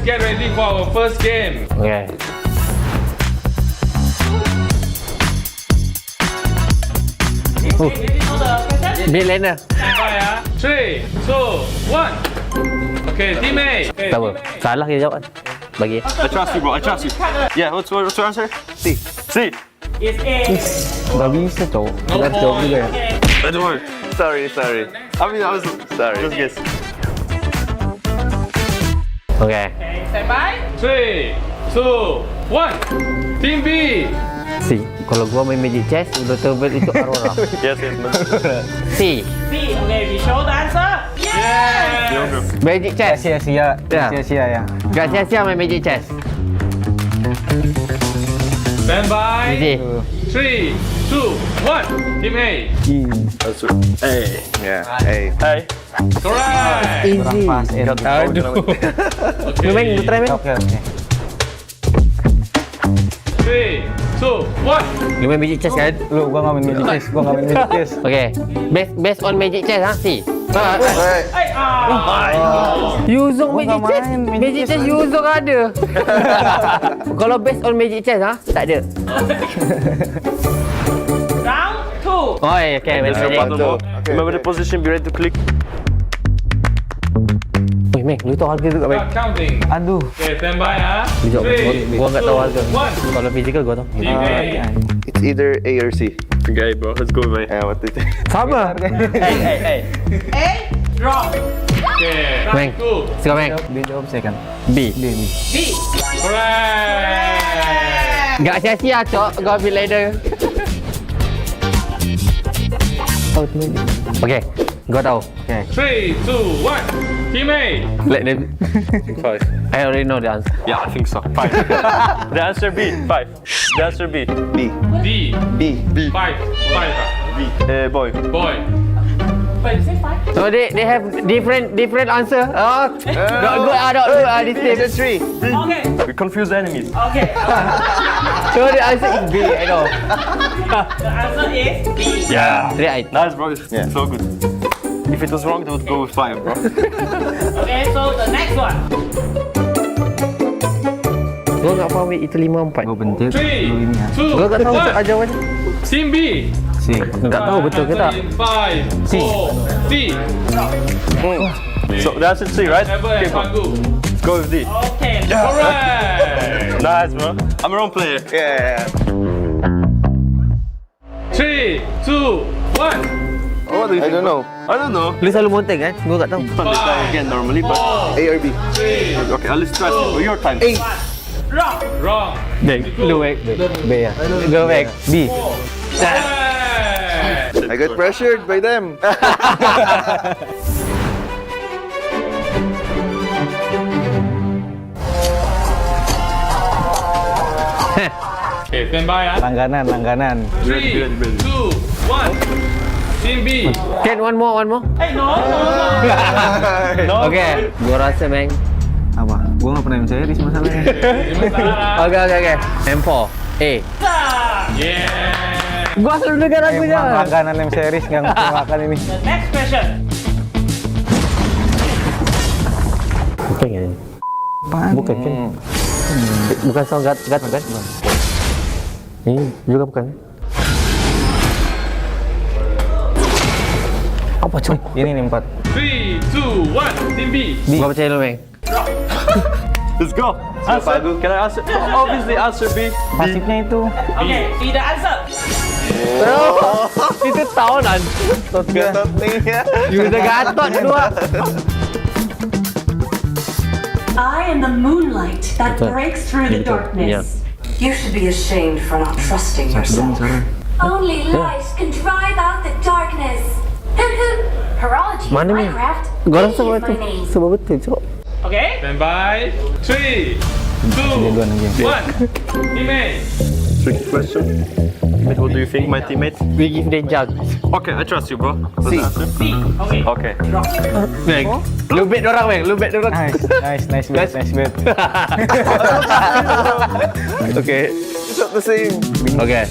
let's get ready for our first game. Okay. Bit later. Stand by, 3, 2, 1. Okay, team A. Okay, Tak apa. team A. Salah kita jawab. Bagi. I trust you, bro. I trust you. Yeah, what's your answer? C. C. It's A. Dah bisa cowok. No Dah jawab point. juga ya. I don't worry. Sorry. I mean, I was sorry. Just guess. Okay. Okay, stand by. 3, 2, 1. Team B. C. Kalau gua main Magic Chess, betul-betul itu Aurora. Yes, man. C. C. Okay, we show the answer. Yeah. Magic Chess. Sia-sia. Ya. Sia-sia ya. Gak sia-sia main Magic Chess. Stand by. Easy. 3, 2, 1. Team A. That's right. A. Yeah. A. Hey. Correct. Easy. Pas. Aduh. Lu main, lu try main. Oke oke. 3, 2, 1. Lu main Magic Chess kan? Lu gua nggak main Magic Chess. Gua nggak main Magic Chess. Okay. Based on Magic Chess, ha? C. Hey, Yuzong Gua Magic nggak Chess. main Magic Magic Chess Yuzong ada. Kalau based on Magic Chess, ha? Tak ada. round 2. Oh, okay. There's no Magic. button, bro. Remember the position. Be ready to click. Weh, Mek, lu tahu harga tu kat Mek? Start counting. Aduh. Okay, stand by, ha. Jom, 3, gua nggak tahu harga. 2, 1. Kalau physical gua tahu. Team A. It's either A or C. Okay, bro. Let's go, man. Yeah, what do you think? Sama. Hey. A. Wrong. Okay, Meng. round 2. Sekarang Mek. Dia jawab second. B. B. B. Correct. Gak sia-sia, Cok. Gua ambil later. Okay, gua tahu. Oke. 3, 2, 1. Team A. Let them. 5. I already know the answer. Yeah, I think so. 5. The answer B. 5. The answer B. B. D. B. 5. 5. Boy. Boy. But you say 5. So they have different answer. Oh, not good. This It's team. 3. Okay. We confuse the enemies. Okay. So the answer is B. I know. The answer is B. Yeah. Right. Nice, bro. It's Yeah. so good. If it was wrong, they would go with 5, bro. Okay, so the next one. Gua nggak faham itu 5-4. Gua bentir. 3, Lu ini ya. 2, Gua nggak tahu 1. jawabannya. Team B. Si. Nggak tahu betul ke tak? 5, 4, C. So the answer is C, right? Ever and Pangu. Let's go with D. Okay. Correct. Nice, bro. I'm a wrong player. Yeah. 3, 2, 1. Oh, what do you I think? don't know. I don't know. Lu selalu monteng kan? Gua nggak tahu. Fun this time again normally, but A or B? 3. okay. Let's try your time. A. Wrong. Wrong. Lu Mek. B ya. Gua Mek. B. Correct. I got pressured by them. Okay, stand by, ah. Langganan. 3, 2, 1. Team B. Can one more. Hey, no. No. Okay. Gua rasa Mek. Apa? Gua nggak pernah main series masalahnya. Okay. M4. A. Yeah. Gua selalu dengar lagunya. Emang langganan M series nggak ngerti makan ini. The next question. Bukan kan? Apaan? Bukan kan? Bukan sound gato kan? Ini juga bukan. Apa coy? Ini nih 4. 3, 2, 1. Team B. Gua percaya lu, Meng. Let's go. Answer. Can I answer? Obviously, answer B. Pasifnya itu. Okay, see the answer. Itu tahunan. Gatot nih ya. Udah gatot dua. I am the moonlight that breaks through the darkness. You should be ashamed for not trusting yourself. Only light can drive out the darkness. Horology is Mana my ni? craft. Gua Maybe rasa is betul. my name. Sebab betul, cok. Okay. Stand by. 3, 2, 1. Team A. Tricky question. Mate, what do you think, my teammate? We give them jug. Okay, I trust you, bro. What's the answer? C. Okay. Okay. Meng. Lu bet dorang, Meng. Lu bet dorang. Nice bet. Okay. It's not the same. Okay.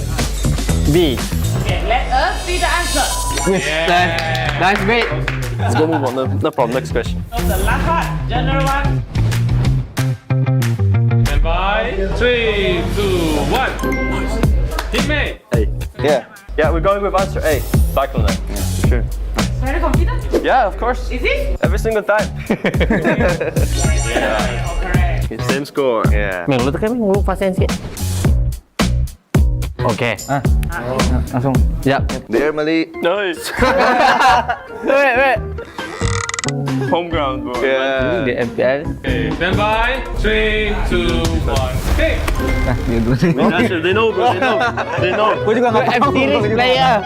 B. Okay, let us see the answer. Nice bet. Let's go move on. No problem. Next question. So the last one, general one. Yeah, we're going with answer A. Cyclone. Yeah, sure. Very confident? Yeah, of course. Is it? Every single time. Correct. Same score. Yeah. Meng, lu tekan Meng, lu pasen sikit. Oke. Langsung. Ya. There, Mali. Nice. Wait. Home ground, bro. Yeah. Di MPL. Okay, stand by. 3, 2, 1, pick. Nah, dia dulu nih. Answer, they know, bro. They know. Gue juga nggak tahu. Series player.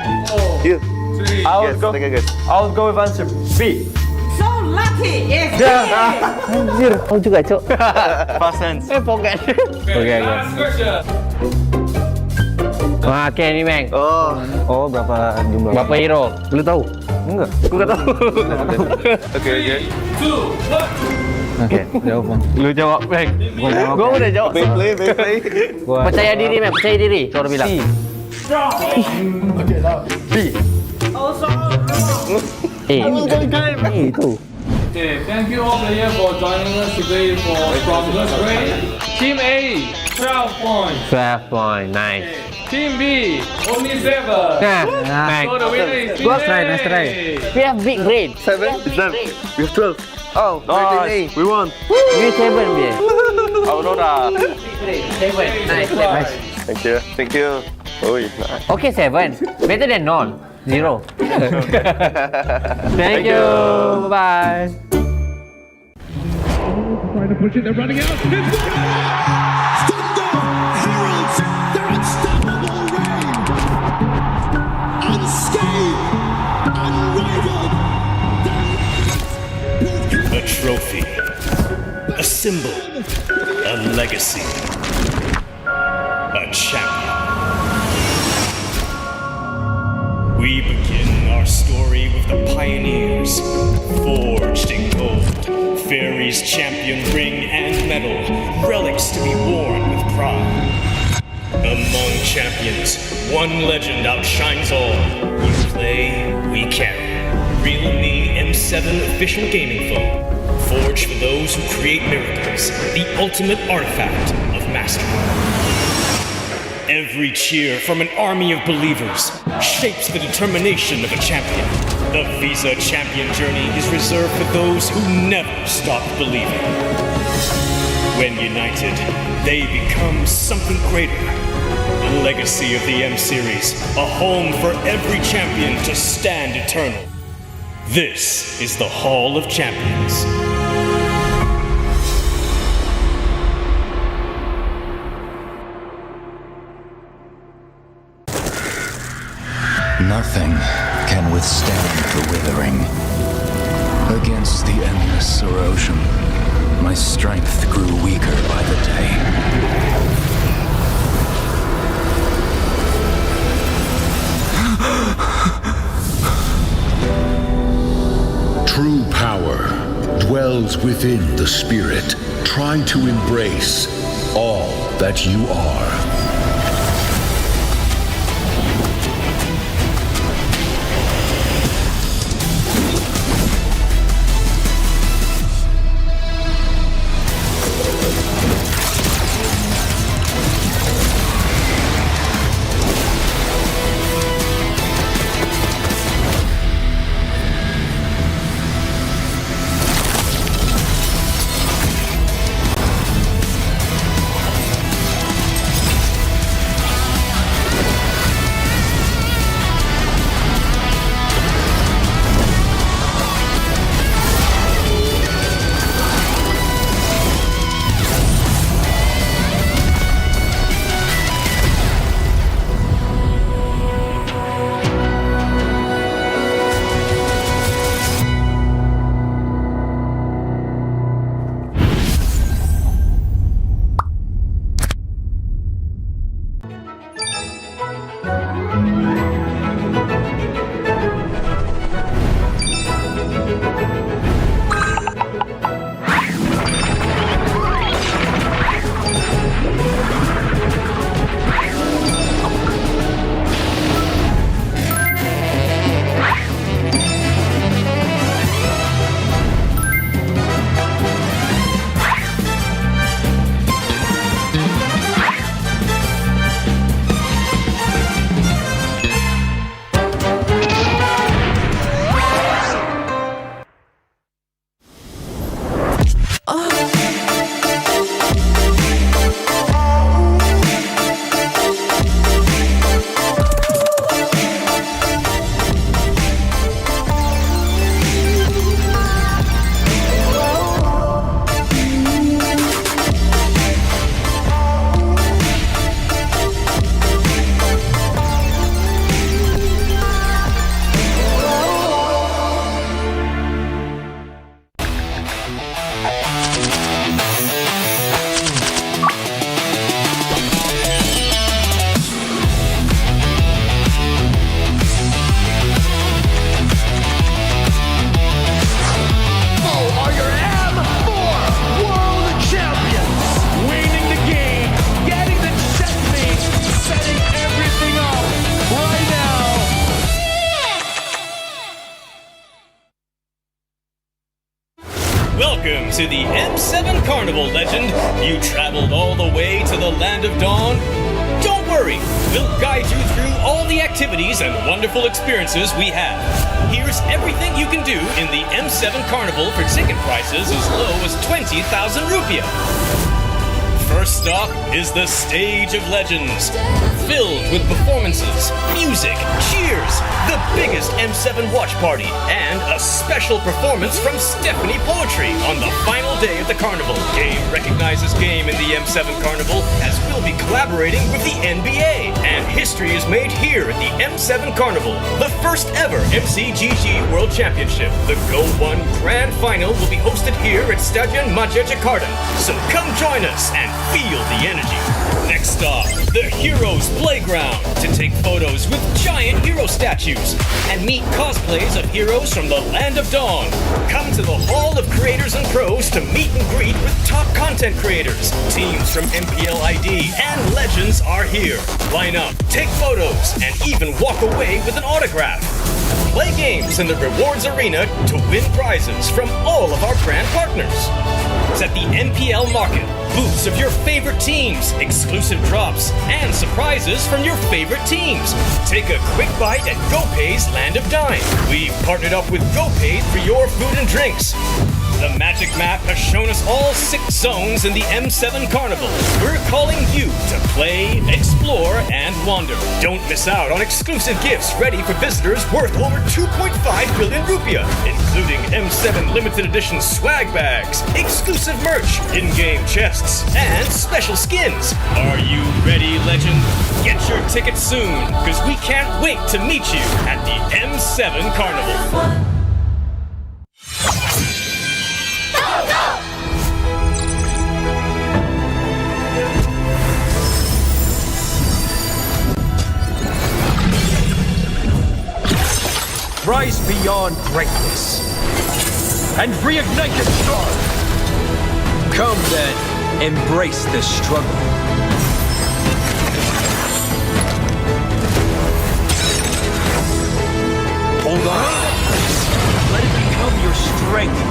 You. 3. I'll go with answer B. So lucky. Yes. Anjir, kau juga, Cok. Past tense. Forget. Okay, last question. Wah, oke nih, Meng. Oh. Oh, berapa jumlah? Bapak Hero, lu tahu? Enggak. Gue gak tahu. Okay. 3, 2, 1. Oke, jawab Bang. Lu jawab, Meng. Gua jawab. Gue udah jawab. Play. Gua Percaya diri, Meng. Percaya diri. Suara bilang. Strong. Also wrong. Itu. Okay, thank you all players for joining us today for Problem Grade. Team A, 12 points. 12 point, nice. Team B, only 7. Nah, Meng. So the winner is Team Gua A. try, nice try. We have big brain. 7? Is that? We have 12. Oh, we're in A. We won. We 7, Bian. Aurora. 7, nice. Thank you. Oh, nice. Okay, 7. Better than none. 0. Thank you. Bye. Trying to push it, they're running out. Heralds, their unstoppable reign. Unscathed, unrivaled. A trophy, a symbol, a legacy, a champion. We begin our story with the pioneers, forged in gold, Fairy's champion ring and medal, relics to be worn with pride. Among champions, one legend outshines all. We play, we carry. Realme M7 official gaming phone, forged for those who create miracles, the ultimate artifact of mastery. Every cheer from an army of believers shapes the determination of a champion. The Visa Champion journey is reserved for those who never stop believing. When united, they become something greater. The legacy of the M Series, a home for every champion to stand eternal. This is the Hall of Champions. Nothing can withstand the withering. Against the endless erosion, my strength grew weaker by the day. True power dwells within the spirit. Try to embrace all that you are. M7 Carnival, legend. You traveled all the way to the Land of Dawn? Don't worry, we'll guide you through all the activities and wonderful experiences we have. Here's everything you can do in the M7 Carnival for ticket prices as low as 20,000 rupiah. First stop is the Stage of Legends, filled with performances, music, cheers, the biggest M7 watch party, and a special performance from Stephanie Poetry on the final day of the carnival. Game recognizes game in the M7 Carnival, as we'll be collaborating with the NBA, and history is made here at the M7 Carnival, the first ever MCGG World Championship. The Go 1 Grand Final will be hosted here at Stadion Maja Jakarta, so come join us and feel the energy. Next stop, the Heroes Playground, to take photos with giant hero statues and meet cosplays of heroes from the Land of Dawn. Come to the Hall of Creators and Pros to meet and greet with top content creators. Teams from MPL ID and Legends are here. Line up, take photos, and even walk away with an autograph. Play games in the rewards arena to win prizes from all of our brand partners. It's at the MPL Market. Booths of your favorite teams, exclusive drops, and surprises from your favorite teams. Take a quick bite at GoPay's Land of Dine. We've partnered up with GoPay for your food and drinks. The magic map has shown us all 6 zones in the M7 Carnival. We're calling you to play, explore, and wander. Don't miss out on exclusive gifts ready for visitors worth over 2.5 billion rupiah, including M7 limited edition swag bags, exclusive merch, in-game chests, and special skins. Are you ready, legend? Get your tickets soon, because we can't wait to meet you at the M7 Carnival. Rise beyond greatness and reignite your star. Come then, embrace the struggle. Hold on. Let it become your strength.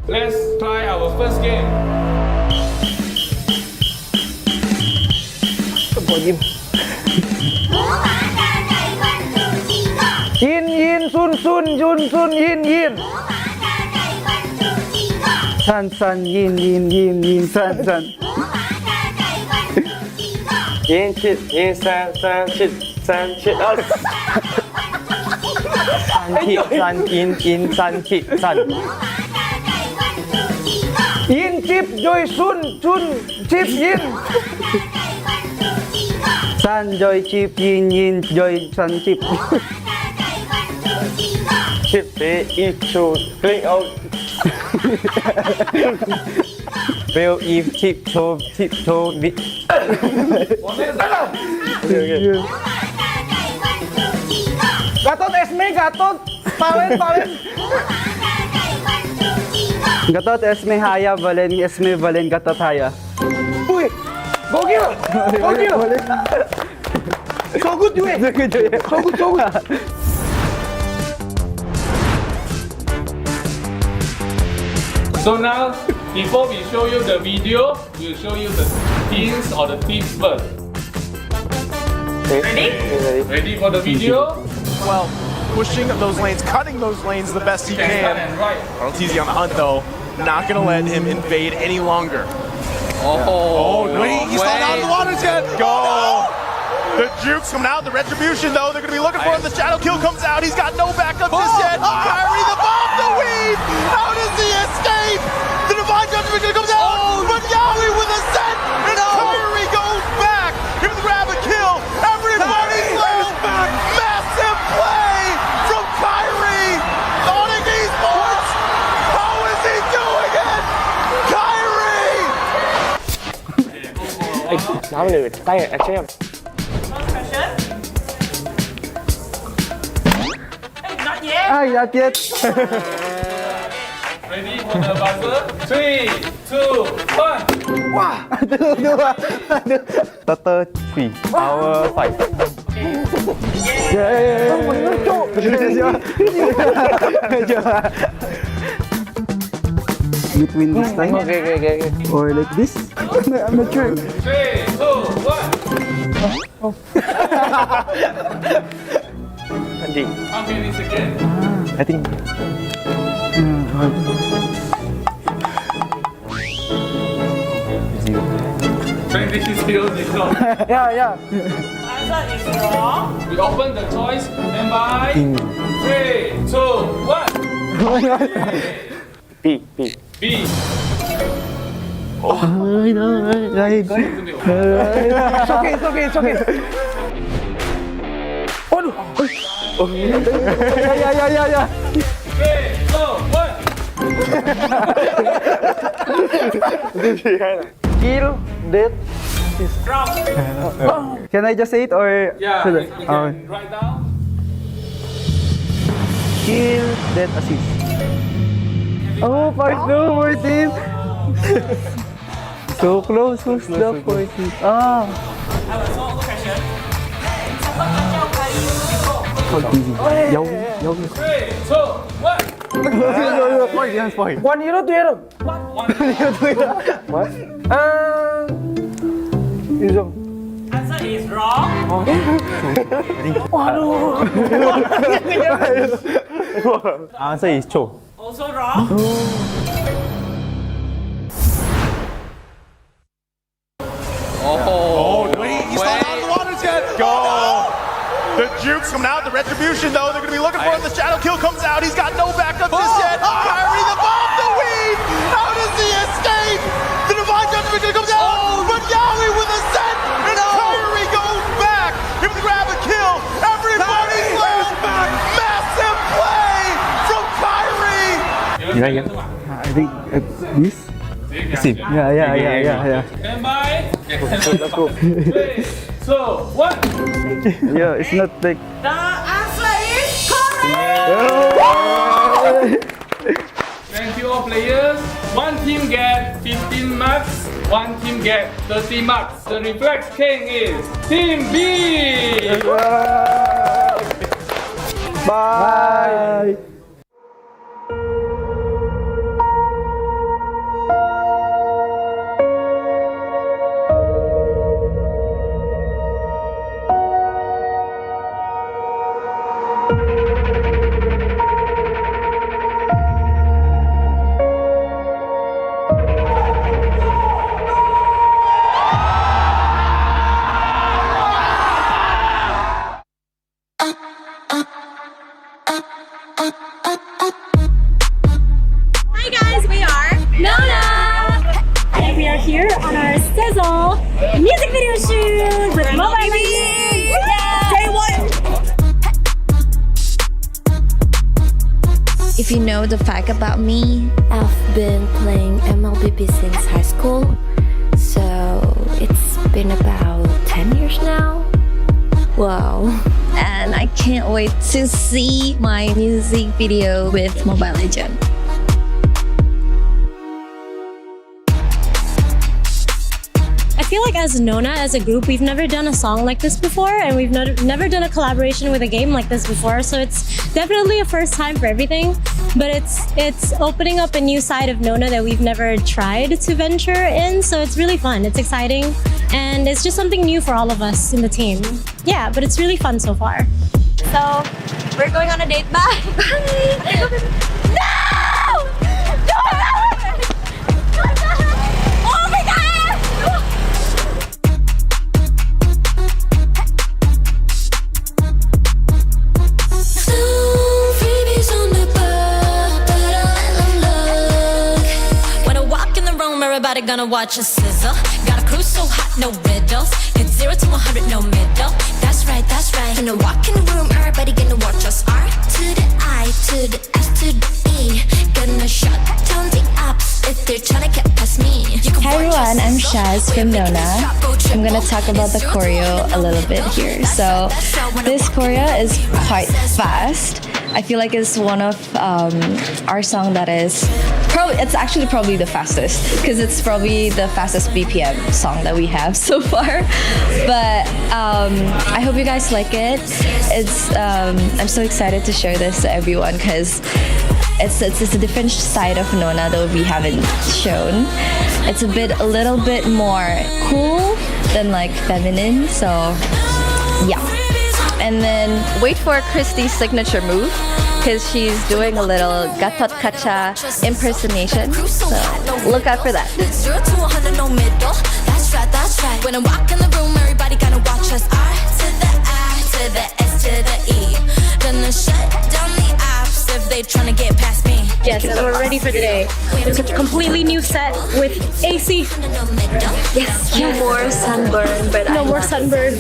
Let's try our first game. Yin yin sun sun yun sun yin yin. San san yin yin yin yin san san. Yin chit, yin san chit, san chit. San chit, san yin san chit, san. Yin chip joy sun sun chip yin. San joy chip yin yin joy san chip. Chip be eat to drink out. Will Eve tiptoe. Gatot Esme, Gatot. Valen. Gatot Esme Haya Valen Gatot Haya. Uy, gokil. So good you. So good. So now, before we show you the video, we'll show you the hints or the tips first. Ready for the video? Well, pushing those lanes, cutting those lanes the best he can. It's easy on the hunt though. Not gonna let him invade any longer. Wait, he's falling out of the water jet. Go! The jukes coming out, the retribution though, they're gonna be looking for him. The shadow kill comes out, he's got no backup just yet. Kyrie the bomb, the weave! How does he escape? The divine judgment comes out, but Yahweh with a set, and Kyrie goes back. Give the grab a kill, everybody's left. Massive play from Kyrie. Sonic Esports, how is he doing it? Kyrie! Nói lười tay action. Not yet. Ai đã chết. Ready for the buzzer? 3, 2, 1. Wow. Tutter 3, hour 5. Between this time? Okay. Or like this? I'm not sure. 3, 2, 1. How many seconds? I think. 20 still zero. Yeah. Answer is wrong. We open the choice and by 3, 2, 1. B. B. It's okay. Yeah. 3, 2, 1. Kill, death. Can I just say it or? Yeah, should you I? can write down. Kill, death, assist. Oh, part 2, 14. So close, who's the 14? Ah. I have a small question. Dấu. 3, 2, 1. Spoil. 1-0 to 0. What? Answer is wrong. Answer is true. Also wrong. Wait, he's falling out of the water jet. Go! The jukes coming out, the retribution though, they're gonna be looking for him. The shadow kill comes out, he's got no backup just yet. Kyrie the bomb, the weave! How does he escape? The divine judgment comes out, but Yahweh with a set, and Kyrie goes back. Give the grab a kill, everybody's left. Massive play from Kyrie. I think this. Yeah. And by 3, 2, 1. Yeah, it's not like. The answer is correct. Thank you all players. One team get 15 marks, one team get 30 marks. The reflex king is Team B. Bye. Hi guys, we are Nona! And we are here on our Sizzle music video shoot with Mobile Legends! Day 1! If If you know the fact about me, I've been playing MLBB since high school. So it's been about 10 years now. Wow. And I can't wait to see my music video with Mobile Legends. I feel like as Nona, as a group, we've never done a song like this before, and we've never done a collaboration with a game like this before, so it's definitely a first time for everything, but it's opening up a new side of Nona that we've never tried to venture in, so it's really fun, it's exciting, and it's just something new for all of us in the team. Yeah, but it's really fun so far. So, we're going on a date. Bye! Bye! No! Oh my god! Everybody gonna watch us sizzle. Got a crew so hot, no riddles. It's 0 to 100, no middle. That's right, that's right. Gonna walk in the room, everybody gonna watch us. R to the I, to the S, to the E. Gonna shut down the apps if they're trying to get past me. Hi everyone, I'm Shaz from Nona. I'm gonna talk about the choreo a little bit here. So this choreo is quite fast. I feel like it's one of our song that is it's actually probably the fastest, because it's probably the fastest BPM song that we have so far. But I hope you guys like it. It's I'm so excited to share this to everyone, because it's a different side of Nona that we haven't shown. It's a little bit more cool than like feminine, so yeah. And then wait for Christy's signature move, because she's doing a little Gatot Kacha impersonation. So look out for that. 0 to 100, no middle. That's right, that's right. When I walk in the room, everybody gonna watch us. R to the I, to the S, to the E. Gonna shut down the apps if they tryna get past me. Yes, and we're ready for today. It's a completely new set with AC. Yes, no more sunburn, but no more sunburn.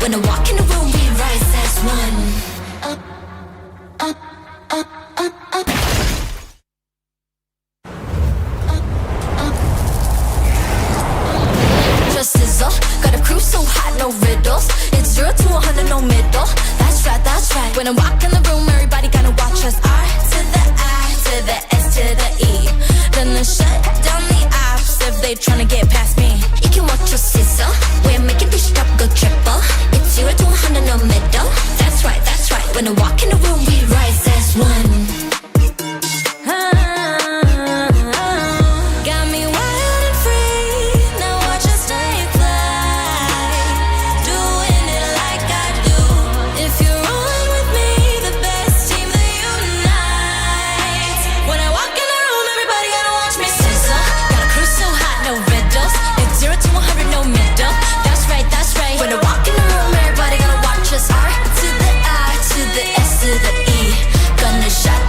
When I walk in the room, we rise as one. Just sizzle, got a crew so hot, no riddles. It's 0 to 100, no middle. That's right, that's right. When I walk in the room, everybody gonna watch us. R to the I, to the S, to the E. Gonna shut down the apps if they tryna get past me. You can watch us sizzle. We're making this drop go triple. 0 to 100, no middle. That's right, that's right. When I walk in the room, we rise as one. Got me wild and free. Now watch us stay fly. Doing it like I do. If you're rolling with me, the best team that unites. When I walk in the room, everybody gotta watch me sizzle. Got a crew so hot, no riddles. It's 0 to 100, no middle. That's right, that's right. When I walk in the room, everybody gonna watch us. R to the I, to the S, to the E. Gonna shut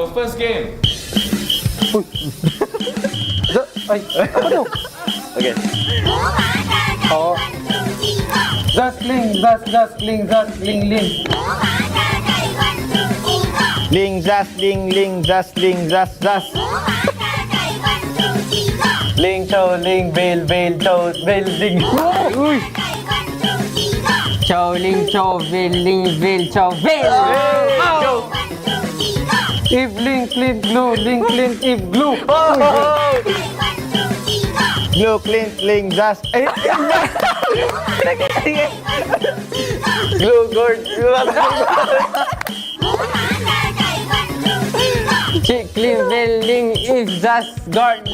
our first game. Ay, apa tu? Okay. Oh. Zasling, zasling, zasling, ling. Ling, zasling, ling, zasling, zas. Ling, chow, ling, bail, chow, bail, ling. Uy. Chow, ling, chow, veil, chow, veil. If link, clint, glue, link, clint, if glue. Glue, clint, link, zas. Glue, gourd. Chick, clean, veil, ling, if, zas, guard.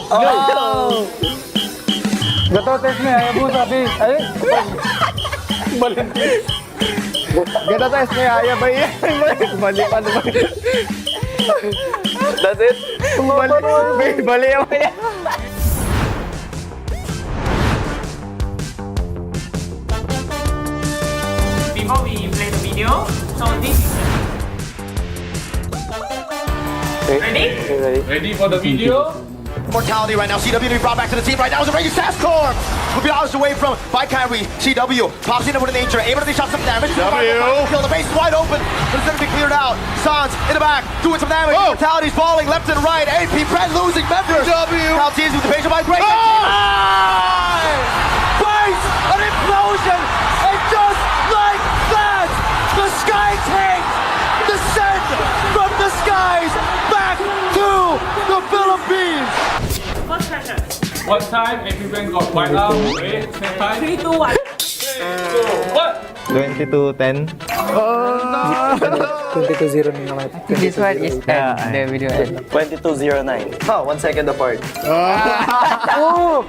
Gato test me, ayaw buta, bi. Ay. Gato test me, ayaw ba iya? Balik pa naman. That's it? Balik ako yan. Before we play the video, so this is ready? Ready for the video? Mortality right now. CW to be brought back to the team right now. Is a Raging Saskor. Will be hours away from by Kyrie. CW pops in with a nature. Able to shot some damage. Kill. The base is wide open, but it's going to be cleared out. Sans in the back doing some damage. Mortality's falling left and right. AP Brett losing members. Caltese with the patient by break. Base an implosion, and just like that, the sky tank descend from the skies back to the Philippines. First pressure. What time everyone got white out? Wait, same time. 3, 2, 1. 3, 2, 1. 22-10. 22-0 na naman. This one is the video end. 2209. Oh, 1 second apart. Oh,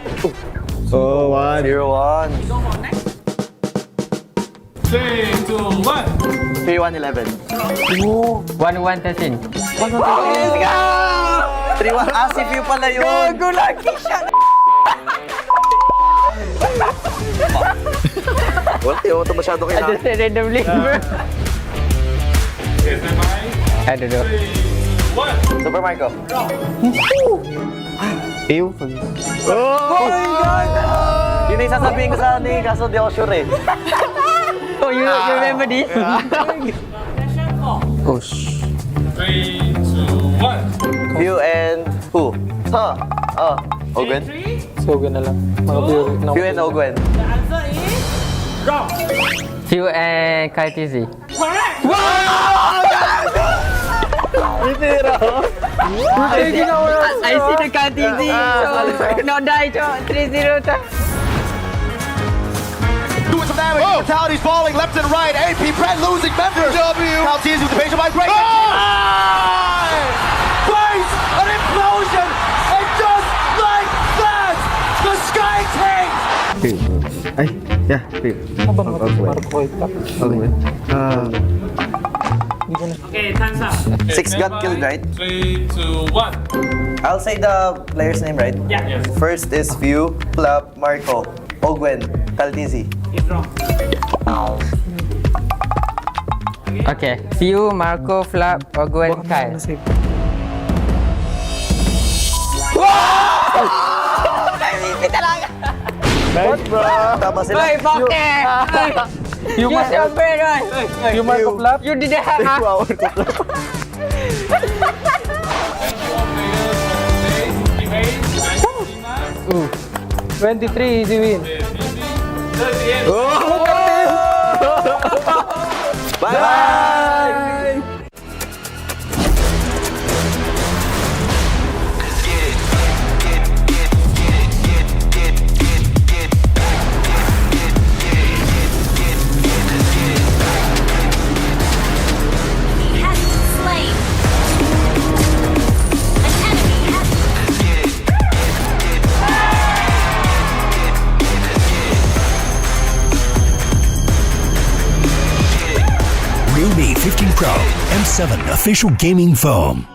1. 0-1. Go for next. 3, 2, 1. 3-1-11. 1-1-13. 3-1. Ah, si View pala yun. Go lucky shot! Wala, di ako ito masyado I kailangan. just said randomly. Okay, stand by. I don't know. 3, 1. Super Marco. Ew. Oh my God! Yun na yung sasabihin ko sa ni, kaso di ako sure eh. Oh, you remember this? Question 4. Oh, shh. 3, 2, 1. View and who? Huh? Oh, Ogwen? 3. So, na lang. Mga View and Ogwen. The answer is wrong. Few and Kaltizi. Correct. I see the Kaltizi. So, no die, 3-0. Doing some damage. Mortality's falling left and right. AP Brett losing members. Caltese with the patient by break. Base an implosion, and just like that, the sky tank. Ay, yeah, Phil. Ano ba naman si Marco ito? Okay, time's up. Okay, 6 stand got by. killed, right? 3, 2, 1. I'll say the player's name, right? Yeah. Yes. First is View, Flap, Marco, Ogwen, Caltizi. It's wrong. Okay. Few, Marco, Flap, Ogwen, Kyle. Nice, bro. Tama sila. Hey, Pocket! Use your brain, right? Yung Marco Flap? You didn't have Thank you all players for today. Teammates, nice to see you. 23, easy win. 38. Bye! Has been slain. An enemy has Realme 15 Pro M7 official gaming foam.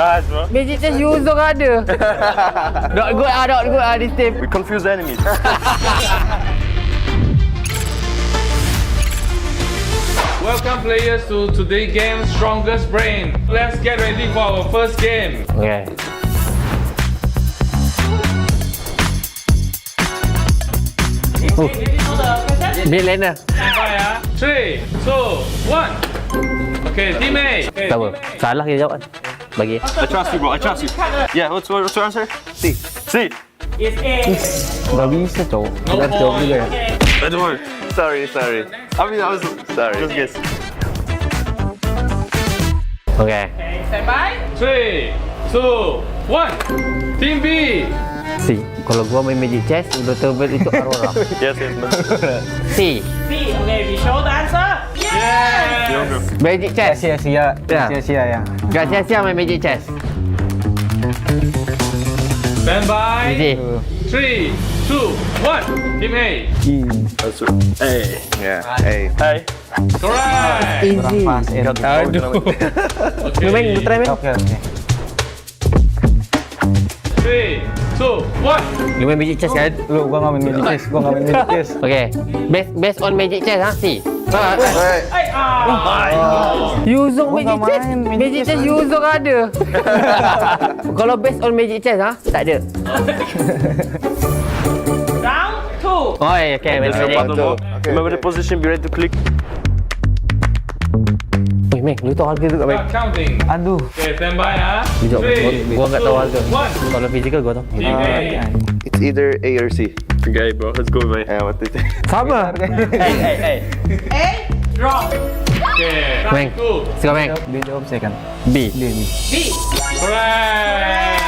Nice, bro. Magic chest user ada. Not good this team. We confuse the enemies. Welcome players to today's game Strongest Brain. Let's get ready for our first game. Okay. Millionaire. Sampai 3, 2, 1. Okay, team A. Okay, Tak apa. Salah kita jawab. Bagi. I trust you, bro. I trust you. Yeah, what's your answer? C. C. It's A. Tak bisa cowok. No Kita jawab point. juga ya. I don't worry. Sorry. I mean, I was sorry. Just guess. Okay. Okay, stand by. 3, 2, 1. Team B. C. Kalau gua main Magic chest, udah terbit itu Aurora. Yes, man. C. C. Okay, we show the answer. Yeah. Magic chest. Sia-sia. Ya. Sia-sia ya. Gak sia-sia main Magic chest. Stand by. Easy. 3, 2, 1. Team A. Answer. A. Yeah. Hey. Hey. Correct. Easy. Aduh. Lu main, lu try main. Oke. 3, 2, 1. Lu main Magic chest kan? Lu gua enggak main Magic chest. Okay. Based on Magic chest ha, C. Hey, User Gua Magic nggak chest. main Magic Magic chest user ada. Kalau based on Magic chest ha, tak ada. round 2. Oh, okay. Main Magic. Remember the position, be ready to click. Weh, Meng, lu tahu harga tu kat baik. Start counting. Aduh. Okay, stand by ha. Sekejap, 3, gua enggak tahu harga. 2, 1. Kalau physical gua tahu. Team A. It's either A or C. Okay, bro. Let's go, man. Yeah, what do you think? Sama. Hey. A. Wrong. Okay. Meng. Round 2. Sekarang Meng. Dia jawab second. B. Dia ni. B. Correct.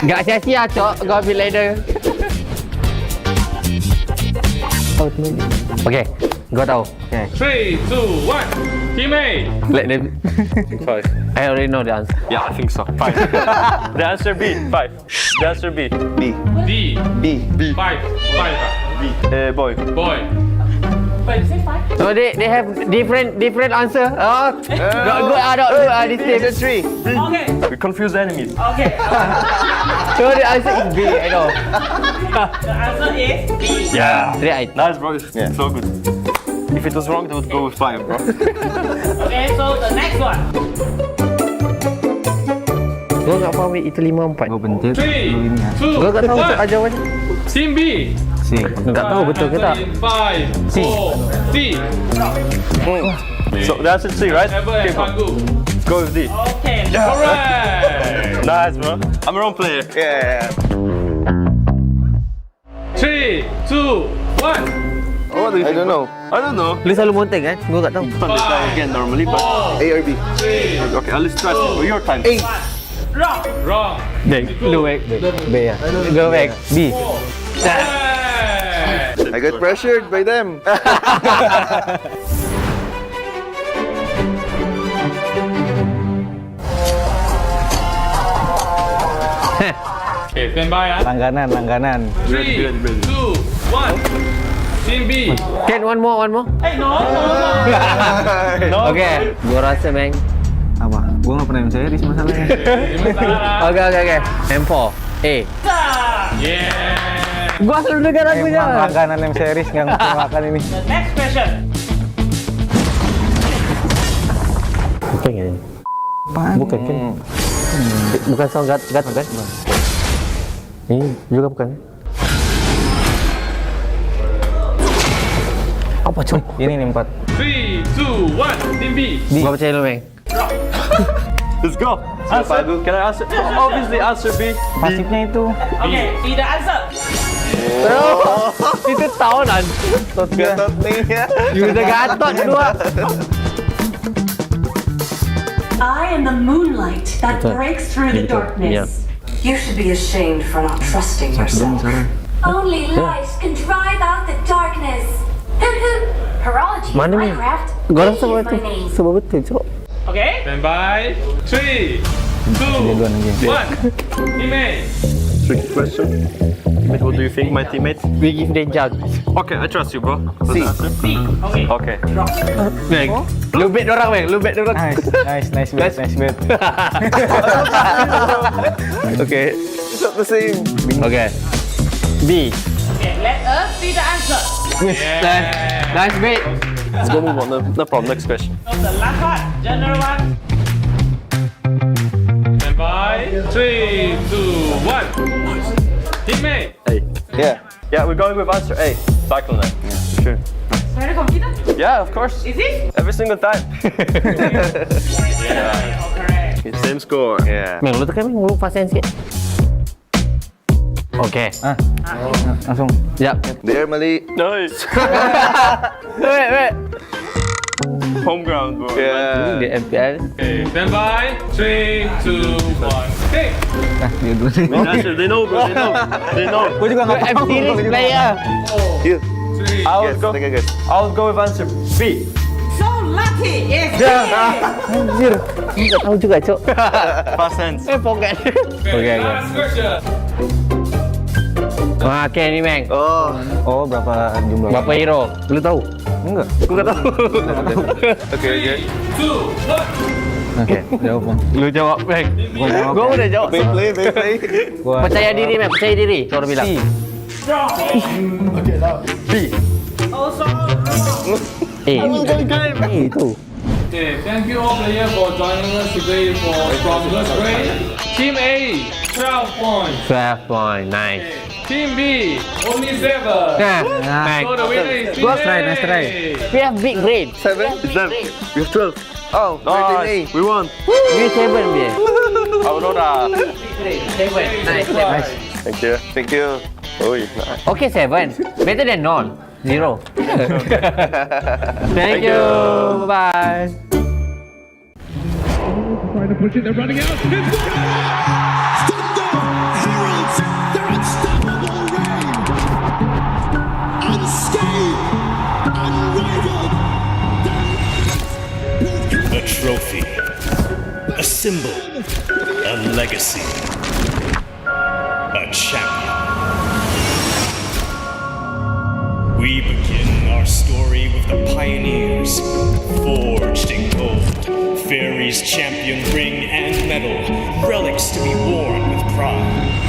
Gak sia-sia cok, gua ambil leader. Okay, gua tahu. Okay. 3, 2, 1. Team A. Let them. 5. I already know the answer. Yeah, I think so. 5. The answer B. 5. The answer B. B. D. B. 5. 5. Boy. Boy. Wait, is it 5? No, they have different answer. Oh, not good. This team. It's 3. Okay. We confuse the enemies. Okay. So the answer is B. I know. The answer is B. Yeah. Right. Nice, bro. Yeah. So good. If it was wrong, they would go with 5, bro. Okay, so the next one. Gua nggak faham itu 5-4. Gua bentuk. 3, 2, Gua nggak tahu 1. jawabannya. Team B. C. Nggak tahu betul ke tak? 5, 4, C. So the answer is C, right? Ever Okay, and Pangu. go with D. Okay. Correct. Nice, bro. I'm a wrong player. Yeah. 3, 2, 1. What do you I don't know. I don't know. Lu selalu monteng kan? Gua nggak tahu. Let's try again normally, but A or B? 3. okay. Let's try. Your time. A. Wrong. Wrong. Lu baik. B ya. Go back. B. Correct. I got pressured by them. Okay, stand by. Langganan. 3, 2, 1. Team B. Can one more. Hey, no. Okay. Gua rasa Meng. Apa? Gua nggak pernah main series masalahnya. Okay. M4. A. Yeah. Gua selalu dengar lagunya. Emang langganan M series nggak ngerti makan ini. The next question. Bukan kan? Bukan kan? Bukan sound gatot kan? Ini juga bukan. Apa cok? Ini nih 4. 3, 2, 1. Team B. Gua percaya lu Meng. Let's go. Answer. Can I answer? Obviously, answer B. Pasifnya itu. Okay, see the answer. Itu tahunan. Gatot nih ya. User gatot dua. I am the moonlight that breaks through the darkness. You should be ashamed for not trusting yourself. Only light can drive out the darkness. Horology, Mana ni? Minecraft, Gua Lee rasa is my betul. name. Sebab betul cok. Okay. Stand by. 3, 2, 1. Team A. Tricky question. What do you think, my teammates? We give them jug. Okay, I trust you, bro. What's the answer? Okay. Bang. Lu bet dorang, Bang. Lu bet dorang. Nice bet. Okay. It's not the same. Okay. B. Okay, let us see the answer. Nice bet. Let's go move on. No problem. Next question. So the last one, general one. Stand by. 3, 2, 1. Teammate. Hey. Yeah. Yeah, we're going with answer A. Cyclone. Yeah, for sure. Very confident? Yeah, of course. Is it? Every single time. Correct. Same score. Yeah. Bang, lu tekan, Bang. Lu pasen sikit. Okay. Langsung. Yep. There, Mali. Nice. Wait. Home ground, bro. Yeah. Di MPL. Okay, stand by. 3, 2, 1. Pick. Dia dulu ni. Answer. They know, bro. They know. Gua juga nggak tahu. Series player. Here. I would go. Take a guess. I would go with answer B. So lucky. Yes. Anjir. Enggak tahu juga, Cok. Past tense. Forget. Okay, last question. Okay ni, Bang. Oh, berapa jumlah? Berapa hero? Lu tahu? Enggak. Aku enggak tahu. Okay. 2, 1. Oke, jawab, Bang. Lu jawab, Bang. Gua udah jawab. Play. Percaya diri, Bang. Percaya diri. Suara bilang. B. Also Itu. Okay, thank you all players for joining us today for Strongest Grade. Team A, 12 points. 12 point. Nice. Team B, only 7. Bang. So the winner is Team Nice try, A. nice try. We have big brain. 7? It's them. We have 12. Oh, Nice. We won. We 7, Bang. Aurora. 7. Nice. Thank you. Oh, nice. Okay, 7. Better than none. 0. Thank you. Bye-bye. Trying to push it, they're running out. Thunder heralds their unstoppable reign. Unscathed, unrivaled. A trophy, a symbol, a legacy, a champion. We begin our story with the pioneers, forged in gold, Fairy's champion ring and medal, relics to be worn with pride.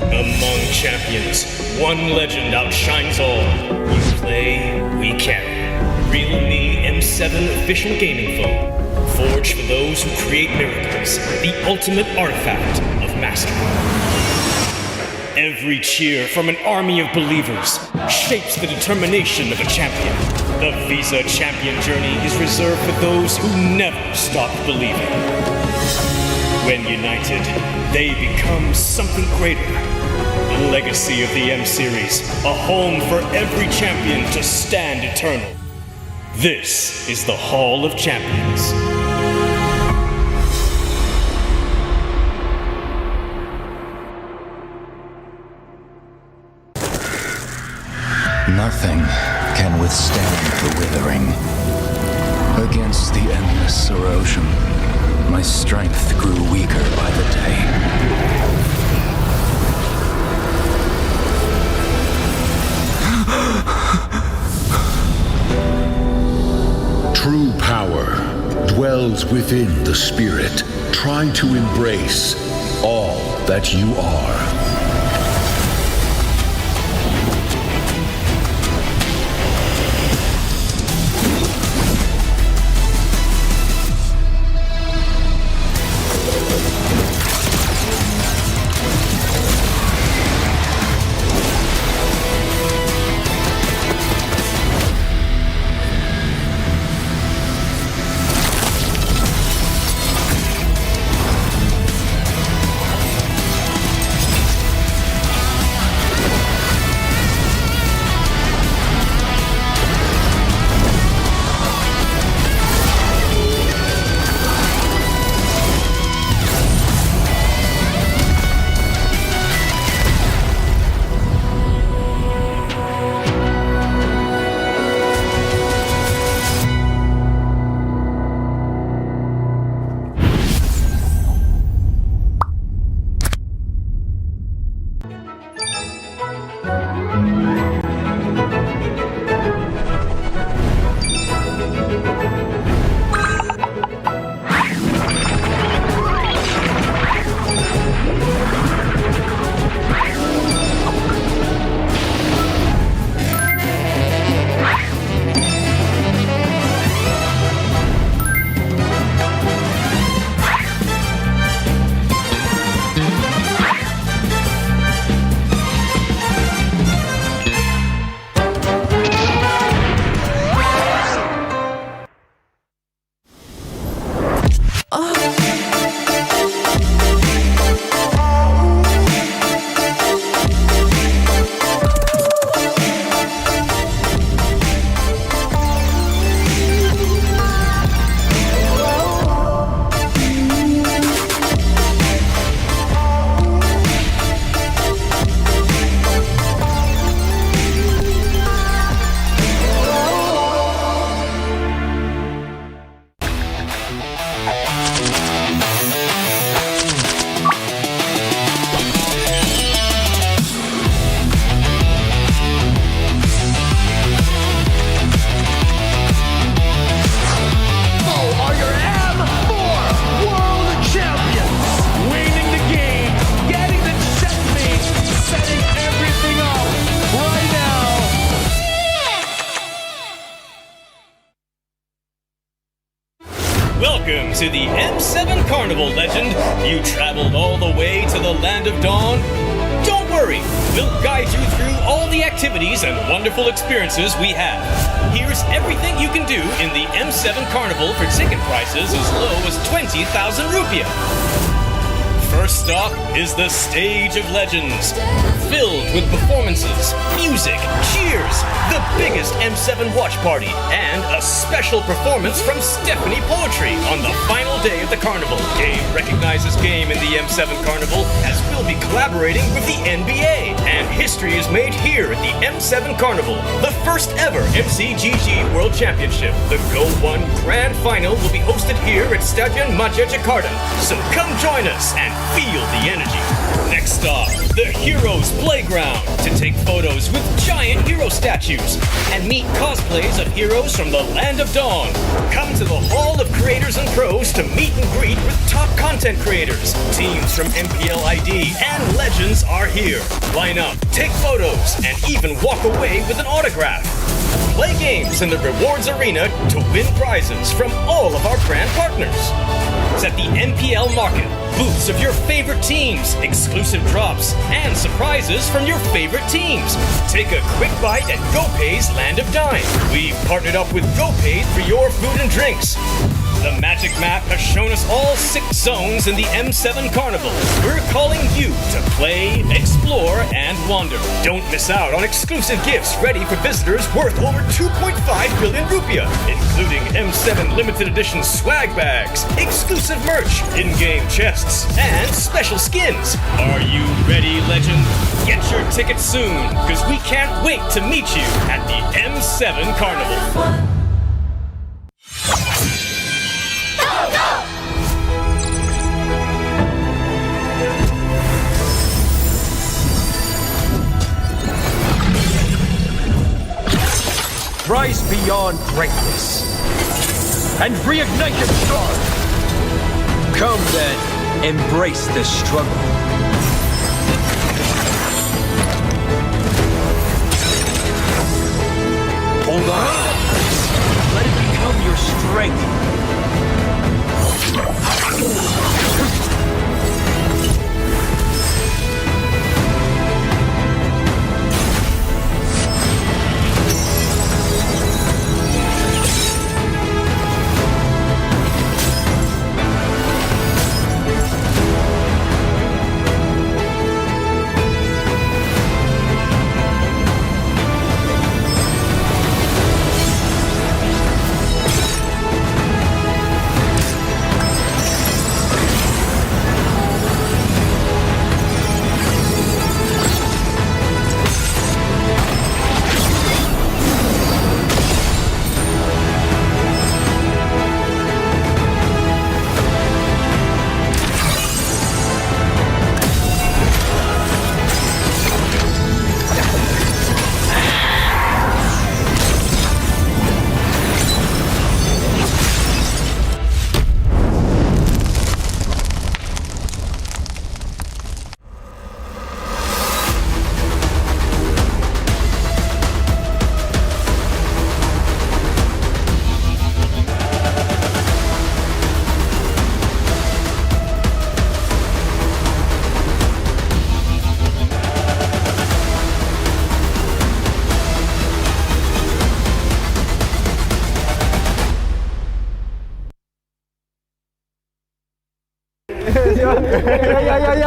Among champions, one legend outshines all. We play, we carry. Realme M7 official gaming phone, forged for those who create miracles, the ultimate artifact of mastery. Every cheer from an army of believers shapes the determination of a champion. The Visa Champion journey is reserved for those who never stop believing. When united, they become something greater. The legacy of the M Series, a home for every champion to stand eternal. This is the Hall of Champions. Nothing can withstand the withering. Against the endless erosion, my strength grew weaker by the day. True power dwells within the spirit. Try to embrace all that you are. to the M7 Carnival, legend. You traveled all the way to the Land of Dawn? Don't worry, we'll guide you through all the activities and wonderful experiences we have. Here's everything you can do in the M7 Carnival for ticket prices as low as 20,000 rupiah. First stop is the Stage of Legends, filled with performances, music, cheers, the biggest M7 watch party, and a special performance from Stephanie Poetry on the final day of the carnival. Game recognizes game in the M7 Carnival, as we'll be collaborating with the NBA, and history is made here at the M7 Carnival, the first ever MCGG World Championship. The Go 1 Grand Final will be hosted here at Stadion Maja Jakarta, so come join us and feel the energy. Next stop, the Heroes Playground, to take photos with giant hero statues and meet cosplays of heroes from the Land of Dawn. Come to the Hall of Creators and Pros to meet and greet with top content creators. Teams from MPL ID and Legends are here. Line up, take photos, and even walk away with an autograph. Play games in the rewards arena to win prizes from all of our brand partners. It's at the MPL Market. Booths of your favorite teams, exclusive drops, and surprises from your favorite teams. Take a quick bite at GoPay's Land of Dine. We've partnered up with GoPay for your food and drinks. The magic map has shown us all 6 zones in the M7 Carnival. We're calling you to play, explore, and wander. Don't miss out on exclusive gifts ready for visitors worth over 2.5 billion rupiah, including M7 limited edition swag bags, exclusive merch, in-game chests, and special skins. Are you ready, legend? Get your tickets soon, because we can't wait to meet you at the M7 Carnival. Rise beyond greatness and reignite your star. Come then, embrace the struggle. Hold on. Let it become your strength.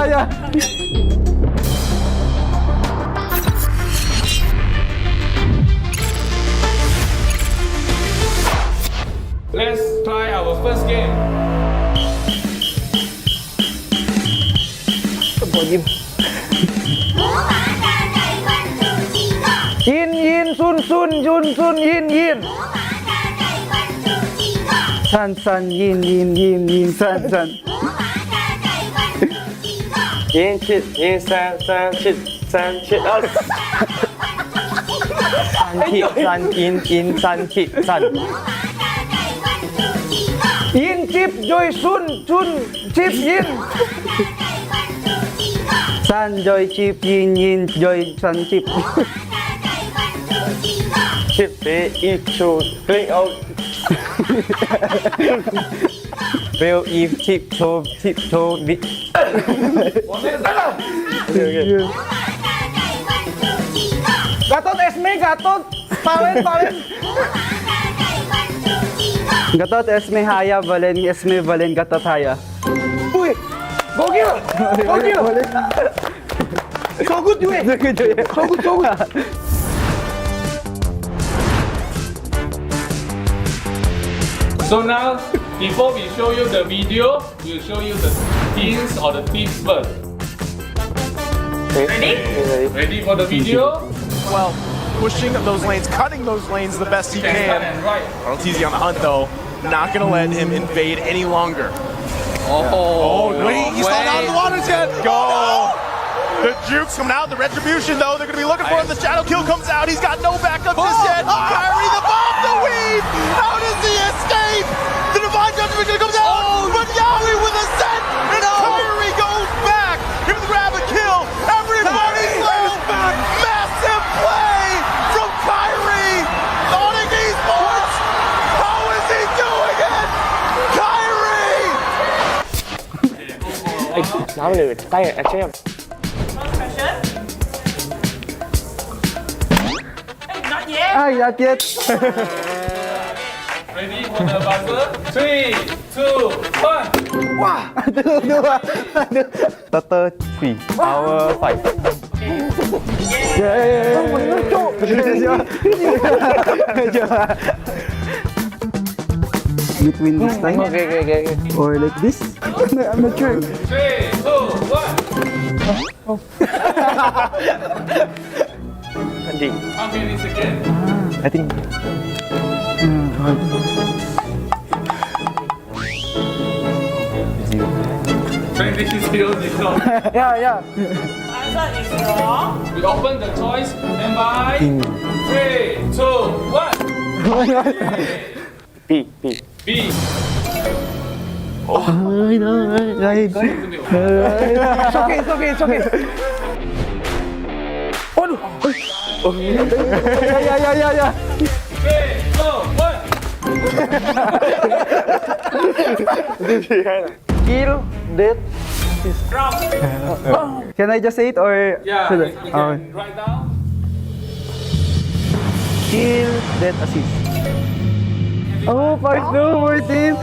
Yeah. Let's try our first game. Yin, sun, yun, yin. San, yin, san. Yin, chit, san, chit. San, yin, san, chit, san. Yin, chip, joy, sun, chip, yin. San, joy, chip, yin, joy, san, chip. Chip, eat, shoot, click out. Bill, Eve, tiptoe. Gatot, Esme, Gatot. Palen. Gatot, Esme, Haya, Valen, Esme, Valen, Gatot, Haya. Uy! Gogi! So good, you So good. So now, before we show you the video, we'll show you the hints or the tips first. Ready? Ready for the video? Well, pushing those lanes, cutting those lanes the best he can. Right. RLTZ on the hunt though, not gonna let him invade any longer. Oh, wait, he's falling out of the water jet. Go. The jukes coming out, the retribution though, they're gonna be looking for him. The shadow kill comes out, he's got no backup just yet. Kyrie, the bomb, the weave. How does he escape? The divine judgment comes out, but Yaoi with a set, and Kyrie goes back. Give him the grab and kill. Everybody's low. Massive play from Kyrie. Sonic Esports. How is he doing it? Kyrie. น้ำหนืดใต้แอคชั่น Question? Hey, not yet. Not yet. Ready for the buzzer? 3, 2, 1. Tutor 3. Power 5. Between this time? Okay. Or like this? I'm not sure. 3, 2, 1. Ending. How many seconds? I think. 20, 0. Yeah. Answer is wrong. We open the choice. Stand by. 3, 2, 1. B. B. It's okay. Yeah. 3, 2, 1. Kill, death. Wrong. Can I just say it or Yeah, should you I? can write down. Kill, death, assist. Oh, part 2, 14.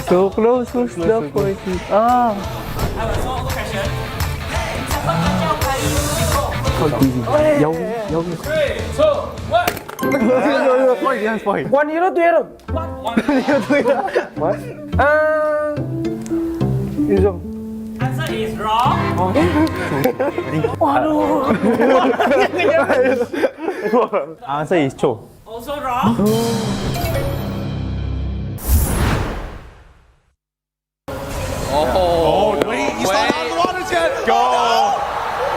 So close, who's the 14? Ah. I have a small question. What Angel Kyrie Yo. 3, 2, 1. Spoil. 1-0 2-0 What? Answer is wrong. Answer is Cho. Also wrong. Oh, wait, he's falling out of the water jet. Go.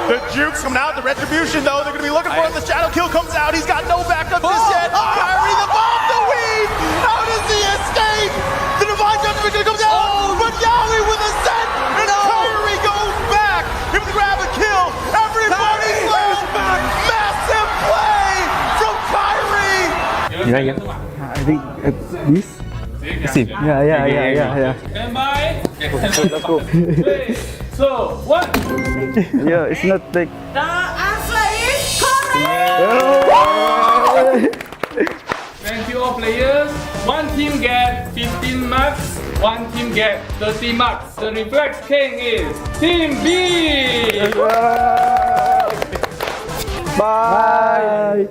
The jukes coming out, the retribution though, they're gonna be looking for him. The shadow kill comes out, he's got no backup just yet. Kyrie, the bomb, the weave. How does he escape? The divine judgment comes out, but Yaoi with a set, and Kyrie goes back. Give him the grab and kill. Everybody's low. Massive play from Kyrie. I think this. Yeah. Stand by. 3, 2, 1. Yeah, it's not like. The answer is correct. 20 all players. One team get 15 marks. One team get 30 marks. The reflex king is Team B. Bye.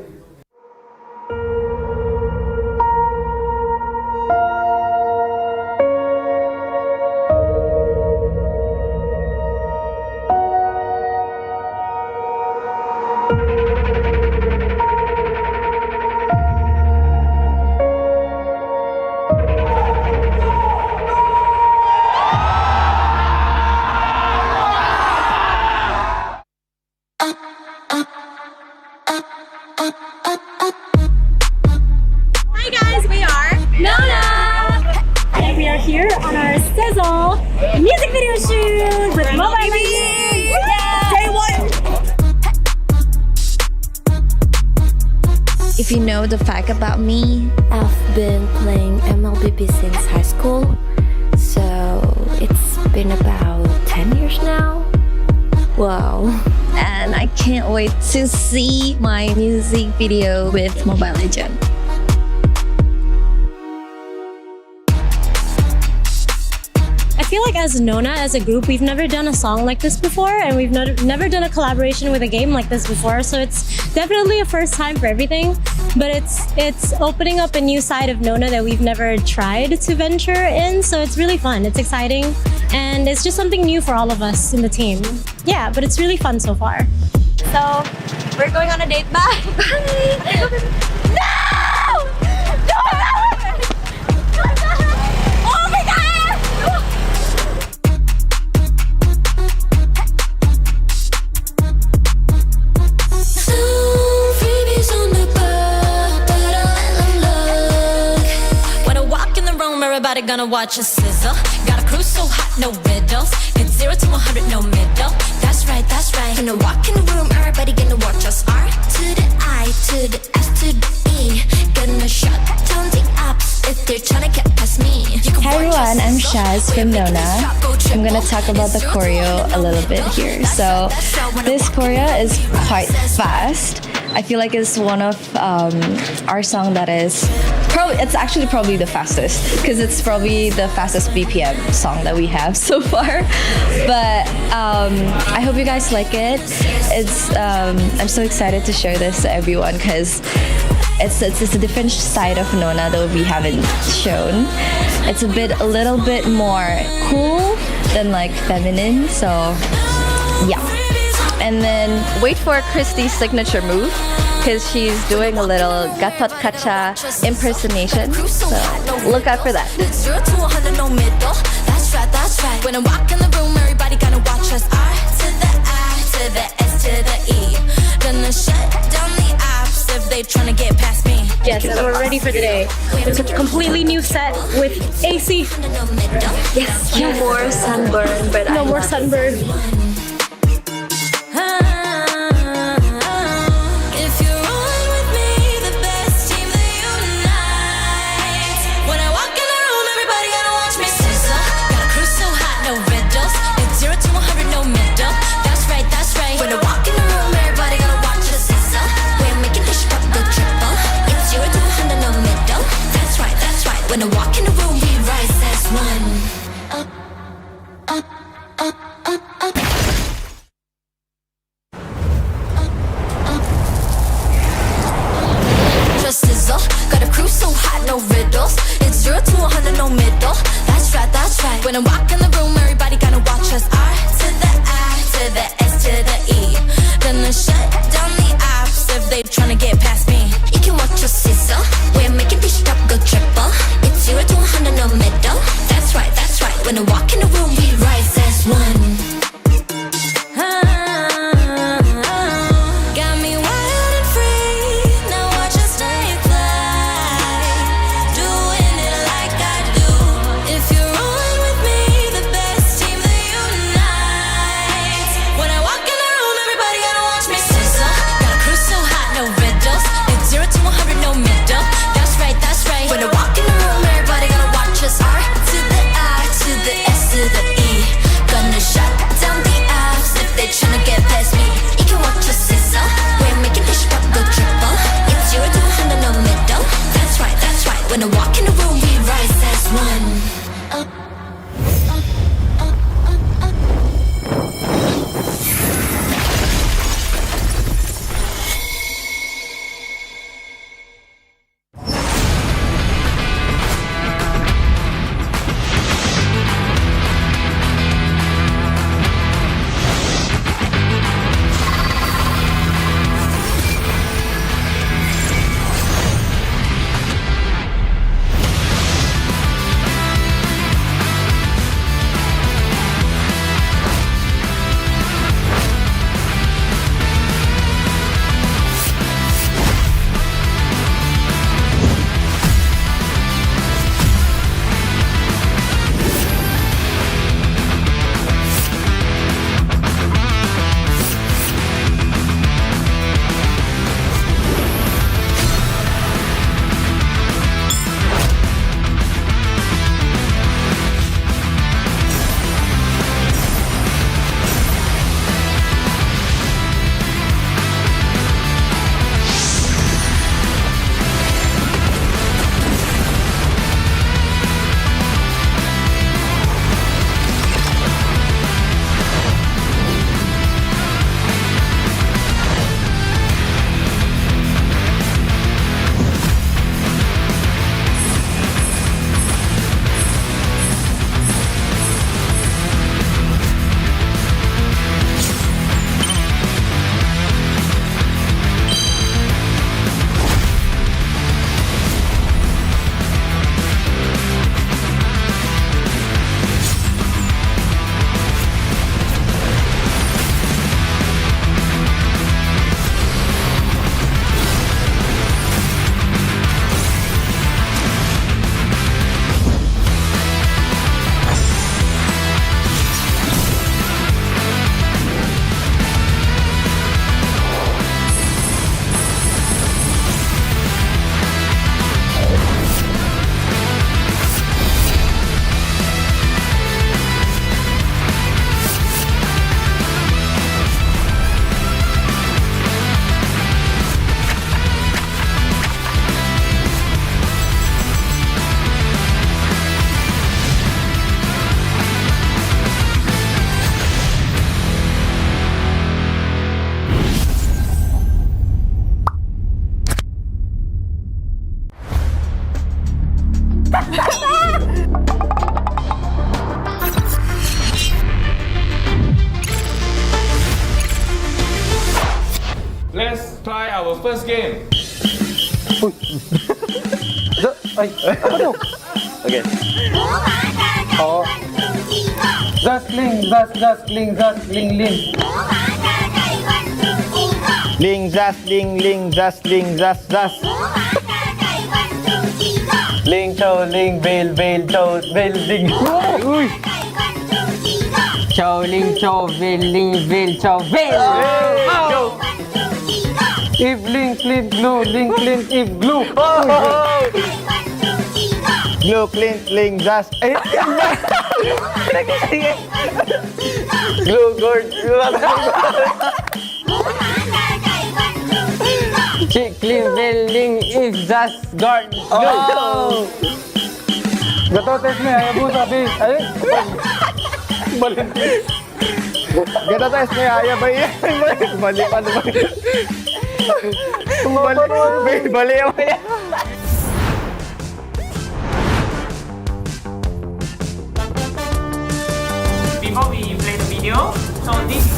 Hi guys, we are Nona! And we are here on our Sizzle music video shoot with Mobile Legends! Day one! If you know the fact about me, I've been playing MLBB since high school, so it's been about 10 years now. Wow. And I can't wait to see my music video with Mobile Legends. I feel like as Nona, as a group, we've never done a song like this before, and we've never done a collaboration with a game like this before, so it's definitely a first time for everything, but it's opening up a new side of Nona that we've never tried to venture in, so it's really fun, it's exciting, and it's just something new for all of us in the team. Yeah, but it's really fun so far. So, we're going on a date. Bye! Bye! No! Oh my god! Everybody gonna watch us sizzle. Got a crew so hot, no riddles. It's 0 to 100, no middle. That's right, that's right. When I walk in the room, everybody gonna watch us. R to the I, to the S, to the E. Gonna shut down the apps if they're trying to get past me. Hi everyone, I'm Shaz from Nona. I'm gonna talk about the choreo a little bit here. So this choreo is quite fast. I feel like it's one of our song that is it's actually probably the fastest, because it's probably the fastest BPM song that we have so far. But I hope you guys like it. I'm so excited to share this to everyone, because it's a different side of Nona that we haven't shown. It's a little bit more cool than like feminine, so yeah. And then wait for Christy's signature move, because she's doing a little Gatot Kacha impersonation, so look out for that. 0 to 100, no middle. That's right, that's right. When I walk in the room, everybody gonna watch us. R to the I, to the S, to the E. Gonna shut down the apps if they tryna get past me. Yes, and we're ready for the day. It's a completely new set with AC. Yes, no more sunburn, but no more sunburn. When I walk in the room, we rise as one. Up, up, up, up, up. Just sizzle. Got a crew so hot, no riddles. It's 0 to 100, no middle. That's right, that's right. When I walk in the room, everybody gonna watch us. R to the I, to the S, to the E. Gonna shut down the apps if they tryna get past me. You can watch us sizzle. We're making this drop go triple. 0 to 100, no middle. That's right, that's right. When I walk in the room, we rise as one. Got me wild and free. Now watch us stay fly. Doing it like I do. If you're rolling with me, let's try our first game. Ay, ako daw. Okay. Oo. Zasling, zasling, zasling, ling. Ling, zas, ling, zas, zas. Ling, chow, ling, bail, chow, bail, ling. Uy! Chow ling chow vil chow vil. Go! If link, link, glue, link, link, if glue. Glue, clint, ling, zas. Ay! Glue, gourd. Chick ling vil ling if just guard. Oh! Gato, test me. Ayaw mo sabi. Ay, Valentin. Ganda tayo sa kaya ba yan? Bali pa naman. Bali ako yan. Before we play the video, so this is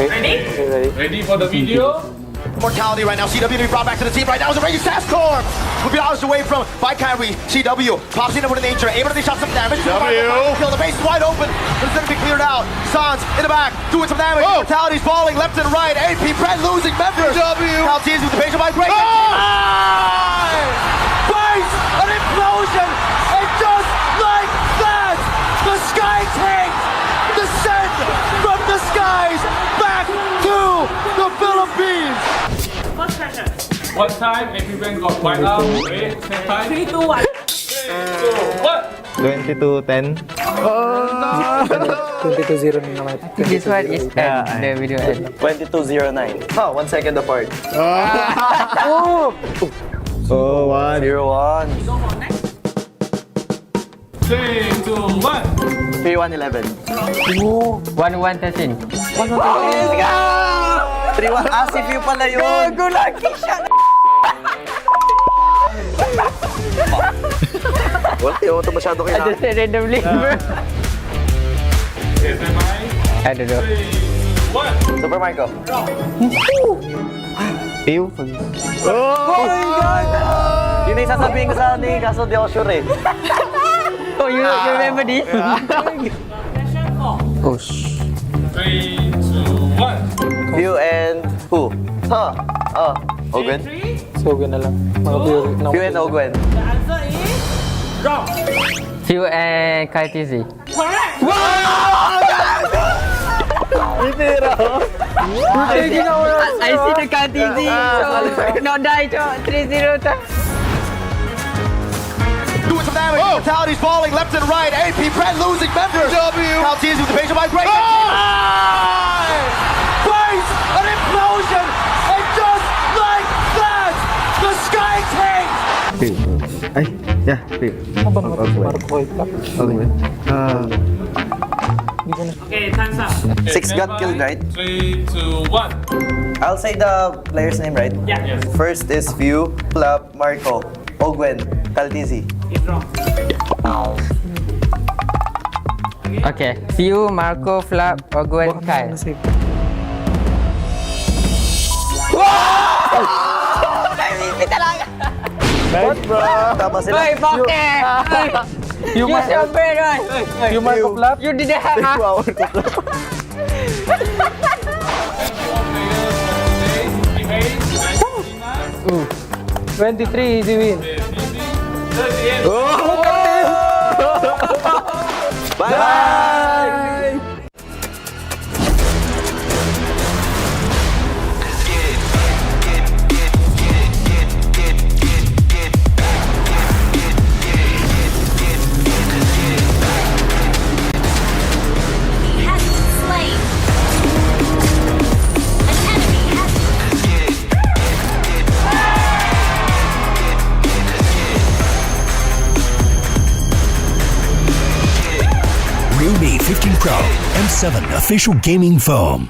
ready? Ready for the video? Mortality right now. CW to be brought back to the team right now. Is a Raging Sascorp. Moving hours away from by Kyrie. CW pops in with a nature. Able to shot some damage. Kill. The base is wide open. But it's going to be cleared out. Sans in the back doing some damage. Mortality's falling left and right. AP Brett losing members. Caltese with the patient by break. Base an implosion. And just like that, the Sky Tanks descend from the skies back to the Philippines. First question. What time everyone got wiped out? Wait, same time. 3, 2, 1. 22-10. 22-0 na naman. This one is end. The video end. 2209. Oh, 1 second apart. Oh, 1. 0-1. Go for next. 3, 2, 1. 3-1-11. 1-1-13. 3-1. Ah, si View pala yun. Gago lagi siya. Wala, yung ito masyado I just said randomly. I don't know. 3, 1. Super Marco. View. Oh my God! Yun na yung sasabihin ko sa ni kaso di ako sure eh. Oh, you remember this? Question 4. Oh, shh. 3, 2, 1. View and who? Huh? Oh, Ogwen? 3. So, na lang. Mga theory. View and Ogwen. The answer is wrong. Few and Kaltizi. Correct. I see the Kaltizi. So, no die to 3-0 to. Doing some damage. Mortality's falling left and right. AP Brett losing members. Caltese with the patient by break. Base an implosion. And just like that, the Sky Tanks. Ay, yeah, View. Ogwen. Okay, time's up. 6 got killed, right? 3, 2, 1. I'll say the player's name, right? Yeah. Yes. First is View, Flap, Marco, Ogwen, Caltizi. It's wrong. Okay. Few, Marco, Flap, Ogwen, Kyle. What, bro? Tama sila. Hey, bakit? Use your brain, right? Yung Marco Flap. You didn't have... Wow, ko pala. Ooh. 23, easy win. Bye! He has been slain. An enemy has Realme 15 Pro M7 official gaming foam.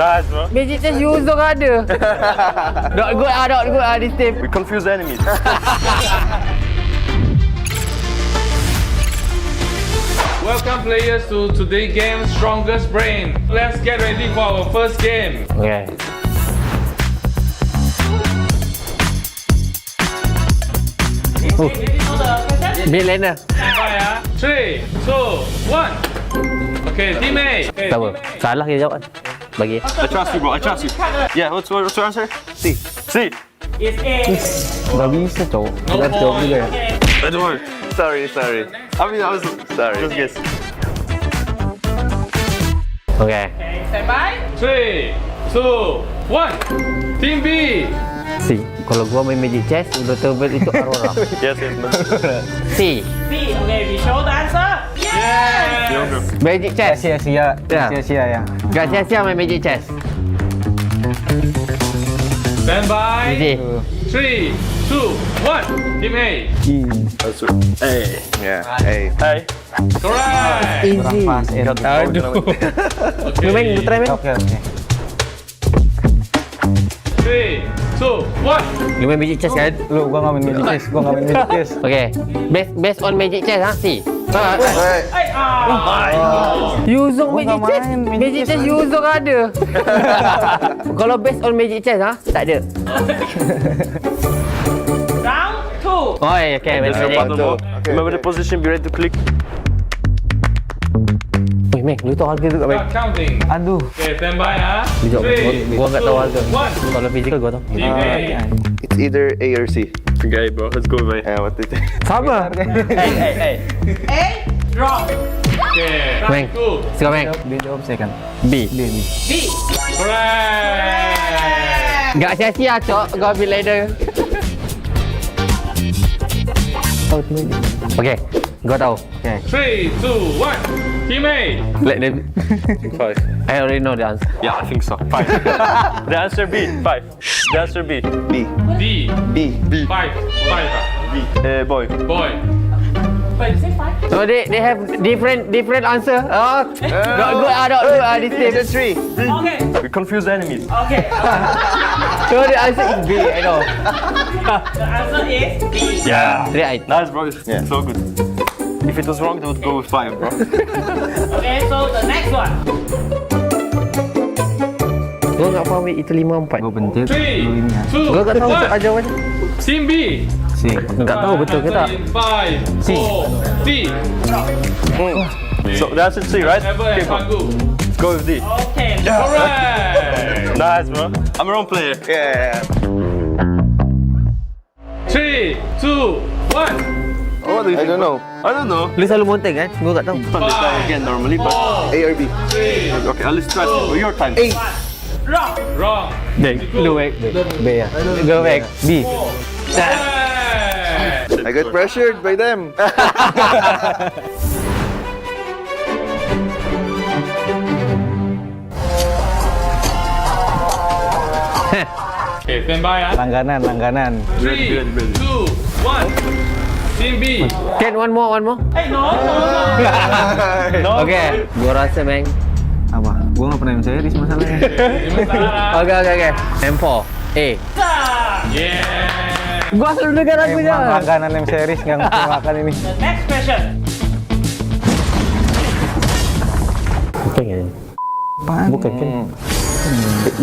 Nice, bro. Magic chest Yuzo ada. Not good this team. We confuse enemies. Welcome players to today's game Strongest Brain. Let's get ready for our first game. Okay. Mid laner. Sampai ya. 3, 2, 1. Okay, team A. Okay, Tak apa. Salah kita jawab. Bagi. I trust you, bro. I trust you. Yeah, what's your answer? C. C. It's A. Dah bisa tau. No Dah jawab point. juga. Don't worry. Sorry. I mean, I was sorry. Just guess. Okay. Okay, stand by. 3, 2, 1. Team B. C. Kalau gua main Magic chest, udah terbit itu Aurora. Yes. C. B. Okay, we show the answer. Yeah. Magic chest. Sia-sia. Ya. Sia-sia ya. Gak sia-sia main Magic chest. Stand by. Easy. 3, 2, 1. Team A. Hey. Yeah. Hey. Hey. Correct. Easy. Aduh. Lu main, lu try main. Oke. 3, 2, 1. Lu main Magic chest kan? Lu gua enggak main Magic chest. Okay. Based on Magic chest ha, C. Hey, Yuzo Gua Magic nggak chest. main Magic Magic chest Yuzo ada. Kalau based on Magic chest ha, tak ada. round 2. Oh, okay. Just Magic. one more. Remember the position. Be ready to click. Wih, Mek, lu tahu harga tu kat Mek? Start counting. Aduh. Okay, stand by ha. Dia jawab, 3, gua enggak tahu harga. 2, 1. Kalau physical gua tahu. Team A. It's either A or C. Okay, bro. Let's go, man. Yeah, what do you think? Sama. Hey. A. Wrong. Okay. Mek, Round 2. suka Mek. Dia jawab second. B. B. B. Correct. Gak sia-sia, Cok. Gua ambil later. Okay, gua tahu. Okay. 3, 2, 1. Team A. Let them. 5. I already know the answer. Yeah, I think so. 5. The answer B. 5. The answer B. B. D. B. 5. 5. Boy. Boy. Wait, you say 5? So they have different answer. Oh, not good. This team. 3. Okay. We confuse enemies. Okay. So the answer is B. I know. The answer is B. Yeah. Right. Nice, bro. Yeah. So good. If it was wrong, they would go with 5, bro. Okay, so the next one. Gua nggak faham itu 5-4. Gua bentil. 3, 2, Gua nggak tahu 1. jawabannya. Team B. C. Nggak tahu betul ke tak? 5, 4, D. So the answer is C, right? Ever and Pagu. Let's go with D. Okay. Correct. Nice, bro. I'm a wrong player. Yeah. 3, 2, 1. Oh, what do you think? I don't know. Lu selalu monteng kan? Gua nggak tahu. Can't decide again normally, but A or B. 3, Okay, let's try. Your time. Wrong. wrong. Lu Mek. B ya. Gua Mek. B. Correct. I got pressured by them. Okay, stand by ah. Langganan. 3, 2, 1. Team B. Can one more. Hey, no. Okay. Gua rasa Mek. Apa? Gua enggak pernah main series masalahnya. Okay. M4. A. Yeah. Gua selalu dengar lagunya. Emang langganan M series enggak ngerti makan ini. The next question. Bukan kan? Bukan kan?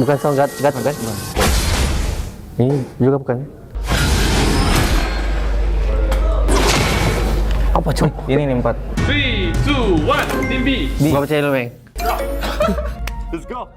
Bukan sound gat kan? Ini juga bukan. Apa coy? Ini nih 4. 3, 2, 1. Team B. Gua percaya lu, Mek. Let's go.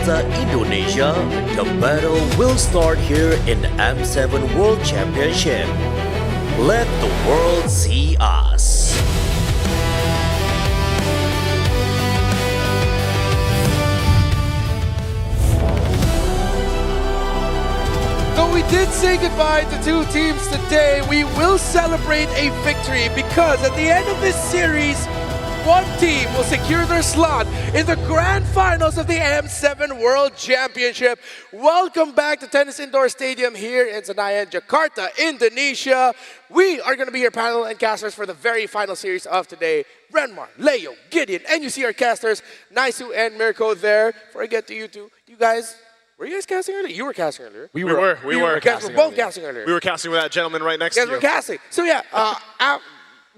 Jakarta, Indonesia, the battle will start here in the M7 World Championship. Let the world see us. Though we did say goodbye to two teams today, we will celebrate a victory because at the end of this series, one team will secure their slot in the grand finals of the M7 World Championship. Welcome back to Tennis Indoor Stadium here in Senayan, Jakarta, Indonesia. We are going to be your panel and casters for the very final series of today. Renmar, Leo, Gideon, and you see our casters, Naisu and Mirko there. Before I get to you two, you guys, were you guys casting earlier? You were casting earlier. We were. You guys were both casting earlier. We were casting with that gentleman right next to you. You guys were casting. So yeah,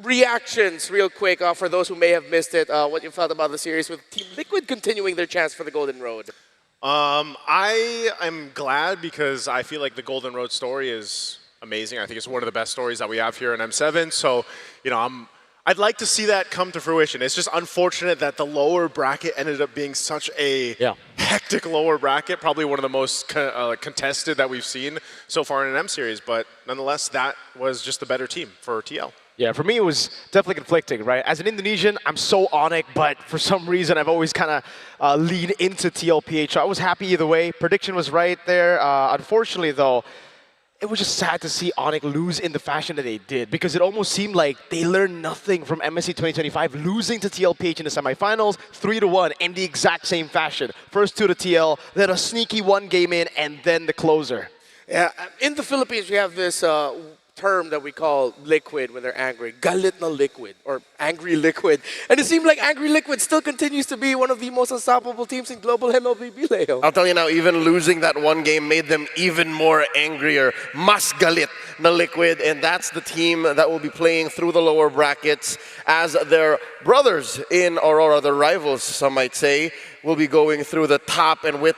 reactions real quick for those who may have missed it, what you felt about the series with Team Liquid continuing their chance for the Golden Road. I am glad because I feel like the Golden Road story is amazing. I think it's one of the best stories that we have here in M7. So, you know, I'd like to see that come to fruition. It's just unfortunate that the lower bracket ended up being such a hectic lower bracket, probably one of the most contested that we've seen so far in an M series. But nonetheless, that was just the better team for TL. Yeah, for me it was definitely conflicting, right? As an Indonesian, I'm so Onyx, but for some reason I've always kind of leaned into TLPH. So I was happy either way. Prediction was right there. Unfortunately, though, it was just sad to see Onyx lose in the fashion that they did because it almost seemed like they learned nothing from MSC 2025, losing to TLPH in the semifinals, 3-1 in the exact same fashion. First two to TL, then a sneaky one game in, and then the closer. Yeah, in the Philippines we have this term that we call liquid when they're angry. Galit na liquid, or angry liquid. And it seemed like angry liquid still continues to be one of the most unstoppable teams in global MLBB, Leo. I'll tell you now, even losing that one game made them even more angrier. Mas galit na liquid, and that's the team that will be playing through the lower brackets as their brothers in Aurora, their rivals, some might say, will be going through the top, and with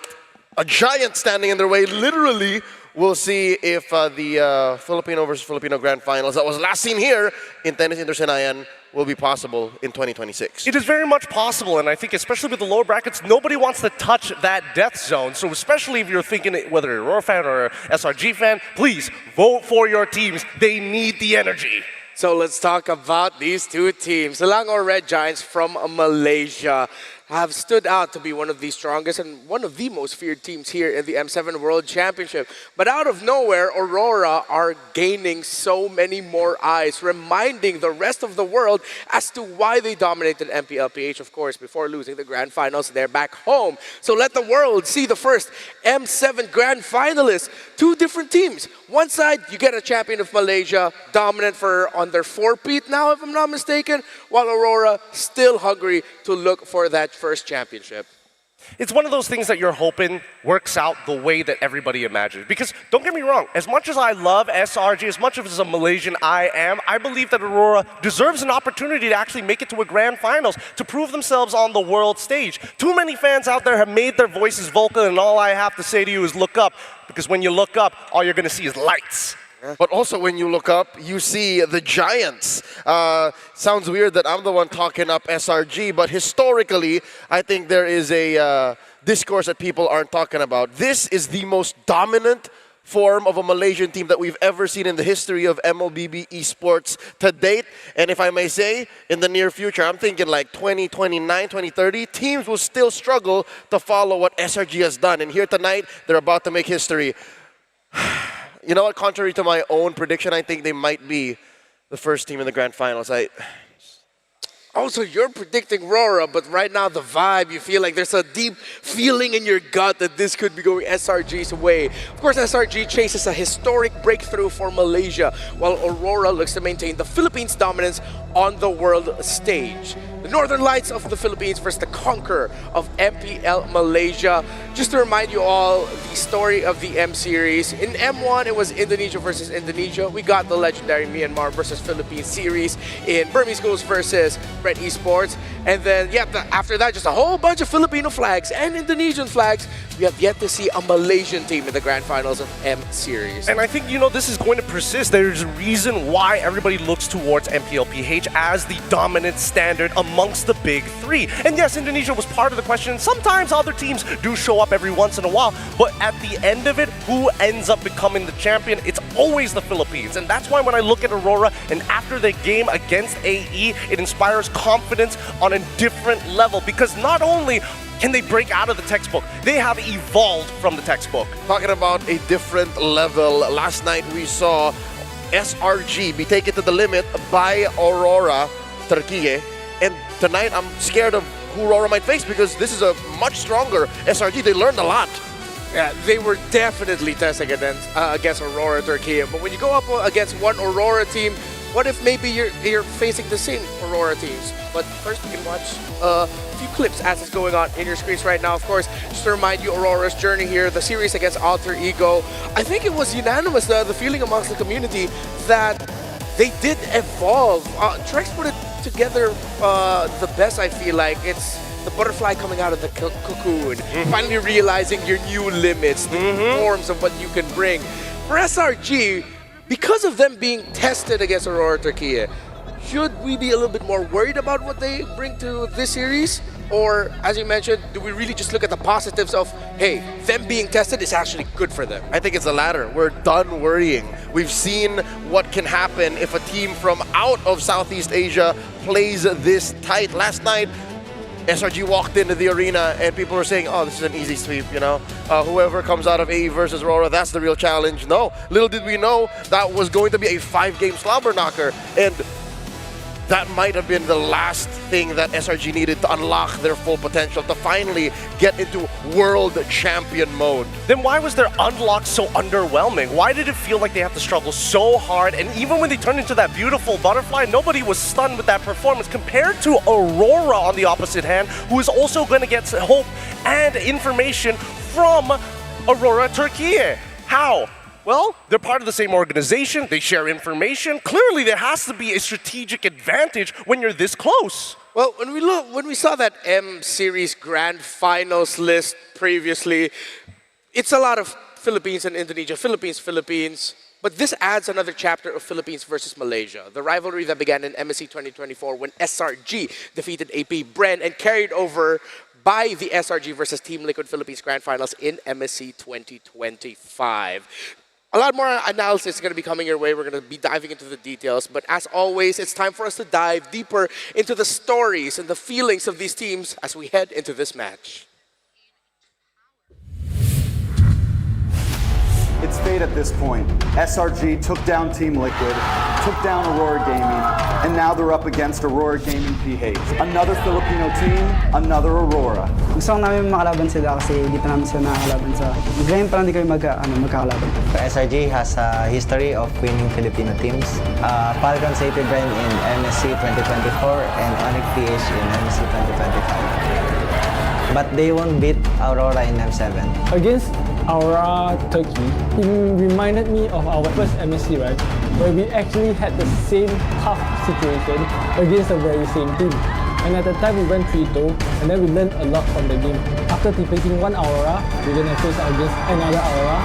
a giant standing in their way, literally. We'll see if the Filipino versus Filipino Grand Finals that was last seen here in Tennis Indoor Senayan will be possible in 2026. It is very much possible, and I think especially with the lower brackets, nobody wants to touch that death zone. So especially if you're thinking whether you're a Aurora fan or an SRG fan, please vote for your teams. They need the energy. So let's talk about these two teams. The Selangor Red Giants from Malaysia have stood out to be one of the strongest and one of the most feared teams here in the M7 World Championship. But out of nowhere, Aurora are gaining so many more eyes, reminding the rest of the world as to why they dominated MPLPH, of course, before losing the Grand Finals. They're back home. So let the world see the first M7 Grand Finalists. Two different teams. One side, you get a champion of Malaysia, dominant on their four-peat now, if I'm not mistaken, while Aurora still hungry to look for that first championship. It's one of those things that you're hoping works out the way that everybody imagined. Because don't get me wrong, as much as I love SRG, as much as a Malaysian I am, I believe that Aurora deserves an opportunity to actually make it to a grand finals, to prove themselves on the world stage. Too many fans out there have made their voices vocal, and all I have to say to you is look up. Because when you look up, all you're going to see is lights. But also when you look up, you see the Giants. Sounds weird that I'm the one talking up SRG, but historically, I think there is a discourse that people aren't talking about. This is the most dominant form of a Malaysian team that we've ever seen in the history of MLBB esports to date. And if I may say, in the near future, I'm thinking like 2029, 2030, teams will still struggle to follow what SRG has done. And here tonight, they're about to make history. You know what? Contrary to my own prediction, I think they might be the first team in the grand finals. Also, you're predicting Aurora, but right now the vibe, you feel like there's a deep feeling in your gut that this could be going SRG's way. Of course, SRG chases a historic breakthrough for Malaysia, while Aurora looks to maintain the Philippines' dominance on the world stage. The Northern Lights of the Philippines versus the conqueror of MPL Malaysia. Just to remind you all, the story of the M series. In M1, it was Indonesia versus Indonesia. We got the legendary Myanmar versus Philippines series in Burmese Schools versus Red Esports. And then, after that, just a whole bunch of Filipino flags and Indonesian flags. We have yet to see a Malaysian team in the grand finals of M series. And I think, this is going to persist. There's a reason why everybody looks towards MPLPH as the dominant standard amongst the big three. And yes, Indonesia was part of the question. Sometimes other teams do show up every once in a while, but at the end of it, who ends up becoming the champion? It's always the Philippines. And that's why when I look at Aurora and after the game against AE, it inspires confidence on a different level, because not only can they break out of the textbook, they have evolved from the textbook. Talking about a different level, last night we saw SRG be taken to the limit by Aurora Turquie, and tonight I'm scared of who Aurora might face, because this is a much stronger SRG. They learned a lot. Yeah, they were definitely testing against Aurora Turquie. But when you go up against one Aurora team, what if maybe you're facing the same Aurora teams? But first, we can watch a few clips as it's going on in your screens right now. Of course, just to remind you, Aurora's journey here, the series against Alter Ego. I think it was unanimous, the feeling amongst the community that they did evolve. Trex put it together the best, I feel like. It's the butterfly coming out of the cocoon, finally realizing your new limits, the forms of what you can bring. For SRG, because of them being tested against Aurora Turquie, should we be a little bit more worried about what they bring to this series? Or, as you mentioned, do we really just look at the positives of, hey, them being tested is actually good for them? I think it's the latter. We're done worrying. We've seen what can happen if a team from out of Southeast Asia plays this tight. Last night, SRG walked into the arena and people were saying, oh, this is an easy sweep, you know. Whoever comes out of AE versus Aurora, that's the real challenge. No, little did we know that was going to be a 5-game slobber knocker. And that might have been the last thing that SRG needed to unlock their full potential, to finally get into world champion mode. Then why was their unlock so underwhelming? Why did it feel like they have to struggle so hard? And even when they turned into that beautiful butterfly, nobody was stunned with that performance, compared to Aurora on the opposite hand, who is also going to get hope and information from Aurora Turquie. How? Well, they're part of the same organization, they share information. Clearly, there has to be a strategic advantage when you're this close. Well, when we saw that M Series Grand Finals list previously, it's a lot of Philippines and Indonesia, Philippines. But this adds another chapter of Philippines versus Malaysia, the rivalry that began in MSC 2024 when SRG defeated AP Bren and carried over by the SRG versus Team Liquid Philippines Grand Finals in MSC 2025. A lot more analysis is going to be coming your way. We're going to be diving into the details. But as always, it's time for us to dive deeper into the stories and the feelings of these teams as we head into this match. It's fate at this point. SRG took down Team Liquid, took down Aurora Gaming, and now they're up against Aurora Gaming PH. Another Filipino team, another Aurora. Gusto ko namin makalaban sila kasi di pa namin sila nakakalaban sa... Ngayon pa lang di kami magkakalaban. SRG has a history of winning Filipino teams. Falcons AP Bren in MSC 2024 and Onyx PH in MSC 2025. But they won't beat Aurora in M7. Against Aurora Turquie, it reminded me of our first MSC, right? Where we actually had the same tough situation against the very same team. And at the time we went 3-2, and then we learned a lot from the game. After defeating one Aurora, we're gonna face against another Aurora,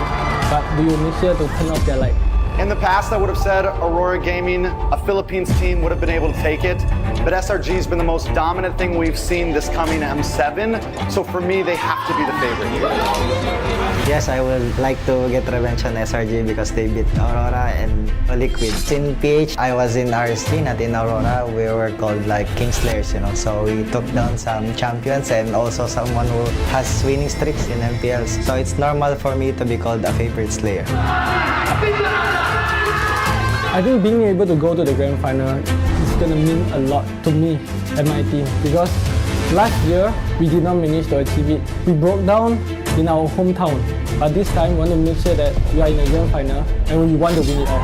but we will make sure to turn off their light. In the past, I would have said Aurora Gaming, a Philippines team, would have been able to take it. But SRG has been the most dominant thing we've seen this coming M7. So for me, they have to be the favorite here. Yes, I would like to get revenge on SRG because they beat Aurora and Liquid. In PH, I was in RST, not in Aurora. We were called like King Slayers, you know. So we took down some champions and also someone who has winning streaks in MPLs. So it's normal for me to be called a favorite Slayer. I think being able to go to the Grand Final is going to mean a lot to me and my team, because last year we did not manage to achieve it. We broke down in our hometown, but this time we want to make sure that we are in the Grand Final and we want to win it all.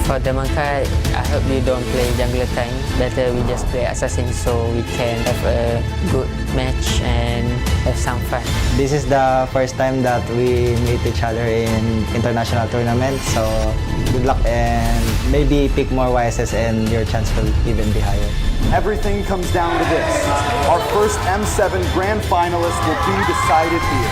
For the Makai, I hope you don't play jungler tank. Better we just play assassin so we can have a good match and have some fun. This is the first time that we meet each other in international tournaments, so good luck and maybe pick more YSS and your chance will even be higher. Everything comes down to this. Our first M7 Grand Finalist will be decided here.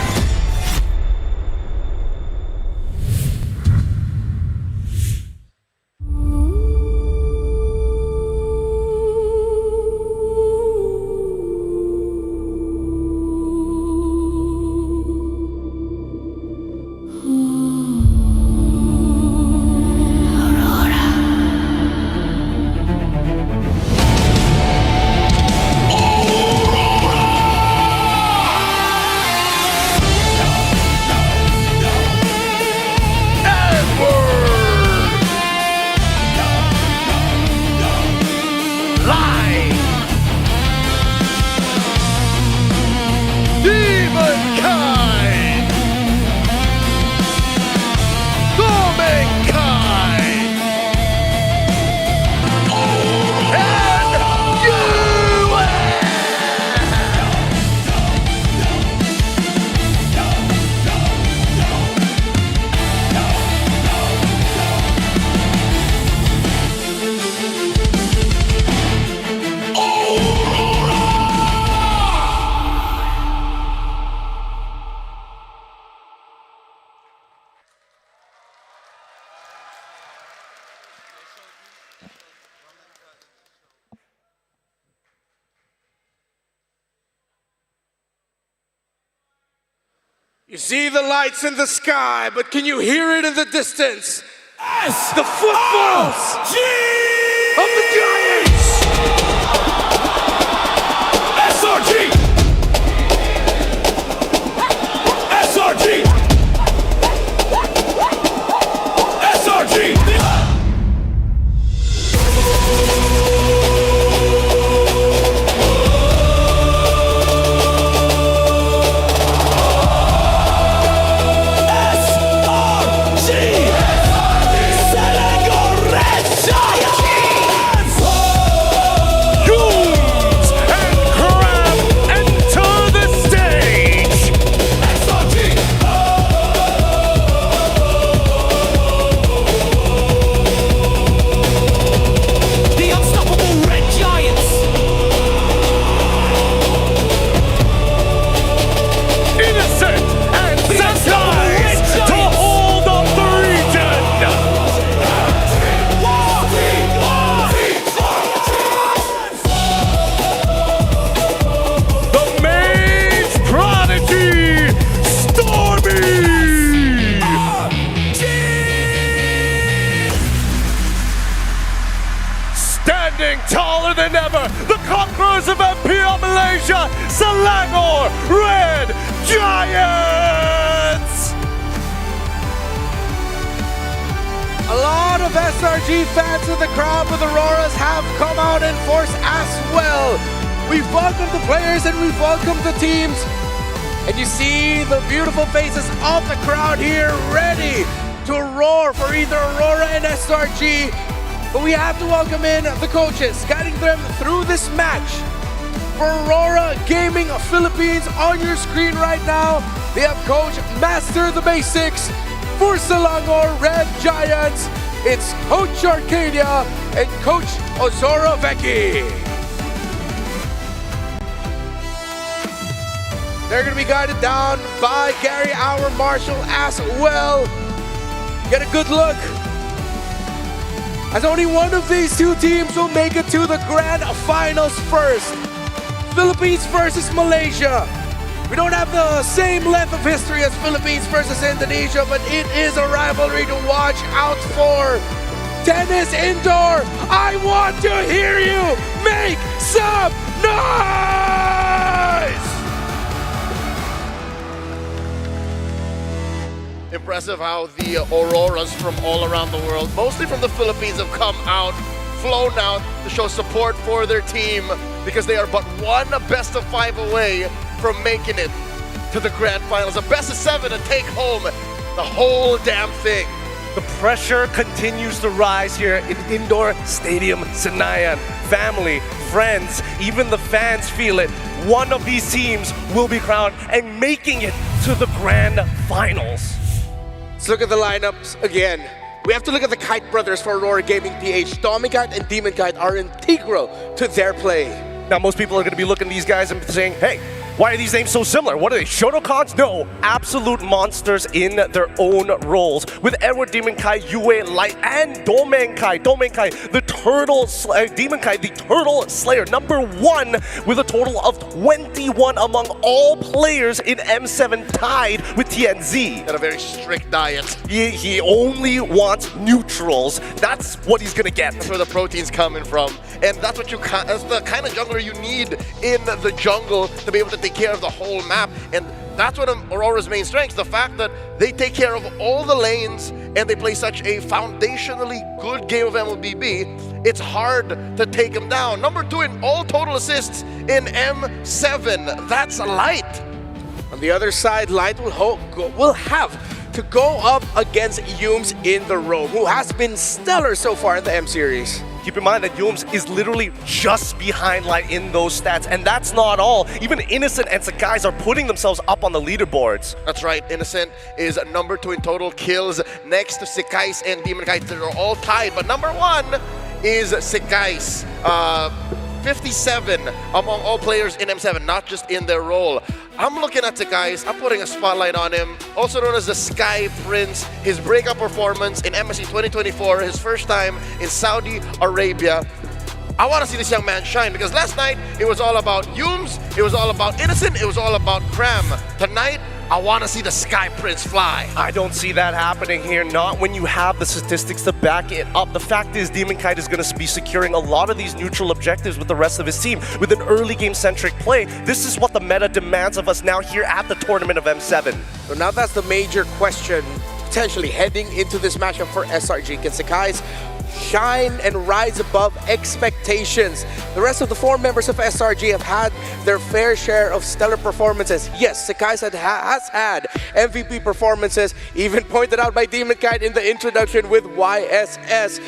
You see the lights in the sky, but can you hear it in the distance? The footfalls of the Giants! SRG! SRG! SRG! Taller than ever, the conquerors of MPL Malaysia, Selangor Red Giants! A lot of SRG fans in the crowd with Auroras have come out in force as well. We've welcomed the players and we've welcomed the teams. And you see the beautiful faces of the crowd here ready to roar for either Aurora and SRG. But we have to welcome in the coaches, guiding them through this match. For Aurora Gaming Philippines, on your screen right now, they have Coach Master the Basics. For Selangor Red Giants, it's Coach Arcadia and Coach Ozora Vecchi. They're going to be guided down by Gary Our Marshall as well. Get a good look, as only one of these two teams will make it to the grand finals first. Philippines versus Malaysia. We don't have the same length of history as Philippines versus Indonesia, but it is a rivalry to watch out for. Tennis indoor, I want to hear you make some noise! Impressive how the Auroras from all around the world, mostly from the Philippines, have come out, flown out to show support for their team because they are but one best of 5 away from making it to the grand finals. A best of 7 to take home the whole damn thing. The pressure continues to rise here in Indoor Stadium Senayan. Family, friends, even the fans feel it. One of these teams will be crowned and making it to the grand finals. Let's look at the lineups again. We have to look at the Kite brothers for Aurora Gaming PH. Domikite and Demon Kite are integral to their play. Now, most people are going to be looking at these guys and saying, hey, why are these names so similar? What are they, Shotokons? No, absolute monsters in their own roles. With Edward Demon Kai, Yue Light, and Domenkai, the Turtle Demon Kai, the Turtle Slayer, #1 with a total of 21 among all players in M7, tied with TNZ. Got a very strict diet. He only wants neutrals. That's what he's gonna get. That's where the protein's coming from, and that's what that's the kind of jungler you need in the jungle to be able to take care of the whole map. And that's one of Aurora's main strengths, the fact that they take care of all the lanes and they play such a foundationally good game of MLBB. It's hard to take them down. #2 in all total assists in M7. That's Light. On the other side, Light will have to go up against Yums in the Roam, who has been stellar so far in the M series. Keep in mind that Yums is literally just behind Light in those stats, and that's not all. Even Innocent and Sakai's are putting themselves up on the leaderboards. That's right, Innocent is #2 in total kills, next to Sakai's and Demon Kite. They're all tied, but #1 is Sakai's. 57 among all players in M7, not just in their role. I'm looking at Sakai's, I'm putting a spotlight on him, also known as the Sky Prince. His breakout performance in MSC 2024, his first time in Saudi Arabia. I want to see this young man shine, because last night it was all about Yums, it was all about Innocent, it was all about Cram. Tonight, I want to see the Sky Prince fly. I don't see that happening here, not when you have the statistics to back it up. The fact is, Demon Kite is going to be securing a lot of these neutral objectives with the rest of his team. With an early game-centric play, this is what the meta demands of us now here at the tournament of M7. So now that's the major question, potentially heading into this matchup for SRG. Can Sakai's shine and rise above expectations? The rest of the 4 members of SRG have had their fair share of stellar performances. Yes, Sakai's has had MVP performances, even pointed out by Demon Kite in the introduction with YSS.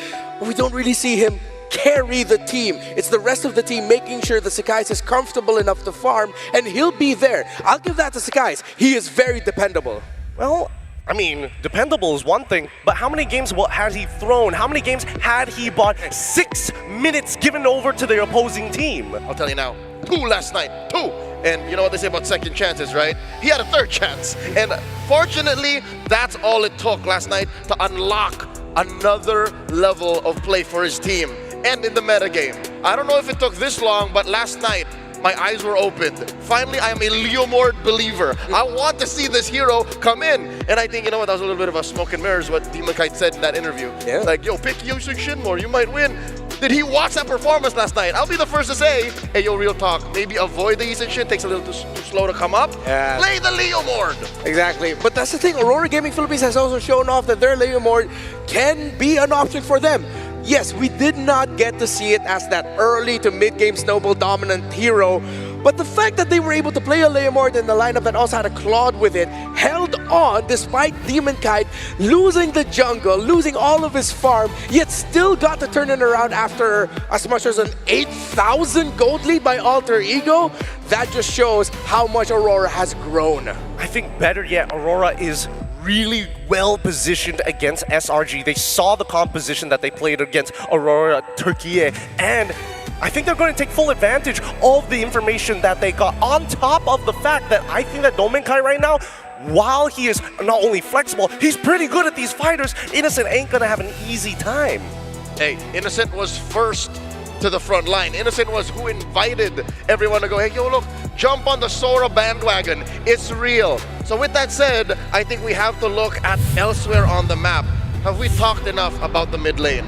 We don't really see him carry the team. It's the rest of the team making sure that Sakai's is comfortable enough to farm, and he'll be there. I'll give that to Sakai's. He is very dependable. Well, I mean, dependable is one thing, but how many games had he thrown? How many games had he bought 6 minutes given over to the opposing team? I'll tell you now, 2 last night, 2. And you know what they say about second chances, right? He had a 3rd chance. And fortunately, that's all it took last night to unlock another level of play for his team. And in the meta game. I don't know if it took this long, but last night, my eyes were opened. Finally, I am a Leomord believer. I want to see this hero come in. And I think, you know what, that was a little bit of a smoke and mirrors, what Demon Kite said in that interview. Yeah. Like, yo, pick Yoosung Shinmore, you might win. Did he watch that performance last night? I'll be the first to say, hey, yo, real talk, maybe avoid the Yoosung Shin, takes a little too slow to come up. Yeah. Play the Leomord. Exactly. But that's the thing, Aurora Gaming Philippines has also shown off that their Leomord can be an option for them. Yes, we did not get to see it as that early to mid-game snowball dominant hero, but the fact that they were able to play a Leomord in the lineup that also had a Claude with it, held on despite Demon Kite losing the jungle, losing all of his farm, yet still got to turn it around after as much as an 8,000 gold lead by Alter Ego. That just shows how much Aurora has grown. I think better yet, Aurora is really well positioned against SRG. They saw the composition that they played against Aurora Turkey, and I think they're going to take full advantage of the information that they got, on top of the fact that I think that Demon Kite right now, while he is not only flexible, he's pretty good at these fighters. Innocent ain't gonna have an easy time. Hey, Innocent was first to the front line. Innocent was who invited everyone to go, hey, yo, look, jump on the Sora bandwagon. It's real. So with that said, I think we have to look at elsewhere on the map. Have we talked enough about the mid lane?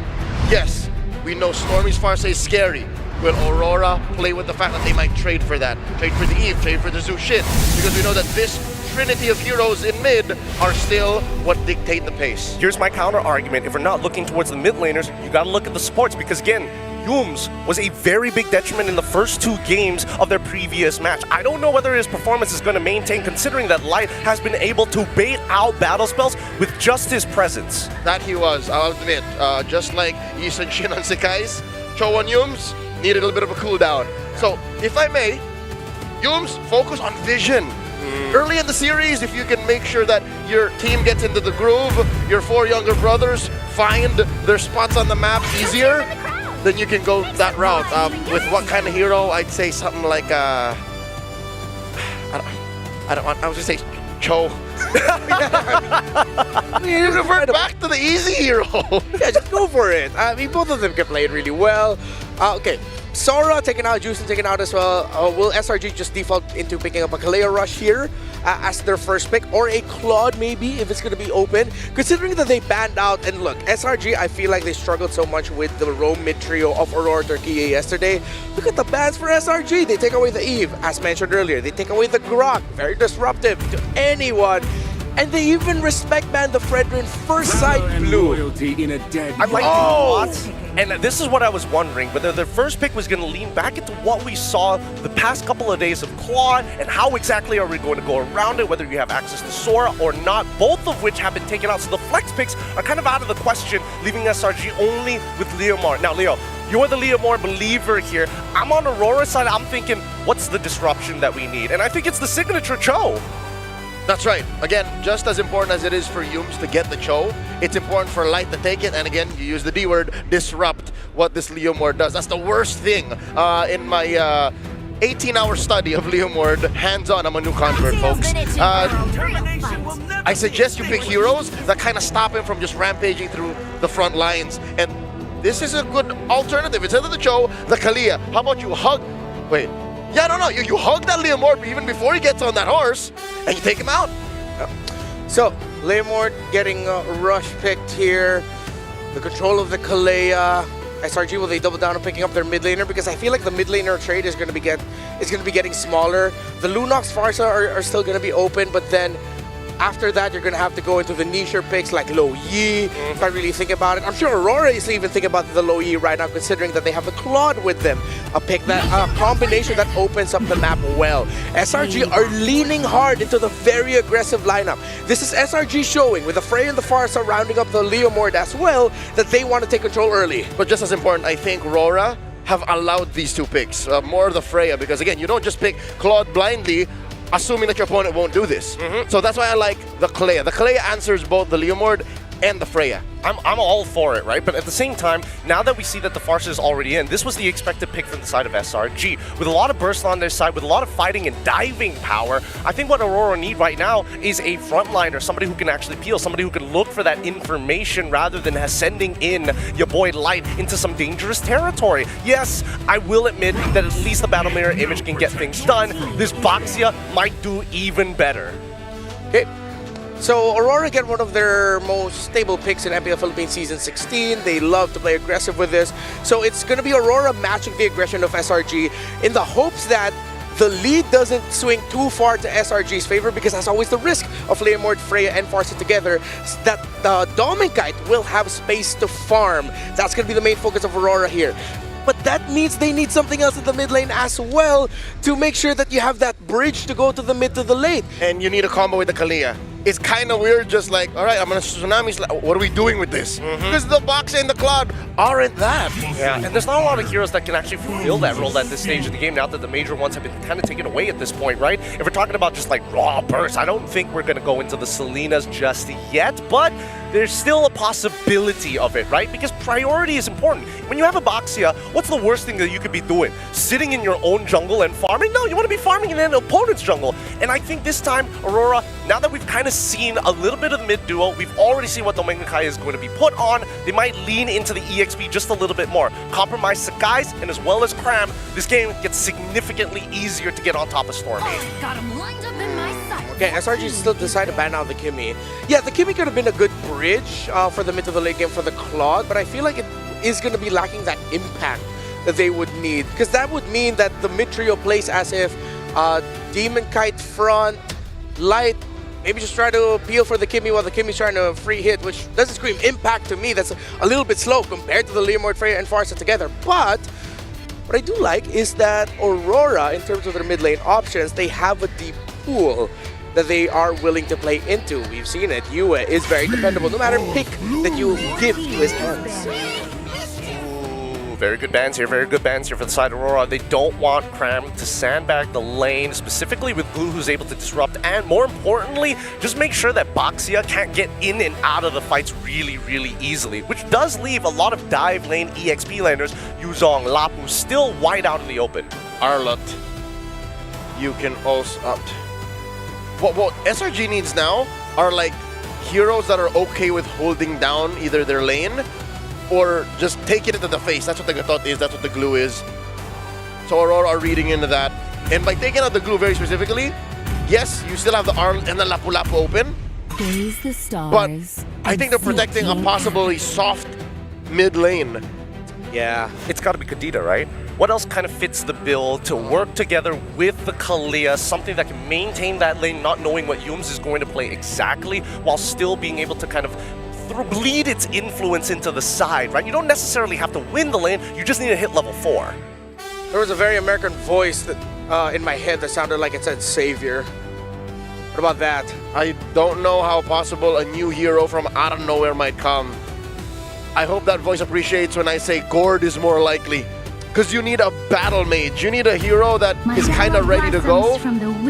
Yes, we know Stormy's Farce is scary. Will Aurora play with the fact that they might trade for that? Trade for the Eve, trade for the Zoo shit? Because we know that this trinity of heroes in mid are still what dictate the pace. Here's my counter argument. If we're not looking towards the mid laners, you gotta look at the supports, because again, Yums was a very big detriment in the first 2 games of their previous match. I don't know whether his performance is going to maintain, considering that Light has been able to bait out battle spells with just his presence. That he was, I'll admit. Just like Yoosung Shin on Sakai's, Cho on Yums needed a little bit of a cooldown. So, if I may, Yums, focus on vision. Early in the series, if you can make sure that your team gets into the groove, your 4 younger brothers find their spots on the map easier, then you can go that route. With what kind of hero? I'd say something like, I was just say Cho. You revert back to the easy hero. Yeah, just go for it. I mean, both of them can play it really well. Okay, Sora taken out, Juicing taken out as well. Will SRG just default into picking up a Kaleo Rush here as their first pick, or a Claude maybe if it's going to be open? Considering that they banned out, and look, SRG, I feel like they struggled so much with the roam mid trio of Aurora Turkey yesterday. Look at the bans for SRG. They take away the Eve, as mentioned earlier. They take away the Grok, very disruptive to anyone. And they even respect ban the Fredrin first sight blue. I like the and this is what I was wondering, whether their first pick was going to lean back into what we saw the past couple of days of Claude, and how exactly are we going to go around it, whether you have access to Sora or not, both of which have been taken out. So the flex picks are kind of out of the question, leaving SRG only with Leomord. Now, Leo, you're the Leomord believer here. I'm on Aurora's side. I'm thinking, what's the disruption that we need? And I think it's the signature Cho. That's right. Again, just as important as it is for Yums to get the Cho, it's important for Light to take it. And again, you use the D word, disrupt what this Leomord does. That's the worst thing in my 18-hour study of Leomord. Hands-on, I'm a new convert, folks. I suggest you pick heroes that kind of stop him from just rampaging through the front lines. And this is a good alternative. Instead of the Cho, the Kalia. How about you hug? Wait. Yeah, no, you hug that Leomord even before he gets on that horse, and you take him out. So, Leymord getting rush picked here. The control of the Kalea. SRG, will they double down on picking up their mid laner? Because I feel like the mid laner trade is going to be getting smaller. The Lunox Farsa are still going to be open, but then after that, you're going to have to go into the niche picks like Lo Yi. If I really think about it, I'm sure Aurora is even thinking about the Lo Yi right now, considering that they have the Claude with them. A pick that combination that opens up the map well. SRG are leaning hard into the very aggressive lineup. This is SRG showing with the Frey and the Farsa rounding up the Leomord as well that they want to take control early. But just as important, I think Aurora have allowed these two picks, more the Freya, because again, you don't just pick Claude blindly, assuming that your opponent won't do this. So that's why I like the Kalea. The Kalea answers both the Leomord and the Freya. I'm all for it, right? But at the same time, now that we see that the Farsa is already in, this was the expected pick from the side of SRG. With a lot of burst on their side, with a lot of fighting and diving power, I think what Aurora need right now is a frontliner, somebody who can actually peel, somebody who can look for that information rather than sending in your boy Light into some dangerous territory. Yes, I will admit that at least the Battle Mirror image can get things done. This Baxia might do even better. Okay. So Aurora get one of their most stable picks in MPL Philippines Season 16. They love to play aggressive with this. So it's going to be Aurora matching the aggression of SRG in the hopes that the lead doesn't swing too far to SRG's favor, because that's always the risk of Leomord, Freya, and Farsa together, that the Dominkite will have space to farm. That's going to be the main focus of Aurora here. But that means they need something else in the mid lane as well to make sure that you have that bridge to go to the mid to the late. And you need a combo with the Kalea. It's kind of weird, just like, all right, I'm gonna Tsunami's. What are we doing with this? Because the Box and the Cloud aren't that. Yeah, and there's not a lot of heroes that can actually fulfill that role at this stage of the game, now that the major ones have been kind of taken away at this point, right? If we're talking about just like raw bursts, I don't think we're gonna go into the Selenas just yet, but there's still a possibility of it, right? Because priority is important. When you have a Baxia, what's the worst thing that you could be doing? Sitting in your own jungle and farming? No, you want to be farming in an opponent's jungle. And I think this time, Aurora, now that we've kind of seen a little bit of the mid duo, we've already seen what Dominkite is going to be put on. They might lean into the EXP just a little bit more. Compromise Sakai's, and as well as Cram, this game gets significantly easier to get on top of Stormy. Got him lined up in my sight. Okay, SRG still decided to ban out the Kimmy. Yeah, the Kimmy could have been a good bridge for the mid to the late game for the Claude, but I feel like it is going to be lacking that impact that they would need, because that would mean that the mid trio plays as if Dominkite front, Light, maybe just try to appeal for the Kimmy while the Kimmy's trying to free hit, which doesn't scream impact to me. That's a little bit slow compared to the Leomord, Freya, and Farsa together. But what I do like is that Aurora, in terms of their mid lane options, they have a deep pool that they are willing to play into. We've seen it. Yue is very dependable, no matter pick that you give to his hands. Very good bans here, very good bans here for the side of Aurora. They don't want Cram to sandbag the lane, specifically with Glue, who's able to disrupt, and more importantly, just make sure that Baxia can't get in and out of the fights really, really easily, which does leave a lot of dive lane EXP laners, Yuzong, Lapu, still wide out in the open. Arlott, you can also opt. What SRG needs now are like heroes that are okay with holding down either their lane or just take it into the face. That's what the Gatot is, that's what the Glue is. So Aurora are reading into that. And by taking out the Glue very specifically, yes, you still have the Arl and the Lapu Lapu open. Gaze the stars, but I think they're protecting a possibly soft mid lane. Yeah, it's got to be Kadita, right? What else kind of fits the bill to work together with the Kalea, something that can maintain that lane, not knowing what Yums is going to play exactly, while still being able to kind of bleed its influence into the side, right? You don't necessarily have to win the lane, you just need to hit level 4. There was a very American voice that in my head that sounded like it said Savior. What about that? I don't know how possible a new hero from out of nowhere might come. I hope that voice appreciates when I say Gord is more likely. Because you need a battle mage. You need a hero that is kind of ready to go.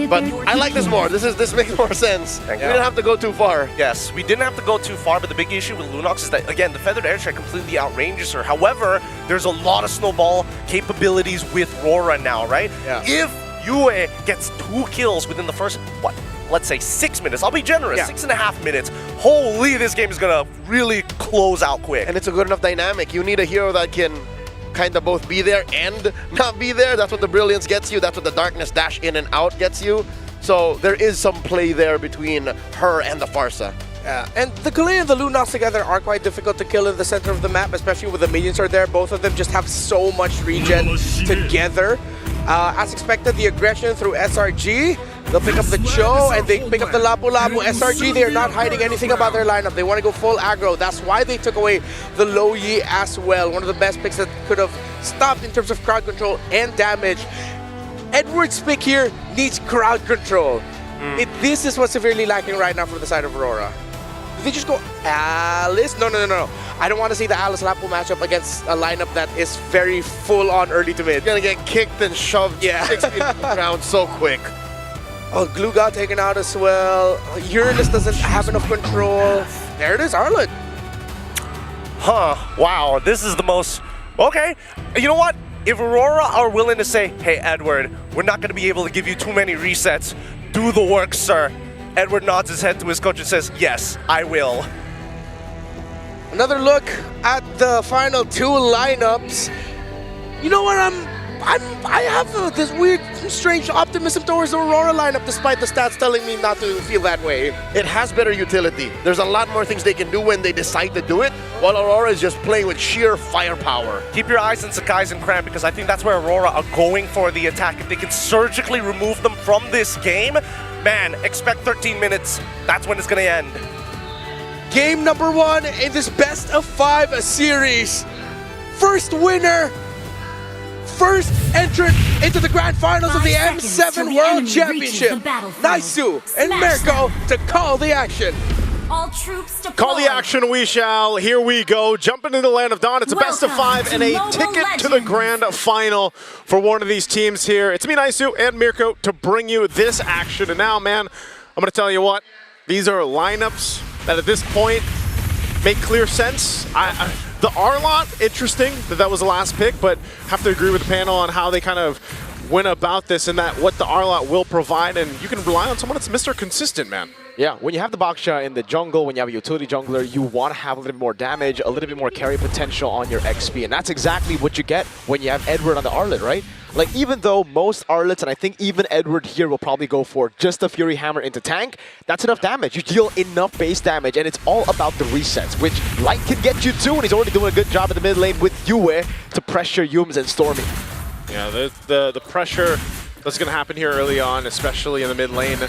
But I like this more. This makes more sense. We didn't have to go too far. Yes, we didn't have to go too far, but the big issue with Lunox is that, again, the Feathered Air Strike completely outranges her. However, there's a lot of snowball capabilities with Rora now, right? Yeah. If Yue gets 2 kills within the first, let's say 6 minutes. I'll be generous, 6.5 minutes. Holy, this game is gonna really close out quick. And it's a good enough dynamic. You need a hero that can kind of both be there and not be there. That's what the brilliance gets you. That's what the darkness dash in and out gets you. So there is some play there between her and the Farsa. Yeah, and the Galea and the Lunox together are quite difficult to kill in the center of the map, especially when the minions are there. Both of them just have so much regen together. As expected, the aggression through SRG. They'll pick up the Cho and they pick up the Lapu Lapu. SRG, they are not hiding anything about their lineup. They want to go full aggro. That's why they took away the Lo Yi as well. One of the best picks that could have stopped in terms of crowd control and damage. Edward's pick here needs crowd control. This is what's severely lacking right now from the side of Aurora. Did they just go Alice? No. I don't want to see the Alice Lapu matchup against a lineup that is very full on early to mid. Gonna get kicked and shoved 6 feet to the ground so quick. Oh, Glue got taken out as well. Uranus doesn't have enough control. There it is, Arlet. Huh, wow, this is the most... Okay, you know what? If Aurora are willing to say, hey, Edward, we're not going to be able to give you too many resets, do the work, sir. Edward nods his head to his coach and says, yes, I will. Another look at the final two lineups. You know what, I have this weird, strange optimism towards the Aurora lineup despite the stats telling me not to feel that way. It has better utility. There's a lot more things they can do when they decide to do it, while Aurora is just playing with sheer firepower. Keep your eyes on Sakai's and Cram because I think that's where Aurora are going for the attack. If they can surgically remove them from this game, man, expect 13 minutes. That's when it's going to end. Game number 1 in this best of 5 series. First winner. First entrant into the grand finals of the M7 World Championship. Naisu and Mirko to call the action. All troops deployed. Call the action we shall. Here we go. Jumping into the land of dawn. It's a best of 5 and a ticket to the grand final for one of these teams here. It's me, Naisu, and Mirko to bring you this action. And now, man, I'm going to tell you what. These are lineups that at this point make clear sense. The Arlot, interesting that was the last pick, but have to agree with the panel on how they kind of went about this and that what the Arlot will provide, and you can rely on someone that's Mr. Consistent, man. Yeah, when you have the Baksha in the jungle, when you have a utility jungler, you want to have a little bit more damage, a little bit more carry potential on your XP, and that's exactly what you get when you have Edward on the Arlet, right? Like, even though most Arlets, and I think even Edward here will probably go for just a Fury Hammer into tank, that's enough damage. You deal enough base damage, and it's all about the resets, which Light can get you too, and he's already doing a good job in the mid lane with Yue to pressure Yums and Stormy. Yeah, the pressure that's going to happen here early on, especially in the mid lane,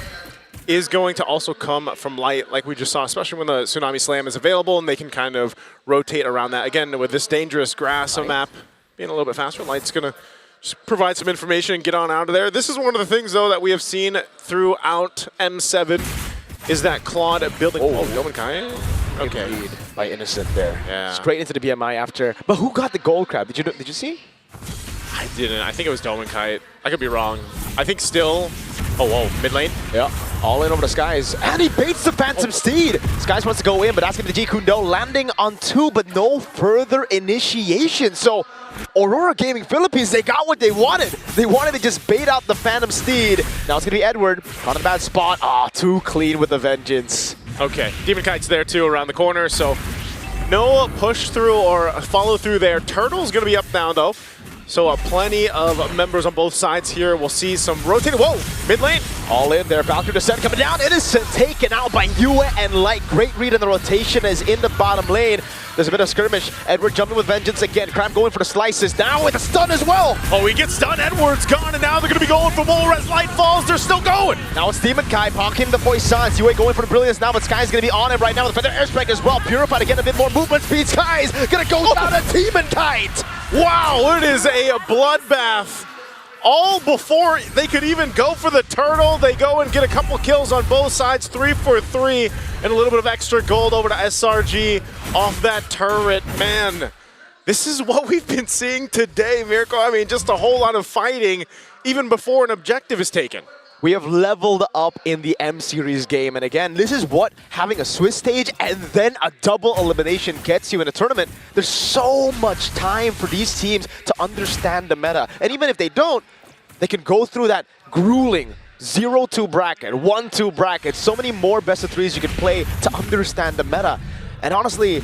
is going to also come from Light, like we just saw, especially when the Tsunami Slam is available, and they can kind of rotate around that. Again, with this dangerous grass map being a little bit faster, Light's going to just provide some information and get on out of there. This is one of the things, though, that we have seen throughout M7 is that Claude building... Oh, Dominkai? Okay. Lead by Innocent there. Yeah. Straight into the BMI after. But who got the gold crab? Did you see? I didn't. I think it was Dominkite. I could be wrong. I think still... Oh, whoa. Mid lane? Yeah. All in over the Skies. And he baits the Phantom Steed. Skies wants to go in, but that's going to be the G Kundo landing on 2, but no further initiation. So Aurora Gaming Philippines, they got what they wanted. They wanted to just bait out the Phantom Steed. Now it's going to be Edward. Caught in a bad spot. Ah, too clean with the Vengeance. Okay. Demon Kite's there too around the corner, so no push through or follow through there. Turtle's going to be up now though. So plenty of members on both sides here. We'll see some rotating. Whoa, mid lane. All in there. Valkyrie Descent coming down. Innocent taken out by Yue and Light. Great read in the rotation is in the bottom lane. There's a bit of skirmish. Edward jumping with Vengeance again. Cram going for the slices. Now with a stun as well. Oh, he gets stunned. Edward's gone, and now they're going to be going for more as Light falls. They're still going. Now it's Demon Kai pocketing the Poisons. Yue going for the Brilliance now, but Sky's going to be on him right now with Feather Airstrike as well. Purified again, a bit more movement speed. Sky's going to go down a Demon Kite. Wow, it is a bloodbath. All before they could even go for the turtle. They go and get a couple kills on both sides, 3 for 3, and a little bit of extra gold over to SRG off that turret. Man, this is what we've been seeing today, Mirko. I mean, just a whole lot of fighting even before an objective is taken. We have leveled up in the M-Series game, and again, this is what having a Swiss stage and then a double elimination gets you in a tournament. There's so much time for these teams to understand the meta, and even if they don't, they can go through that grueling 0-2 bracket, 1-2 bracket, so many more best of 3s you can play to understand the meta. And honestly,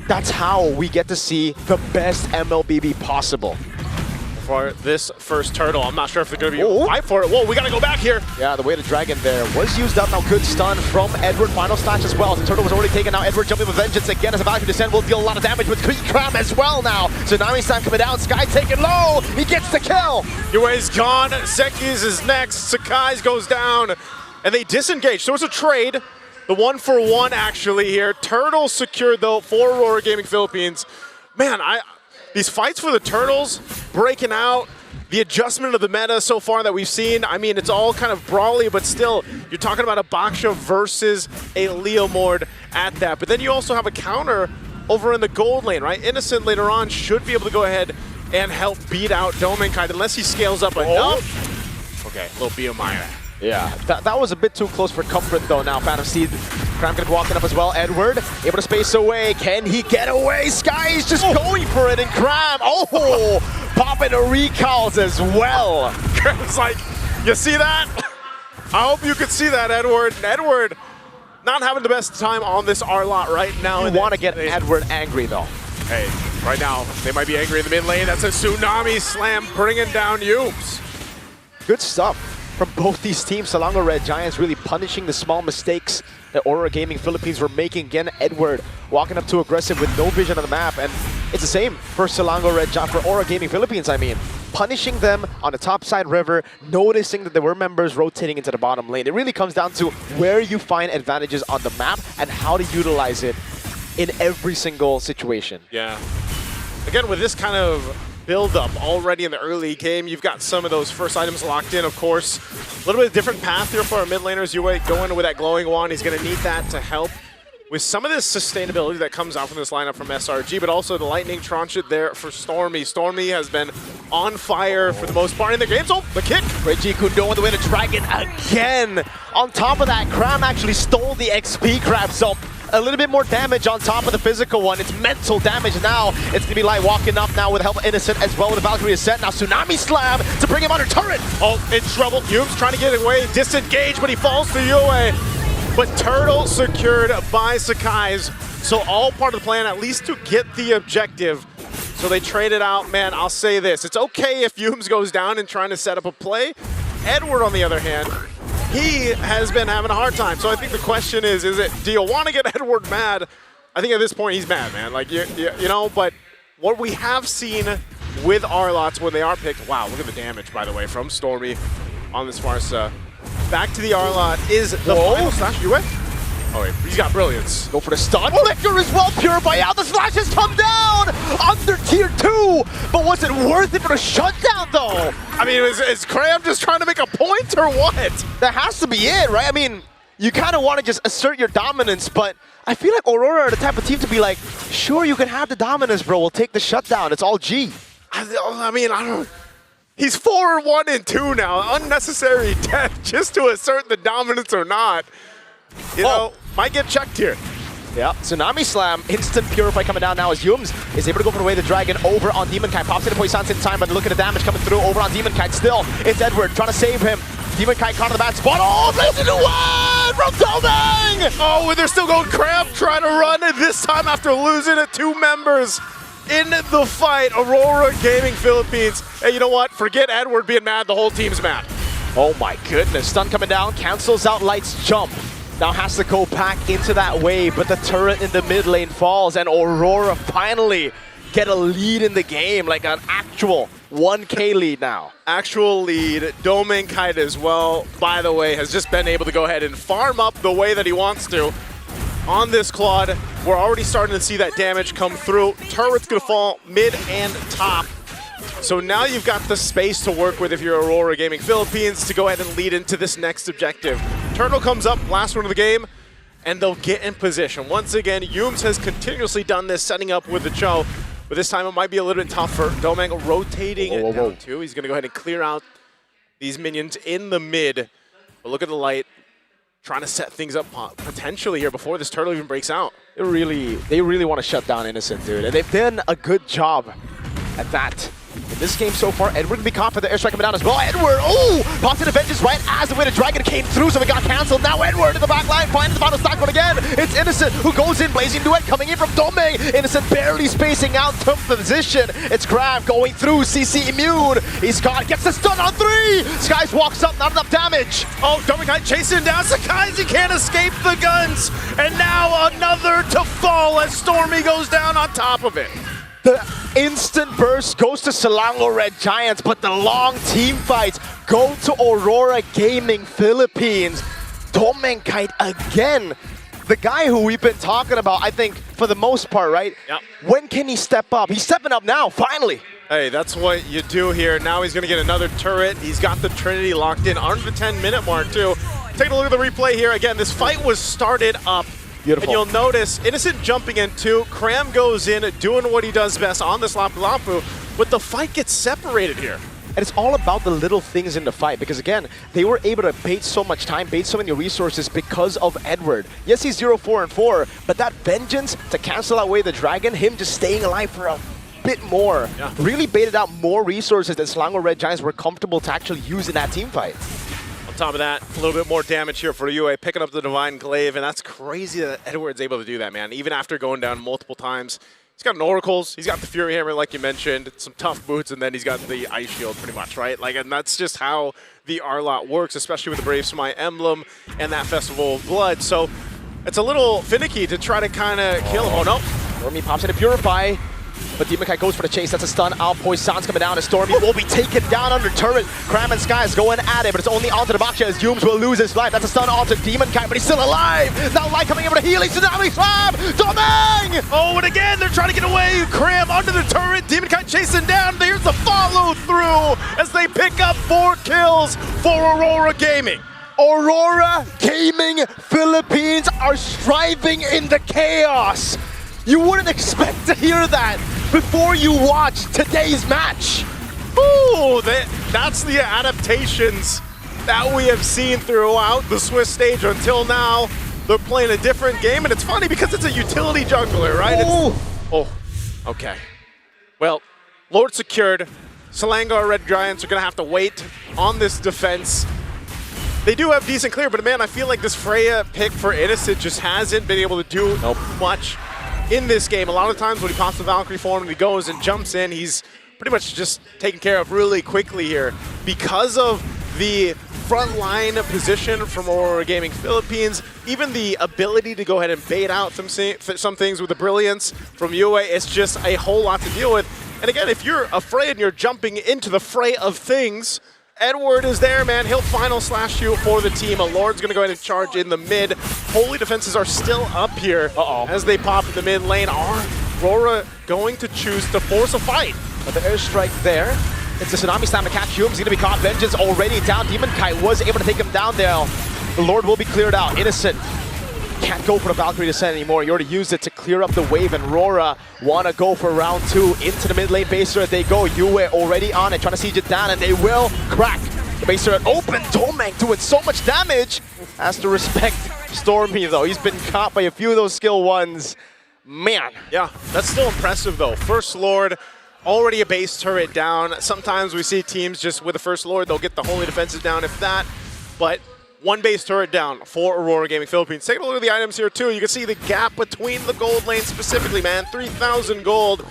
that's how we get to see the best MLBB possible. for this first turtle. I'm not sure if they're going to be able to fight for it. Whoa, we got to go back here. Yeah, the way the dragon there was used up. Now good stun from Edward. Final snatch as well. The turtle was already taken out. Edward jumping with vengeance again as a value descent will deal a lot of damage with Cram as well now. Tsunami Slam coming down. Sky taken low. He gets the kill. Yue's gone. Zeki's is next. Sakai's goes down. And they disengage. So it's a trade. The 1-for-1 actually here. Turtles secured though for Aurora Gaming Philippines. Man, these fights for the Turtles breaking out, the adjustment of the meta so far that we've seen, I mean, it's all kind of brawly, but still, you're talking about a Baksha versus a Leomord at that. But then you also have a counter over in the gold lane, right? Innocent later on should be able to go ahead and help beat out Domenkite unless he scales up enough. Okay, little BMI. Yeah, that was a bit too close for comfort though now. Phantom Seed, Cram gonna be walking up as well. Edward, able to space away. Can he get away? Sky is just going for it, and Cram, popping the recalls as well. Cram's like, you see that? I hope you could see that, Edward. Edward not having the best time on this R-Lot right now. You want to get Edward angry though. Hey, right now, they might be angry in the mid lane. That's a Tsunami Slam bringing down Yumes. Good stuff from both these teams. Selangor Red Giants really punishing the small mistakes that Aurora Gaming Philippines were making. Again, Edward walking up too aggressive with no vision on the map, and it's the same for Selangor Red Giants, for Aurora Gaming Philippines, I mean. Punishing them on the top side river, noticing that there were members rotating into the bottom lane. It really comes down to where you find advantages on the map and how to utilize it in every single situation. Yeah. Again, with this kind of build-up already in the early game, you've got some of those first items locked in, of course. A little bit of different path here for our mid laners. Yue going with that glowing wand. He's going to need that to help with some of this sustainability that comes out from this lineup from SRG, but also the lightning tranche there for Stormy. Stormy has been on fire for the most part in the game. So the kick. Reggie Kundo on the way to Dragon again. On top of that, Cram actually stole the XP grab, so a little bit more damage on top of the physical one. It's mental damage now. It's going to be Light walking up now with help of Innocent as well with the Valkyrie Ascent. Now Tsunami Slam to bring him under turret. Oh, in trouble. Yumes trying to get away, disengage, but he falls to Yue. But Turtle secured by Sakai's. So all part of the plan, at least to get the objective. So they traded out. Man, I'll say this. It's okay if Yumes goes down and trying to set up a play. Edward, on the other hand, he has been having a hard time. So I think the question is it, do you want to get Edward mad? I think at this point he's mad, man. Like, you know, but what we have seen with R-Lots when they are picked, wow, look at the damage, by the way, from Stormy on this Farsa. Back to the R-Lot is the final slash. Yue? Oh, wait, he's got brilliance. Go for the stun. Flicker as well, Purify out. The slashes come down under tier 2. But was it worth it for the shutdown, though? I mean, is Cram just trying to make a point or what? That has to be it, right? I mean, you kind of want to just assert your dominance, but I feel like Aurora are the type of team to be like, sure, you can have the dominance, bro. We'll take the shutdown. It's all G. I mean, I don't... He's 4-1-2 now. Unnecessary death just to assert the dominance or not. You know, might get checked here. Yeah, Tsunami Slam, instant Purify coming down now as Yumes is able to go for the way the dragon over on Demonkite. Pops into Poison's in time, but look at the damage coming through over on Demonkite still. It's Edward trying to save him. Demonkite caught in the bad spot. Oh, plays into one from Domeng! Oh, and they're still going Cramp trying to run it this time after losing to 2 members in the fight. Aurora Gaming Philippines. Hey, you know what? Forget Edward being mad. The whole team's mad. Oh my goodness. Stun coming down. Cancels out Light's jump. Now has to go back into that wave, but the turret in the mid lane falls, and Aurora finally get a lead in the game, like an actual 1K lead now. Actual lead. Domenkite as well, by the way, has just been able to go ahead and farm up the way that he wants to. On this Claude, we're already starting to see that damage come through. Turret's gonna fall mid and top. So now you've got the space to work with if you're Aurora Gaming Philippines to go ahead and lead into this next objective. Turtle comes up, last one of the game, and they'll get in position. Once again, Yumes has continuously done this, setting up with the Cho, but this time it might be a little bit tougher. Domeng rotating it down too. He's gonna go ahead and clear out these minions in the mid. But look at the Light, trying to set things up potentially here before this Turtle even breaks out. They really want to shut down Innocent, dude, and they've done a good job at that. In this game so far, Edward can be caught for the airstrike coming down as well. Edward, oh! Pops into Vengeance right as the Winter Dragon came through, so it got cancelled. Now Edward in the back line, finds the final stock one again. It's Innocent who goes in, blazing duet coming in from Domeng. Innocent barely spacing out to position. It's Crab going through, CC immune. He's got, gets the stun on 3! Skies walks up, not enough damage. Oh, Domeng chasing down Sakai, he can't escape the guns. And now another to fall as Stormy goes down on top of it. The instant burst goes to Selangor Red Giants, but the long team fights go to Aurora Gaming Philippines. Domeng Kite again. The guy who we've been talking about, I think, for the most part, right? Yep. When can he step up? He's stepping up now, finally. Hey, that's what you do here. Now he's going to get another turret. He's got the Trinity locked in under the 10-minute mark, too. Taking a look at the replay here. Again, this fight was started up. Beautiful. And you'll notice Innocent jumping in too. Cram goes in, doing what he does best on this Lapu Lapu, but the fight gets separated here. And it's all about the little things in the fight because, again, they were able to bait so much time, bait so many resources because of Edward. Yes, he's 0-4-4, but that Vengeance to cancel away the Dragon, him just staying alive for a bit more, really baited out more resources than Selangor Red Giants were comfortable to actually use in that team fight. On top of that, a little bit more damage here for UA, picking up the Divine Glaive, and that's crazy that Edward's able to do that, man. Even after going down multiple times. He's got an Oracles, he's got the Fury Hammer like you mentioned, some tough boots, and then he's got the Ice Shield pretty much, right? Like, and that's just how the R-Lot works, especially with the Brave Smite emblem and that Festival of Blood. So it's a little finicky to try to kind of kill him. Oh no. Stormy pops into Purify. But Demon Kite goes for the chase. That's a stun out. Poison's coming down, and Stormy will be taken down under turret. Cram and Skies going at it, but it's only onto the Baksha as Yums will lose his life. That's a stun onto Demon Kite, but he's still alive. Now Light coming in with a healing tsunami slam. Domeng! Oh, and again, they're trying to get away. Cram under the turret. Demon Kite chasing down. There's the follow through as they pick up 4 kills for Aurora Gaming. Aurora Gaming Philippines are striving in the chaos. You wouldn't expect to hear that before you watch today's match. Ooh, that's the adaptations that we have seen throughout the Swiss stage until now. They're playing a different game, and it's funny because it's a utility jungler, right? Oh, okay. Well, Lord secured. Selangor Red Giants are going to have to wait on this defense. They do have decent clear, but man, I feel like this Freya pick for Innocent just hasn't been able to do much in this game. A lot of times when he pops the Valkyrie form and he goes and jumps in, he's pretty much just taken care of really quickly here. Because of the front line position from Aurora Gaming Philippines, even the ability to go ahead and bait out some things with the brilliance from UA, it's just a whole lot to deal with. And again, if you're afraid and you're jumping into the fray of things, Edward is there, man. He'll final slash you for the team. A Lord's going to go ahead and charge in the mid. Holy defenses are still up here as they pop in the mid lane. Aurora going to choose to force a fight. But the airstrike there. It's a Tsunami Slam to catch Hume. He's going to be caught. Vengeance already down. Demon Kite was able to take him down there. The Lord will be cleared out. Innocent can't go for the Valkyrie Descent anymore. You already used it to clear up the wave, and Aurora want to go for round 2. Into the mid lane base turret they go. Yue already on it, trying to siege it down, and they will crack the base turret open. Domeng doing so much damage. Has to respect Stormy, though. He's been caught by a few of those skill ones. Man. Yeah, that's still impressive, though. First Lord, already a base turret down. Sometimes we see teams just with the First Lord, they'll get the Holy Defenses down, if that. But one base turret down for Aurora Gaming Philippines. Take a look at the items here, too. You can see the gap between the gold lanes specifically, man. 3,000 gold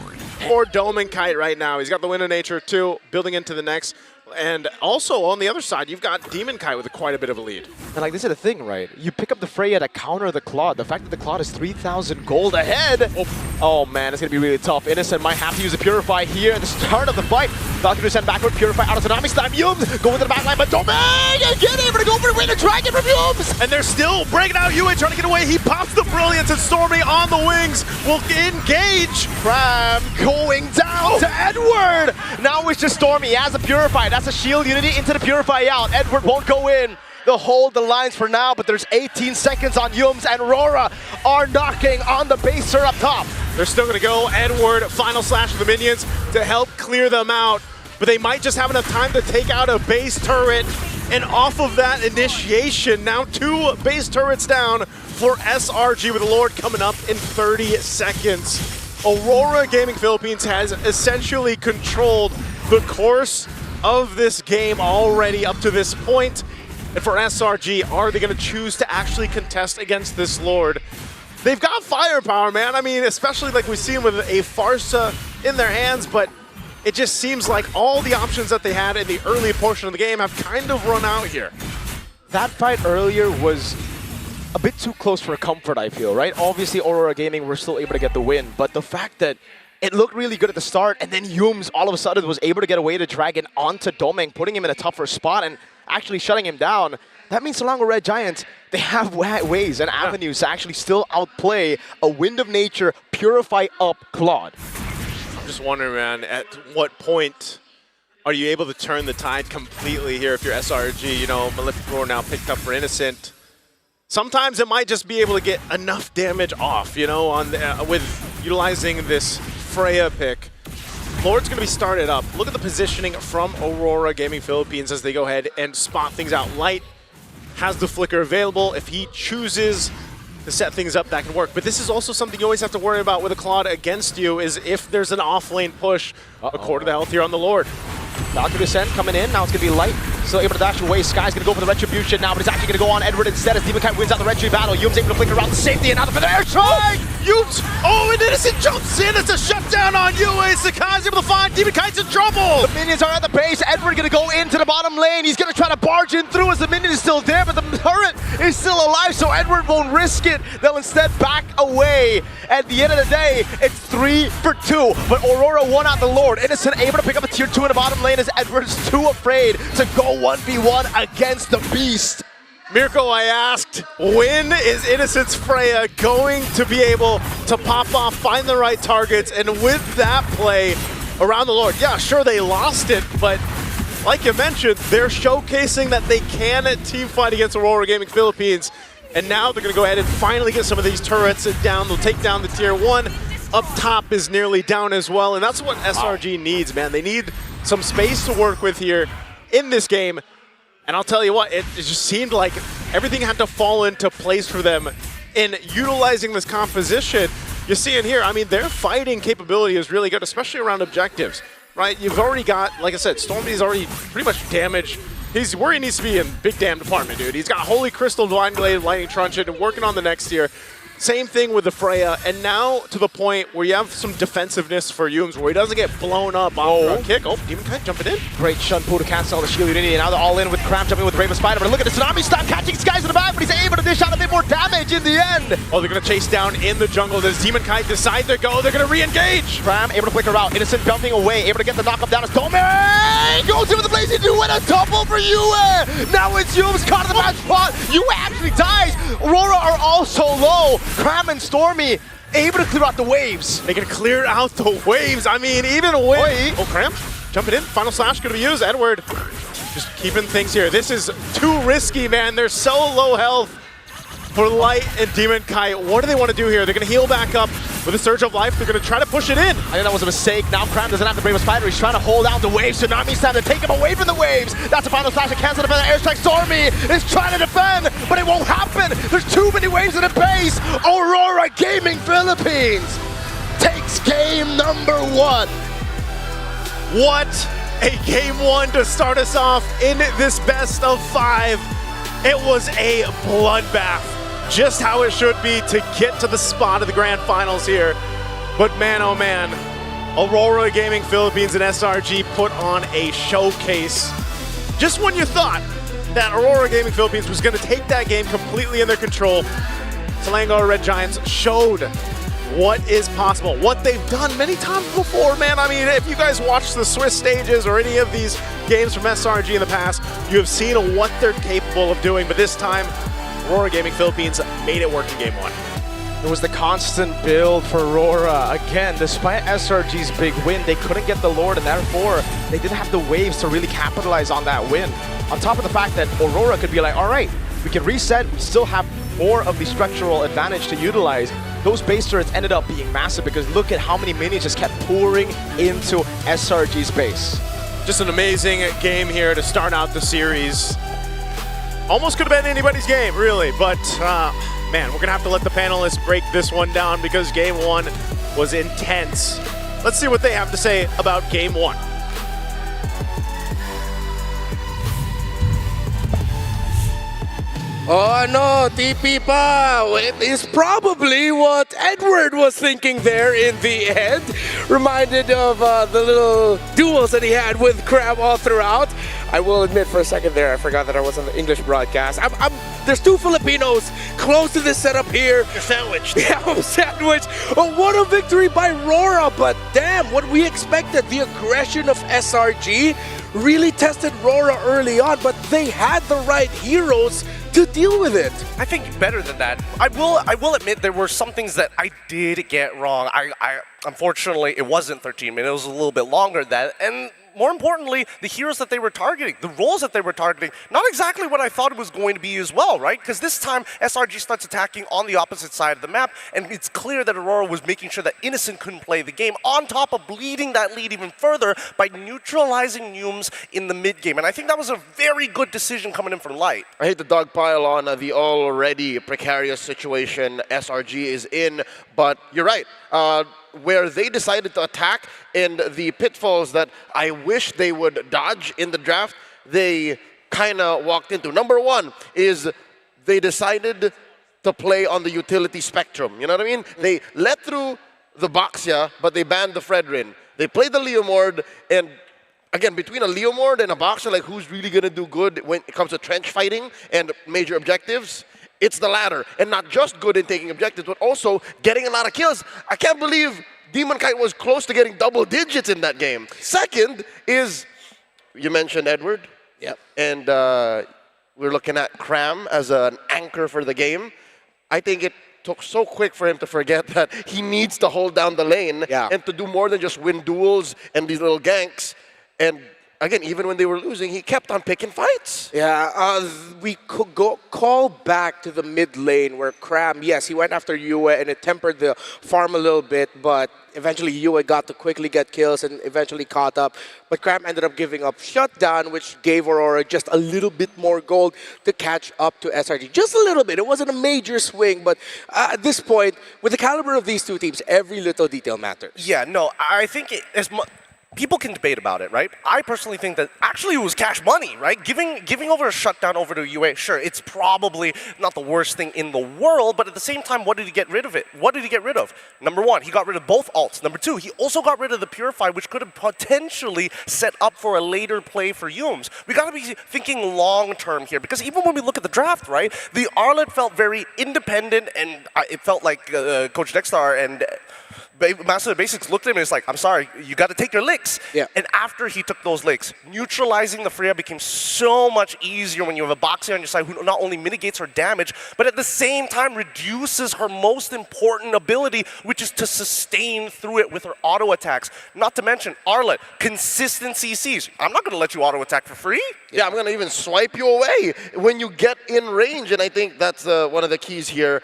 for Domeng Kite right now. He's got the Wind of Nature, too, building into the next. And also, on the other side, you've got Demon Kite with quite a bit of a lead. And like, this is the thing, right? You pick up the Freya to counter the Claude. The fact that the Claude is 3,000 gold ahead. Oh, man, it's going to be really tough. Innocent might have to use a Purify here at the start of the fight. Valkyrie sent backward, Purify out of Tsunami Slam. Yums going to the back line, but Domeng again able to go for the Winter Dragon from Yums. And they're still breaking out. Yue trying to get away. He pops the Brilliance, and Stormy on the wings will engage. Cram going down to Edward. Now it's just Stormy. He has a Purify. That's a shield unity into the Purify out. Edward won't go in. They'll hold the lines for now, but there's 18 seconds on Yums, and Aurora are knocking on the base turret up top. They're still going to go Edward, final slash of the minions to help clear them out, but they might just have enough time to take out a base turret, and off of that initiation, now 2 base turrets down for SRG with the Lord coming up in 30 seconds. Aurora Gaming Philippines has essentially controlled the course of this game already up to this point. And for SRG, are they going to choose to actually contest against this Lord? They've got firepower, man. I mean, especially like we've seen with a Farsa in their hands, but it just seems like all the options that they had in the early portion of the game have kind of run out here. That fight earlier was a bit too close for comfort, I feel, right? Obviously, Aurora Gaming were still able to get the win, but the fact that it looked really good at the start, and then Yums all of a sudden was able to get away to Dragon onto Domeng, putting him in a tougher spot and actually shutting him down. That means Selangor Red Giants, they have ways and avenues to actually still outplay a Wind of Nature, Purify Up Claude. I'm just wondering, man, at what point are you able to turn the tide completely here if you're SRG? You know, Malefic Roar now picked up for Innocent. Sometimes it might just be able to get enough damage off, you know, on the, with utilizing this Freya pick. Lord's going to be started up. Look at the positioning from Aurora Gaming Philippines as they go ahead and spot things out. Light has the flicker available. If he chooses to set things up, that can work. But this is also something you always have to worry about with a Claude against you, is if there's an off-lane push. A quarter of the health here on the Lord. Valkyrie Descent coming in. Now it's going to be Light. Still able to dash away. Sky's going to go for the Retribution now, but he's actually going to go on Edward instead as Demon Kite wins out the Retri battle. Yums able to flicker around the safety and out for the air strike! Yums! Oh, and Innocent jumps in. It's a shutdown on UA. Sakai's able to find Demon Kite's in trouble. The minions are at the base. Edward going to go into the bottom lane. He's going to try to barge in through as the minion is still there, but the turret is still alive, so Edward won't risk it. They'll instead back away. At the end of the day, it's 3 for 2, but Aurora won out the Lord. Innocent able to pick up a tier 2 in the bottom lane as Edward's too afraid to go 1v1 against the Beast. Mirko, I asked, when is Innocent's Freya going to be able to pop off, find the right targets, and with that play around the Lord, yeah, sure, they lost it, but like you mentioned, they're showcasing that they can team fight against Aurora Gaming Philippines, and now they're going to go ahead and finally get some of these turrets down. They'll take down the tier 1. Up top is nearly down as well, and that's what SRG needs, man. They need some space to work with here in this game. And I'll tell you what, it just seemed like everything had to fall into place for them in utilizing this composition. You see it here, I mean, their fighting capability is really good, especially around objectives, right? You've already got, like I said, Stormy's already pretty much damaged. He's where he needs to be in big damn department, dude. He's got Holy Crystal, Divine Glade, Lightning Truncheon, and working on the next tier. Same thing with the Freya, and now to the point where you have some defensiveness for Yums, where he doesn't get blown up on a kick. Oh, Demon Kite jumping in. Great Shun Pool to cancel the shield unity, and now they're all in with Cram jumping with Raven Spider, but look at the Tsunami Stop catching Skies in the back, but he's able to dish out a bit more damage in the end. Oh, they're going to chase down in the jungle. Does Demon Kite decide to go? They're going to re-engage. Cram able to flicker out, Innocent jumping away, able to get the knock-up down as Domeng goes in with the Blazing Dew and a double for Yue. Now it's Yums caught in the bad spot. Yue actually dies. Aurora are also low. Cram and Stormy able to clear out the waves. They can clear out the waves. I mean, even with... Oh, Cram jumping in. Final Slash going to be used. Edward just keeping things here. This is too risky, man. They're so low health for Light and Demon Kite. What do they want to do here? They're going to heal back up with a Surge of Life. They're going to try to push it in. I think that was a mistake. Now Cram doesn't have the Brave of Spider. He's trying to hold out the waves. Tsunami's time to take him away from the waves. That's a Final Slash to cancel the airstrike. Stormy is trying to defend, but it won't happen. There's too many waves in the base. Aurora Gaming Philippines takes game number 1. What a game 1 to start us off in this best of 5. It was a bloodbath. Just how it should be to get to the spot of the grand finals here. But man, oh man, Aurora Gaming Philippines and SRG put on a showcase. Just when you thought that Aurora Gaming Philippines was going to take that game completely in their control, Selangor Red Giants showed what is possible, what they've done many times before, man. I mean, if you guys watch the Swiss stages or any of these games from SRG in the past, you have seen what they're capable of doing, but this time, Aurora Gaming Philippines made it work in game 1. It was the constant build for Aurora. Again, despite SRG's big win, they couldn't get the Lord, and therefore, they didn't have the waves to really capitalize on that win. On top of the fact that Aurora could be like, all right, we can reset, we still have more of the structural advantage to utilize. Those base turrets ended up being massive because look at how many minions just kept pouring into SRG's base. Just an amazing game here to start out the series. Almost could have been anybody's game, really, but man, we're going to have to let the panelists break this one down because game 1 was intense. Let's see what they have to say about game one. Oh no, TP pa! It is probably what Edward was thinking there in the end. Reminded of the little duels that he had with Crab all throughout. I will admit for a second there, I forgot that I was on the English broadcast. There's two Filipinos close to this setup here. You're sandwiched. Yeah, I'm sandwiched. Oh, what a victory by Rora, but damn, what we expected. The aggression of SRG really tested Rora early on, but they had the right heroes to deal with it. I think better than that. I will admit there were some things that I did get wrong. I unfortunately it wasn't 13 minutes. It was a little bit longer than that. And more importantly, the heroes that they were targeting, the roles that they were targeting, not exactly what I thought it was going to be as well, right? Because this time, SRG starts attacking on the opposite side of the map, and it's clear that Aurora was making sure that Innocent couldn't play the game, on top of bleeding that lead even further by neutralizing Neumes in the mid-game. And I think that was a very good decision coming in from Light. I hate to dogpile on the already precarious situation SRG is in, but you're right. Where they decided to attack and the pitfalls that I wish they would dodge in the draft, they kind of walked into. Number one is they decided to play on the utility spectrum. You know what I mean? They let through the Boxia, but they banned the Fredrin. They played the Leomord, and again, between a Leomord and a Boxia, like who's really going to do good when it comes to trench fighting and major objectives? It's the latter. And not just good in taking objectives, but also getting a lot of kills. I can't believe Demon Kite was close to getting double digits in that game. Second is, you mentioned Edward. Yep. And we're looking at Cram as an anchor for the game. I think it took so quick for him to forget that he needs to hold down the lane and to do more than just win duels and these little ganks. And again, even when they were losing, he kept on picking fights. Yeah, we could call back to the mid lane where Cram, yes, he went after Yue and it tempered the farm a little bit, but eventually Yue got to quickly get kills and eventually caught up. But Cram ended up giving up Shutdown, which gave Aurora just a little bit more gold to catch up to SRG. Just a little bit. It wasn't a major swing, but at this point, with the caliber of these two teams, every little detail matters. Yeah, no, I think people can debate about it, right? I personally think that actually it was cash money, right? Giving over a shutdown over to UA, sure, it's probably not the worst thing in the world, but at the same time, what did he get rid of it? What did he get rid of? Number one, he got rid of both ults. Number two, he also got rid of the Purify, which could have potentially set up for a later play for Yumes. We got to be thinking long-term here, because even when we look at the draft, right, the Arlet felt very independent, and it felt like Coach Dexter and Master of the Basics looked at him and was like, I'm sorry, you got to take your licks. Yeah. And after he took those licks, neutralizing the Freya became so much easier when you have a Boxer on your side who not only mitigates her damage, but at the same time reduces her most important ability, which is to sustain through it with her auto attacks. Not to mention, Arlet, consistent CCs. I'm not going to let you auto attack for free. Yeah, I'm going to even swipe you away when you get in range, and I think that's one of the keys here.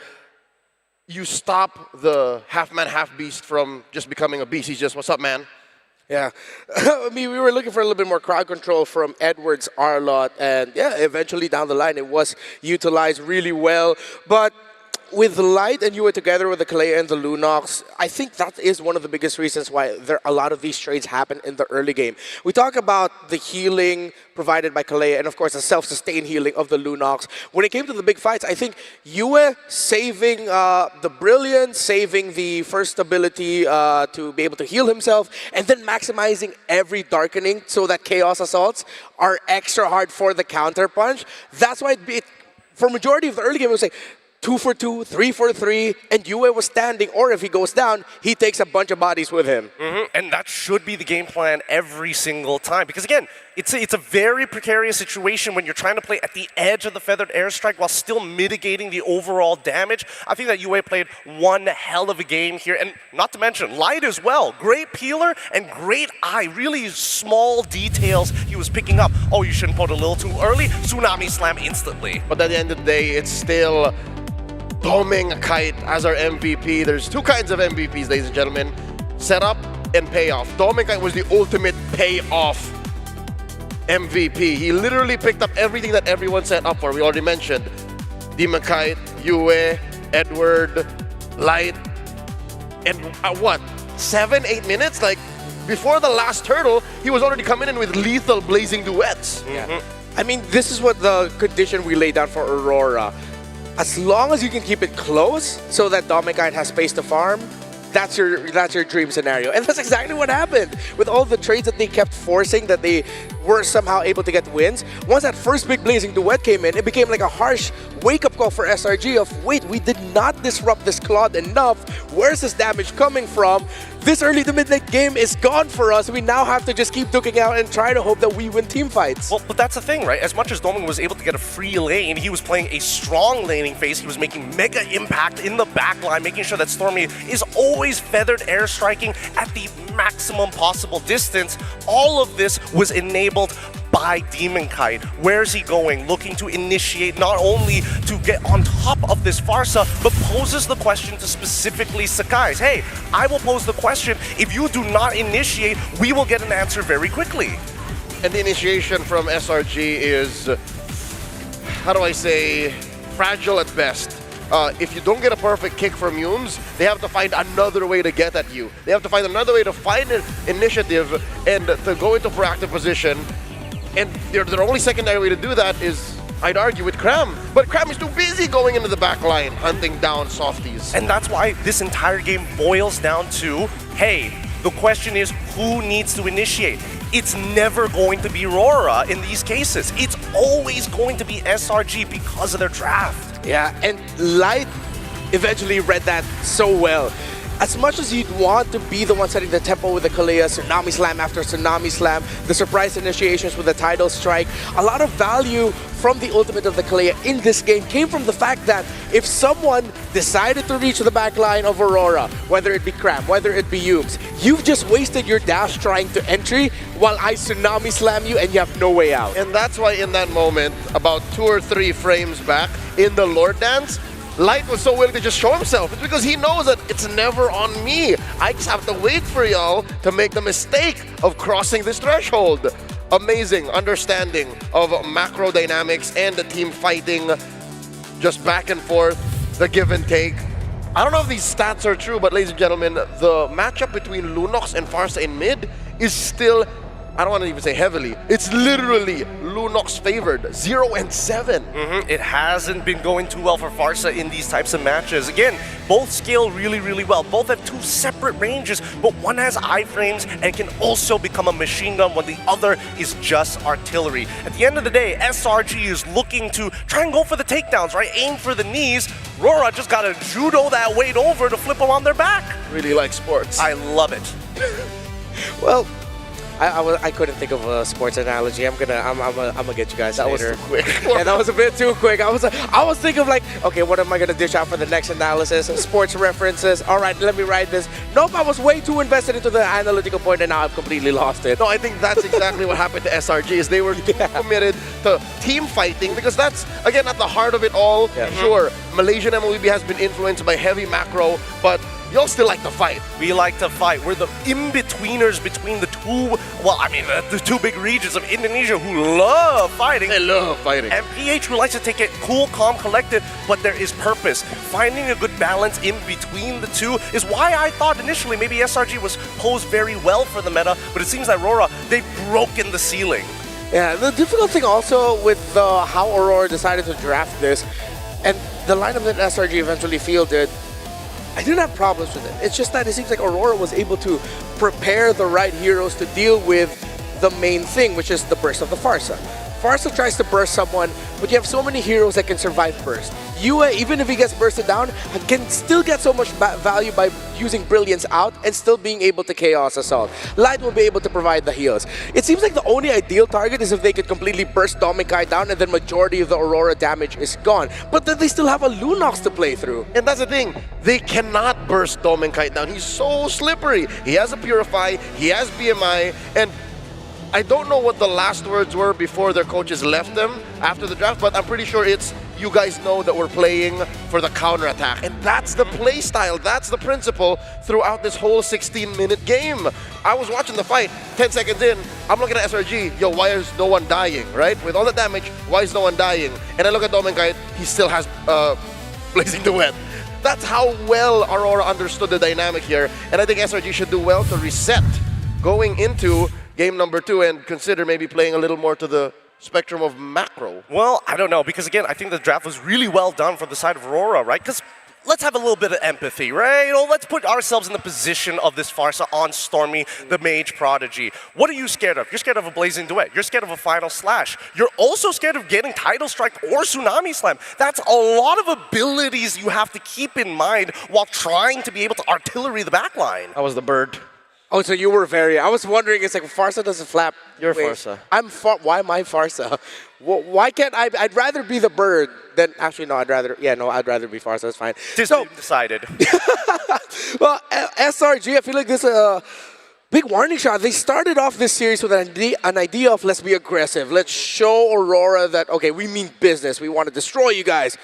You stop the half-man, half-beast from just becoming a beast. He's just, what's up, man? Yeah. I mean, we were looking for a little bit more crowd control from Edward's Arlot, and yeah, eventually down the line, it was utilized really well. But with Light and Yue together with the Kalea and the Lunox, I think that is one of the biggest reasons why a lot of these trades happen in the early game. We talk about the healing provided by Kalea and, of course, the self-sustained healing of the Lunox. When it came to the big fights, I think Yue saving the Brilliance, saving the first ability to be able to heal himself, and then maximizing every Darkening so that Chaos Assaults are extra hard for the counter punch. That's why for majority of the early game, it was like 2 for 2, 3 for 3, and Yue was standing, or if he goes down, he takes a bunch of bodies with him. And that should be the game plan every single time. Because again, it's a very precarious situation when you're trying to play at the edge of the Feathered Airstrike while still mitigating the overall damage. I think that Yue played one hell of a game here, and not to mention, Light as well. Great peeler and great eye. Really small details he was picking up. Oh, you shouldn't put a little too early. Tsunami slam instantly. But at the end of the day, it's still Doming Kite as our MVP. There's two kinds of MVPs, ladies and gentlemen. Setup and payoff. Doming Kite was the ultimate payoff MVP. He literally picked up everything that everyone set up for. We already mentioned Demon Kite, Yue, Edward, Light. in what, 7-8 minutes? Like, before the last turtle, he was already coming in with lethal blazing duets. Yeah. I mean, this is what the condition we laid down for Aurora. As long as you can keep it close so that Domikite has space to farm, that's your dream scenario. And that's exactly what happened. With all the trades that they kept forcing, that they were somehow able to get wins. Once that first big blazing duet came in, it became like a harsh wake-up call for SRG of, wait, we did not disrupt this Claude enough. Where's this damage coming from? This early to mid-late game is gone for us. We now have to just keep duking out and try to hope that we win team fights. Well, but that's the thing, right? As much as Doming was able to get a free lane, he was playing a strong laning phase. He was making mega impact in the backline, making sure that Stormy is always feathered airstriking at the maximum possible distance. All of this was enabled by Demon Kite. Where's he going? Looking to initiate, not only to get on top of this Farsa, but poses the question to specifically Sakai's. Hey, I will pose the question. If you do not initiate, we will get an answer very quickly. And the initiation from SRG is, how do I say, fragile at best. If you don't get a perfect kick from Yumes, they have to find another way to get at you. They have to find another way to find an initiative and to go into proactive position. And their only secondary way to do that is, I'd argue, with Cram. But Cram is too busy going into the back line, hunting down softies. And that's why this entire game boils down to, hey, the question is who needs to initiate? It's never going to be Rora in these cases. It's always going to be SRG because of their draft. Yeah, and Light eventually read that so well. As much as you'd want to be the one setting the tempo with the Kalea, Tsunami Slam after Tsunami Slam, the surprise initiations with the Tidal Strike, a lot of value from the ultimate of the Kalea in this game came from the fact that if someone decided to reach the back line of Aurora, whether it be Cram, whether it be Yumes, you've just wasted your dash trying to entry while I Tsunami Slam you and you have no way out. And that's why in that moment, about 2 or 3 frames back, in the Lord Dance, Light was so willing to just show himself. It's because he knows that it's never on me. I just have to wait for y'all to make the mistake of crossing this threshold. Amazing understanding of macro dynamics and the team fighting just back and forth, the give and take. I don't know if these stats are true, but ladies and gentlemen, the matchup between Lunox and Farsa in mid is still, I don't want to even say heavily, it's literally Lunox favored, 0-7. It hasn't been going too well for Farsa in these types of matches. Again, both scale really, really well. Both have 2 separate ranges, but one has iframes and can also become a machine gun when the other is just artillery. At the end of the day, SRG is looking to try and go for the takedowns, right? Aim for the knees. Rora just got to judo that weight over to flip them on their back. Really like sports. I love it. Well, I couldn't think of a sports analogy. I'm gonna get you guys that later. Was too quick. Yeah, that was a bit too quick. I was thinking of like, okay, what am I gonna dish out for the next analysis? Sports references. All right, let me write this. Nope, I was way too invested into the analytical point, and now I've completely lost it. No, I think that's exactly what happened to SRG. Is they were too committed to team fighting because that's again at the heart of it all. Yeah. Sure, Malaysian MLB has been influenced by heavy macro, but y'all still like to fight. We like to fight. We're the in-betweeners between the two, well, I mean, the 2 big regions of Indonesia who love fighting. They love fighting. And PH who likes to take it cool, calm, collected, but there is purpose. Finding a good balance in between the two is why I thought initially maybe SRG was posed very well for the meta, but it seems like Aurora, they've broken the ceiling. Yeah, the difficult thing also with how Aurora decided to draft this, and the lineup that SRG eventually fielded, I didn't have problems with it. It's just that it seems like Aurora was able to prepare the right heroes to deal with the main thing, which is the burst of the Farsa. Farsa tries to burst someone, but you have so many heroes that can survive burst. Yue, even if he gets bursted down, can still get so much value by using Brilliance out and still being able to Chaos Assault. Light will be able to provide the heals. It seems like the only ideal target is if they could completely burst Domikite down and then majority of the Aurora damage is gone. But then they still have a Lunox to play through. And that's the thing, they cannot burst Domikite down. He's so slippery. He has a Purify, he has BMI, and I don't know what the last words were before their coaches left them after the draft, but I'm pretty sure it's, you guys know that we're playing for the counterattack. And that's the play style, that's the principle throughout this whole 16-minute game. I was watching the fight, 10 seconds in, I'm looking at SRG, yo, why is no one dying, right? With all the damage, why is no one dying? And I look at Domikite, he still has Blazing Duet. That's how well Aurora understood the dynamic here. And I think SRG should do well to reset going into game number 2 and consider maybe playing a little more to the spectrum of macro. Well, I don't know, because again, I think the draft was really well done from the side of Aurora, right? Because let's have a little bit of empathy, right? Let's put ourselves in the position of this Farsa on Stormy, the Mage Prodigy. What are you scared of? You're scared of a Blazing Duet. You're scared of a Final Slash. You're also scared of getting Tidal Strike or Tsunami Slam. That's a lot of abilities you have to keep in mind while trying to be able to artillery the backline. I was the bird. Oh, so you were very... I was wondering, it's like Farsa doesn't flap. You're Farsa. Why am I Farsa? Why can't I... I'd rather be the bird than... Actually, no, I'd rather... Yeah, no, I'd rather be Farsa. That's fine. So decided. Well, SRG, I feel like this is a big warning shot. They started off this series with an idea of let's be aggressive. Let's show Aurora that, okay, we mean business. We want to destroy you guys.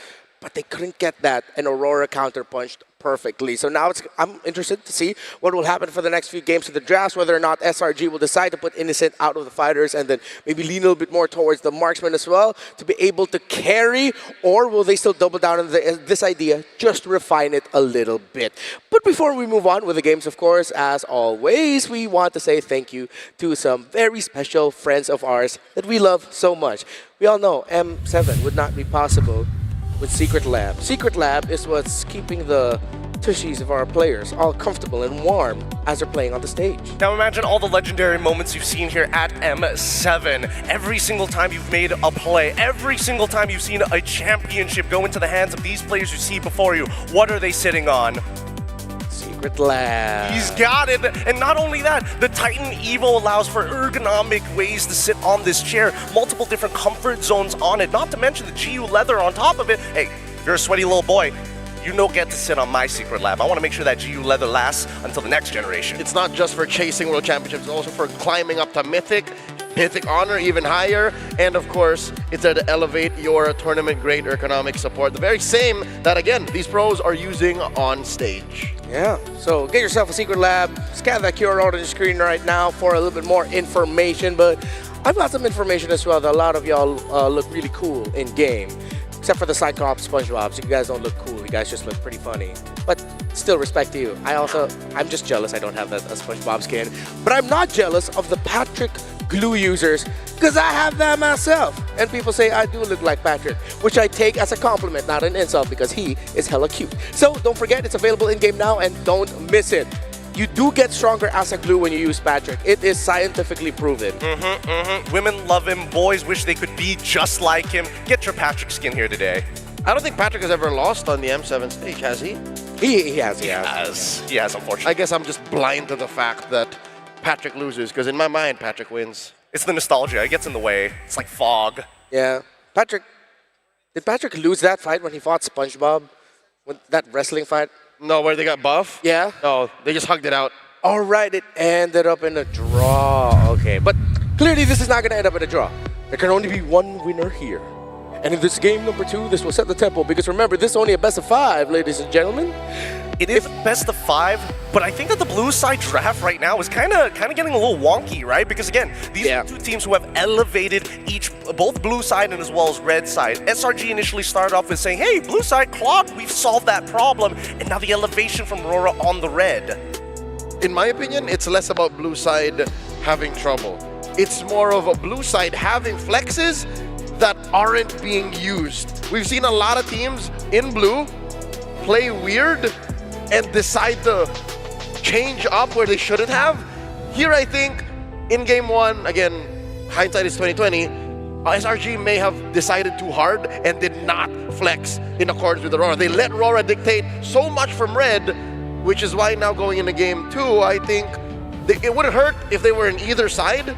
But they couldn't get that, and Aurora counterpunched perfectly. So now I'm interested to see what will happen for the next few games of the drafts, whether or not SRG will decide to put Innocent out of the fighters and then maybe lean a little bit more towards the marksman as well to be able to carry, or will they still double down on this idea, just refine it a little bit. But before we move on with the games, of course, as always, we want to say thank you to some very special friends of ours that we love so much. We all know M7 would not be possible with Secret Lab. Secret Lab is what's keeping the tushies of our players all comfortable and warm as they're playing on the stage. Now imagine all the legendary moments you've seen here at M7. Every single time you've made a play, every single time you've seen a championship go into the hands of these players you see before you, what are they sitting on? Secret Lab. He's got it. And not only that, the Titan Evo allows for ergonomic ways to sit on this chair, multiple different comfort zones on it, not to mention the GU leather on top of it. Hey, if you're a sweaty little boy, you don't get to sit on my Secret Lab. I want to make sure that GU leather lasts until the next generation. It's not just for chasing World Championships, it's also for climbing up to Mythic Honor, even higher, and of course, it's there to elevate your tournament-grade ergonomic support. The very same that, again, these pros are using on stage. Yeah, so get yourself a Secret Lab, scan that QR code on your screen right now for a little bit more information, but I've got some information as well that a lot of y'all look really cool in-game. Except for the Cyclops SpongeBobs. You guys don't look cool. You guys just look pretty funny. But still, respect to you. I'm just jealous I don't have that SpongeBob skin. But I'm not jealous of the Patrick glue users because I have that myself. And people say I do look like Patrick, which I take as a compliment, not an insult, because he is hella cute. So don't forget, it's available in-game now and don't miss it. You do get stronger as a glue when you use Patrick. It is scientifically proven. Women love him. Boys wish they could be just like him. Get your Patrick skin here today. I don't think Patrick has ever lost on the M7 stage, has he? He has, unfortunately. I guess I'm just blind to the fact that Patrick loses, because in my mind, Patrick wins. It's the nostalgia. It gets in the way. It's like fog. Yeah. Did Patrick lose that fight when he fought SpongeBob? With that wrestling fight? No, where they got buff? Yeah. No, they just hugged it out. All right, it ended up in a draw. Okay, but clearly this is not going to end up in a draw. There can only be one winner here. And in this game number 2, this will set the tempo, because remember, this is only a best of 5, ladies and gentlemen. It is best of 5, but I think that the blue side draft right now is kind of getting a little wonky, right? Because again, these are two teams who have elevated both blue side and as well as red side. SRG initially started off with saying, hey, blue side, Clock, we've solved that problem. And now the elevation from Aurora on the red. In my opinion, it's less about blue side having trouble. It's more of a blue side having flexes that aren't being used. We've seen a lot of teams in blue play weird and decide to change up where they shouldn't have. Here, I think, in game 1, again, hindsight is 2020, SRG may have decided too hard and did not flex in accordance with Aurora. They let Aurora dictate so much from red, which is why now going into game 2, I think it wouldn't hurt if they were in either side.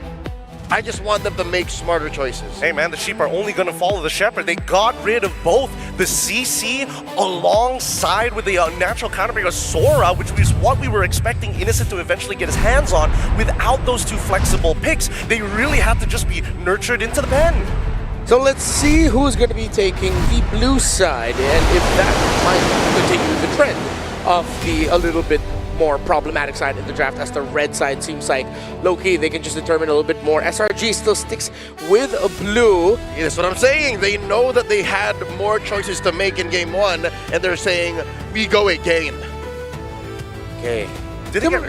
I just want them to make smarter choices. Hey man, the sheep are only going to follow the shepherd. They got rid of both the CC alongside with the natural counterpick Sora, which was what we were expecting Innocent to eventually get his hands on. Without those two flexible picks, they really had to just be nurtured into the pen. So let's see who's going to be taking the blue side, and if that might continue the trend of the a little bit more problematic side in the draft, as the red side seems like low-key they can just determine a little bit more. SRG still sticks with a blue. That's what I'm saying. They know that they had more choices to make in game 1, and they're saying, we go again. Okay. Did they get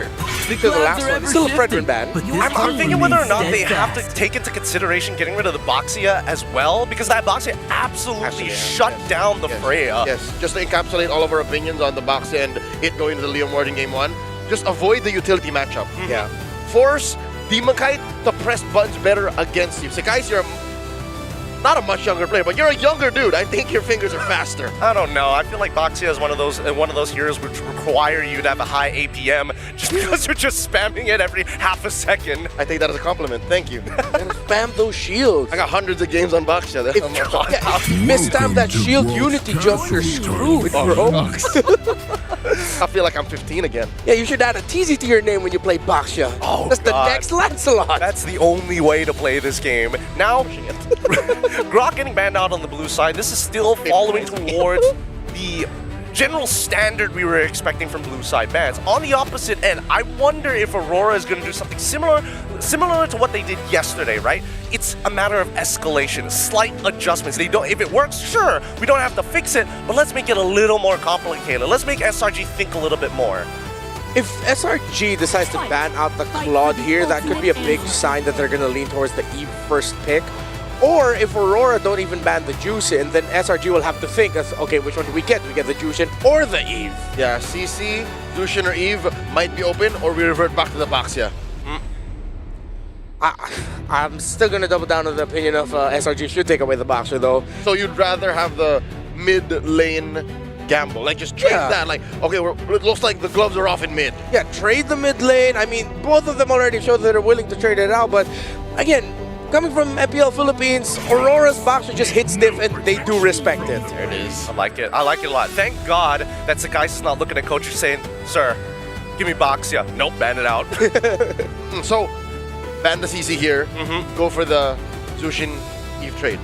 to the last one? It's still a Fredrin ban. I'm thinking whether or not they have to take into consideration getting rid of the Boxia as well, because that Boxia absolutely shut down the Freya. Yes, just to encapsulate all of our opinions on the Boxia and it going to the Leo Ward in game 1, just avoid the utility matchup. Yeah. Force Demon Kite to press buttons better against you. Sekais, you're not a much younger player, but you're a younger dude. I think your fingers are faster. I don't know. I feel like Boxia is one of those heroes which require you to have a high APM just because you're just spamming it every half a second. I take that as a compliment. Thank you. And spam those shields. I got hundreds of games on Boxia. If you miss-time that shield unity jump, you're screwed, bro. I feel like I'm 15 again. Yeah, you should add a TZ to your name when you play Boxia. Oh, that's the next Lancelot. That's the only way to play this game. Now, Grok getting banned out on the blue side. This is still following towards the general standard we were expecting from blue side bans. On the opposite end, I wonder if Aurora is going to do something similar to what they did yesterday, right? It's a matter of escalation, slight adjustments. They don't. If it works, sure, we don't have to fix it, but let's make it a little more complicated. Let's make SRG think a little bit more. If SRG decides to ban out the Claude here, that could be a big sign that they're going to lean towards the Eve first pick. Or if Aurora don't even ban the Jushin, then SRG will have to think, okay, which one do we get? Do we get the Jushin or the Eve? Yeah, CC, Jushin, or Eve might be open, or we revert back to the Boxia. I'm still going to double down on the opinion of SRG should take away the Boxer, though. So you'd rather have the mid-lane gamble, like just trade that, like, okay, it looks like the gloves are off in mid. Yeah, trade the mid lane. I mean, both of them already showed that they're willing to trade it out, but again, coming from MPL Philippines, Aurora's Boxer just hits diff and they do respect it. There it is. I like it. I like it a lot. Thank God that Sekais is not looking at coaches saying, sir, give me Boxia. Nope, ban it out. So, ban the CC here, go for the Jushin Eve trade.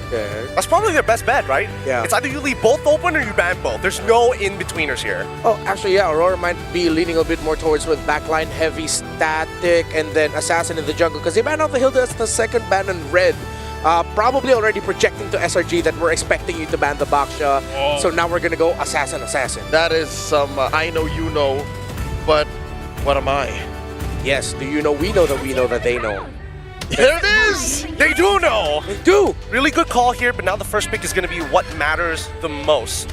Okay. That's probably their best bet, right? Yeah. It's either you leave both open or you ban both. There's no in-betweeners here. Oh, actually, yeah, Aurora might be leaning a bit more towards with backline heavy static and then Assassin in the jungle because they banned out the Hilda as the second ban in red. Probably already projecting to SRG that we're expecting you to ban the Boxia. Oh. So now we're going to go Assassin. That is some I know you know, but what am I? Yes, do you know we know that they know. There it is! They do know! They do! Really good call here, but now the first pick is going to be what matters the most.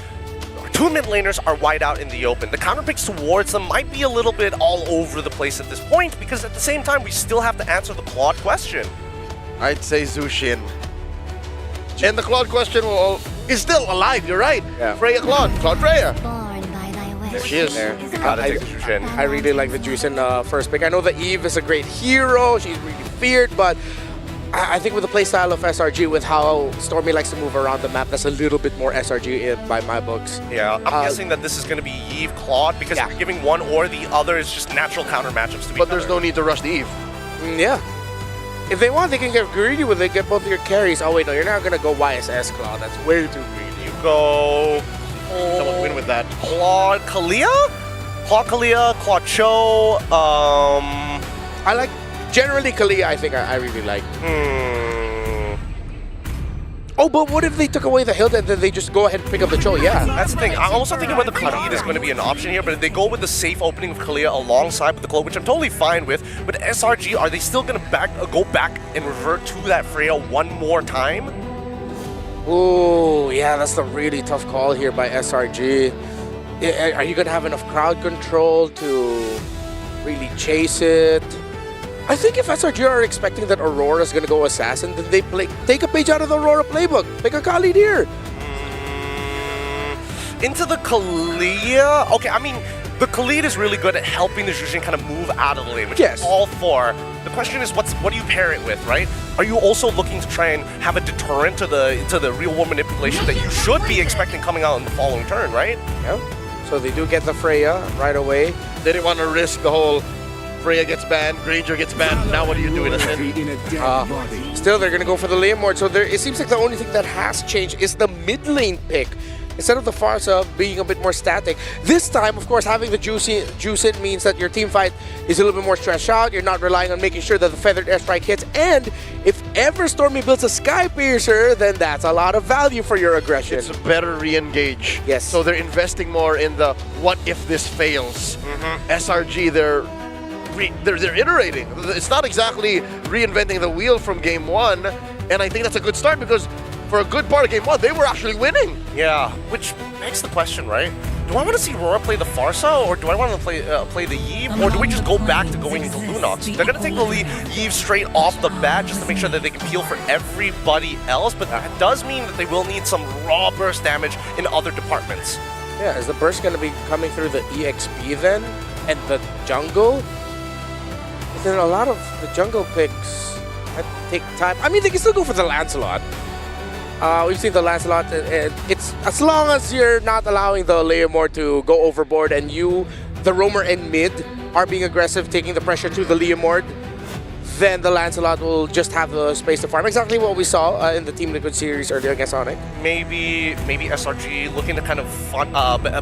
Our two mid laners are wide out in the open. The counter picks towards them might be a little bit all over the place at this point, because at the same time, we still have to answer the Claude question. I'd say Jushin. And the Claude question is still alive, you're right. Yeah. Freya Claude Freya. There she is. There. Gotta take the Jushin. I really like the Jushin first pick. I know that Eve is a great hero, she's really feared, but I think with the playstyle of SRG, with how Stormy likes to move around the map, that's a little bit more SRG by my books. Yeah, I'm guessing that this is going to be Eve Claude, because giving one or the other is just natural counter matchups to be. But there's no need to rush the Eve. Yeah. If they want, they can get greedy with it, get both of your carries. Oh wait, no, you're not going to go YSS Claude. That's way too greedy. You go... Someone win with that. Claude Kalia? Claude Kalia, Claude Cho, I like... Generally, Kalia, I think I really like. Oh, but what if they took away the Hilda and then they just go ahead and pick up the Cho? Yeah. That's the thing. I'm also thinking whether Khalid is going to be an option here, but if they go with the safe opening of Kalia alongside with the Claude, which I'm totally fine with, but SRG, are they still going to go back and revert to that Freya one more time? Oh, yeah, that's the really tough call here by SRG. Are you going to have enough crowd control to really chase it? I think if SRG are expecting that Aurora is going to go Assassin, then they take a page out of the Aurora playbook. Pick a Khalid here. Into the Kalia? Okay, I mean, the Khalid is really good at helping the Jushin kind of move out of the lane, which is all for. The question is, what do you pair it with, right? Are you also looking to try and have a deterrent to the real world manipulation that you should be expecting coming out in the following turn, right? Yeah. So they do get the Freya right away. They didn't want to risk the whole Freya gets banned, Granger gets banned, now what do you do in a Still, they're going to go for the lane mode. So it seems like the only thing that has changed is the mid lane pick. instead of the Farsa being a bit more static. This time, of course, having the juice in means that your team fight is a little bit more stretched out. You're not relying on making sure that the feathered airstrike hits. And if ever Stormy builds a Sky Piercer, then that's a lot of value for your aggression. It's a better re-engage. Yes. So they're investing more in the what if this fails. SRG, they're iterating. It's not exactly reinventing the wheel from game one, and I think that's a good start because for a good part of game one, they were actually winning. Yeah, which begs the question, right? Do I want to see Rora play the Farsa, or do I want to play the Yve, or do we just go back to going into Lunox? They're going to take the Yve straight off the bat just to make sure that they can peel for everybody else, but that does mean that they will need some raw burst damage in other departments. Yeah, is the burst going to be coming through the EXP then? And the jungle? But then a lot of the jungle picks take time. I mean, they can still go for the Lancelot. We've seen the Lancelot. It's as long as you're not allowing the Leomord to go overboard and you, the roamer in mid, are being aggressive, taking the pressure to the Leomord, then the Lancelot will just have the space to farm. Exactly what we saw in the Team Liquid series earlier against Sonic. Maybe SRG looking to kind of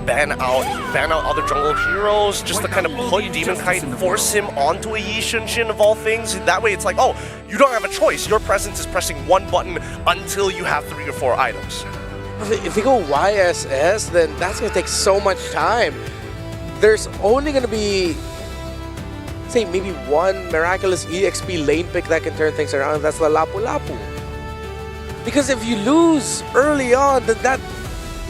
ban out other jungle heroes, just to kind of put Demon Kite, force him onto a Yi Shin of all things. That way it's like, oh, you don't have a choice. Your presence is pressing one button until you have 3 or 4 items. If they go YSS, then that's going to take so much time. There's only going to be, say, maybe one miraculous EXP lane pick that can turn things around. That's the Lapu Lapu. Because if you lose early on, then that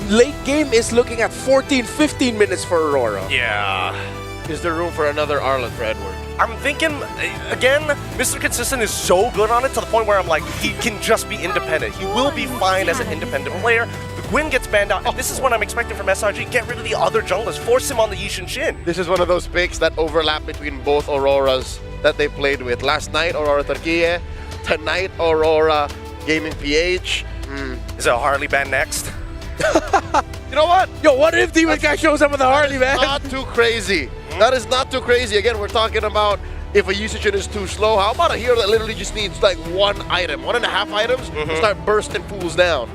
late game is looking at 14-15 minutes for Aurora. Yeah. Is there room for another Arlet for Edward? I'm thinking, again, Mr. Consistent is so good on it to the point where I'm like, he can just be independent. He will be fine as an independent player. The Gwyn gets banned out, and this is what I'm expecting from SRG. Get rid of the other junglers. Force him on the Yi Shin. This is one of those picks that overlap between both Auroras that they played with. Last night, Aurora Turquía. Tonight, Aurora Gaming PH. Is it a Harley ban next? You know what? Yo, what if Demon Guy shows up with a Harley, man? Not too crazy. That is not too crazy. Again, we're talking about if a usage is too slow. How about a hero that literally just needs like 1 item, 1.5 items to start bursting fools down?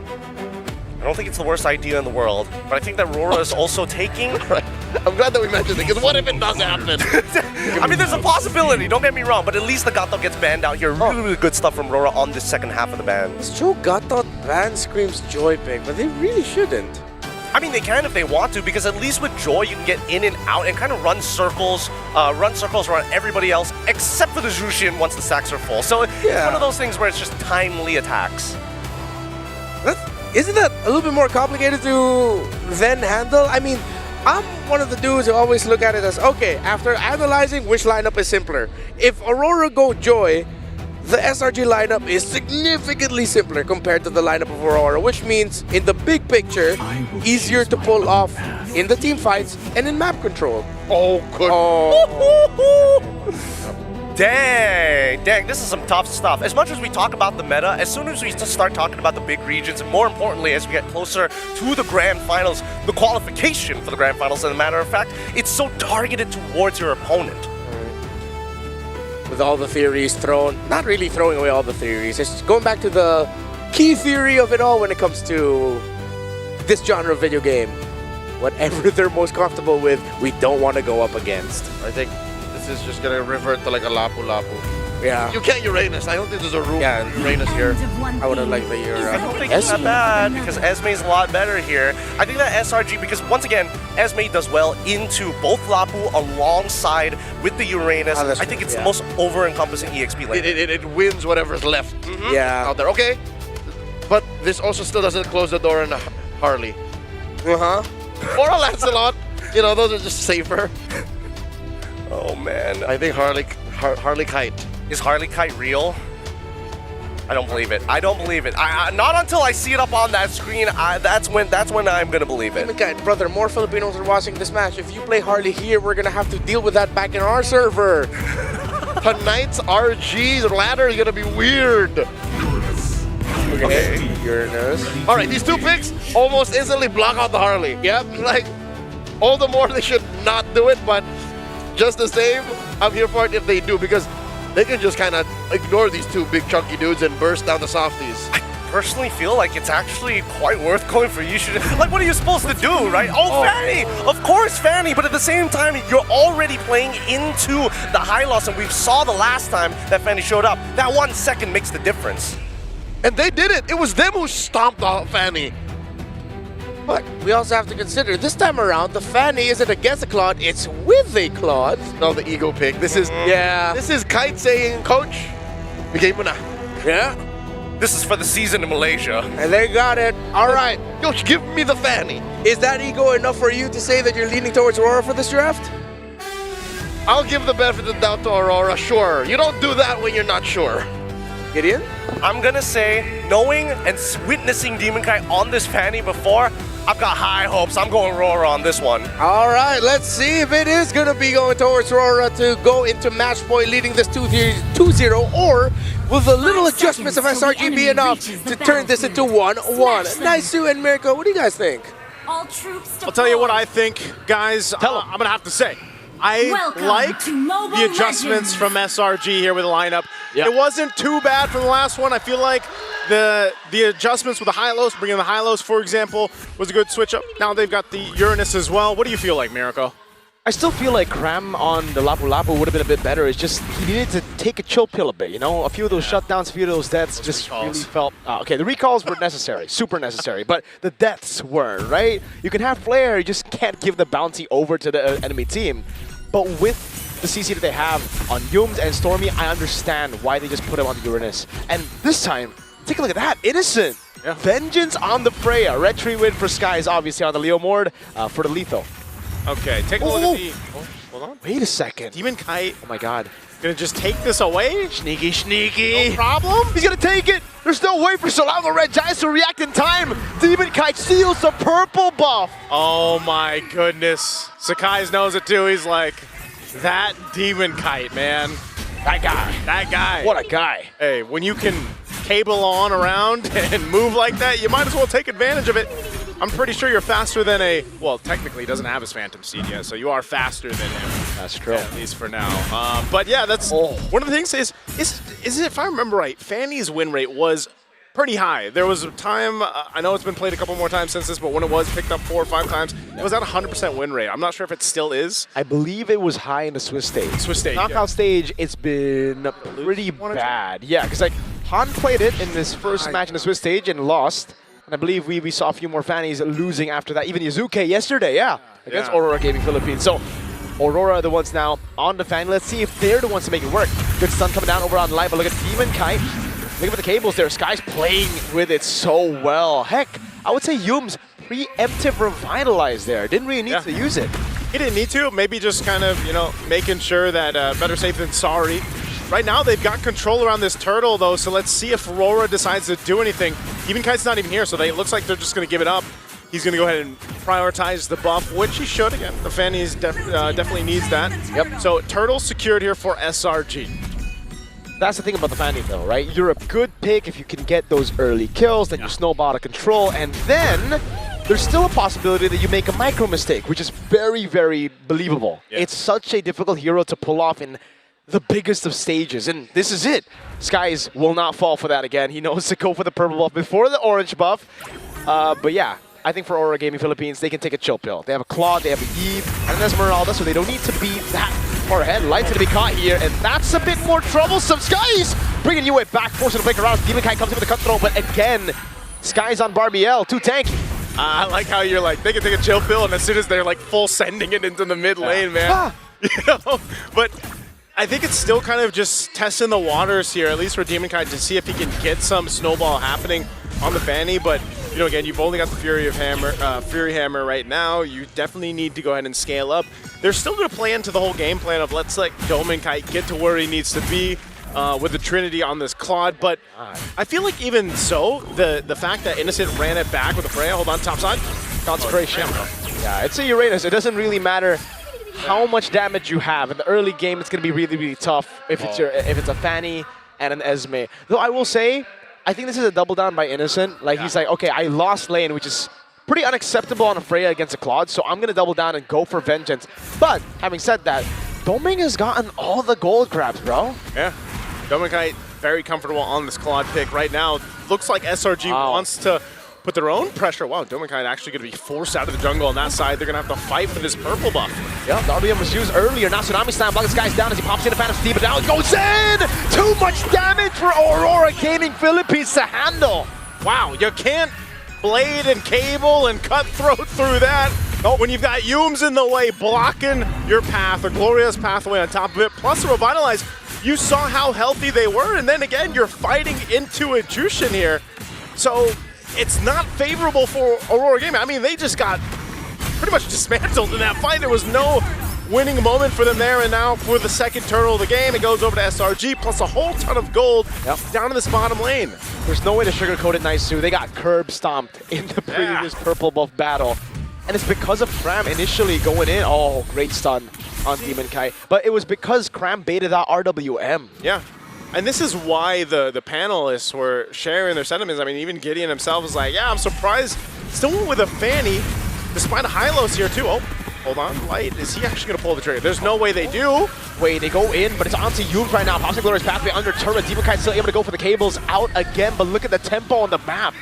I don't think it's the worst idea in the world, but I think that Rora is also taking... Right. I'm glad that we mentioned it, because what if it does happen? I mean, there's a possibility, don't get me wrong, but at least the Gato gets banned out here. Really, really good stuff from Rora on the second half of the ban. This Joe Gato ban screams Joy pick, but they really shouldn't. I mean, they can if they want to, because at least with Joy, you can get in and out and kind of run circles around everybody else, except for the Jushin once the stacks are full. So it's one of those things where it's just timely attacks. Isn't that a little bit more complicated to then handle? I mean, I'm one of the dudes who always look at it as, okay, after analyzing which lineup is simpler. If Aurora go Joy, the SRG lineup is significantly simpler compared to the lineup of Aurora, which means in the big picture, easier to pull off in the team fights and in map control. Oh, good. Dang, this is some tough stuff. As much as we talk about the meta, as soon as we start talking about the big regions, and more importantly, as we get closer to the Grand Finals, the qualification for the Grand Finals, as a matter of fact, it's so targeted towards your opponent. With all the theories thrown, not really throwing away all the theories, it's going back to the key theory of it all when it comes to this genre of video game. Whatever they're most comfortable with, we don't want to go up against. I think this is just going to revert to like a Lapu Lapu. Yeah. You can't Uranus. I don't think there's a room for Uranus here. I would have liked the I don't think it's that bad, because Esme's a lot better here. I think that SRG, because once again, Esme does well into both Lapu alongside with the Uranus. I think it's the most over-encompassing EXP lane. It wins whatever's left out there. Okay. But this also still doesn't close the door on Harley. Or a Lancelot. You know, those are just safer. Oh, man. I think Harley Kite. Is Harley Kite real? I don't believe it. I don't believe it. Not until I see it up on that screen. That's when I'm gonna believe it. Brother, more Filipinos are watching this match. If you play Harley here, we're gonna have to deal with that back in our server. Tonight's RG's ladder is gonna be weird. Okay. Uranus. All right, these two picks almost instantly block out the Harley. Yep. Like, all the more they should not do it, but just the same, I'm here for it if they do, because they can just kind of ignore these two big chunky dudes and burst down the softies. personally feel like it's actually quite worth going for Yushu. Like, what are you supposed to do, right? Oh, Fanny! Of course, Fanny, but at the same time, you're already playing into the high loss, and we saw the last time that Fanny showed up. That 1 second makes the difference. And they did it. It was them who stomped off Fanny. But we also have to consider, this time around, the Fanny isn't against a Claude, it's with a Claude. No, the ego pick. This is This is Kite saying, Coach, bigay mo na. Yeah. This is for the season in Malaysia. And they got it. All right. Coach, give me the Fanny. Is that ego enough for you to say that you're leaning towards Aurora for this draft? I'll give the benefit of the doubt to Aurora, sure. You don't do that when you're not sure. Gideon? I'm gonna say, knowing and witnessing Demon Kite on this Fanny before, I've got high hopes. I'm going Aurora on this one. All right, let's see if it is going to be going towards Aurora to go into match point, leading this 2-0, or will the little adjustments of SRG be enough to turn this into 1-1? Naisu and Mirko, what do you guys think? I'll tell you what I think, guys. I'm going to have to say, I like the adjustments from SRG here with the lineup. Yep. It wasn't too bad from the last one. I feel like the adjustments with the high-lows, bringing the high-lows, for example, was a good switch-up. Now they've got the Uranus as well. What do you feel like, Mirko? I still feel like Cram on the Lapu Lapu would have been a bit better. It's just he needed to take a chill pill a bit, you know? A few of those shutdowns, a few of those deaths just really felt... okay, the recalls were necessary, super necessary, but the deaths weren't, right? You can have Flare, you just can't give the bounty over to the enemy team. But with the CC that they have on Yums and Stormy, I understand why they just put him on the Uranus. And this time, take a look at that, Innocent! Yeah. Vengeance on the Freya. Red Tree win for Skies, obviously on the Leo Mord for the Lethal. Okay, take a look at the... Oh, hold on. Wait a second. Demon Kite. Oh my god. Gonna just take this away? Sneaky, sneaky. No problem. He's gonna take it. There's no way for Solano Red Giants to react in time. Demon Kite steals the purple buff. Oh my goodness. Sakai's knows it too. He's like, that Demon Kite, man. That guy. That guy. What a guy. Hey, when you can cable on around and move like that, you might as well take advantage of it. I'm pretty sure you're faster than a... Well, technically he doesn't have his Phantom Seed yet, so you are faster than him. That's true. At least for now. But yeah, that's... One of the things is it, if I remember right, Fanny's win rate was pretty high. There was a time, I know it's been played a couple more times since this, but when it was picked up 4 or 5 times, it was at 100% win rate. I'm not sure if it still is. I believe it was high in the Swiss stage. Knockout stage, it's been pretty bad. Yeah, because like Han played it in this first match in the Swiss stage and lost. And I believe we saw a few more Fannies losing after that. Even Yuzuke yesterday, against Aurora Gaming Philippines. So Aurora are the ones now on the Fanny. Let's see if they're the ones to make it work. Good stun coming down over on live, but look at Demon Kite. Look at the cables there. Sky's playing with it so well. Heck, I would say Yums preemptive revitalize there. Didn't really need to use it. He didn't need to. Maybe just kind of, you know, making sure that better safe than sorry. Right now, they've got control around this turtle, though, so let's see if Aurora decides to do anything. Demon Kite's not even here, so it looks like they're just going to give it up. He's going to go ahead and prioritize the buff, which he should. Again, the Fanny's definitely needs that. Yep. So turtle secured here for SRG. That's the thing about the Fanny, though, right? You're a good pick if you can get those early kills, then you snowball out of control, and then there's still a possibility that you make a micro mistake, which is very, very believable. Yeah. It's such a difficult hero to pull off in the biggest of stages, and this is it. Skies will not fall for that again. He knows to go for the purple buff before the orange buff. But yeah, I think for Aurora Gaming Philippines, they can take a chill pill. They have a Claude, they have a Eve, and an Esmeralda, so they don't need to be that far ahead. Light's gonna be caught here, and that's a bit more troublesome. Skies bringing you back, forcing to break around. Demon Kite comes in with a cutthroat, but again, Skies on Barbiel, too tanky. I like how you're like, they can take a chill pill, and as soon as they're like full sending it into the mid lane, man. You know? But I think it's still kind of just testing the waters here, at least for Demon Kite, to see if he can get some snowball happening on the Fanny. But you know, again, you've only got the Fury Hammer right now. You definitely need to go ahead and scale up. They're still going to play into the whole game plan of let's let Demon Kite get to where he needs to be with the Trinity on this Claude. But I feel like even so, the fact that Innocent ran it back with a Freya, hold on, top side. Concentration. Yeah, it's a Uranus. It doesn't really matter how much damage you have. In the early game, it's going to be really, really tough if it's a Fanny and an Esme. Though I will say, I think this is a double down by Innocent. Like, he's like, okay, I lost lane, which is pretty unacceptable on a Freya against a Claude, so I'm going to double down and go for vengeance. But, having said that, Doming has gotten all the gold grabs, bro. Yeah. Demon Kite very comfortable on this quad pick right now. Looks like SRG wants to put their own pressure. Wow, Dominkai actually going to be forced out of the jungle on that side. They're going to have to fight for this purple buff. Yeah, the RBM was used earlier. Now Tsunami Slam blocks this guy's down as he pops in a Phantom Steed, but now it goes in! Too much damage for Aurora Gaming Philippines to handle. Wow, you can't blade and cable and cutthroat through that. Oh, when you've got Yums in the way blocking your path, a glorious pathway on top of it, plus a Revitalize. You saw how healthy they were, and then again, you're fighting into a Jushin here. So it's not favorable for Aurora Gaming. I mean, they just got pretty much dismantled in that fight. There was no winning moment for them there, and now for the second turtle of the game, it goes over to SRG, plus a whole ton of gold down in this bottom lane. There's no way to sugarcoat it, Naisu. They got curb stomped in the previous purple buff battle. And it's because of Cram initially going in. Oh, great stun on Demon Kai. But it was because Cram baited out RWM. Yeah. And this is why the panelists were sharing their sentiments. I mean, even Gideon himself was like, yeah, I'm surprised. Still went with a Fanny, despite a Hylos here too. Oh, hold on, Light. Is he actually going to pull the trigger? There's no way they do. Wait, they go in, but it's onto Yums right now. Pops Glorious Pathway under turret. Demon Kai still able to go for the cables out again, but look at the tempo on the map.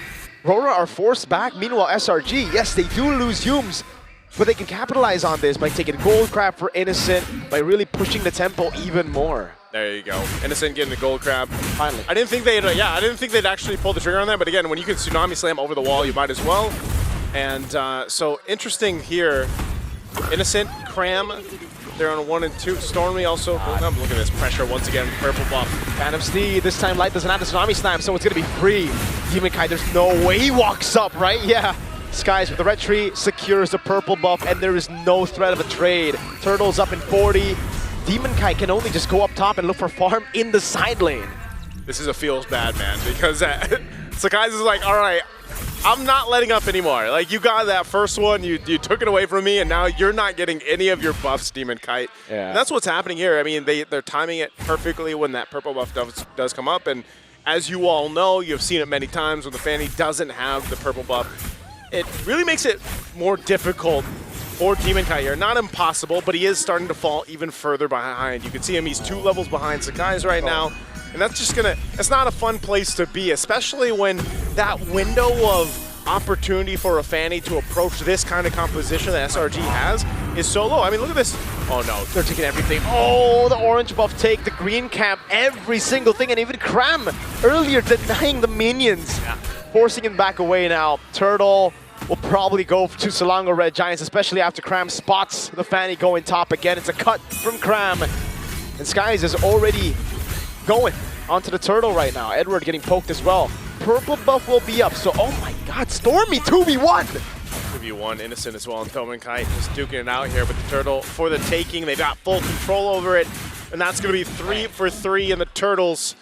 Rora are forced back. Meanwhile, SRG, yes, they do lose Yums, but they can capitalize on this by taking gold crab for Innocent, by really pushing the tempo even more. There you go. Innocent getting the gold crab. Finally. I didn't think they'd actually pull the trigger on that, but again, when you can Tsunami Slam over the wall, you might as well. And so interesting here. Innocent, Cram, they're on 1 and 2. Stormy also. Look at this pressure once again. Purple buff. Phantom Steed. This time Light doesn't have the Tsunami Slam, so it's going to be free. Demon Kai, there's no way he walks up, right? Yeah. Skies with the red tree secures the purple buff, and there is no threat of a trade. Turtles up in 40. Demon Kai can only just go up top and look for farm in the side lane. This is a feels bad, man, because Sakai's is like, all right, I'm not letting up anymore. Like, you got that first one, you took it away from me, and now you're not getting any of your buffs, Demon Kite. Yeah. And that's what's happening here. I mean, they're timing it perfectly when that purple buff does come up, and as you all know, you've seen it many times when the Fanny doesn't have the purple buff. It really makes it more difficult for Demon Kai here. Not impossible, but he is starting to fall even further behind. You can see him, he's 2 levels behind Sakai's right now. And that's just it's not a fun place to be, especially when that window of opportunity for a Fanny to approach this kind of composition that SRG has is so low. I mean, look at this. Oh no, they're taking everything. Oh, the orange buff take, the green camp, every single thing, and even Cram earlier denying the minions. Forcing him back away now. Turtle will probably go to Selangor Red Giants, especially after Cram spots the Fanny going top again. It's a cut from Cram. And Skies is already going onto the turtle right now. Edward getting poked as well. Purple buff will be up, so oh my god, Stormy 2v1! 2v1, Innocent as well, and Thoman Kite just duking it out here with the turtle for the taking. They've got full control over it, and that's going to be 3 for 3 in the turtles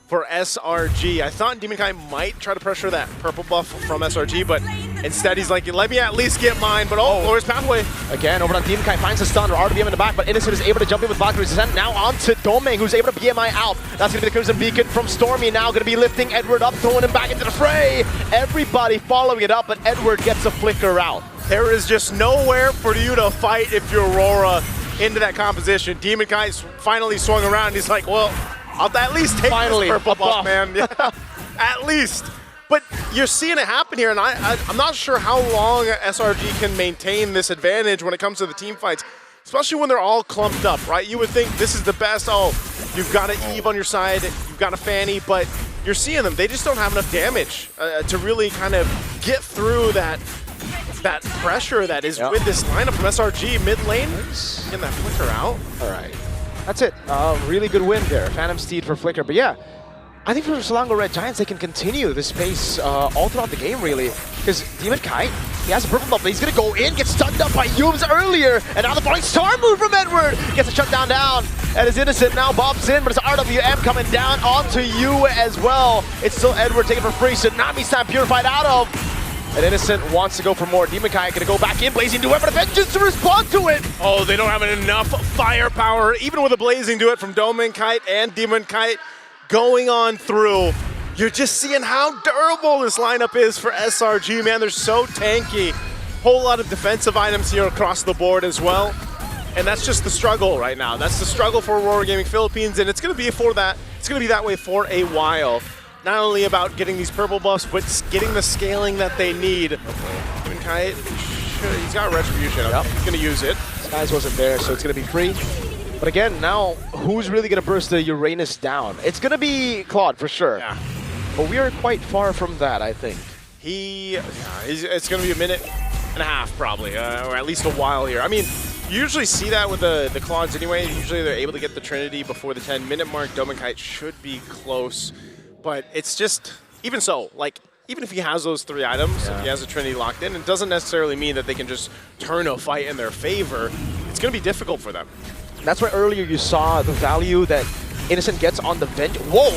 for SRG. I thought Demon Kai might try to pressure that purple buff from SRG, but instead he's like, let me at least get mine, but Glorious Pathway. Again, over on Demon Kai, finds a stun, or RWM in the back, but Innocent is able to jump in with Valkyrie Descent. Now on to Domeng, who's able to BMI out. That's going to be the Crimson Beacon from Stormy, now going to be lifting Edward up, throwing him back into the fray. Everybody following it up, but Edward gets a flicker out. There is just nowhere for you to fight if you're Aurora into that composition. Demon Kai finally swung around, he's like, well, I'll at least take this purple buff, man. Yeah, at least. But you're seeing it happen here, and I'm not sure how long SRG can maintain this advantage when it comes to the team fights, especially when they're all clumped up, right? You would think this is the best. Oh, you've got an Eve on your side, you've got a Fanny, but you're seeing them. They just don't have enough damage to really kind of get through that pressure that is with this lineup from SRG mid lane. Getting that flicker out. All right. That's it. Really good win there. Phantom Steed for Flicker. But yeah, I think for Selangor Red Giants, they can continue this pace all throughout the game, really. Because Demon Kai, he has a purple buff, but he's going to go in, get stunned up by Yums earlier. And now the Falling Star move from Edward. Gets a shutdown down. And is Innocent now bobs in, but it's RWM coming down onto you as well. It's still Edward taking for free. Tsunami Slam purified out of. And Innocent wants to go for more. Demon Kai going to go back in, Blazing Duet, but Vengeance to respond to it. Oh, they don't have enough firepower, even with a Blazing Duet from Domin Kite and Demon Kite going on through. You're just seeing how durable this lineup is for SRG, man. They're so tanky. Whole lot of defensive items here across the board as well. And that's just the struggle right now. That's the struggle for Aurora Gaming Philippines, and it's going to be for that. It's going to be that way for a while. Not only about getting these purple buffs, but getting the scaling that they need. Even Kite, he's got Retribution. Yep. He's going to use it. Skies wasn't there, so it's going to be free. But again, now, who's really going to burst the Uranus down? It's going to be Claude, for sure. Yeah. But we are quite far from that, I think. It's going to be a minute and a half, probably, or at least a while here. I mean, you usually see that with the Claudes anyway. Usually they're able to get the Trinity before the 10-minute mark. Dominkite should be close, but it's just, even so, like, even if he has those 3 items, if he has the Trinity locked in, it doesn't necessarily mean that they can just turn a fight in their favor. It's going to be difficult for them. That's why earlier you saw the value that Innocent gets on the vent. Whoa!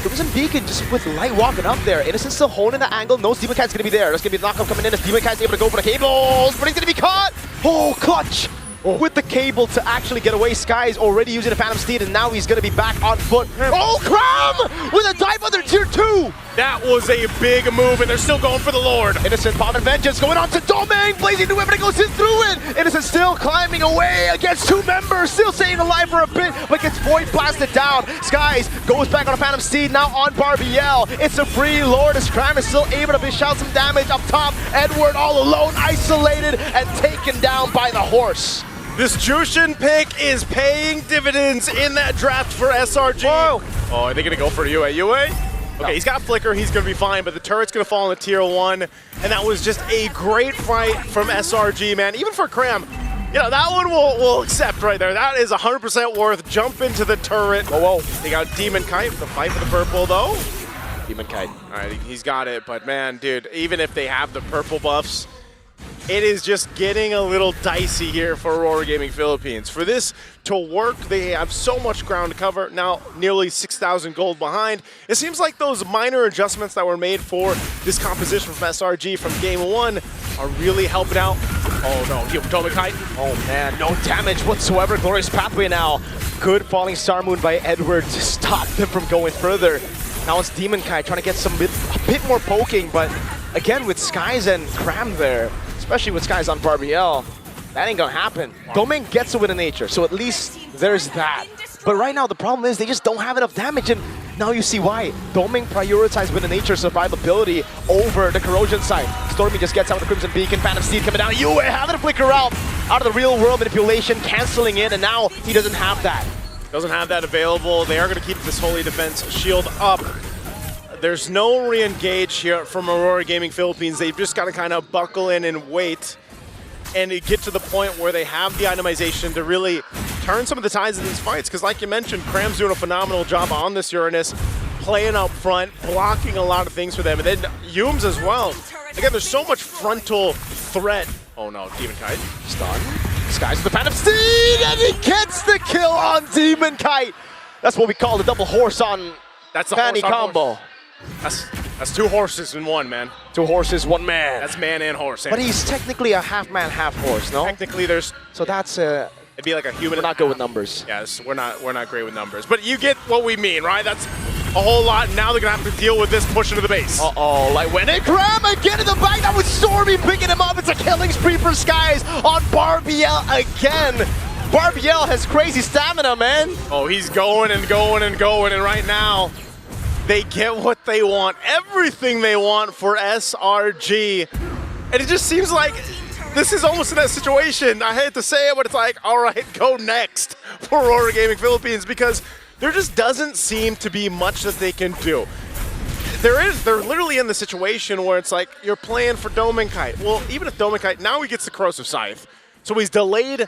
Crimson Beacon just with light walking up there. Innocent still holding the angle. No, Demonkite's going to be there. There's going to be the knockup coming in as Demonkite's able to go for the cables, but he's going to be caught! Oh, clutch! With the cable to actually get away. Sky's already using the Phantom Steed, and now he's going to be back on foot. Oh, Cram! With a dive under tier 2! That was a big move, and they're still going for the Lord. Innocent found Vengeance going on to Domain. Blazing new weapon goes in through it. Innocent still climbing away against 2 members. Still staying alive for a bit, but gets void blasted down. Skies goes back on a Phantom Steed, now on Barbiel. It's a free Lord as Cram is still able to dish out some damage up top. Edward all alone, isolated, and taken down by the horse. This Jushin pick is paying dividends in that draft for SRG. Whoa. Oh, are they going to go for UA? UA? Okay, he's got Flicker, he's going to be fine, but the turret's going to fall in the tier 1, and that was just a great fight from SRG, man. Even for Cram, you know, that one we'll accept right there. That is 100% worth. Jump into the turret. Whoa. They got Demon Kite for the fight for the purple, though. Demon Kite. All right, he's got it, but man, dude, even if they have the purple buffs, it is just getting a little dicey here for Aurora Gaming Philippines. For this to work, they have so much ground to cover. Now, nearly 6,000 gold behind. It seems like those minor adjustments that were made for this composition from SRG from Game 1 are really helping out. Oh no, Dominkite. Oh man, no damage whatsoever. Glorious Pathway now. Good Falling Star Moon by Edward to stop them from going further. Now it's Demon Kite trying to get a bit more poking, but again with Skies and Cram there, especially with Skies on Barbiel, that ain't gonna happen. Domain gets it with a nature, so at least there's that. But right now the problem is they just don't have enough damage, and now you see why. Domain prioritized with a nature survivability over the corrosion side. Stormy just gets out with the Crimson Beacon, Phantom Steed coming down. You having to flicker out of the real world manipulation, canceling it, and now he doesn't have that. Doesn't have that available. They are going to keep this Holy Defense shield up. There's no re-engage here from Aurora Gaming Philippines. They've just got to kind of buckle in and wait and get to the point where they have the itemization to really turn some of the tides in these fights. Because like you mentioned, Cram's doing a phenomenal job on this Uranus, playing up front, blocking a lot of things for them. And then Humes as well. Again, there's so much frontal threat. Oh no, Demon Kite. Stun. Skies with the Phantom Steed, and he gets the kill on Demon Kite. That's what we call the double horse on Fanny combo. That's 2 horses in 1, man. 2 horses, 1 man. That's man and horse. But he's technically a half man, half horse, no? Technically, there's. So that's it'd be like a human. We're not good with numbers. Yes, we're not great with numbers. But you get what we mean, right? That's a whole lot. Now they're gonna have to deal with this push into the base. Uh-oh, like when they Cram again in the back. That was Stormy picking him up. It's a killing spree for Skies on Barbiel again. Barbiel has crazy stamina, man. Oh, he's going and going and going, and right now they get what they want, everything they want for SRG. And it just seems like this is almost in that situation. I hate to say it, but it's like, all right, go next for Aurora Gaming Philippines, because there just doesn't seem to be much that they can do. They're literally in the situation where it's like, you're playing for Dominkite. Well, even if Dominkite, now he gets the Corrosive Scythe. So he's delayed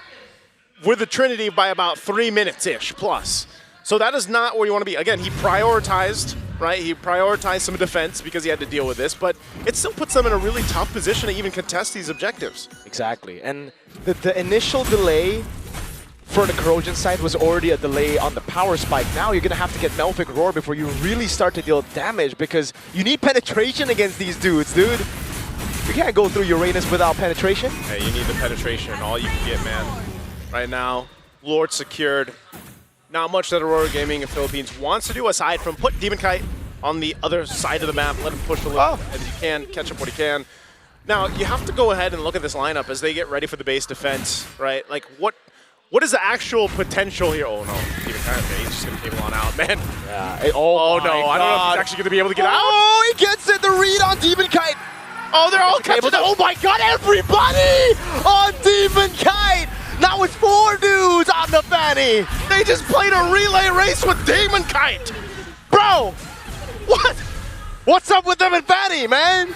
with the Trinity by about 3 minutes-ish plus. So that is not where you want to be. Again, he prioritized, right? He prioritized some defense because he had to deal with this, but it still puts them in a really tough position to even contest these objectives. Exactly, and the initial delay for the corrosion side was already a delay on the power spike. Now you're gonna have to get Melfic Roar before you really start to deal damage, because you need penetration against these dudes, dude. You can't go through Uranus without penetration. Hey, you need the penetration, all you can get, man. Right now, Lord secured. Not much that Aurora Gaming in Philippines wants to do aside from put Demon Kite on the other side of the map, let him push a little as he can, catch up what he can. Now, you have to go ahead and look at this lineup as they get ready for the base defense, right? Like, What is the actual potential here? Oh no, even kind of he's just gonna cable on out, man. Yeah. Oh no, I don't know if he's actually gonna be able to get out. Oh, he gets it. The read on Demon Kite. Oh, they're all catching. Oh my God, everybody on Demon Kite. Now it's 4 dudes on the Fanny. They just played a relay race with Demon Kite. Bro, what? What's up with them and Fanny, man?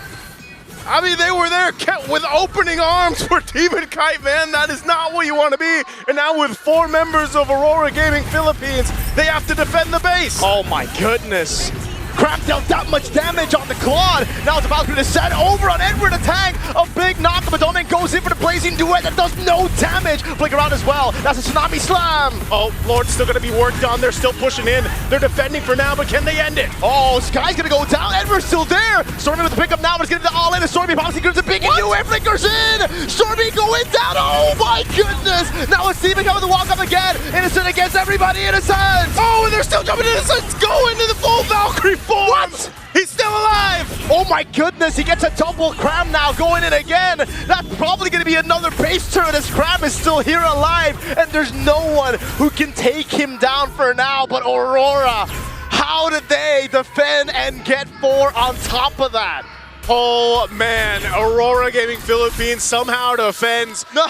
I mean, they were there with opening arms for Demon Kite, man. That is not what you want to be. And now with 4 members of Aurora Gaming Philippines, they have to defend the base. Oh my goodness. Crab dealt that much damage on the Claude. Now it's about to descend over on Edward. A tank. A big knock. The Domain goes in for the blazing duet that does no damage. Blink around as well. That's a Tsunami Slam. Oh, Lord's still going to be worked on. They're still pushing in. They're defending for now, but can they end it? Oh, Sky's going to go down. Edward's still there. Stormy with the pickup now, but it's getting the all in. Stormy bouncing gives a big into it. Flickers in. Stormy going down. Oh my goodness. Now it's Steven coming to walk up again. Innocent against everybody. Innocent. Oh, and they're still jumping. Innocent's going to the full Valkyrie form. What? He's still alive! Oh my goodness, he gets a double Cram now, going in again. That's probably going to be another base turret as Cram is still here alive, and there's no one who can take him down for now but Aurora. How did they defend and get 4 on top of that? Oh man, Aurora Gaming Philippines somehow defends. No!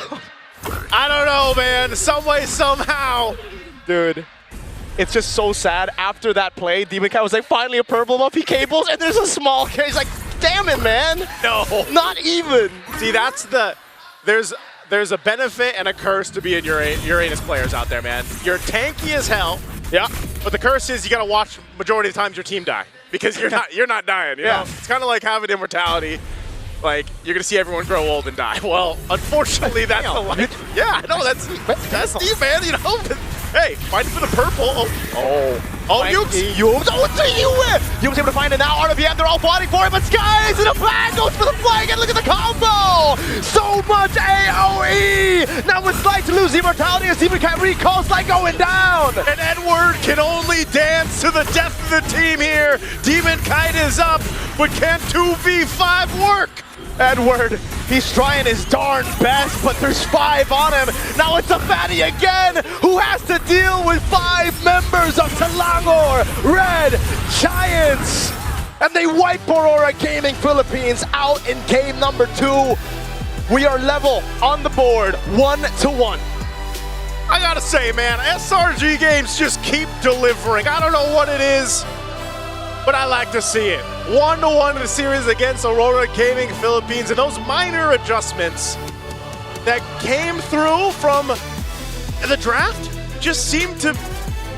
I don't know, man. Some way, somehow. Dude. It's just so sad. After that play, Demon Kite was like, finally a purple buff, he cables, and there's a small case. He's like, damn it, man. No. Not even. See, that's the... There's a benefit and a curse to being Uranus players out there, man. You're tanky as hell. Yeah. But the curse is you gotta watch majority of the times your team die. Because you're not dying, you know? It's kind of like having immortality. Like, you're gonna see everyone grow old and die. Well, unfortunately, that's the life. Yeah, no, that's Steve, man, you know? Hey, fighting for the purple. Oh, Yuke's. Oh, it's a Yuke! Yuke's able to find it now. RWM, they're all fighting for it, but Skies in the flag goes for the flag, and look at the combo! So much AoE! Now it's like to lose immortality as Demon Kite recalls like going down! And Edward can only dance to the death of the team here. Demon Kite is up, but can 2v5 work? Edward, he's trying his darn best, but there's 5 on him. Now it's a Fatty again, who has to deal with 5 members of Selangor Red Giants. And they wipe Aurora Gaming Philippines out in game number 2. We are level on the board, 1-1. I gotta say, man, SRG games just keep delivering. I don't know what it is, but I like to see it. 1-1 in the series against Aurora Gaming Philippines, and those minor adjustments that came through from the draft just seemed to,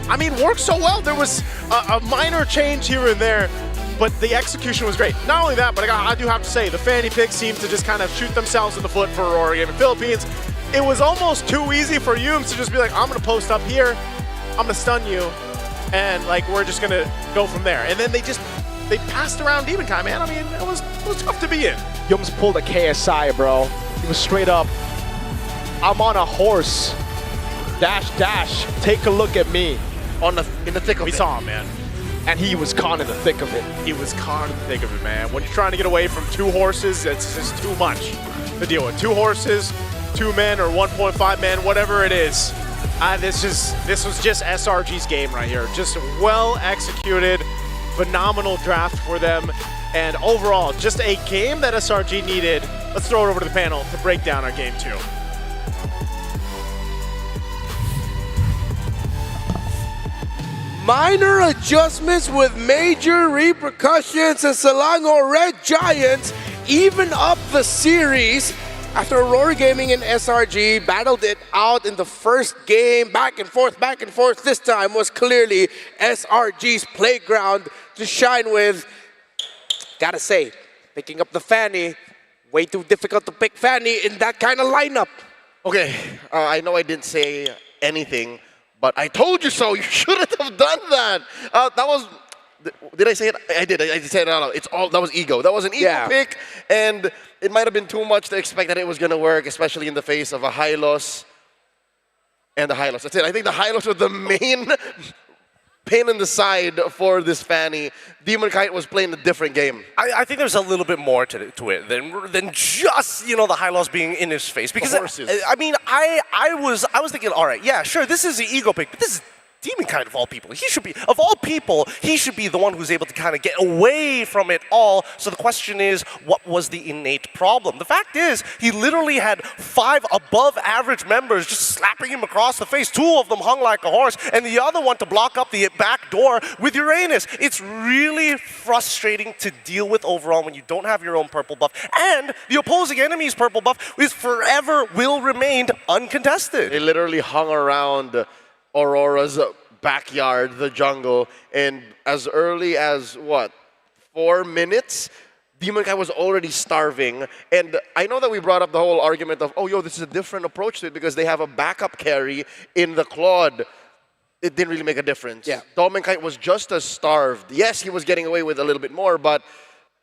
I mean, work so well. There was a minor change here and there, but the execution was great. Not only that, but I do have to say, the Fanny picks seemed to just kind of shoot themselves in the foot for Aurora Gaming Philippines. It was almost too easy for Yums to just be like, I'm gonna post up here, I'm gonna stun you, and like we're just gonna go from there. And then they passed around Demon Kite, man. I mean, it was tough to be in. Yums pulled a KSI, bro. He was straight up, I'm on a horse. Dash, dash, take a look at me. In the thick of it. We saw him, man. And he was caught in the thick of it. He was caught in the thick of it, man. When you're trying to get away from 2 horses, it's just too much to deal with. 2 horses, 2 men, or 1.5 men, whatever it is. This was just SRG's game right here. Just well executed, phenomenal draft for them, and overall, just a game that SRG needed. Let's throw it over to the panel to break down our game 2. Minor adjustments with major repercussions, and Selangor Red Giants even up the series after Aurora Gaming and SRG battled it out in the first game. Back and forth, this time was clearly SRG's playground to shine with. Gotta say, picking up the Fanny, way too difficult to pick Fanny in that kind of lineup. Okay, I know I didn't say anything, but I told you so. You shouldn't have done that. That was, did I say it? I did. I said it out loud. It's all, that was ego. That was an ego pick, and it might have been too much to expect that it was going to work, especially in the face of a Hylos and the Hylos. That's it. I think the Hylos were the main pain in the side for this Fanny. Demon Kite was playing a different game. I think there's a little bit more to it than just, you know, the high lows being in his face. Because I mean, I was thinking, all right, yeah, sure, this is the ego pick, but this is Demon Kite of all people. He should be, of all people, he should be the one who's able to kind of get away from it all. So the question is, what was the innate problem? The fact is, he literally had 5 above average members just slapping him across the face. 2 of them hung like a horse, and the other one to block up the back door with Uranus. It's really frustrating to deal with overall when you don't have your own purple buff, and the opposing enemy's purple buff is forever will remain uncontested. They literally hung around Aurora's backyard, the jungle, and as early as, what, 4 minutes, Demon Kite was already starving. And I know that we brought up the whole argument of, oh, yo, this is a different approach to it because they have a backup carry in the Claude. It didn't really make a difference. Yeah. Demon Kite was just as starved. Yes, he was getting away with a little bit more, but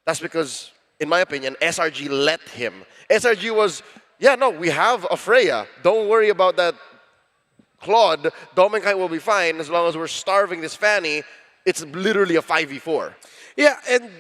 that's because, in my opinion, SRG let him. SRG was, yeah, no, we have a Freya. Don't worry about that Claude. Demon Kite will be fine as long as we're starving this Fanny. It's literally a 5v4. Yeah, and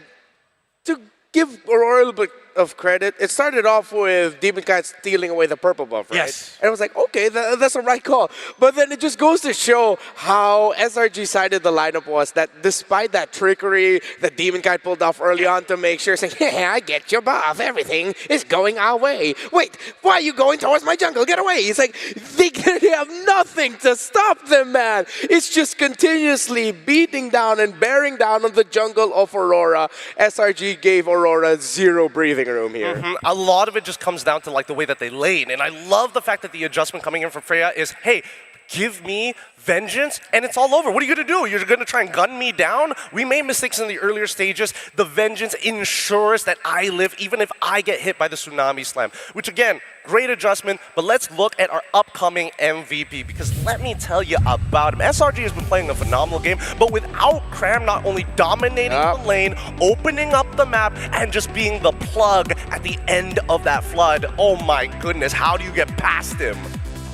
to give Aurora a little bit of credit, it started off with Demon Kite stealing away the purple buff, right? Yes. And I was like, okay, that's a right call. But then it just goes to show how SRG sided the lineup was, that despite that trickery that Demon Kite pulled off early on to make sure, saying, yeah, I get your buff, everything is going our way. Wait, why are you going towards my jungle? Get away. It's like, they have nothing to stop them, man. It's just continuously beating down and bearing down on the jungle of Aurora. SRG gave Aurora 0 breathing room here. A lot of it just comes down to like the way that they lane, and I love the fact that the adjustment coming in from Freya is, hey, give me vengeance and it's all over. What are you going to do? You're going to try and gun me down? We made mistakes in the earlier stages. The vengeance ensures that I live even if I get hit by the tsunami slam, which again, great adjustment. But let's look at our upcoming MVP, because let me tell you about him. SRG has been playing a phenomenal game, but without Cram not only dominating the lane, opening up the map, and just being the plug at the end of that flood. Oh my goodness, how do you get past him?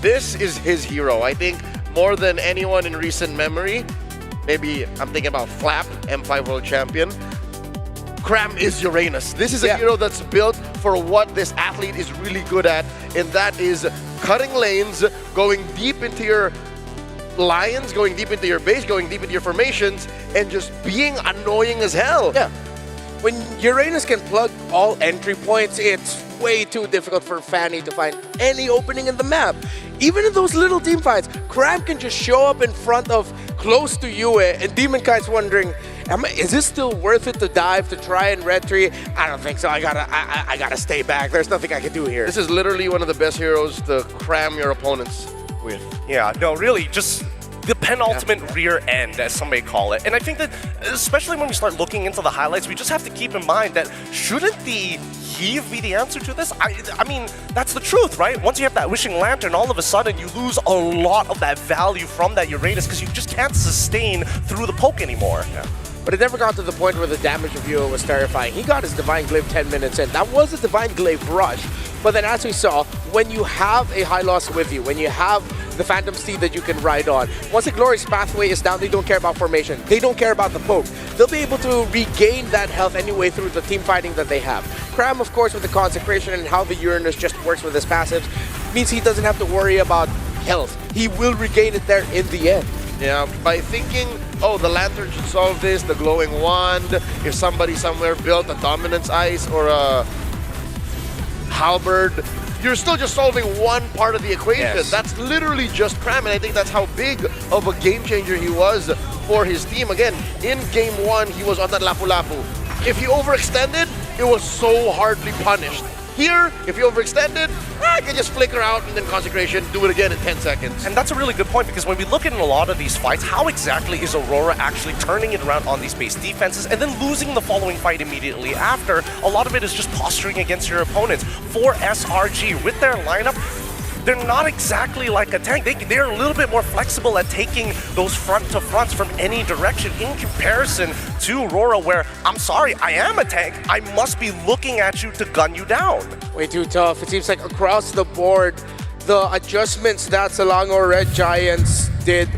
This is his hero. I think more than anyone in recent memory, maybe I'm thinking about Flap, M5 World Champion, Cram is Uranus. This is a hero that's built for what this athlete is really good at, and that is cutting lanes, going deep into your lines, going deep into your base, going deep into your formations, and just being annoying as hell. Yeah. When Uranus can plug all entry points, it's way too difficult for Fanny to find any opening in the map. Even in those little team fights, Cram can just show up in front of close to Yue, and Demon Kite's wondering, is this still worth it to dive, to try and red tree? I don't think so. I gotta stay back. There's nothing I can do here. This is literally one of the best heroes to cram your opponents with. Yeah, no, really, just the penultimate rear end, as some may call it. And I think that, especially when we start looking into the highlights, we just have to keep in mind that shouldn't the heave be the answer to this? I mean, that's the truth, right? Once you have that Wishing Lantern, all of a sudden you lose a lot of that value from that Uranus because you just can't sustain through the poke anymore. Yeah. But it never got to the point where the damage of Yue was terrifying. He got his Divine Glaive 10 minutes in. That was a Divine Glaive rush. But then as we saw, when you have a high loss with you, when you have the Phantom Steed that you can ride on, once the Glorious Pathway is down, they don't care about formation. They don't care about the poke. They'll be able to regain that health anyway through the team fighting that they have. Cram, of course, with the Consecration and how the Uranus just works with his passives, means he doesn't have to worry about health. He will regain it there in the end. Yeah, by thinking, oh, the Lantern should solve this, the Glowing Wand, if somebody somewhere built a Dominance Ice or a Halberd, you're still just solving one part of the equation. Yes. That's literally just Cram, and I think that's how big of a game changer he was for his team. Again, in Game 1, he was on that Lapu-Lapu. If he overextended, it was so hardly punished. Here, if you overextended, I can just flicker out and then Consecration, do it again in 10 seconds. And that's a really good point, because when we look at in a lot of these fights, how exactly is Aurora actually turning it around on these base defenses and then losing the following fight immediately after? A lot of it is just posturing against your opponents. For SRG, with their lineup, they're not exactly like a tank. They're a little bit more flexible at taking those front-to-fronts from any direction in comparison to Aurora, where, I'm sorry, I am a tank. I must be looking at you to gun you down. Way too tough. It seems like across the board, the adjustments that Selangor Red Giants did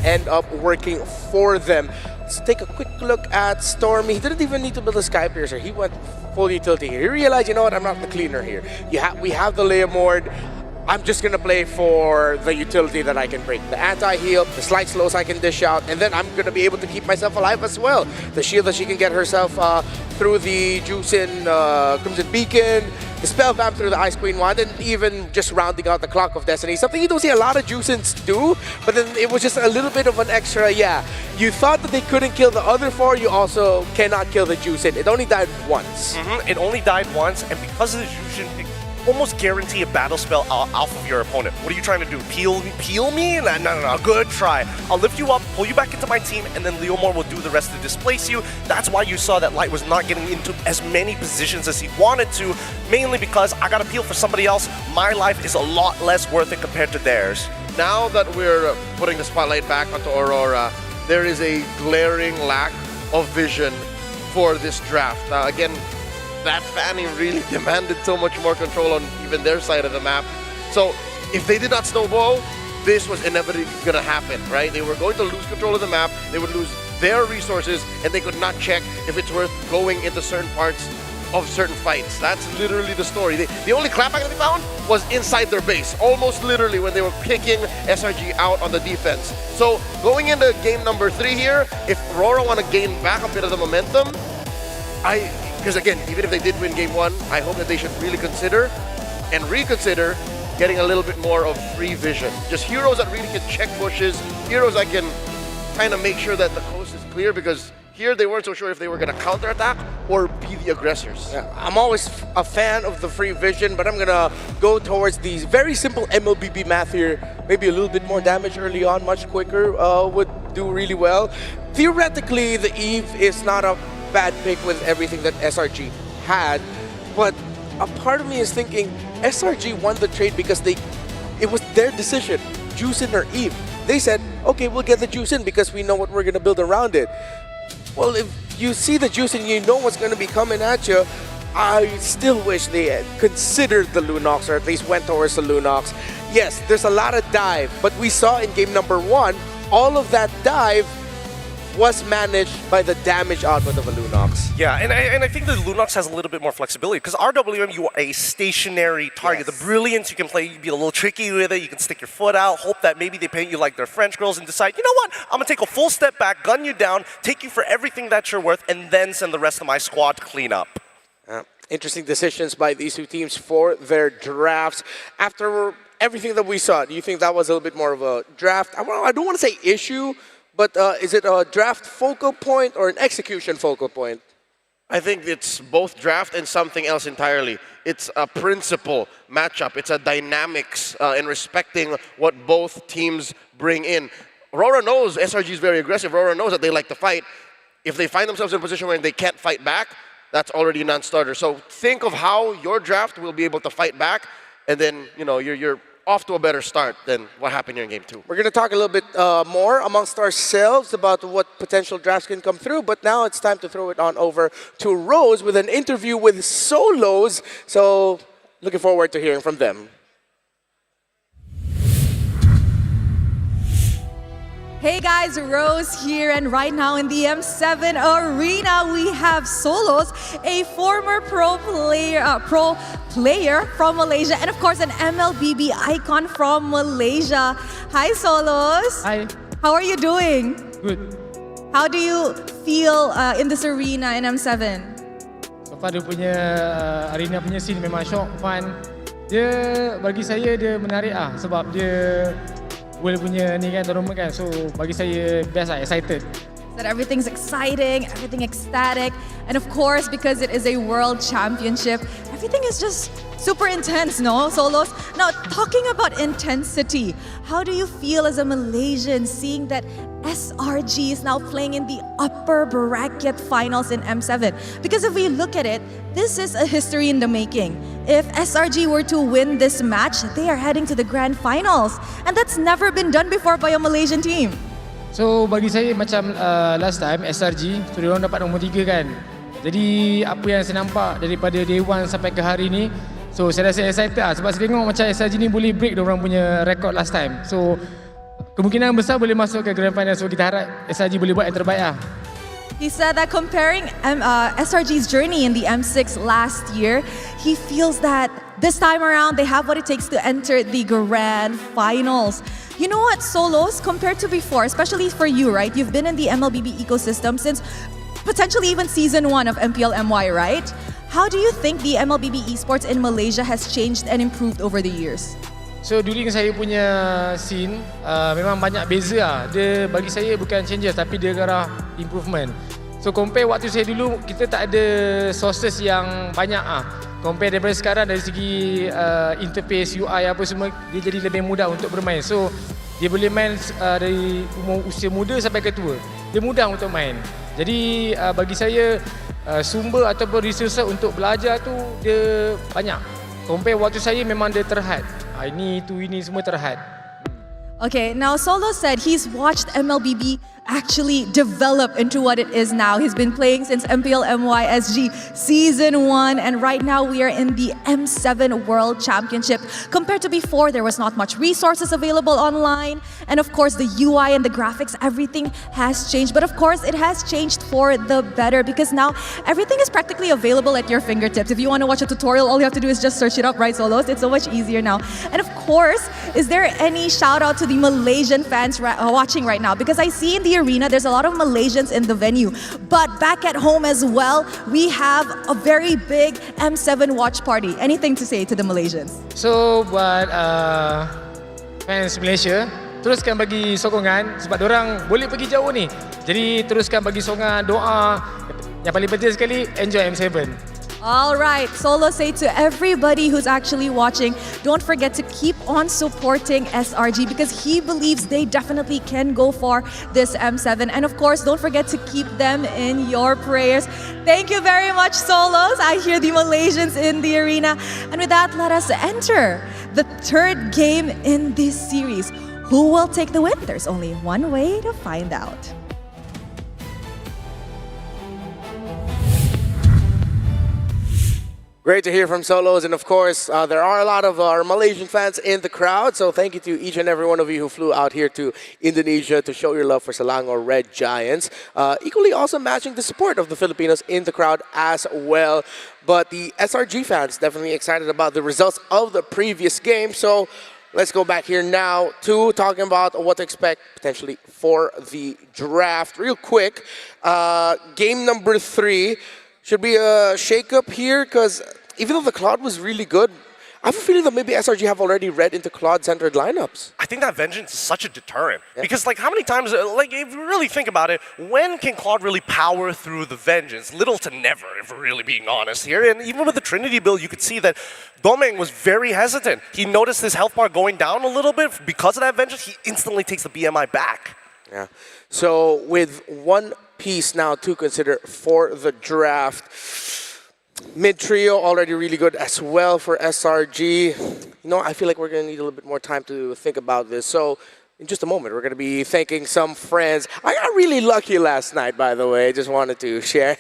end up working for them. Let's take a quick look at Stormy. He didn't even need to build a Sky Piercer. He went full utility here. He realized, you know what, I'm not the cleaner here. We have the Leomord. I'm just going to play for the utility that I can bring. The anti-heal, the slight slows I can dish out, and then I'm going to be able to keep myself alive as well. The shield that she can get herself through the Juicin Crimson Beacon, the Spell Vamp through the Ice Queen Wand, and even just rounding out the Clock of Destiny. Something you don't see a lot of Juicins do, but then it was just a little bit of an extra, You thought that they couldn't kill the other 4, you also cannot kill the Juicin. It only died once. It only died once, and because of the Juicin, almost guarantee a battle spell off of your opponent. What are you trying to do? Peel me? No. Good try. I'll lift you up, pull you back into my team, and then Leomord will do the rest to displace you. That's why you saw that Light was not getting into as many positions as he wanted to, mainly because I got to peel for somebody else. My life is a lot less worth it compared to theirs. Now that we're putting the spotlight back onto Aurora, there is a glaring lack of vision for this draft. Again, that fanning really demanded so much more control on even their side of the map. So if they did not snowball, this was inevitably going to happen, right? They were going to lose control of the map, they would lose their resources, and they could not check if it's worth going into certain parts of certain fights. That's literally the story. The only clapback that they found was inside their base, almost literally when they were kicking SRG out on the defense. So going into game number 3 here, if Aurora want to gain back a bit of the momentum, because again, even if they did win game 1, I hope that they should really consider and reconsider getting a little bit more of free vision. Just heroes that really can check bushes, heroes that can kind of make sure that the coast is clear, because here they weren't so sure if they were going to counterattack or be the aggressors. Yeah, I'm always a fan of the free vision, but I'm going to go towards the very simple MLBB math here. Maybe a little bit more damage early on, much quicker, would do really well. Theoretically, the Eve is not a bad pick with everything that SRG had, but a part of me is thinking SRG won the trade because it was their decision, Juicin or Eve. They said, okay, we'll get the Juicin because we know what we're going to build around it. Well, if you see the Juicin, you know what's going to be coming at you. I still wish they had considered the Lunox, or at least went towards the Lunox. Yes, there's a lot of dive, but we saw in game number 1, all of that dive was managed by the damage output of a Lunox. Yeah, and I think the Lunox has a little bit more flexibility, because RWM, you are a stationary target. Yes. The Brilliance, you can play, you be a little tricky with it, you can stick your foot out, hope that maybe they paint you like they're French girls and decide, you know what, I'm going to take a full step back, gun you down, take you for everything that you're worth, and then send the rest of my squad to clean up. Interesting decisions by these 2 teams for their drafts. After everything that we saw, do you think that was a little bit more of a draft? I don't want to say issue, but is it a draft focal point or an execution focal point? I think it's both draft and something else entirely. It's a principle matchup. It's a dynamics in respecting what both teams bring in. Aurora knows SRG is very aggressive. Aurora knows that they like to fight. If they find themselves in a position where they can't fight back, that's already a non-starter. So think of how your draft will be able to fight back, and then you're off to a better start than what happened here in game 2. We're going to talk a little bit more amongst ourselves about what potential drafts can come through, but now it's time to throw it on over to Rose with an interview with Solos. So looking forward to hearing from them. Hey guys, Rose here, and right now in the M7 arena we have Solos, a former pro player from Malaysia, and of course an MLBB icon from Malaysia. Hi Solos. Hi. How are you doing? Good. How do you feel in this arena in M7? So far dia punya arena punya scene memang shock, fun. Dia bagi saya dia menarik sebab dia World punya ni kan, tournament kan. So bagi saya best excited. That everything's exciting, everything ecstatic, and of course because it is a world championship, everything is just super intense, no, Solos? Now, talking about intensity, how do you feel as a Malaysian seeing that SRG is now playing in the upper bracket finals in M7? Because if we look at it, this is a history in the making. If SRG were to win this match, they are heading to the grand finals. And that's never been done before by a Malaysian team. So bagi saya macam last time SRG, so dia orang dapat nombor 3 kan. Jadi apa yang saya nampak daripada day 1 sampai ke hari ni, So saya rasa excited lah sebab saya tengok macam SRG ni boleh break diorang punya record last time. So kemungkinan besar boleh masuk ke Grand Final. So kita harap SRG boleh buat yang terbaik lah. He said that comparing SRG's journey in the M6 last year, he feels that this time around they have what it takes to enter the Grand Finals. You know what, Solos, compared to before, especially for you, right? You've been in the MLBB ecosystem since potentially even season 1 of MPL MY, right? How do you think the MLBB esports in Malaysia has changed and improved over the years? So during saya punya scene, memang banyak beza lah. Dia bagi saya bukan changes tapi dia ke arah improvement. So compare waktu saya dulu, kita tak ada sources yang banyak ah. Compare daripada sekarang dari segi interface, UI apa semua, dia jadi lebih mudah untuk bermain. So dia boleh main dari usia muda sampai ke tua. Dia mudah untuk main. Jadi bagi saya sumber ataupun resources untuk belajar tu dia banyak. Compare waktu saya memang dia terhad. Ini semua terhad. Okay, now Solo said he's watched MLBB actually develop into what it is now. He's been playing since MPL MYSG Season 1, and right now we are in the M7 World Championship. Compared to before, there was not much resources available online, and of course the UI and the graphics, everything has changed. But of course it has changed for the better because now everything is practically available at your fingertips. If you want to watch a tutorial, all you have to do is just search it up, right, Solos? It's so much easier now. And of course, is there any shout out to the Malaysian fans watching right now? Because I see in the arena there's a lot of Malaysians in the venue, but back at home as well we have a very big M7 watch party. Anything to say to the Malaysians? So buat fans Malaysia, teruskan bagi sokongan sebab dorang boleh pergi jauh ni. Jadi teruskan bagi sokongan, doa. Yang paling penting sekali, enjoy M7. All right, Solo say to everybody who's actually watching, don't forget to keep on supporting SRG because he believes they definitely can go for this M7. And of course, don't forget to keep them in your prayers. Thank you very much, Solos. I hear the Malaysians in the arena. And with that, let us enter the third game in this series. Who will take the win? There's only one way to find out. Great to hear from Solos, and of course, there are a lot of our Malaysian fans in the crowd, so thank you to each and every one of you who flew out here to Indonesia to show your love for Selangor Red Giants. Equally also matching the support of the Filipinos in the crowd as well. But the SRG fans definitely excited about the results of the previous game, so let's go back here now to talking about what to expect potentially for the draft. Real quick, game number 3. Should be a shake-up here, because even though the Claude was really good, I have a feeling that maybe SRG have already read into Claude-centered lineups. I think that Vengeance is such a deterrent. Yeah. Because, like, how many times, like, if you really think about it, when can Claude really power through the Vengeance? Little to never, if we're really being honest here. And even with the Trinity build, you could see that Domeng was very hesitant. He noticed his health bar going down a little bit. Because of that Vengeance, he instantly takes the BMI back. Yeah. So, with one piece now to consider for the draft. Mid trio already really good as well for SRG. You know, I feel like we're going to need a little bit more time to think about this. So in just a moment, we're going to be thanking some friends. I got really lucky last night, by the way. Just wanted to share.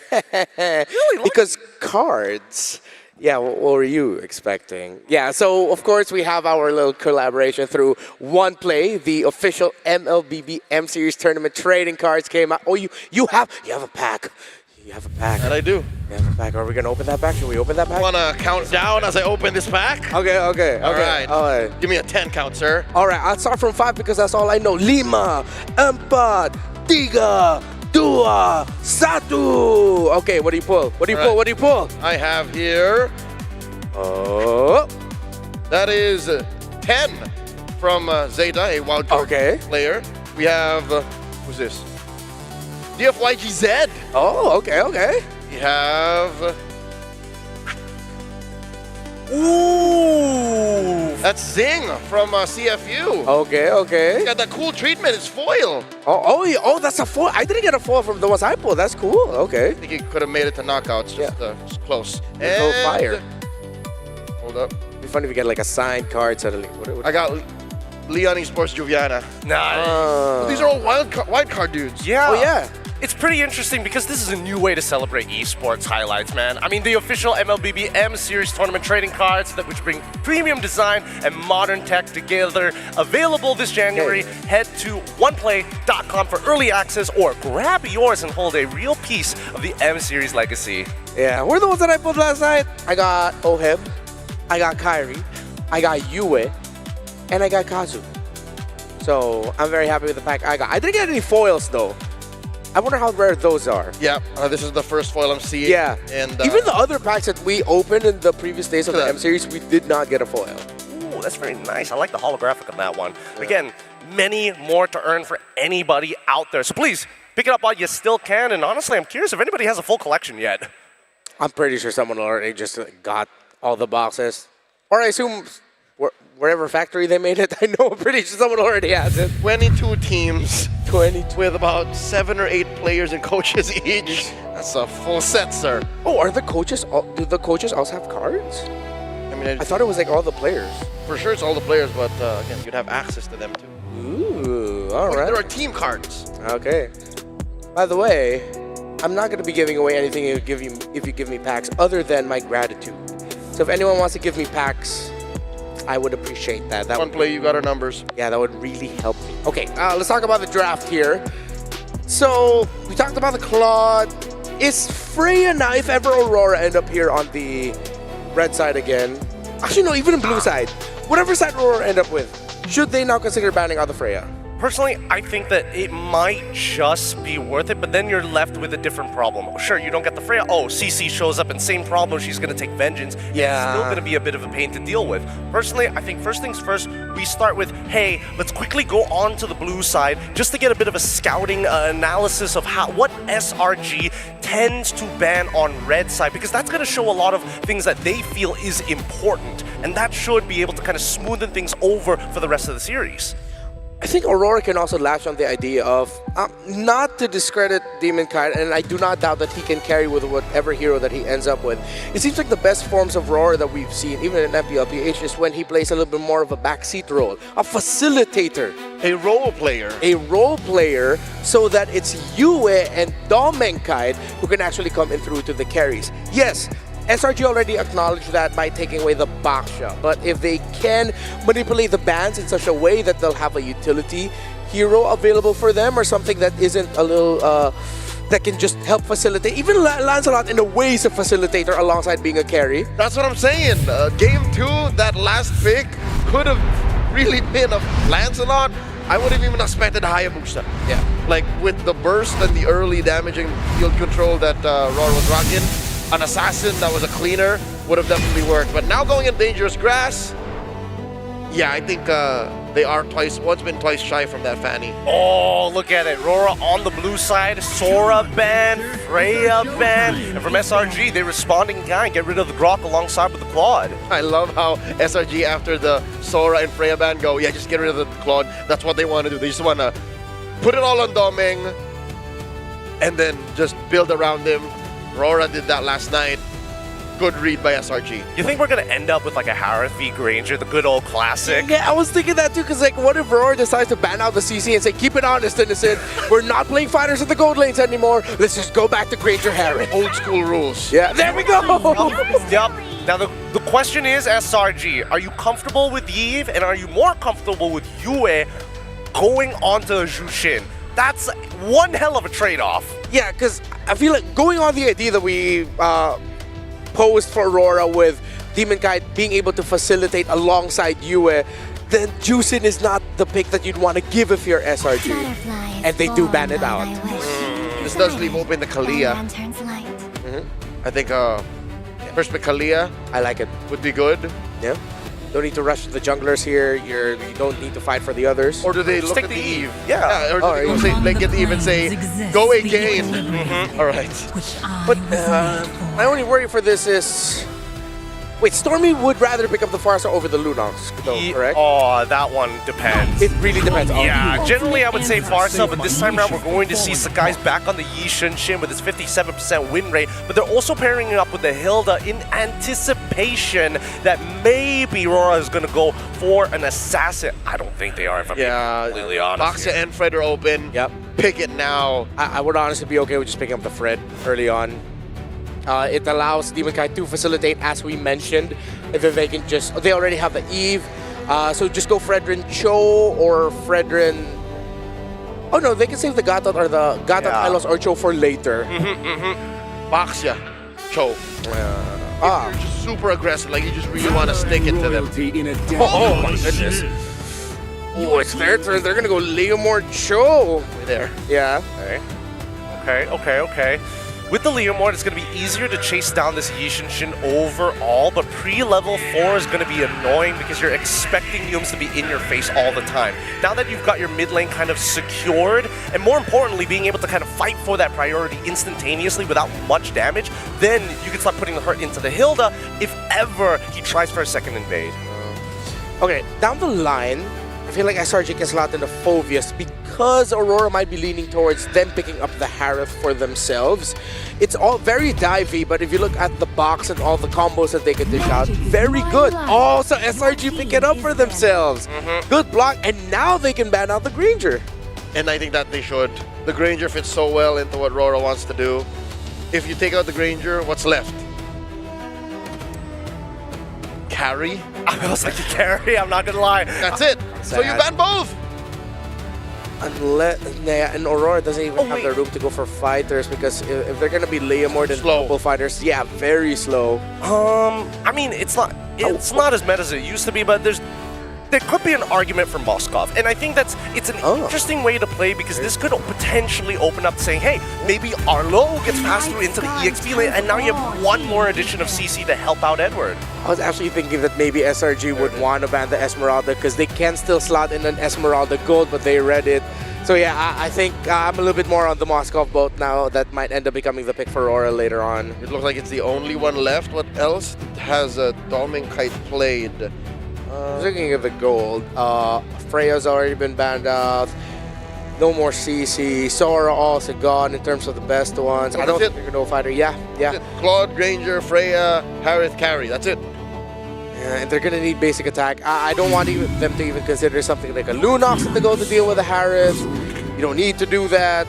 Really? Because cards. Yeah, what were you expecting? Yeah, so of course we have our little collaboration through OnePlay, the official MLBB M Series tournament trading cards came out. Oh, you have a pack. You have a pack. And I do. You have a pack. Are we gonna open that pack? Should we open that pack? Want to count down as I open this pack? Okay. All right. Give me a 10 count, sir. All right, I'll start from 5 because that's all I know. 5, 4, 3, 2, 1. Okay, what do you pull? What do you pull? I have here. Oh. That is 10 from Zeta, a wildcard player. We have, who's this? DFYGZ. Oh, okay. We have. Ooh. That's Zing from CFU. Okay. Got that cool treatment. It's foil. Oh, that's a foil. I didn't get a foil from the ones I pulled. That's cool. Okay. I think he could have made it to knockouts. Just close. And fire. Hold up. It'd be funny if we get like a signed card suddenly. What I got Leon Esports Juviana. Nice. These are all wild card dudes. Yeah. Oh yeah. it's pretty interesting because this is a new way to celebrate esports highlights, man. I mean, the official MLBB M Series tournament trading cards which bring premium design and modern tech together, available this January. Head to oneplay.com for early access or grab yours and hold a real piece of the M Series legacy. Yeah, what are the ones that I pulled last night? I got Oheb, I got Kyrie, I got Yue, and I got Kazu. So I'm very happy with the pack I got. I didn't get any foils though. I wonder how rare those are. Yeah, this is the first foil I'm seeing. Yeah, and even the other packs that we opened in the previous days of the M Series, we did not get a foil. Ooh, that's very nice. I like the holographic on that one. Yeah. Again, many more to earn for anybody out there. So please, pick it up while you still can. And honestly, I'm curious if anybody has a full collection yet. I'm pretty sure someone already just got all the boxes. Or I assume wherever factory they made it, I'm pretty sure someone already has it. 22 teams. 22. With about 7 or 8 players and coaches each. That's a full set, sir. Oh, are the coaches, do the coaches also have cards? I mean, I thought it was like all the players. For sure it's all the players, but again, you'd have access to them too. Ooh, all right. There are team cards. Okay. By the way, I'm not going to be giving away anything if you give me packs other than my gratitude. So if anyone wants to give me packs, I would appreciate that. One play, you got our numbers. Yeah, that would really help me. Okay, let's talk about the draft here. So we talked about the Claude. Is Freya now, if ever Aurora end up here on the red side again? Actually, no, even in blue side. Whatever side Aurora end up with, should they now consider banning out the Freya? Personally, I think that it might just be worth it, but then you're left with a different problem. Sure, you don't get the Freya. Oh, CC shows up and same problem, she's going to take vengeance. Yeah. It's still going to be a bit of a pain to deal with. Personally, I think first things first, we start with, hey, let's quickly go on to the blue side just to get a bit of a scouting analysis of what SRG tends to ban on red side, because that's going to show a lot of things that they feel is important, and that should be able to kind of smoothen things over for the rest of the series. I think Aurora can also latch on the idea of, not to discredit Demon Kite, and I do not doubt that he can carry with whatever hero that he ends up with. It seems like the best forms of Aurora that we've seen, even in MPLPH, is when he plays a little bit more of a backseat role, a facilitator. A role player. A role player, so that it's Yue and Domenkite who can actually come in through to the carries. Yes, SRG already acknowledged that by taking away the Baksha, but if they can manipulate the bans in such a way that they'll have a utility hero available for them, or something that isn't a little, that can just help facilitate, even Lancelot in a way is a facilitator alongside being a carry. That's what I'm saying. Game 2, that last pick could have really been a Lancelot. I would have even expected Hayabusa. Yeah. Like with the burst and the early damaging field control that Roar was rocking, an assassin that was a cleaner would have definitely worked. But now going in dangerous grass, yeah, I think they are once been twice shy from that Fanny. Oh, look at it. Rora on the blue side, Sora ban, Freya ban, and from SRG, they respond in kind, get rid of the Grok alongside with the Claude. I love how SRG after the Sora and Freya ban go, yeah, just get rid of the Claude. That's what they want to do. They just want to put it all on Domeng and then just build around him. Rora did that last night. Good read by SRG. You think we're going to end up with like a Harith v Granger, the good old classic? Yeah, I was thinking that too, because like, what if Rora decides to ban out the CC and say, keep it honest, innocent, we're not playing fighters at the gold lanes anymore, let's just go back to Granger Harith. Old school rules. Yeah, there we go! Yep. Now the question is, SRG, are you comfortable with Yves, and are you more comfortable with Yue going on to Jushin? That's one hell of a trade-off. Yeah, because I feel like going on the idea that we posed for Aurora with Demon Kite being able to facilitate alongside Yue, then Jushin is not the pick that you'd want to give if you're SRG. And they do ban it out. This does leave open the Kalia. I think first pick Kalia, I like it. Would be good. Yeah. Don't need to rush the junglers here. You don't need to fight for the others. Or do they look at the Eve? Yeah. Or do they say, like, get the Eve and say, go again? All right. But my only worry for this is... Wait, Stormy would rather pick up the Farsa over the Lunox, though, correct? Oh, that one depends. It really depends. Yeah, generally I would say Farsa, but this time around we're going to see Sakai's back on the Yi Shin with his 57% win rate, but they're also pairing it up with the Hilda in anticipation that maybe Rora is going to go for an assassin. I don't think they are, if I'm being completely honest. Baksha and Fred are open. Yep. pick it now. I would honestly be okay with just picking up the Fred early on. It allows Demon Kai to facilitate, as we mentioned. If they can just, they already have the Eve, so just go Fredrin Cho or Fredrin. Oh no, they can save the Gatot or the Gatot Hylos or Cho for later. Baxia, Cho. You're just super aggressive, like you just really want to stick it to them. Oh my goodness. Oh, it's their turn. They're gonna go Leomord Cho. There. Yeah. Okay. With the Leomord, it's going to be easier to chase down this Yishin overall, but pre-level 4 is going to be annoying because you're expecting Yums to be in your face all the time. Now that you've got your mid lane kind of secured, and more importantly, being able to kind of fight for that priority instantaneously without much damage, then you can start putting the hurt into the Hilda if ever he tries for a second invade. Okay, down the line, I feel like SRG can slot into Phoveus because Aurora might be leaning towards them picking up the Harith for themselves. It's all very divey, but if you look at the box and all the combos that they can dish out, very good. Oh, so SRG pick it up for themselves. Good block, and now they can ban out the Granger. And I think that they should. The Granger fits so well into what Aurora wants to do. If you take out the Granger, what's left? Carry? I was like, carry? I'm not gonna lie. That's it. So you ban both. Unless, and Aurora doesn't even have the room to go for fighters because if they're gonna be Leomord and double fighters, yeah, very slow. I mean, it's not as meta as it used to be, but there could be an argument for Moskov, and I think it's an interesting way to play because this could potentially open up saying, hey, maybe Arlo gets passed through into the EXP lane, and now you have one more addition of CC to help out Edward. I was actually thinking that maybe SRG would want to ban the Esmeralda because they can still slot in an Esmeralda Gold, but they read it. So yeah, I think I'm a little bit more on the Moskov boat now. That might end up becoming the pick for Aurora later on. It looks like it's the only one left. What else has Doming Kite played? Looking at the gold, Freya's already been banned out. No more CC. Sora also gone in terms of the best ones. I don't think they're gonna go fighter. Yeah. Claude, Granger, Freya, Harith, Carry. That's it. Yeah, and they're gonna need basic attack. I don't want them to even consider something like a Lunox to go to deal with a Harith. You don't need to do that.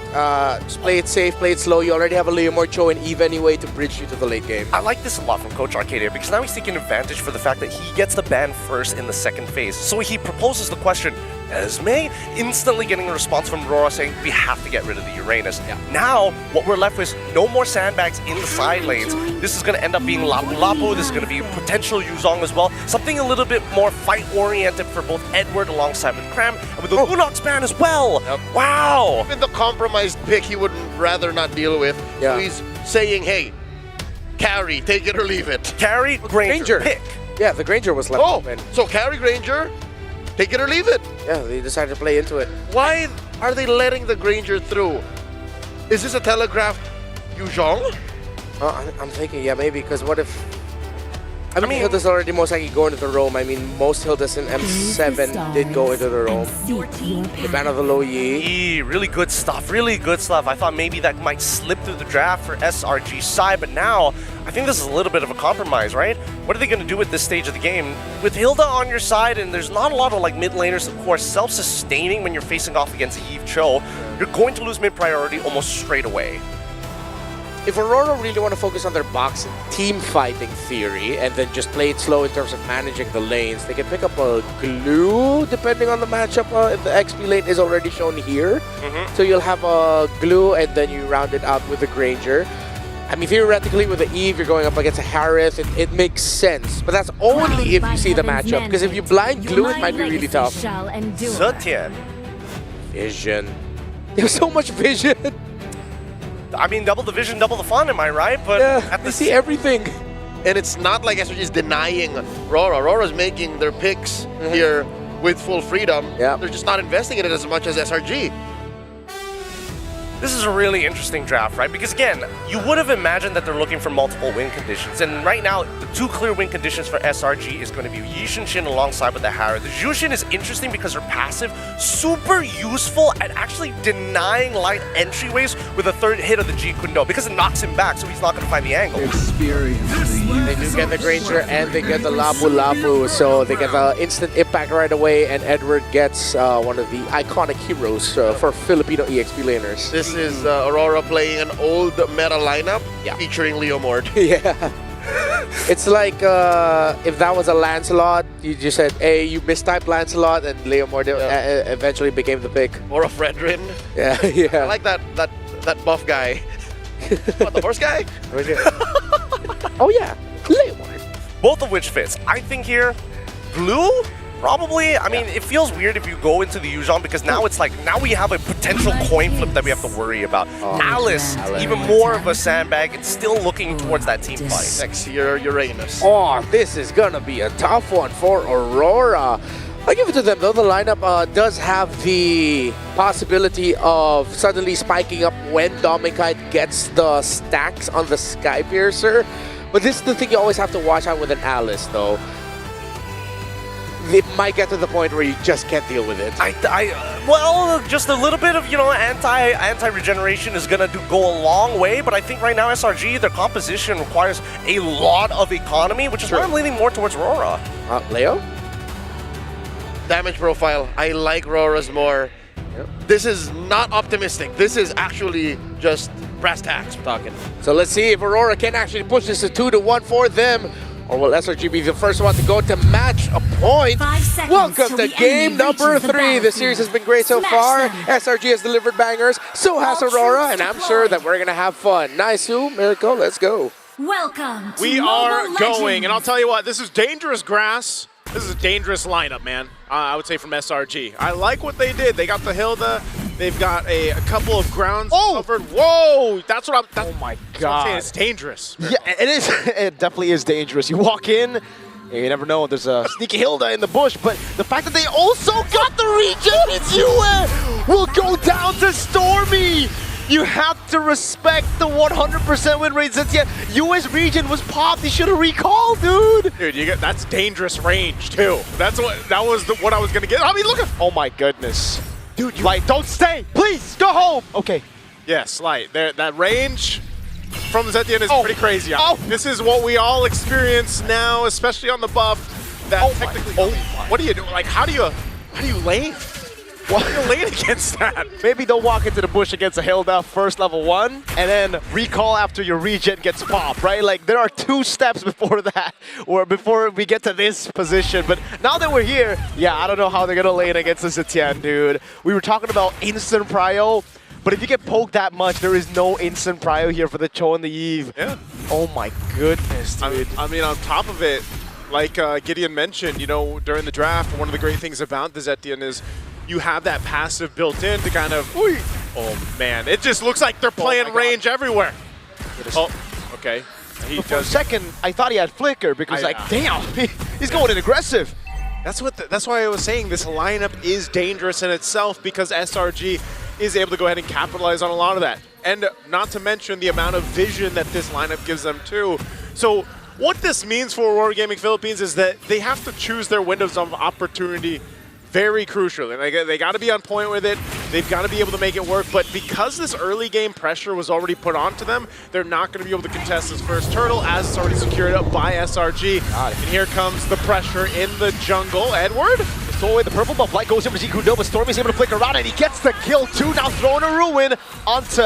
Just play it safe, play it slow. You already have a Leomord Cho and Eve anyway to bridge you to the late game. I like this a lot from Coach Arcadia because now he's taking advantage for the fact that he gets the ban first in the second phase. So he proposes the question, Esme, instantly getting a response from Aurora saying, we have to get rid of the Uranus. Now, what we're left with is no more sandbags in the side lanes. This is going to end up being Lapu Lapu. This is going to be potential Yuzong as well. Something a little bit more fight-oriented for both Edward alongside with Cram and with the Lunox ban as well. Wow! Even the compromised pick he would rather not deal with. Yeah. So he's saying, hey, Carry, take it or leave it. Carry, Granger, pick. Yeah, the Granger was left open. So Carry, Granger, take it or leave it. Yeah, they decided to play into it. Why are they letting the Granger through? Is this a telegraphed Yuzhong? I'm thinking, yeah, maybe, because what if... I mean, Hilda's already most likely going to the roam. I mean, most Hildas in M7 did go into the roam. The ban of the low Yi. Really good stuff, really good stuff. I thought maybe that might slip through the draft for SRG side, but now I think this is a little bit of a compromise, right? What are they going to do at this stage of the game? With Hilda on your side, and there's not a lot of like mid laners, of course, self-sustaining when you're facing off against Eve Cho, you're going to lose mid priority almost straight away. If Aurora really want to focus on their box team fighting theory and then just play it slow in terms of managing the lanes, they can pick up a glue depending on the matchup. If the XP lane is already shown here, so you'll have a glue and then you round it out with a Granger. I mean, theoretically, with the Eve, you're going up against a Harith. It makes sense, but that's only if you see the matchup. Because if you blind glue, it might be really tough. Zetian. Vision. There's so much vision. I mean, double the vision, double the fun, am I right? But yeah, they see everything. And it's not like SRG is denying Aurora. Aurora's making their picks here with full freedom. Yeah. They're just not investing in it as much as SRG. This is a really interesting draft, right? Because again, you would have imagined that they're looking for multiple win conditions. And right now, the two clear win conditions for SRG is going to be Yishin Shin alongside with the Hara. The Jushin is interesting because her passive, super useful at actually denying light entryways with a third hit of the G Kundo because it knocks him back, so he's not going to find the angle. They do get the Granger and they get the Lapu Lapu, so they get the instant impact right away, and Edward gets one of the iconic heroes for Filipino EXP laners. This is Aurora playing an old meta lineup featuring Leomord. Yeah. It's like if that was a Lancelot, you just said, hey, you mistyped Lancelot, and Leomord eventually became the pick. Or a Fredrin. Yeah, yeah. I like that buff guy. What, the horse guy? Oh yeah, Leomord. Both of which fits. I think here, blue? Probably. I mean, it feels weird if you go into the Yuzhong because now it's like, now we have a potential coin flip that we have to worry about. Alice, even more of a sandbag. It's still looking towards that team fight. Sexier Uranus. Oh, this is gonna be a tough one for Aurora. I give it to them though. The lineup does have the possibility of suddenly spiking up when Domikite gets the stacks on the Skypiercer. But this is the thing you always have to watch out with an Alice though. It might get to the point where you just can't deal with it. Well, just a little bit of, you know, anti-regeneration is gonna go a long way, but I think right now SRG, their composition requires a lot of economy, which is why I'm leaning more towards Aurora. Leo? Damage profile. I like Rora's more. Yep. This is not optimistic. This is actually just brass tacks we're talking. So let's see if Aurora can actually push this to 2-1 for them. Or will SRG be the first one to go to match a point? Welcome to game number 3. The series has been great so far. SRG has delivered bangers, so has Aurora, and I'm sure that we're going to have fun. Nice-u, Miracle, let's go. Welcome to We are Mobile going, Legends. and I'll tell you what, this is dangerous grass. This is a dangerous lineup, man. I would say from SRG. I like what they did. They got the Hilda. They've got a couple of grounds covered. Whoa! That's what I'm. Oh my God! I'm saying. It's dangerous. Yeah, it is. It definitely is dangerous. You walk in, you never know. There's a sneaky Hilda in the bush, but the fact that they also got the regen means Yue will go down to Stormy. You have to respect the 100% win rate. Since Yue's regen was popped, he should have recalled, dude. Dude, that's dangerous range too. That was what I was gonna get. I mean, look at. Oh my goodness. Dude, Light, don't stay. Please, go home. Okay. Yes, Light. That range from Zetian is pretty crazy. This is what we all experience now, especially on the buff. That technically. What do you do? Like, how do you lane? Why are you lane against that? Maybe don't walk into the bush against a Hilda first level 1, and then recall after your regen gets popped, right? Like, there are 2 steps before that, or before we get to this position. But now that we're here, yeah, I don't know how they're gonna lane against the Zetian, dude. We were talking about instant prio, but if you get poked that much, there is no instant prio here for the Cho and the Eve. Yeah. Oh my goodness, dude. I mean, on top of it, like Gideon mentioned, you know, during the draft, one of the great things about the Zetian is you have that passive built in to kind of, oh man, it just looks like they're playing range everywhere. Oh, okay. For a second, I thought he had flicker because damn, he's going in aggressive. That's why I was saying this lineup is dangerous in itself because SRG is able to go ahead and capitalize on a lot of that. And not to mention the amount of vision that this lineup gives them too. So what this means for Aurora Gaming Philippines is that they have to choose their windows of opportunity very crucial, and they got to be on point with it. They've got to be able to make it work, but because this early game pressure was already put onto them, they're not going to be able to contest this first turtle as it's already secured up by SRG. And here comes the pressure in the jungle. Edward? Stole away the purple buff. Light goes in for Zikudo, but Stormy's able to flick around, and he gets the kill too. Now throwing a ruin onto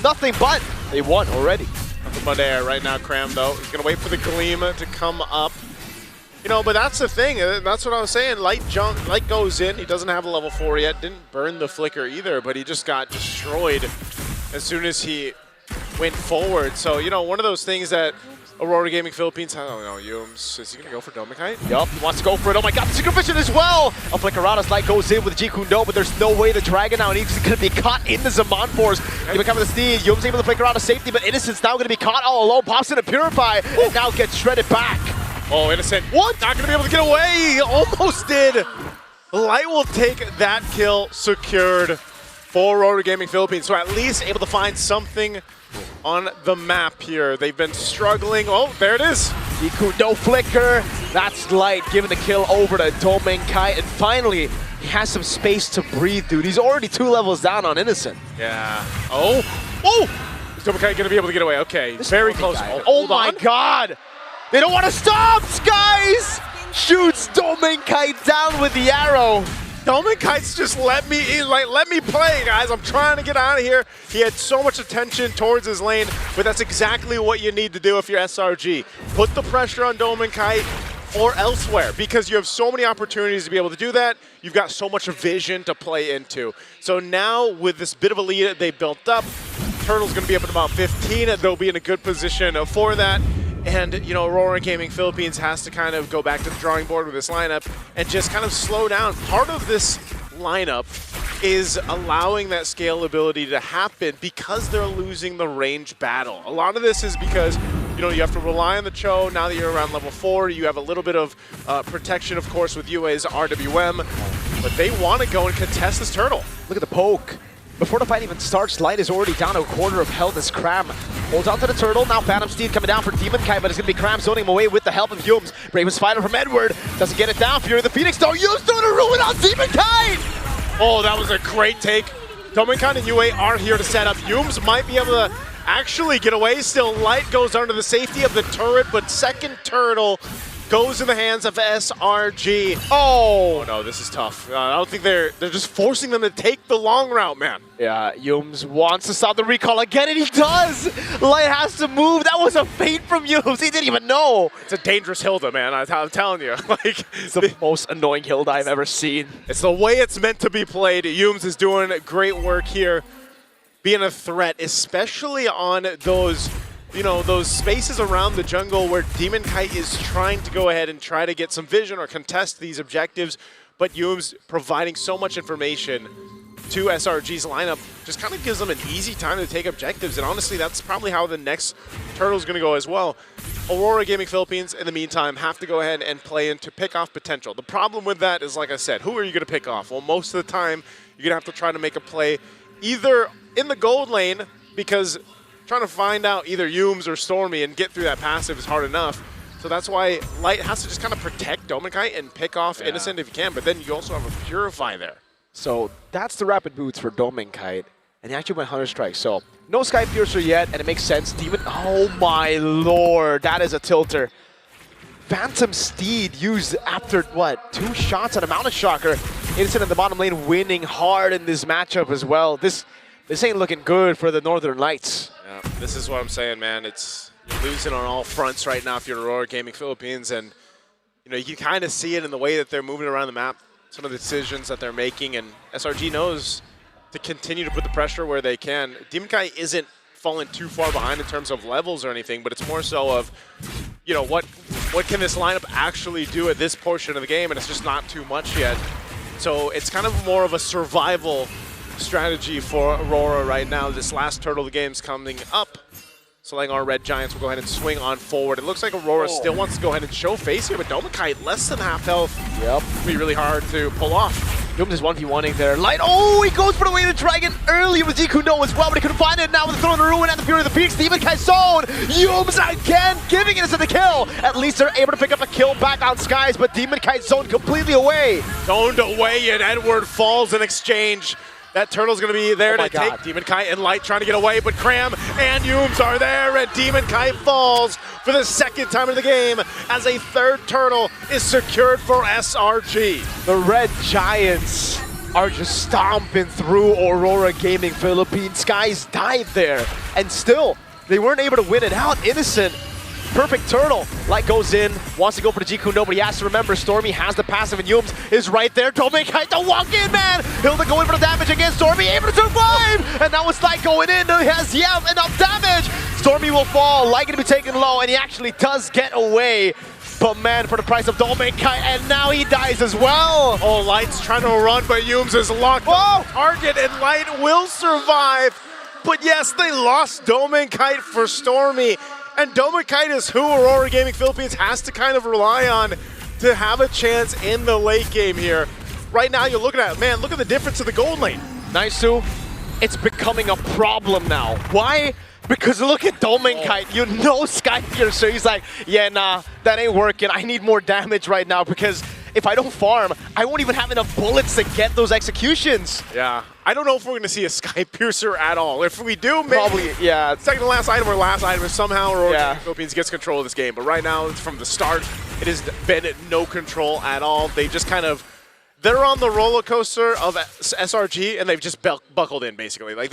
nothing but they won already. Nothing but air right now, Cram, though. He's going to wait for the Gleam to come up. You know, but that's the thing. That's what I was saying. Light goes in. He doesn't have a level 4 yet. Didn't burn the flicker either, but he just got destroyed as soon as he went forward. So, you know, one of those things that Aurora Gaming Philippines, I don't know, Yums, is he going to go for Domikite? Yup, he wants to go for it. Oh my god, the Secret Vision as well! A Flickerada's Light goes in with G Kundo, but there's no way the Dragon now, and he's going to be caught in the Zaman Force. He become the Steed. Yums able to Flickerada safety, but Innocent's now going to be caught all alone. Pops in a Purify, and now gets shredded back. Oh, Innocent. What? Not going to be able to get away. He almost did. Light will take that kill secured. for Aurora Gaming Philippines. So at least able to find something on the map here. They've been struggling. Oh, there it is. Iku, no flicker. That's Light giving the kill over to Domeng Kai. And finally, he has some space to breathe, dude. He's already 2 levels down on Innocent. Yeah. Oh! Oh! Is Domeng Kai going to be able to get away? Okay, very close. Oh my god! They don't want to stop! Skies shoots Domeng Kai down with the arrow. Domeng Kai's just let me play, guys. I'm trying to get out of here. He had so much attention towards his lane, but that's exactly what you need to do if you're SRG. Put the pressure on Domeng Kai or elsewhere, because you have so many opportunities to be able to do that. You've got so much vision to play into. So now with this bit of a lead they built up, Turtle's going to be up at about 15, and they'll be in a good position for that. And, you know, Aurora Gaming Philippines has to kind of go back to the drawing board with this lineup and just kind of slow down. Part of this lineup is allowing that scalability to happen because they're losing the range battle. A lot of this is because, you know, you have to rely on the Cho. Now that you're around level 4, you have a little bit of protection, of course, with UA's RWM. But they want to go and contest this Turtle. Look at the poke. Before the fight even starts, Light is already down to a quarter of health as Cram holds on to the Turtle. Now Phantom Steed coming down for Demon Kai, but it's going to be Cram zoning him away with the help of Yums. Bravest fighter from Edward doesn't get it down. Fury of the Phoenix, though. Yums throwing a ruin on Demon Kai! Oh, that was a great take. Domeng Kai and UA are here to set up. Yums might be able to actually get away still. Light goes under the safety of the turret, but second Turtle goes in the hands of SRG. Oh no, this is tough. I don't think they're just forcing them to take the long route, man. Yeah, Yums wants to stop the recall again, and he does! Light has to move. That was a feint from Yums. He didn't even know. It's a dangerous Hilda, man. I'm telling you. Like, it's the most annoying Hilda I've ever seen. It's the way it's meant to be played. Yums is doing great work here, being a threat, especially on those, you know, those spaces around the jungle where Demon Kite is trying to go ahead and try to get some vision or contest these objectives, but Yums providing so much information to SRG's lineup just kind of gives them an easy time to take objectives, and honestly, that's probably how the next Turtle's going to go as well. Aurora Gaming Philippines, in the meantime, have to go ahead and play in to pick off potential. The problem with that is, like I said, who are you going to pick off? Well, most of the time, you're going to have to try to make a play either in the gold lane, because trying to find out either Yums or Stormy and get through that passive is hard enough. So that's why Light has to just kind of protect Domeng Kai and pick off Innocent if you can, but then you also have a Purify there. So that's the rapid boots for Domeng Kai, and he actually went Hunter Strike. So no Sky Piercer yet, and it makes sense. Demon, oh my lord, that is a tilter. Phantom Steed used after, what, 2 shots on a Mountain Shocker. Innocent in the bottom lane winning hard in this matchup as well. This ain't looking good for the Northern Lights. Yeah, this is what I'm saying, man. You're losing on all fronts right now if you're Aurora Gaming Philippines, and you know, you can kind of see it in the way that they're moving around the map, some of the decisions that they're making, and SRG knows to continue to put the pressure where they can. Demon Kai isn't falling too far behind in terms of levels or anything, but it's more so of, you know, what can this lineup actually do at this portion of the game, and it's just not too much yet. So it's kind of more of a survival strategy for Aurora right now. This last Turtle of the game's coming up. So like our Red Giants will go ahead and swing on forward. It looks like Aurora still wants to go ahead and show face here, but Domeng Kai less than half health. Yep. It'll be really hard to pull off. Yums is 1v1ing there. Light, oh, he goes for the way of the dragon earlier with Ikuno as well, but he couldn't find it. Now with the throw in the ruin and the Fury of the Phoenix, Demon Kai zone. Yums again giving it the kill. At least they're able to pick up a kill back on Skies, but Demon Kai zone completely away. Zoned away, and Edward falls in exchange. That Turtle's going to be there to take Demon Kai and Light trying to get away, but Cram and Yums are there, and Demon Kai falls for the second time in the game as a third Turtle is secured for SRG. The Red Giants are just stomping through Aurora Gaming Philippines. Skies died there, and still, they weren't able to win it out. Innocent. Perfect Turtle. Light goes in, wants to go for the Jikundo, but he has to remember Stormy has the passive, and Yums is right there. Domeng Kai to walk in, man! Hilda going for the damage against Stormy, able to survive! And now it's Light going in, he has enough damage! Stormy will fall, Light going to be taken low, and he actually does get away. But man, for the price of Domeng Kai, and now he dies as well! Oh, Light's trying to run, but Yums is locked on target, and Light will survive. But yes, they lost Domeng Kai for Stormy. And Domeng Kai is who Aurora Gaming Philippines has to kind of rely on to have a chance in the late game here. Right now, you're looking at, man, look at the difference of the gold lane. Nice, too. it's becoming a problem now. Why? Because look at Domenkite, you know Skypiercer, he's like, yeah, nah, that ain't working. I need more damage right now because if I don't farm, I won't even have enough bullets to get those executions. Yeah, I don't know if we're going to see a Skypiercer at all. If we do, maybe probably, yeah. Second to last item or last item is somehow Aurora Philippines gets control of this game. But right now, from the start, it has been no control at all. They just kind of, they're on the roller coaster of SRG and they've just buckled in basically. Like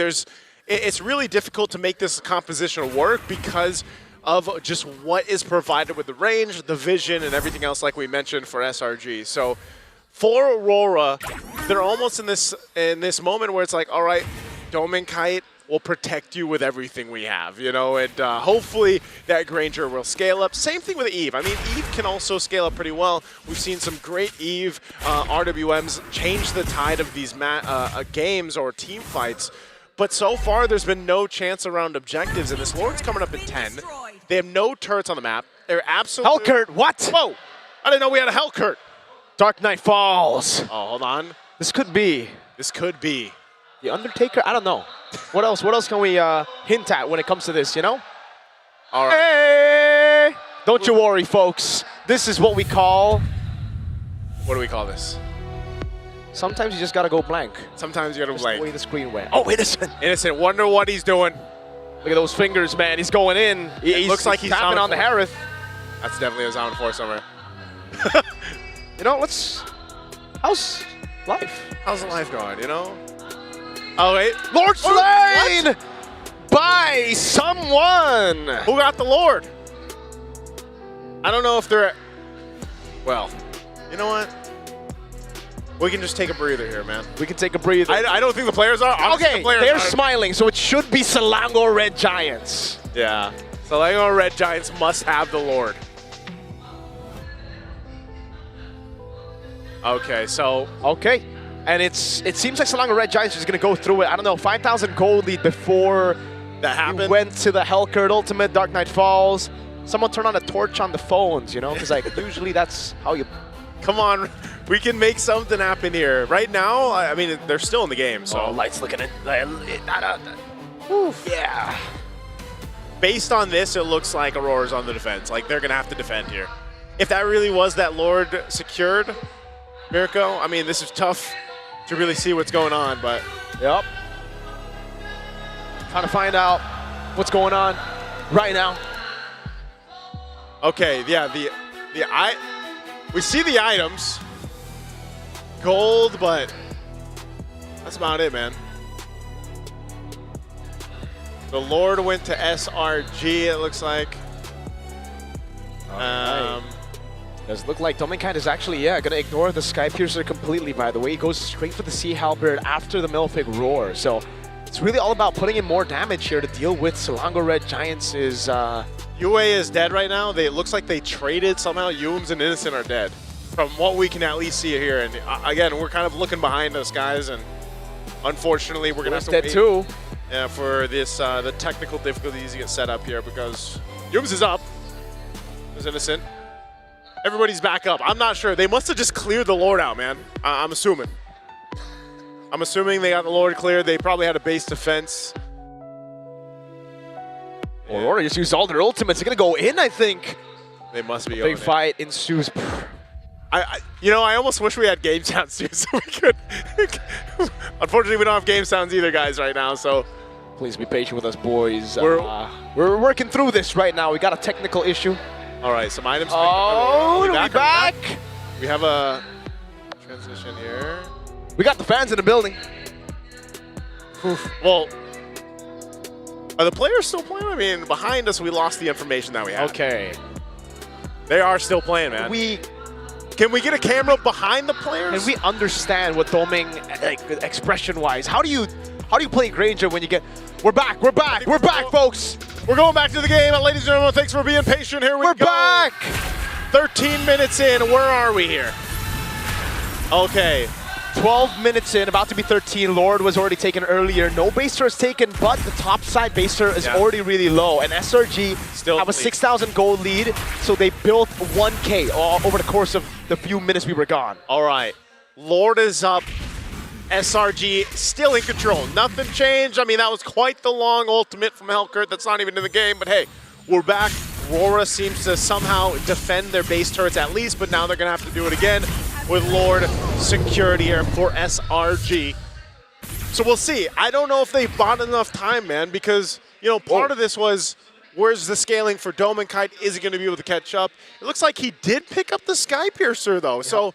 it's really difficult to make this composition work because of just what is provided with the range, the vision, and everything else like we mentioned for SRG. So for Aurora, they're almost in this moment where it's like, all right, Domenkite will protect you with everything we have, you know, and hopefully that Granger will scale up. Same thing with Eve. I mean, Eve can also scale up pretty well. We've seen some great Eve RWMs change the tide of these games or team fights. But so far, there's been no chance around objectives, and this Lord's coming up in 10. They have no turrets on the map. They're absolutely... Hellcurt, what? Whoa! I didn't know we had a Hellcurt. Dark Knight Falls. Oh, hold on. This could be. This could be. The Undertaker? I don't know. What else? What else can we hint at when it comes to this, you know? All right. Hey! Don't you worry, folks. This is what we call... What do we call this? Sometimes you just gotta go blank. Sometimes you gotta go blank. The way the screen went. Oh, Innocent. Innocent. Wonder what he's doing. Look at those fingers, man. He's going in. It looks like he's tapping on the Harith. That's definitely a Zound 4 somewhere. You know, how's life? How's life going, you know? Oh, wait. Lord slain by someone. Who got the Lord? I don't know if they're... Well, you know what? We can just take a breather here, man. We can take a breather. I don't think the players are. Okay, they're smiling, so it should be Selangor Red Giants. Yeah. Selangor Red Giants must have the Lord. Okay, so... Okay. And it seems like Selangor Red Giants is going to go through it. I don't know, 5,000 gold lead before that happened. We went to the Hellcurt Ultimate, Dark Knight Falls. Someone turned on a torch on the phones, you know? Because like usually that's how you... Come on, we can make something happen here. Right now, I mean, they're still in the game, so... Oh, Light's looking at... Yeah. Based on this, it looks like Aurora's on the defense. Like, they're going to have to defend here. If that really was that Lord secured, Mirko, I mean, this is tough to really see what's going on, but... Yep. Trying to find out what's going on right now. Okay, yeah, we see the items. Gold, but that's about it, man. The Lord went to SRG, it looks like. Does look like Domenkite is actually, going to ignore the Skypiercer completely, by the way. He goes straight for the Sea Halberd after the Malefic Roar. So it's really all about putting in more damage here to deal with Selangor Red Giants' UA is dead right now. It looks like they traded somehow. Yums and Innocent are dead. From what we can at least see here. And again, we're kind of looking behind us, guys. And unfortunately, we're going to have to wait too. Yeah, for this the technical difficulties to get set up here because Yums is up. There's Innocent. Everybody's back up. I'm not sure. They must have just cleared the Lord out, man. I'm assuming. I'm assuming they got the Lord cleared. They probably had a base defense. Aurora just used all their ultimates. They're going to go in, I think. They must be. Big fight ensues. You know, I almost wish we had game sounds too, so we could. Unfortunately, we don't have game sounds either, guys, right now. So please be patient with us, boys. We're working through this right now. We got a technical issue. All right, some items. Oh, we back. We have a transition here. We got the fans in the building. Oof. Well, are the players still playing? I mean, behind us, we lost the information that we had. Okay. They are still playing, man. Can we get a camera behind the players? Can we understand what Doming, like, expression-wise? How do you play Granger when you get... We're back, folks. We're going back to the game, ladies and gentlemen. Thanks for being patient. Here we go. We're back. 13 minutes in. Where are we here? Okay. 12 minutes in, about to be 13. Lord was already taken earlier. No baser is taken, but the top side baser is already really low. And SRG still have a 6,000 gold lead, so they built 1K over the course of the few minutes we were gone. All right. Lord is up SRG still in control. Nothing changed. I mean, that was quite the long ultimate from Hellkurt. That's not even in the game, but hey, we're back. Aurora seems to somehow defend their base turrets at least, but now they're going to have to do it again with Lord security here for SRG. So we'll see. I don't know if they bought enough time, man, because, you know, part of this was, where's the scaling for Dome and Kite? Is he going to be able to catch up? It looks like he did pick up the Sky Piercer, though. Yep. So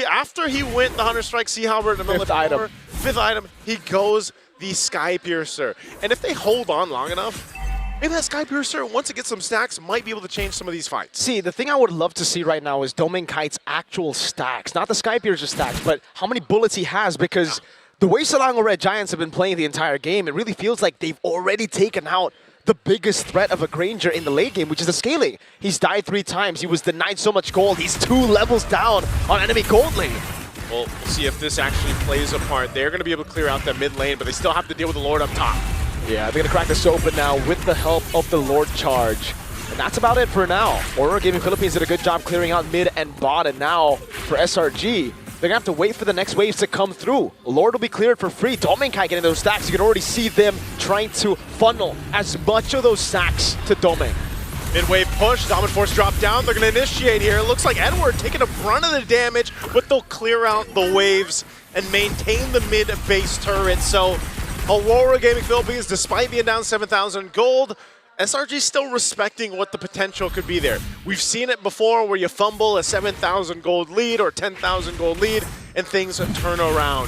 after he went the Hunter Strike, Sea Halberd, and the fifth item, he goes the Sky Piercer. And if they hold on long enough, maybe that Sky Piercer, once it gets some stacks, might be able to change some of these fights. See, the thing I would love to see right now is Dome Kite's actual stacks. Not the Sky Piercer stacks, but how many bullets he has, because the way Selangor Red Giants have been playing the entire game, it really feels like they've already taken out the biggest threat of a Granger in the late game, which is the scaling. He's died 3 times. He was denied so much gold. He's 2 levels down on enemy gold lane. We'll see if this actually plays a part. They're going to be able to clear out that mid lane, but they still have to deal with the Lord up top. Yeah, they're going to crack this open now with the help of the Lord charge. And that's about it for now. Aurora Gaming Philippines did a good job clearing out mid and bot, and now for SRG, they're going to have to wait for the next waves to come through. Lord will be cleared for free. Dominkai getting those stacks. You can already see them trying to funnel as much of those stacks to Domain. Mid-wave push, Dominant Force drop down. They're going to initiate here. It looks like Edward taking a brunt of the damage, but they'll clear out the waves and maintain the mid-base turret. So Aurora Gaming Philippines, despite being down 7,000 gold, SRG still respecting what the potential could be there. We've seen it before where you fumble a 7,000 gold lead or 10,000 gold lead and things turn around.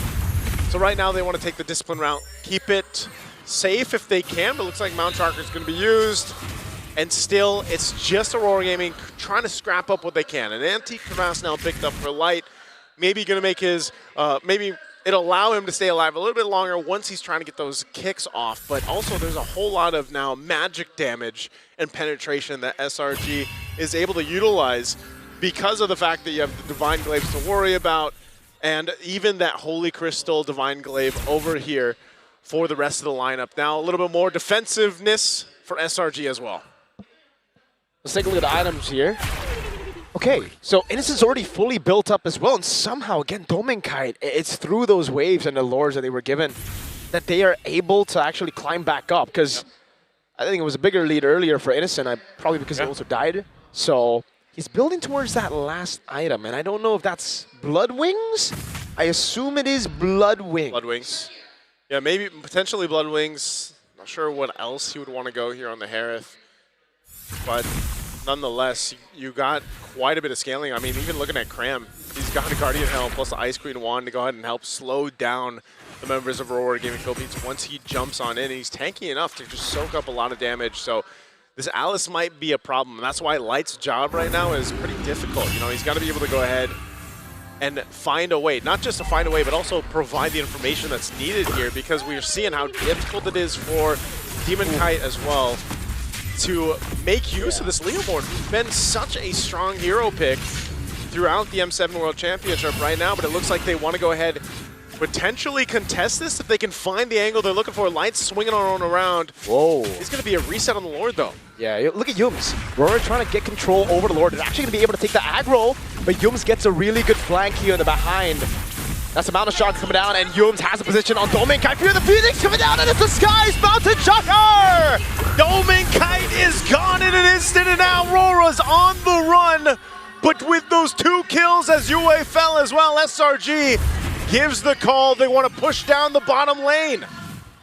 So right now they want to take the discipline route, keep it safe if they can, but it looks like Mount Tracker is going to be used. And still, it's just Aurora Gaming trying to scrap up what they can. An Antique Crevasse now picked up for Light. Maybe going to make his, maybe it'll allow him to stay alive a little bit longer once he's trying to get those kicks off. But also there's a whole lot of now magic damage and penetration that SRG is able to utilize because of the fact that you have the Divine Glaives to worry about and even that Holy Crystal Divine Glaive over here for the rest of the lineup. Now a little bit more defensiveness for SRG as well. Let's take a look at the items here. Okay, so Innocent's already fully built up as well, and somehow, again, Dominkite, it's through those waves and the lures that they were given that they are able to actually climb back up, because I think it was a bigger lead earlier for Innocent, probably because he also died. So he's building towards that last item, and I don't know if that's Blood Wings? I assume it is Blood Wings. Blood Wings. Yeah, maybe potentially Blood Wings. Not sure what else he would want to go here on the Harith, but nonetheless, you got quite a bit of scaling. I mean, even looking at Cram, he's got a Guardian Helm plus the Ice Queen Wand to go ahead and help slow down the members of Aurora Gaming Philippines once he jumps on in. He's tanky enough to just soak up a lot of damage. So this Alice might be a problem. That's why Light's job right now is pretty difficult. You know, he's got to be able to go ahead and find a way, not just to find a way, but also provide the information that's needed here, because we're seeing how difficult it is for Demon Kite as well to make use of this leaderboard. He's been such a strong hero pick throughout the M7 World Championship right now, but it looks like they want to go ahead, potentially contest this if they can find the angle they're looking for. Light swinging on around. Whoa. It's going to be a reset on the Lord, though. Yeah, look at Yums. Aurora trying to get control over the Lord. They're actually going to be able to take the aggro, but Yums gets a really good flank here in the behind. That's the Mountain Shock coming down, and Yums has a position on Dominkai. Fear the Phoenix coming down, and it's the Skies Mountain Shocker! Dominkite is gone in an instant, and now Aurora's on the run. But with those 2 kills as Yue fell as well, SRG gives the call. They want to push down the bottom lane.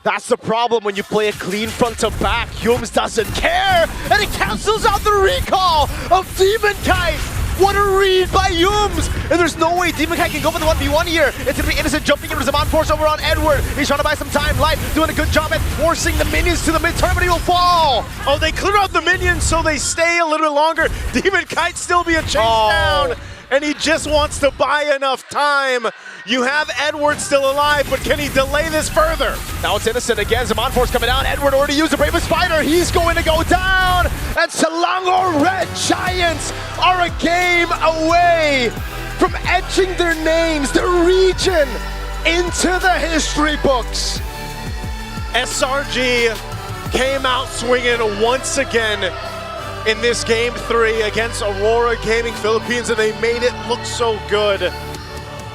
That's the problem when you play a clean front to back. Yums doesn't care, and it cancels out the recall of Demon Kite. What a read by Yums! And there's no way Demon Kite can go for the 1v1 here. It's going to be Innocent jumping into Zaman Force over on Edward. He's trying to buy some time. Light doing a good job at forcing the minions to the mid-turn, but he will fall. Oh, they clear out the minions so they stay a little bit longer. Demon Kite still being chased down, and he just wants to buy enough time. You have Edward still alive, but can he delay this further? Now it's Innocent again. Zaman Force coming down. Edward already used the Bravest Spider. He's going to go down. And Selangor Red Giants are a game away from etching their names, their region, into the history books. SRG came out swinging once again in this Game 3 against Aurora Gaming Philippines, and they made it look so good.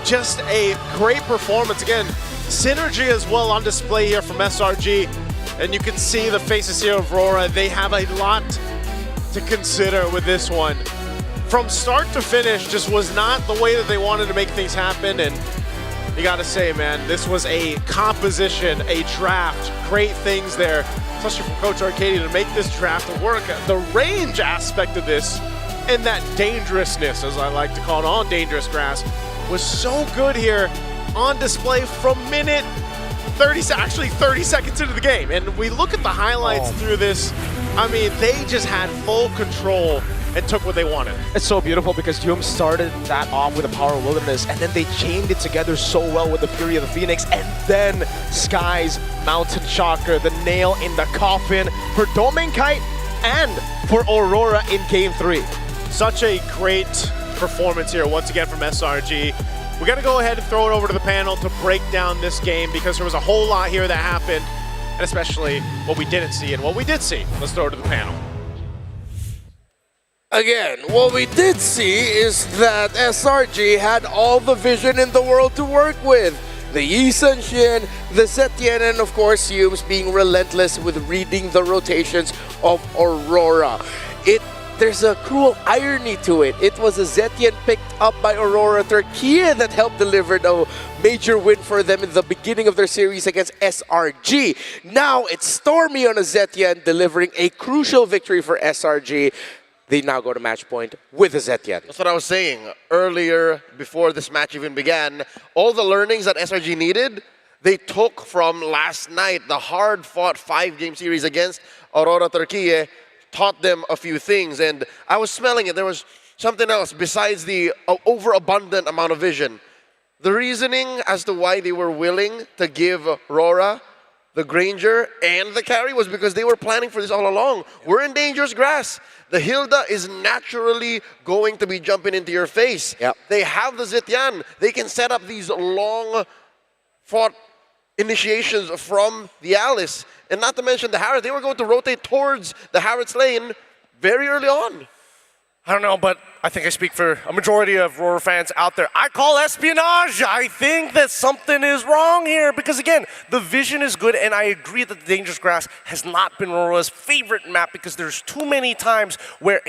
Just a great performance. Again, synergy as well on display here from SRG. And you can see the faces here of Aurora. They have a lot to consider with this one. From start to finish, just was not the way that they wanted to make things happen. And you gotta say, man, this was a composition, a draft, great things there, especially from Coach Arcadia to make this draft work. The range aspect of this and that dangerousness, as I like to call it, on dangerous grass, was so good here on display from minute 30 seconds into the game. And we look at the highlights through this, I mean, they just had full control and took what they wanted. It's so beautiful because Hume started that off with the Power of Wilderness, and then they chained it together so well with the Fury of the Phoenix, and then Sky's Mountain Chakra, the nail in the coffin for Domenkite and for Aurora in Game 3. Such a great performance here once again from SRG. We're gonna go ahead and throw it over to the panel to break down this game because there was a whole lot here that happened, and especially what we didn't see and what we did see. Let's throw it to the panel. Again, what we did see is that SRG had all the vision in the world to work with. The Yi Sun-Shin, the Zetian, and of course Humes being relentless with reading the rotations of Aurora. There's a cruel irony to it. It was a Zetian picked up by Aurora Turkey that helped deliver a major win for them in the beginning of their series against SRG. Now it's Stormy on a Zetian delivering a crucial victory for SRG. They now go to match point with a Zetian. That's what I was saying earlier before this match even began. All the learnings that SRG needed, they took from last night. The hard-fought 5-game series against Aurora Turkey taught them a few things, and I was smelling it. There was something else besides the overabundant amount of vision. The reasoning as to why they were willing to give Aurora the Granger and the carry was because they were planning for this all along. We're in dangerous grass. The Hilda is naturally going to be jumping into your face. They have the Zetian. They can set up these long-fought initiations from the Alice. And not to mention the Harrods. They were going to rotate towards the Harrods lane very early on. I don't know, but I think I speak for a majority of Aurora fans out there. I call espionage. I think that something is wrong here because, again, the vision is good, and I agree that the Dangerous Grass has not been Aurora's favorite map because there's too many times where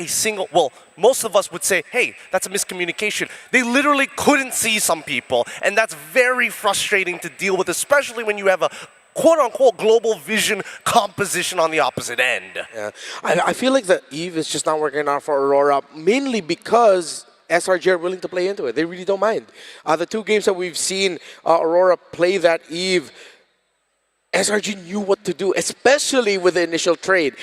most of us would say, hey, that's a miscommunication. They literally couldn't see some people, and that's very frustrating to deal with, especially when you have a quote-unquote global vision composition on the opposite end. Yeah, I feel like the Eve is just not working out for Aurora, mainly because SRG are willing to play into it. They really don't mind. The 2 games that we've seen Aurora play that Eve, SRG knew what to do, especially with the initial trade.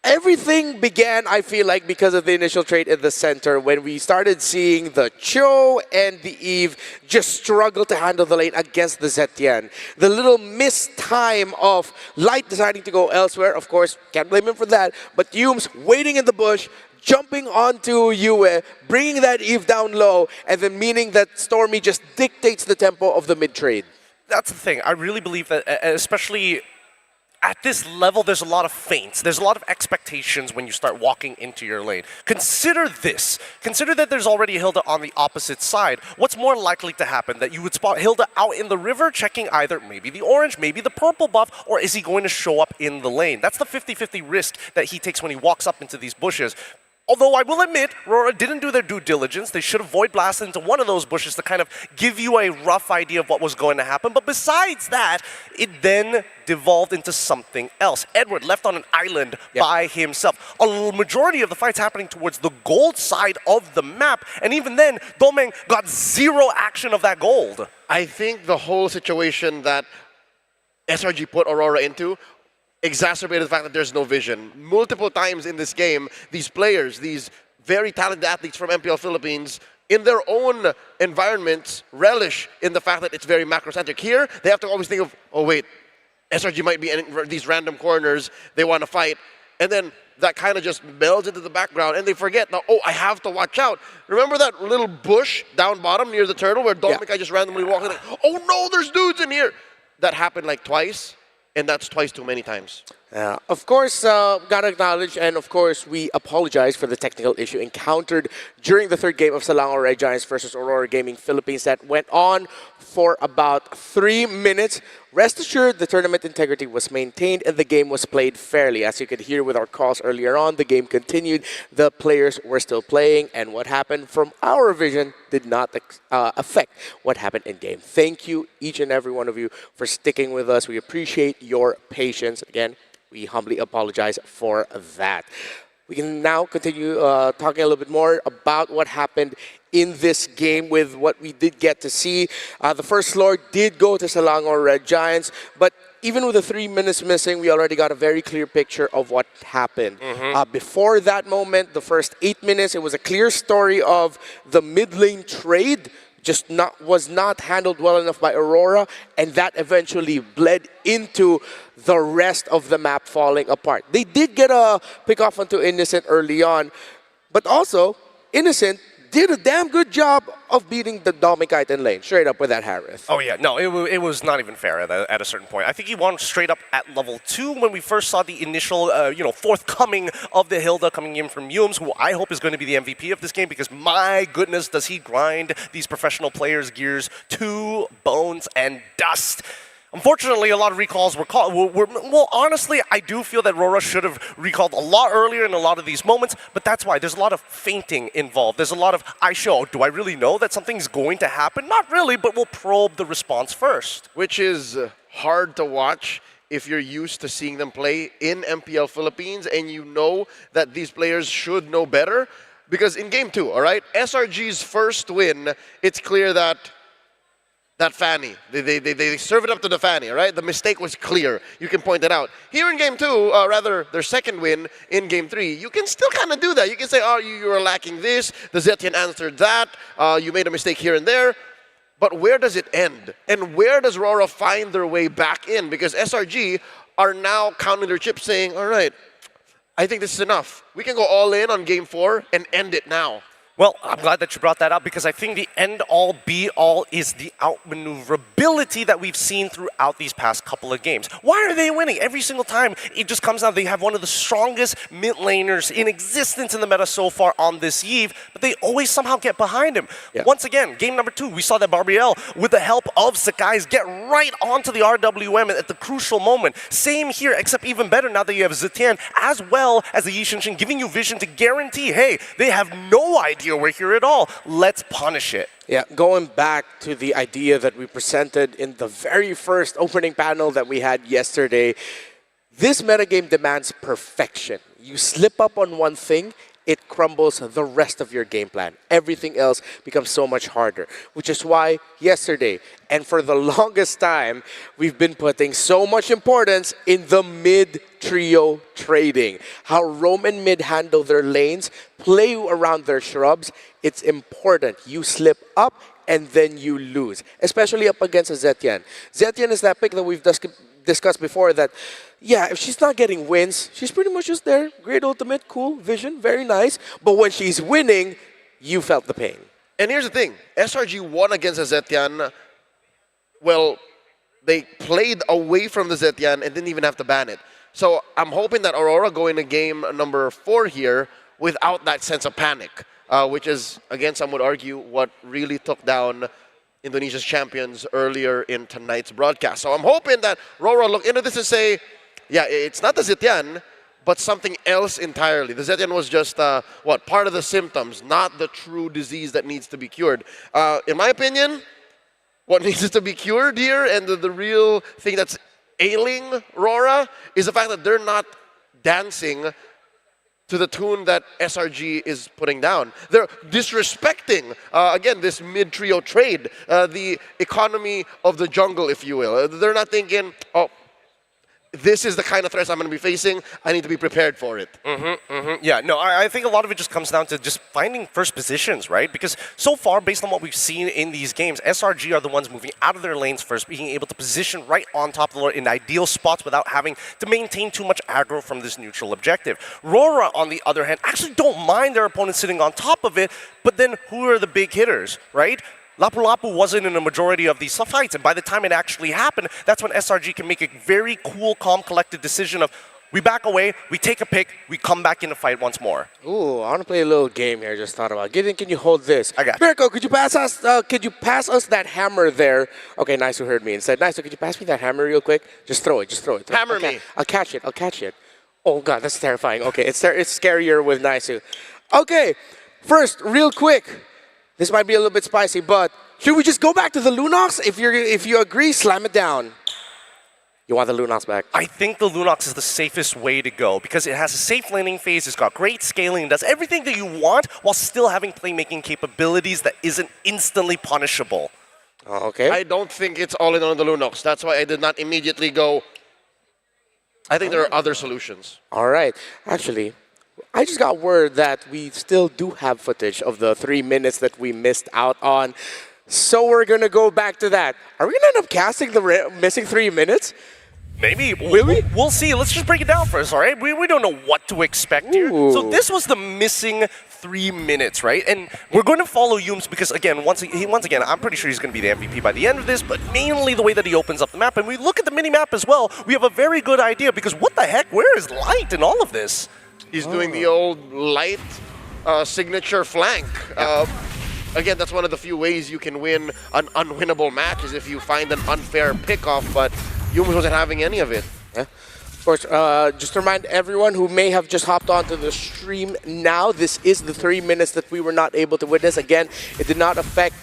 Everything began, I feel like, because of the initial trade in the center when we started seeing the Cho and the Eve just struggle to handle the lane against the Zetian. The little missed time of Light deciding to go elsewhere, of course, can't blame him for that, but Humes waiting in the bush, jumping onto Yue, bringing that Eve down low, and then meaning that Stormy just dictates the tempo of the mid-trade. That's the thing. I really believe that, especially at this level, there's a lot of feints. There's a lot of expectations when you start walking into your lane. Consider this. Consider that there's already a Hilda on the opposite side. What's more likely to happen? That you would spot Hilda out in the river checking either maybe the orange, maybe the purple buff, or is he going to show up in the lane? That's the 50-50 risk that he takes when he walks up into these bushes. Although I will admit, Aurora didn't do their due diligence. They should have void blasted into one of those bushes to kind of give you a rough idea of what was going to happen. But besides that, it then devolved into something else. Edward left on an island by himself. A majority of the fights happening towards the gold side of the map. And even then, Domeng got 0 action of that gold. I think the whole situation that SRG put Aurora into exacerbated the fact that there's no vision. Multiple times in this game, these players, these very talented athletes from MPL Philippines, in their own environments, relish in the fact that it's very macrocentric. Here, they have to always think of, oh wait, SRG might be in these random corners, they want to fight, and then that kind of just melds into the background, and they forget, now, oh, I have to watch out. Remember that little bush down bottom near the turtle where Dominic just randomly walked in, like, oh no, there's dudes in here. That happened like twice. And that's twice too many times. Of course, gotta acknowledge, and of course, we apologize for the technical issue encountered during the third game of Selangor Red Giants versus Aurora Gaming Philippines that went on for about 3 minutes. Rest assured, the tournament integrity was maintained and the game was played fairly. As you could hear with our calls earlier on, the game continued, the players were still playing, and what happened from our vision did not affect what happened in game. Thank you, each and every one of you, for sticking with us. We appreciate your patience. Again, we humbly apologize for that. We can now continue talking a little bit more about what happened in this game with what we did get to see. The first floor did go to Selangor Red Giants, but even with the 3 minutes missing, we already got a very clear picture of what happened. Before that moment, the first 8 minutes, it was a clear story of the mid lane trade was not handled well enough by Aurora, and that eventually bled into the rest of the map falling apart. They did get a pick off onto Innocent early on, but also Innocent did a damn good job of beating the Domikite in lane, straight up with that Harith. Oh yeah, no, it was not even fair at a certain point. I think he won straight up at level 2 when we first saw the initial, forthcoming of the Hilda coming in from Yums, who I hope is going to be the MVP of this game because my goodness, does he grind these professional players' gears to bones and dust. Unfortunately, a lot of recalls were called. Well, honestly, I do feel that Rora should have recalled a lot earlier in a lot of these moments, but that's why. There's a lot of feinting involved. There's a lot of, do I really know that something's going to happen? Not really, but we'll probe the response first. Which is hard to watch if you're used to seeing them play in MPL Philippines and you know that these players should know better. Because in Game 2, all right, SRG's first win, it's clear that Fanny. They serve it up to the Fanny, right? The mistake was clear. You can point it out. Here in Game 2, rather their second win in Game 3, you can still kind of do that. You can say, oh, you are lacking this. The Zetian answered that. You made a mistake here and there. But where does it end? And where does Rora find their way back in? Because SRG are now counting their chips saying, all right, I think this is enough. We can go all in on Game 4 and end it now. Well, I'm glad that you brought that up because I think the end-all, be-all is the outmaneuverability that we've seen throughout these past couple of games. Why are they winning? Every single time, it just comes down, they have one of the strongest mid laners in existence in the meta so far on this eve, but they always somehow get behind him. Yeah. Once again, game number 2, we saw that Barbiel, with the help of Sakai's, get right onto the RWM at the crucial moment. Same here, except even better now that you have Zetian, as well as the Yishinshin, giving you vision to guarantee, hey, they have no idea we're here at all. Let's punish it. Yeah, going back to the idea that we presented in the very first opening panel that we had yesterday, this metagame demands perfection. You slip up on one thing, it crumbles the rest of your game plan. Everything else becomes so much harder, which is why yesterday, and for the longest time, we've been putting so much importance in the mid-trio trading. How Roam and mid handle their lanes, play around their shrubs, it's important. You slip up and then you lose, especially up against a Zetian. Zetian is that pick that we've discussed before that, yeah, if she's not getting wins, she's pretty much just there. Great ultimate, cool, vision, very nice. But when she's winning, you felt the pain. And here's the thing. SRG won against a Zetian. Well, they played away from the Zetian and didn't even have to ban it. So I'm hoping that Aurora go into game number 4 here without that sense of panic, which is, again, some would argue, what really took down Indonesia's champions earlier in tonight's broadcast. So I'm hoping that Rora look into this and say, yeah, it's not the Zetian, but something else entirely. The Zetian was just, part of the symptoms, not the true disease that needs to be cured. In my opinion, what needs to be cured here and the real thing that's ailing Rora is the fact that they're not dancing to the tune that SRG is putting down. They're disrespecting, again, this mid-trio trade, the economy of the jungle, if you will. They're not thinking, oh, this is the kind of threats I'm going to be facing. I need to be prepared for it. Yeah, no, I think a lot of it just comes down to just finding first positions, right? Because so far, based on what we've seen in these games, SRG are the ones moving out of their lanes first, being able to position right on top of the Lord in ideal spots without having to maintain too much aggro from this neutral objective. Rora, on the other hand, actually don't mind their opponent sitting on top of it, but then who are the big hitters, right? Lapu-Lapu wasn't in a majority of these fights, and by the time it actually happened, that's when SRG can make a very cool, calm, collected decision of, We back away, we take a pick, we come back in the fight once more. Ooh, I want to play a little game here. Just thought about. Gideon, can you hold this? I got you. Mirko, could you pass us? Could you pass us that hammer there? Okay, nice who heard me and said, nice. So could you pass me that hammer real quick? Just throw it. Just throw it. Hammer me. I'll catch it. I'll catch it. Oh god, that's terrifying. Okay, it's scarier with Naisu. Okay, first, real quick. This might be a little bit spicy, but should we just go back to the Lunox? If you agree, slam it down. You want the Lunox back? I think the Lunox is the safest way to go because it has a safe landing phase, it's got great scaling, it does everything that you want while still having playmaking capabilities that isn't instantly punishable. Okay. I don't think it's all in on the Lunox. That's why I did not immediately go. I think there are other solutions. All right. Actually, I just got word that we still do have footage of the 3 minutes that we missed out on. So we're going to go back to that. Are we going to end up casting the missing 3 minutes? Maybe. Will we? We'll see. Let's just break it down first, all right? We don't know what to expect here. So this was the missing 3 minutes, right? And we're going to follow Yums because, again, once again, I'm pretty sure he's going to be the MVP by the end of this, but mainly the way that he opens up the map. And we look at the mini-map as well, we have a very good idea because what the heck? Where is Light in all of this? He's doing the old Light signature flank. Again, that's one of the few ways you can win an unwinnable match is if you find an unfair pickoff, but Yums wasn't having any of it. Yeah. Of course, just to remind everyone who may have just hopped onto the stream now, this is the 3 minutes that we were not able to witness. Again, it did not affect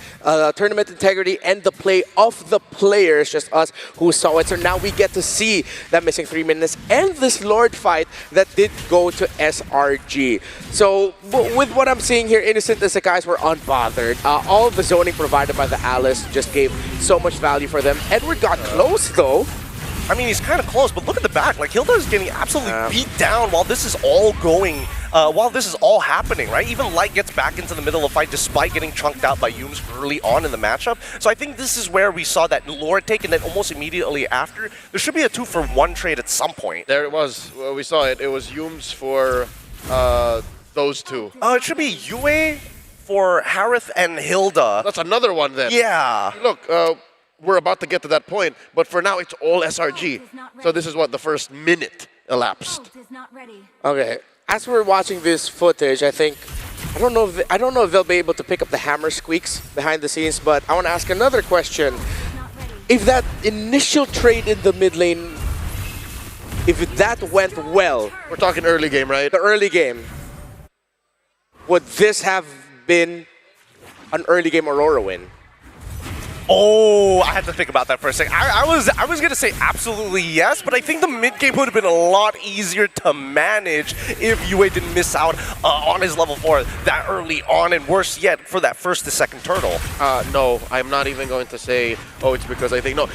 tournament integrity and the play of the players, just us who saw it. So now we get to see that missing 3 minutes and this Lord fight that did go to SRG. So with what I'm seeing here, Innocent and Sakai's were unbothered. All of the zoning provided by the Alice just gave so much value for them. Edward got close though. I mean, he's kind of close, but look at the back. Like, Hilda is getting absolutely beat down while this is all going, while this is all happening, right? Even Light gets back into the middle of the fight despite getting chunked out by Yums early on in the matchup. So I think this is where we saw that Lord take, and then almost immediately after, there should be a 2-for-1 trade at some point. There it was. Well, we saw it. It was Yums for those two. It should be Yue for Harith and Hilda. That's another one then. Yeah. Look, we're about to get to that point, but for now it's all SRG. So this is what the first minute elapsed. Okay, as we're watching this footage, I don't know if they'll be able to pick up the hammer squeaks behind the scenes, but I want to ask another question. If that initial trade in the mid lane, if that went well, we're talking early game, right? The early game. Would this have been an early game Aurora win? Oh, I had to think about that for a second. I was gonna say absolutely yes, but I think the mid game would have been a lot easier to manage if Yue didn't miss out on his level 4 that early on, and worse yet, for that first to second turtle. No, I'm not even going to say, oh, it's because I think, no.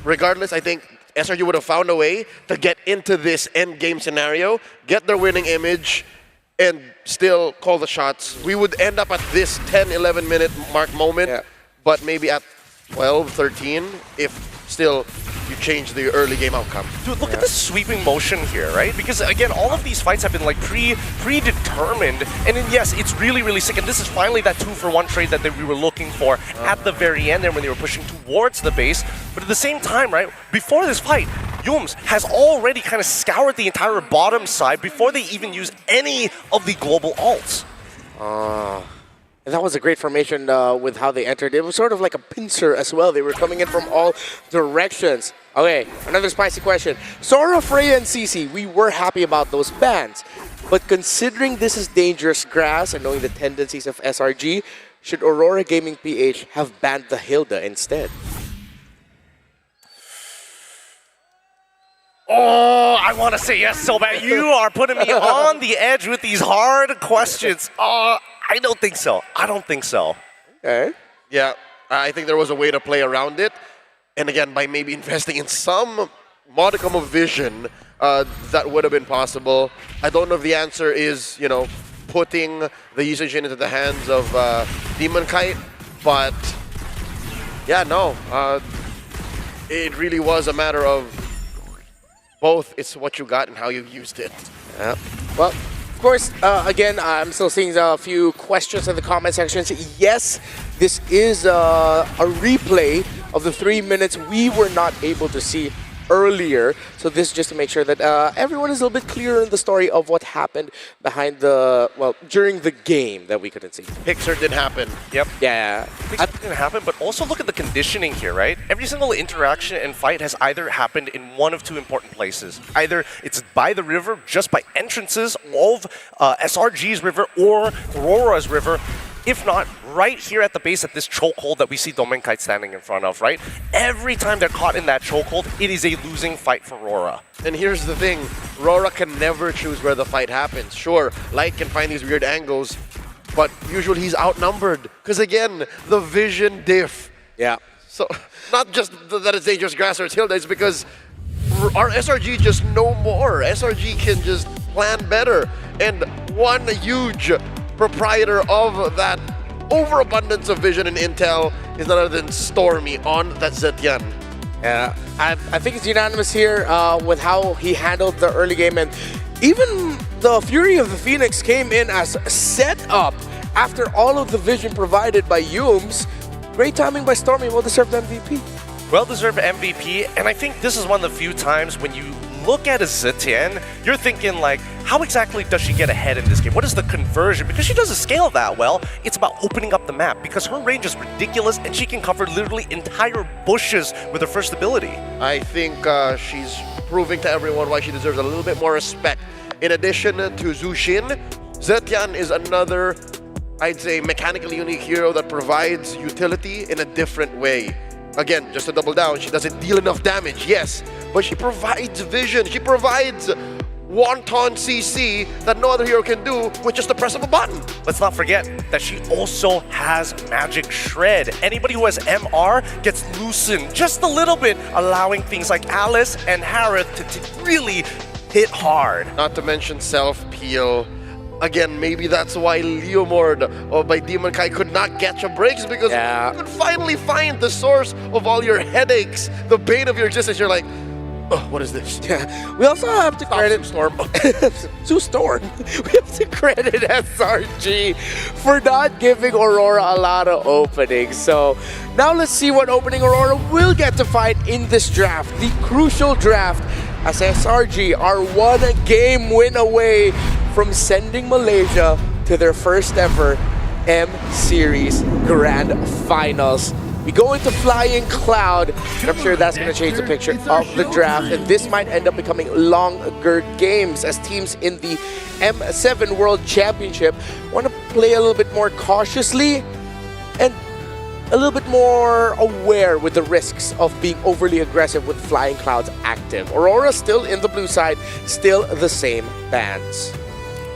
Regardless, I think SRG would have found a way to get into this end game scenario, get their winning image, and still call the shots. We would end up at this 10, 11 minute mark moment, but maybe at 12, 13, if still you change the early game outcome. Dude, look at the sweeping motion here, right? Because again, all of these fights have been like predetermined, and then yes, it's really, really sick. And this is finally that 2-for-1 trade that we were looking for at the very end there when they were pushing towards the base. But at the same time, right, before this fight, Yums has already kind of scoured the entire bottom side before they even use any of the global ults. And that was a great formation with how they entered. It was sort of like a pincer as well. They were coming in from all directions. Okay, another spicy question. Sora, Freya, and CC, we were happy about those bans. But considering this is dangerous grass and knowing the tendencies of SRG, should Aurora Gaming PH have banned the Hilda instead? Oh, I want to say yes so bad. You are putting me on the edge with these hard questions. I don't think so. I don't think so. Okay. Yeah, I think there was a way to play around it. And again, by maybe investing in some modicum of vision, that would have been possible. I don't know if the answer is, you know, putting the usage into the hands of Demon Kite, but yeah, no. It really was a matter of both it's what you got and how you used it. Yeah. Well, of course, again, I'm still seeing a few questions in the comment sections. Yes, this is a replay of the 3 minutes we were not able to see earlier. So this is just to make sure that everyone is a little bit clearer in the story of what happened behind the, well, during the game that we couldn't see. Pixar didn't happen. Yep. Yeah. Pixar didn't happen, but also look at the conditioning here, right? Every single interaction and fight has either happened in one of two important places. Either it's by the river, just by entrances of SRG's river or Aurora's river. If not, right here at the base at this chokehold that we see Dominkite standing in front of, right? Every time they're caught in that chokehold, it is a losing fight for Aurora. And here's the thing, Aurora can never choose where the fight happens. Sure, Light can find these weird angles, but usually he's outnumbered. Because again, the vision diff. Yeah. So, not just that it's dangerous grass or it's hill, it's because our SRG just know more. SRG can just plan better. And one huge proprietor of that overabundance of vision and intel is none other than Stormy on that Zetian. Yeah, I think it's unanimous here with how he handled the early game, and even the Fury of the Phoenix came in as set up after all of the vision provided by Yums. Great timing by Stormy, well-deserved MVP. Well-deserved MVP, and I think this is one of the few times when you look at a Zetian, you're thinking like, how exactly does she get ahead in this game? What is the conversion? Because she doesn't scale that well, it's about opening up the map because her range is ridiculous and she can cover literally entire bushes with her first ability. I think she's proving to everyone why she deserves a little bit more respect. In addition to Zushin, Zetian is another, I'd say, mechanically unique hero that provides utility in a different way. Again, just to double down, she doesn't deal enough damage, yes, but she provides vision. She provides wanton CC that no other hero can do with just the press of a button. Let's not forget that she also has Magic Shred. Anybody who has MR gets loosened just a little bit, allowing things like Alice and Harith to really hit hard. Not to mention self-peel. Again, maybe that's why Leomord or by Demon Kai could not catch a break, because you could finally find the source of all your headaches, the bane of your existence. You're like, oh, what is this? Yeah. We also have to credit Storm. Sue Storm. We have to credit SRG for not giving Aurora a lot of openings. So now let's see what opening Aurora will get to fight in this draft, the crucial draft, as SRG are 1 game win away from sending Malaysia to their first ever M-Series Grand Finals. We go into Flying Cloud, and I'm sure that's going to change the picture of the draft, and this might end up becoming longer games as teams in the M7 World Championship want to play a little bit more cautiously and a little bit more aware with the risks of being overly aggressive with Flying Clouds active. Aurora still in the blue side, still the same bans.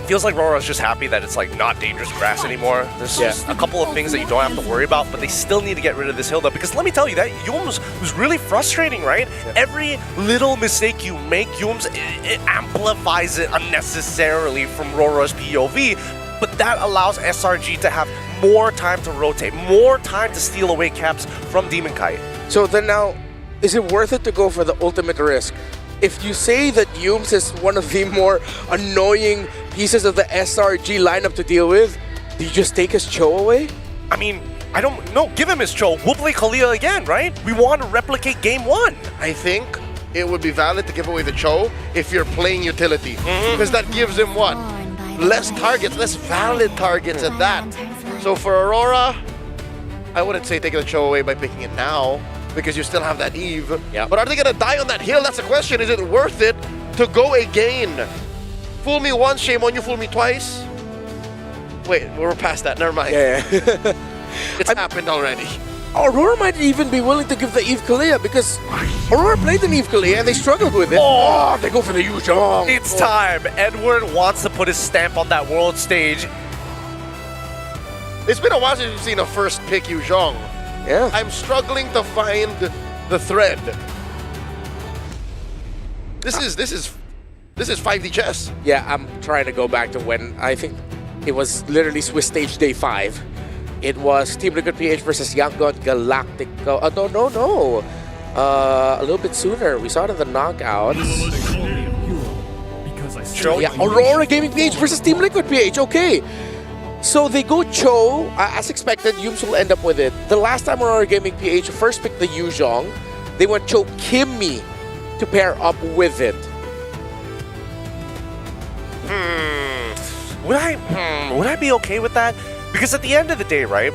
Feels like Aurora's just happy that it's like not dangerous grass anymore. There's just a couple of things that you don't have to worry about, but they still need to get rid of this hill though, because let me tell you, that Yums was really frustrating, right? Every little mistake you make, Yums, it amplifies it unnecessarily from Aurora's POV, but that allows SRG to have more time to rotate, more time to steal away caps from Demon Kite. So then now, is it worth it to go for the ultimate risk? If you say that Yums is one of the more annoying pieces of the SRG lineup to deal with, do you just take his Cho away? I mean, I don't know. Give him his Cho. We'll play Kalia again, right? We want to replicate game 1. I think it would be valid to give away the Cho if you're playing utility. Because that gives him what? Less targets, less valid targets at that. So for Aurora, I wouldn't say taking the Cho away by picking it now, because you still have that Eve. But are they going to die on that hill? That's the question. Is it worth it to go again? Fool me once, shame on you, fool me twice. Wait, we're past that. Never mind. Yeah. It's happened already. Aurora might even be willing to give the Eve Kalia, because Aurora played an Eve Kalia and they struggled with it. Oh, they go for the Yu Zhong. It's time. Edward wants to put his stamp on that world stage. It's been a while since we've seen a first pick Yu Zhong. Yeah. I'm struggling to find the thread. This is 5D chess. Yeah, I'm trying to go back to when I think it was literally Swiss Stage Day 5. It was Team Liquid PH versus Young God Galactico. No. A little bit sooner. We saw it in the knockouts. Yeah, Aurora Gaming PH versus Team Liquid PH. Okay. So they go Cho. As expected, Yums will end up with it. The last time Aurora Gaming PH first picked the Yu Zhong, they went Cho Kimmy to pair up with it. Would I be okay with that? Because at the end of the day, right?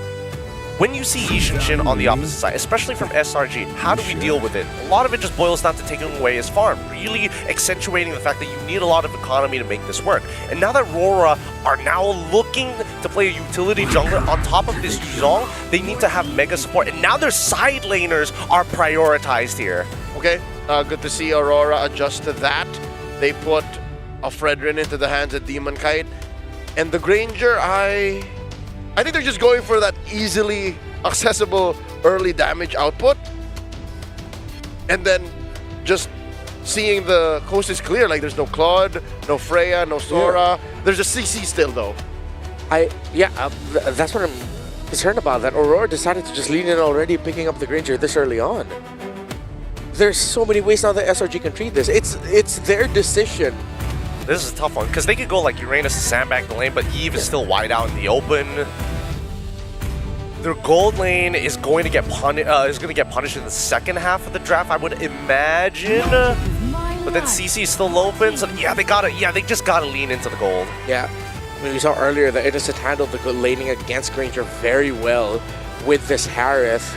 When you see Yi Shin on the opposite side, especially from SRG, how do we deal with it? A lot of it just boils down to taking away his farm, really accentuating the fact that you need a lot of economy to make this work. And now that Rora are now looking to play a utility jungler on top of this Yuzong, they need to have mega support. And now their side laners are prioritized here. Okay, good to see Aurora adjust to that. They put a Fredrin into the hands of Demon Kite. And the Granger, I think they're just going for that easily accessible early damage output. And then just seeing the coast is clear, like there's no Claude, no Freya, no Sora. Yeah. There's a CC still though. That's what I'm concerned about, that Aurora decided to just lean in already, picking up the Granger this early on. There's so many ways now that SRG can treat this. It's their decision. This is a tough one, because they could go like Uranus to sandbag the lane, but Eve is still wide out in the open. Their gold lane is going to get punished in the second half of the draft, I would imagine. But then CC is still open, so they just gotta lean into the gold. Yeah, we saw earlier that Innocent handled the good laning against Granger very well with this Harith.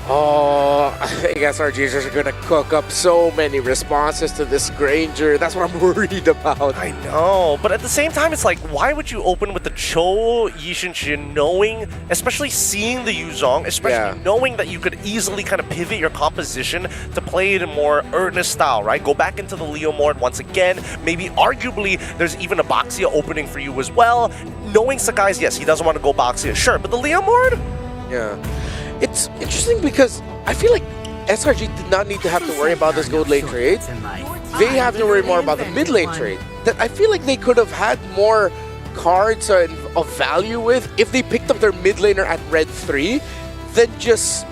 Oh, I think SRGs are going to cook up so many responses to this Granger. That's what I'm worried about. I know, but at the same time, it's like, why would you open with the Cho Yi Shin knowing, especially seeing the Yuzong, especially knowing that you could easily kind of pivot your composition to play it in a more earnest style, right? Go back into the Leomord once again. Maybe arguably there's even a Boxia opening for you as well. Knowing Sakai's, yes, he doesn't want to go Boxia, sure, but the Leomord? Yeah. It's interesting because I feel like SRG did not need to have to worry about this gold lane trade. They have to worry more about the mid lane trade. That I feel like they could have had more cards of value with if they picked up their mid laner at red 3, then just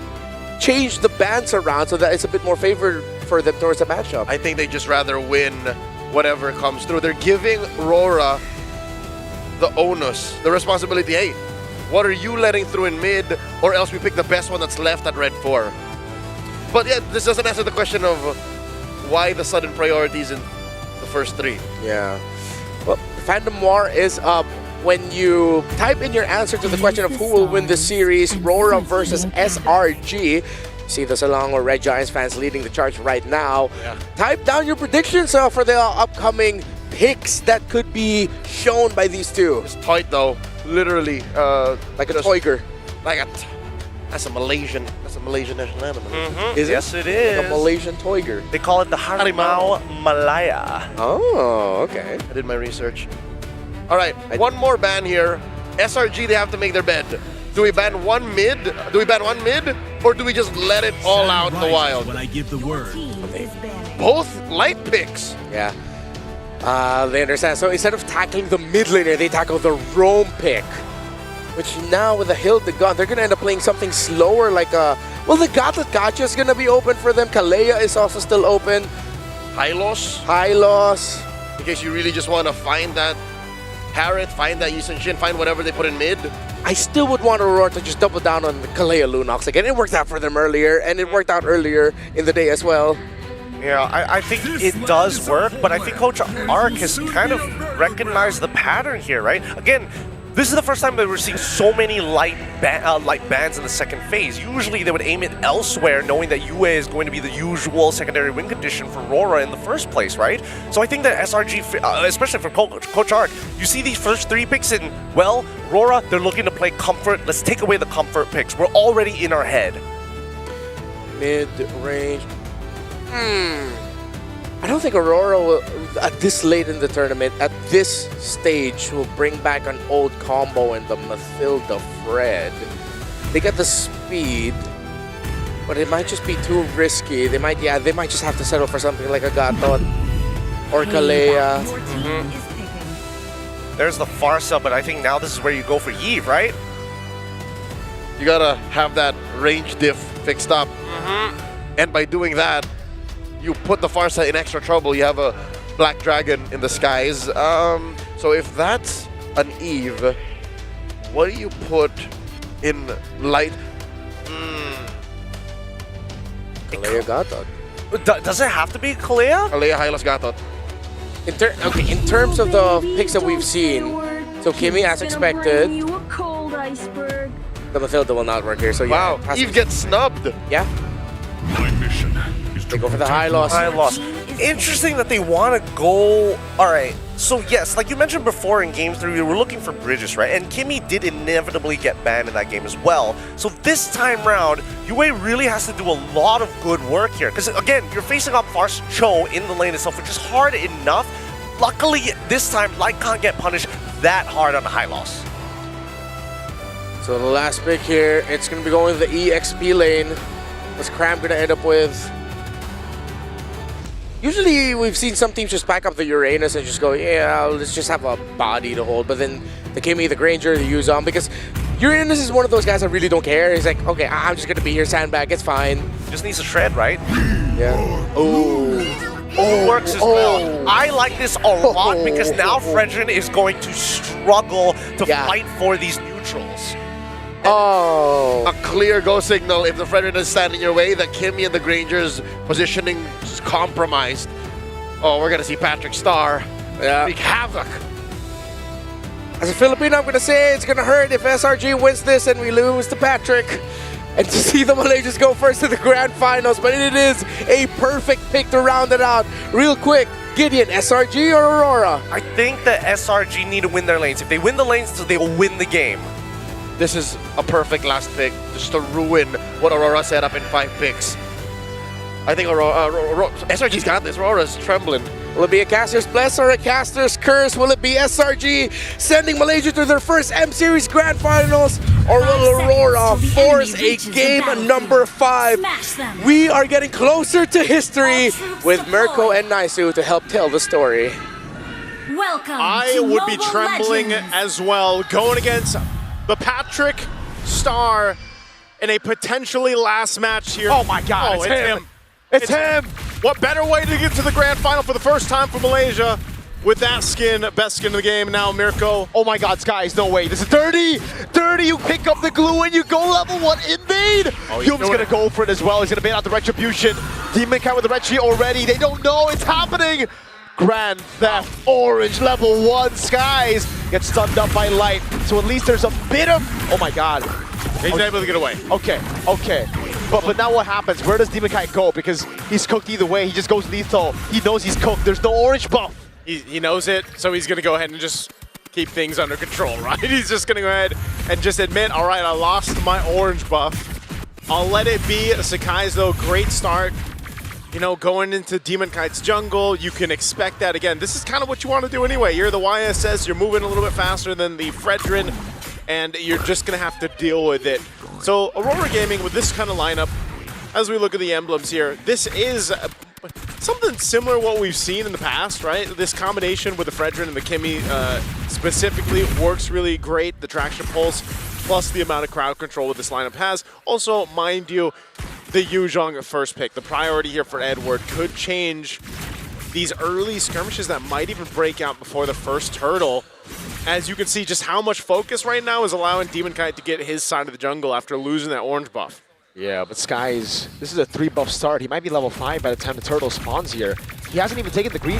change the bans around so that it's a bit more favored for them towards the matchup. I think they just rather win whatever comes through. They're giving Rora the onus, the responsibility. Hey, what are you letting through in mid, or else we pick the best one that's left at red 4. But yeah, this doesn't answer the question of why the sudden priorities in the first 3. Yeah. Well, Fandom War is up. When you type in your answer to the question of who will win the series, Rora versus SRG, see the Salong or Red Giants fans leading the charge right now. Yeah. Type down your predictions for the upcoming picks that could be shown by these two. It's tight though. Literally, like a Toiger. That's a Malaysian national animal. Yes, it is. Like a Malaysian Toiger. They call it the Harimau Malaya. Oh, okay. I did my research. All right, one more ban here. SRG, they have to make their bed. Do we ban one mid? Or do we just let it all out in the wild? When I give the word. Both light picks. Yeah. They understand. So instead of tackling the mid laner, they tackle the roam pick. Which now with the Hildegarde, they're going to end up playing something slower like well, the Gotcha is going to be open for them. Kalea is also still open. Hylos. In case you really just want to find that Harith, find that Yi Shin, find whatever they put in mid. I still would want Aurora to just double down on the Kalea Lunox again. It worked out for them earlier, and it worked out earlier in the day as well. Yeah, I think it does work, but I think Coach Ark has kind of recognized the pattern here, right? Again, this is the first time that we're seeing so many light bans in the second phase. Usually they would aim it elsewhere, knowing that UA is going to be the usual secondary win condition for Rora in the first place, right? So I think that SRG, especially for Coach Ark, you see these first 3 picks in, well, Rora, they're looking to play comfort. Let's take away the comfort picks. We're already in our head. Mid-range. I don't think Aurora will, at this late in the tournament, at this stage, will bring back an old combo in the Mathilda Fred. They got the speed, but it might just be too risky. They might just have to settle for something like a Gatot or Kalea. There's the Farsa, but I think now this is where you go for Eve, right? You gotta have that range diff fixed up. And by doing that, you put the Farsa in extra trouble. You have a Black Dragon in the skies. So if that's an Eve, what do you put in light? Kalea Gatot. Does it have to be Kalea? Kalea Hylos Gatot. In terms of the picks that we've seen, so Kimmy, as expected. The Mathilda will not work here, so yeah. Wow, Eve gets snubbed. Yeah. They go for the high loss. High loss. Interesting that they want to go. All right. So yes, like you mentioned before in Game 3, we were looking for bridges, right? And Kimmy did inevitably get banned in that game as well. So this time round, Yue really has to do a lot of good work here. Because again, you're facing up Fars Cho in the lane itself, which is hard enough. Luckily, this time, Light can't get punished that hard on the high loss. So the last pick here, it's going to be going to the EXP lane. What's Cram going to end up with? Usually we've seen some teams just pack up the Uranus and just go, yeah, let's just have a body to hold. But then the Kimmy, the Granger, the Yuzon, because Uranus is one of those guys that really don't care. He's like, okay, I'm just going to be here, sandbag, it's fine. Just needs to shred, right? Yeah. Oh. Works as well. I like this a lot because now Fredrin is going to struggle to fight for these neutrals. A clear go signal if the Fredrin is standing your way, that Kimmy and the Granger's positioning is compromised. Oh, we're gonna see Patrick Star wreak havoc. As a Filipino, I'm gonna say it's gonna hurt if SRG wins this and we lose to Patrick. And to see the Malaysians go first to the grand finals, but it is a perfect pick to round it out. Real quick, Gideon, SRG or Aurora? I think that SRG need to win their lanes. If they win the lanes, they will win the game. This is a perfect last pick just to ruin what Aurora set up in 5 picks. I think SRG's got this. Aurora's trembling. Will it be a caster's bless or a caster's curse? Will it be SRG sending Malaysia to their first M-Series Grand Finals? Or will Aurora force a game number 5? We are getting closer to history with Mirko and Naisu to help tell the story. Welcome. I would be trembling as well, going against the Patrick Star in a potentially last match here. Oh my God, it's him. It's him. What better way to get to the grand final for the first time for Malaysia with that skin, best skin of the game. Now Mirko. Oh my God, Skies, no way. This is dirty. Dirty, you pick up the glue and you go level 1 invade. Hume's gonna go for it as well. He's gonna bait out the retribution. Demon Cat with the retri already. They don't know it's happening. Grand Theft Orange level 1. Skies gets stunned up by Light. So at least there's a bit of, oh my God. He's able to get away. Okay. But now what happens? Where does Demon Kite go? Because he's cooked either way. He just goes lethal. He knows he's cooked. There's no orange buff. He knows it, so he's going to go ahead and just keep things under control, right? He's just going to go ahead and just admit, all right, I lost my orange buff. I'll let it be. Sakai's, though, great start. You know, going into Demon Kite's jungle, you can expect that. Again, this is kind of what you want to do anyway. You're the YSS, you're moving a little bit faster than the Fredrin, and you're just going to have to deal with it. So Aurora Gaming, with this kind of lineup, as we look at the emblems here, this is something similar to what we've seen in the past, right? This combination with the Fredrin and the Kimmy specifically works really great. The traction pulse, plus the amount of crowd control that this lineup has. Also, mind you, the Yu Zhong first pick. The priority here for Edward could change these early skirmishes that might even break out before the first turtle. As you can see, just how much focus right now is allowing Demon Kite to get his side of the jungle after losing that orange buff. Yeah, but Skies, this is a 3-buff start. He might be level 5 by the time the turtle spawns here. He hasn't even taken the green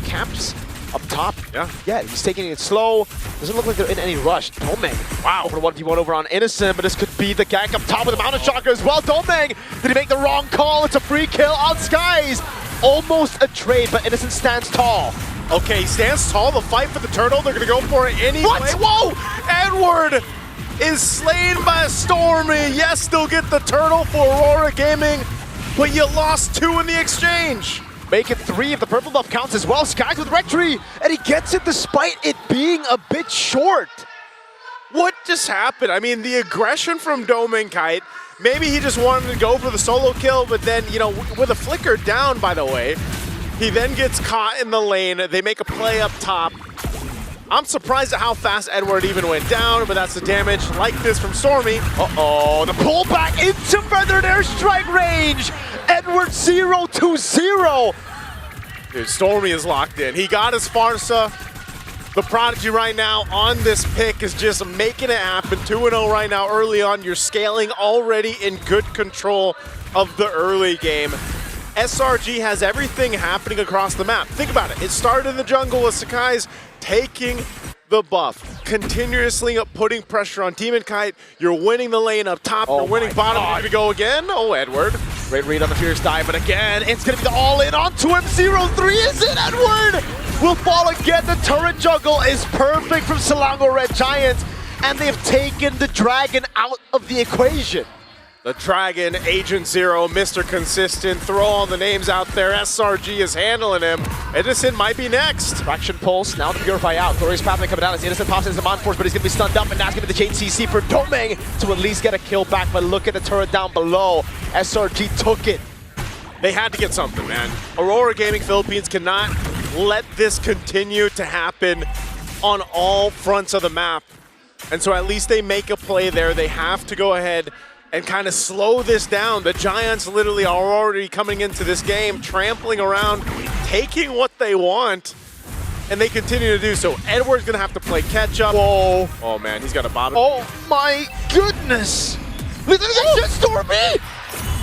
caps up top. Yeah, he's taking it slow. Doesn't look like they're in any rush. Domeng, wow, for 1v1 over on Innocent, but this could be the gank up top with the Mountain Shocker as well. Domeng, did he make the wrong call? It's a free kill on Skies. Almost a trade, but Innocent stands tall. Okay, stands tall. The fight for the turtle, they're going to go for it anyway. What? Whoa! Edward is slain by Stormy. Yes, they'll get the turtle for Aurora Gaming, but you lost 2 in the exchange. Make it 3 if the purple buff counts as well. Skies with Rectory, and he gets it despite it being a bit short. What just happened? I mean, the aggression from Domeng Kite, maybe he just wanted to go for the solo kill, but then, you know, with a flicker down, by the way, he then gets caught in the lane. They make a play up top. I'm surprised at how fast Edward even went down, but that's the damage like this from Stormy. Uh-oh, the pullback into feathered airstrike range. Edward 0-0. Dude, Stormy is locked in. He got his Farsa. The Prodigy right now on this pick is just making it happen. 2-0 right now early on. You're scaling already in good control of the early game. SRG has everything happening across the map. Think about it. It started in the jungle with Sakai's taking the buff, continuously putting pressure on Demon Kite. You're winning the lane up top, you're winning bottom. You're gonna go again. Oh, Edward. Great read on the Fierce Dive, but again, it's gonna be the all-in onto him. 0-3 is it, Edward? Will fall again. The turret juggle is perfect from Selangor Red Giants, and they've taken the Dragon out of the equation. The Dragon, Agent Zero, Mr. Consistent, throw all the names out there. SRG is handling him. Innocent might be next. Fraction Pulse, now the Purify out. Glorious Pathway coming down as Innocent pops into the Mon Force, but he's going to be stunned up, and now it's going to be the Chain CC for Domeng to at least get a kill back, but look at the turret down below. SRG took it. They had to get something, man. Aurora Gaming Philippines cannot let this continue to happen on all fronts of the map. And so at least they make a play there. They have to go ahead and kind of slow this down. The Giants literally are already coming into this game, trampling around, taking what they want, and they continue to do so. Edward's gonna have to play catch up. Whoa. Oh man, he's got a bottom. Oh my goodness. Look at that Stormy.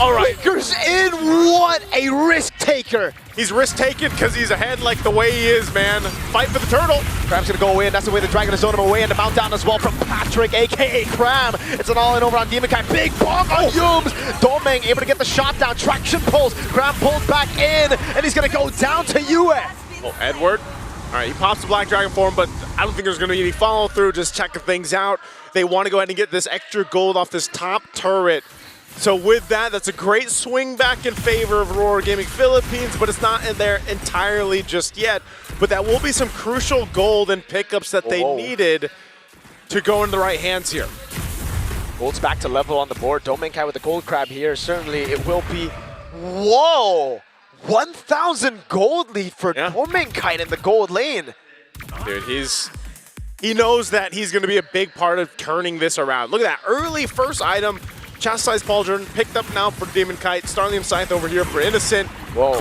All right. Breakers in, what a risk taker. He's risk taking because he's ahead like the way he is, man. Fight for the turtle. Cram's gonna go in. That's the way the Dragon is zoning him away, and the mount down as well from Patrick, aka Cram. It's an all-in over on Demon Kite. Big bomb on Yums. Domeng able to get the shot down. Traction pulls. Cram pulled back in, and he's gonna go down to Yue. Oh, Edward. All right, he pops the Black Dragon for him, but I don't think there's gonna be any follow through. Just checking things out. They want to go ahead and get this extra gold off this top turret. So with that, that's a great swing back in favor of Aurora Gaming Philippines, but it's not in there entirely just yet. But that will be some crucial gold and pickups that they needed to go into the right hands here. Gold's back to level on the board. Domeng Kai with the gold crab here. Certainly it will be, whoa! 1,000 gold lead for Domeng Kai in the gold lane. Dude, he knows that he's going to be a big part of turning this around. Look at that early first item. Chastised Pauldron picked up now for Demon Kite. Starlium Scythe over here for Innocent. Whoa.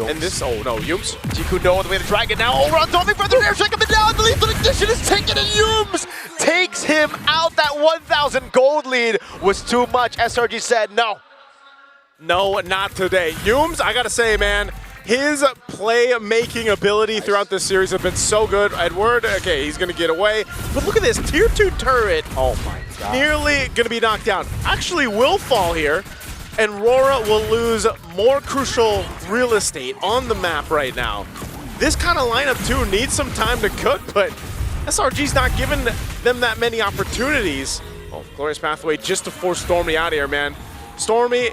And this, oh no, Yums. Jikudo on the way to Dragon now over on Domeng for the air strike coming down. The lethal ignition is taken and Yums takes him out. That 1,000 gold lead was too much. SRG said no. No, not today. Yums, I gotta say, man, his play-making ability throughout this series have been so good. Edward, okay, he's gonna get away. But look at this, tier 2 turret. Oh my god. Nearly gonna be knocked down. Actually will fall here, and Rora will lose more crucial real estate on the map right now. This kind of lineup too needs some time to cook, but SRG's not giving them that many opportunities. Oh, Glorious Pathway just to force Stormy out of here, man. Stormy,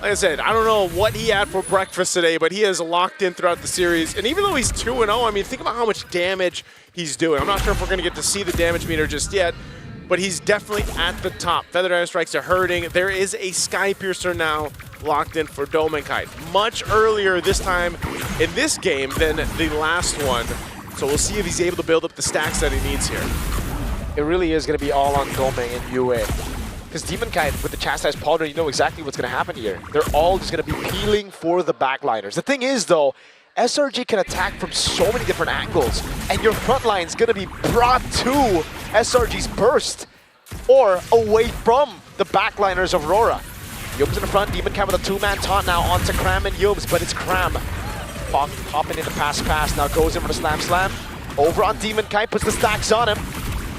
like I said, I don't know what he had for breakfast today, but he is locked in throughout the series. And even though he's 2-0, I mean, think about how much damage he's doing. I'm not sure if we're going to get to see the damage meter just yet, but he's definitely at the top. Feather Air Strikes are hurting. There is a Sky Piercer now locked in for Domeng Kite. Much earlier this time in this game than the last one. So we'll see if he's able to build up the stacks that he needs here. It really is going to be all on Domeng and Yue. Because Demon Kite with the Chastised Pauldron, you know exactly what's going to happen here. They're all just going to be peeling for the backliners. The thing is, though, SRG can attack from so many different angles, and your front line is going to be brought to SRG's burst or away from the backliners of Aurora. Yums in the front, Demon Kite with a 2-man taunt now onto Cram and Yums, but it's Cram popping into pass, now goes in for the slam. Over on Demon Kite, puts the stacks on him.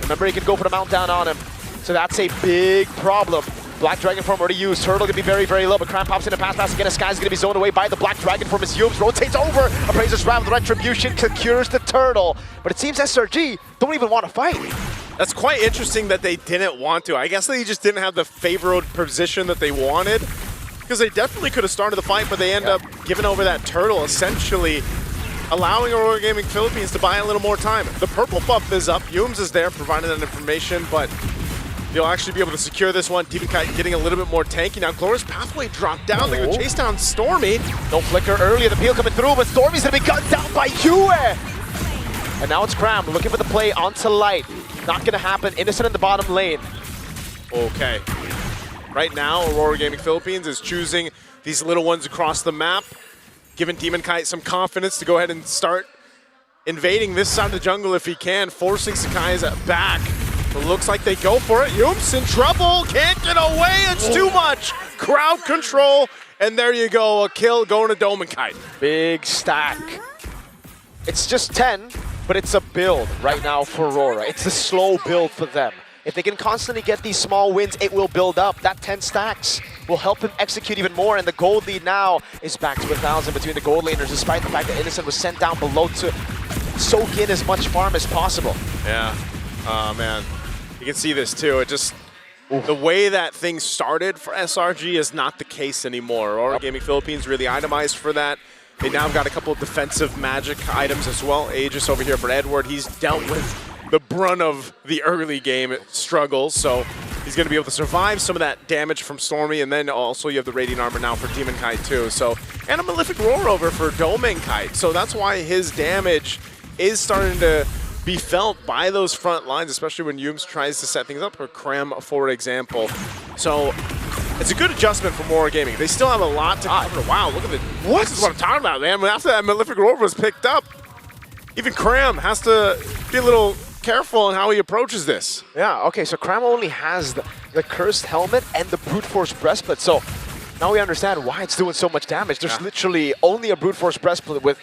Remember, he can go for the mount down on him. So that's a big problem. Black Dragon form already used. Turtle gonna be very, very low, but Cram pops in a pass again. Sky's gonna be zoned away by the Black Dragon form as Yums rotates over. Appraiser's Ram with Retribution secures the Turtle. But it seems SRG don't even want to fight. That's quite interesting that they didn't want to. I guess they just didn't have the favored position that they wanted, because they definitely could have started the fight, but they end up giving over that Turtle, essentially allowing Aurora Gaming Philippines to buy a little more time. The purple buff is up. Yums is there providing that information, but you'll actually be able to secure this one. Demon Kite getting a little bit more tanky. Now Glorious Pathway dropped down. They're going to chase down Stormy. No flicker earlier. The peel coming through, but Stormy's going to be gunned down by Yue. And now it's Cram looking for the play onto Light. Not going to happen. Innocent in the bottom lane. Okay. Right now, Aurora Gaming Philippines is choosing these little ones across the map, giving Demon Kite some confidence to go ahead and start invading this side of the jungle if he can, forcing Sakai's back. It looks like they go for it. Youm's in trouble. Can't get away. It's too much. Crowd control. And there you go. A kill going to Domenkite. Big stack. It's just 10, but it's a build right now for Aurora. It's a slow build for them. If they can constantly get these small wins, it will build up. That 10 stacks will help him execute even more, and the gold lead now is back to 1,000 between the gold laners, despite the fact that Innocent was sent down below to soak in as much farm as possible. Yeah. Oh, man. You can see this, too. It just... The way that things started for SRG is not the case anymore. Aurora Gaming Philippines really itemized for that. They now have got a couple of defensive magic items as well. Aegis over here for Edward. He's dealt with the brunt of the early game struggles, so he's going to be able to survive some of that damage from Stormy, and then also you have the Radiant Armor now for Demonkite too. So, and a Malefic Roar over for Domenkite. So that's why his damage is starting to be felt by those front lines, especially when Youm's tries to set things up, or Krem, for example. So it's a good adjustment for Aurora Gaming. They still have a lot to cover. Wow, look at it. What? This is what I'm talking about, man. After that Malefic Roar was picked up, even Krem has to be a little careful in how he approaches this. Yeah, okay, so Krem only has the Cursed Helmet and the Brute Force Breastplate, so now we understand why it's doing so much damage. There's literally only a Brute Force Breastplate with,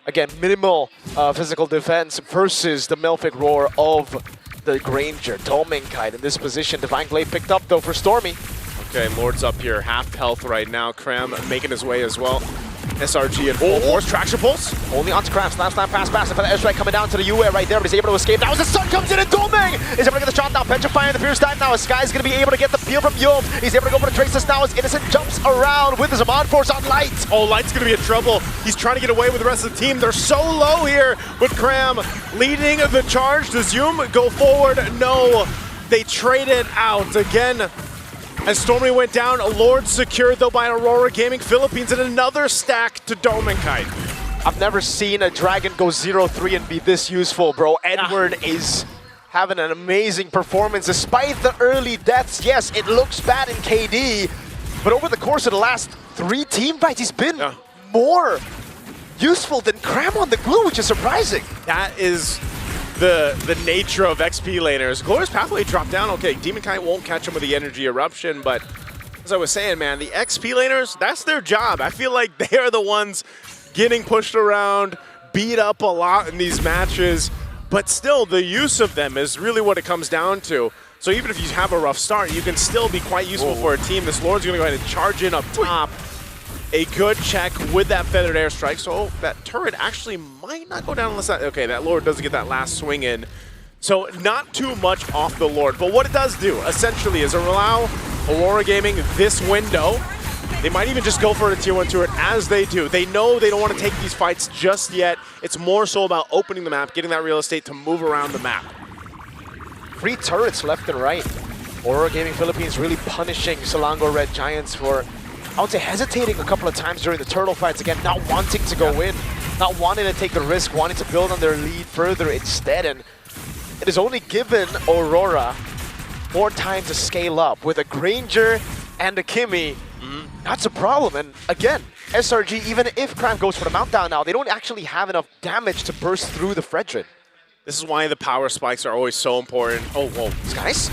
again, minimal physical defense versus the Malefic Roar of the Granger. Domenkite in this position. Divine Glaive picked up, though, for Stormy. Okay, Lord's up here, half health right now. Krem making his way as well. SRG and full force, traction pulse. Only onto Krem, slam, pass, and for the airstrike coming down to the UA right there, but he's able to escape. Now as the sun comes in and Domeng is able to get the shot down. Petrifying the Fierce Dive now. Sky's going to be able to get the peel from Youm. He's able to go for the Traces now as Innocent jumps around with his Amon Force on Light. Oh, Light's going to be in trouble. He's trying to get away with the rest of the team. They're so low here with Krem leading the charge. Does Youm go forward? No. They trade it out again. As Stormy went down, a Lord secured though by Aurora Gaming Philippines, and another stack to Domenkite. I've never seen a Dragon go 0-3 and be this useful, bro. Edward is having an amazing performance despite the early deaths. Yes, it looks bad in KD, but over the course of the last 3 team fights, he's been more useful than Krem on the glue, which is surprising. That is the nature of XP laners. Glorious Pathway dropped down. Okay, Demonkite won't catch him with the Energy Eruption, but as I was saying, man, the XP laners, that's their job. I feel like they are the ones getting pushed around, beat up a lot in these matches, but still the use of them is really what it comes down to. So even if you have a rough start, you can still be quite useful for a team. This Lord's gonna go ahead and charge in up top. A good check with that Feathered Airstrike, so that turret actually might not go down unless that, okay, that Lord doesn't get that last swing in. So not too much off the Lord, but what it does do, essentially, is allow Aurora Gaming this window. They might even just go for a tier 1 turret as they do. They know they don't want to take these fights just yet. It's more so about opening the map, getting that real estate to move around the map. 3 turrets left and right. Aurora Gaming Philippines really punishing Selangor Red Giants for, I would say, hesitating a couple of times during the turtle fights. Again, not wanting to go in, not wanting to take the risk, wanting to build on their lead further instead. And it has only given Aurora more time to scale up. With a Granger and a Kimmy, that's a problem. And again, SRG, even if Krem goes for the Mountdown now, they don't actually have enough damage to burst through the Fredrin. This is why the power spikes are always so important. Oh, whoa. Skies?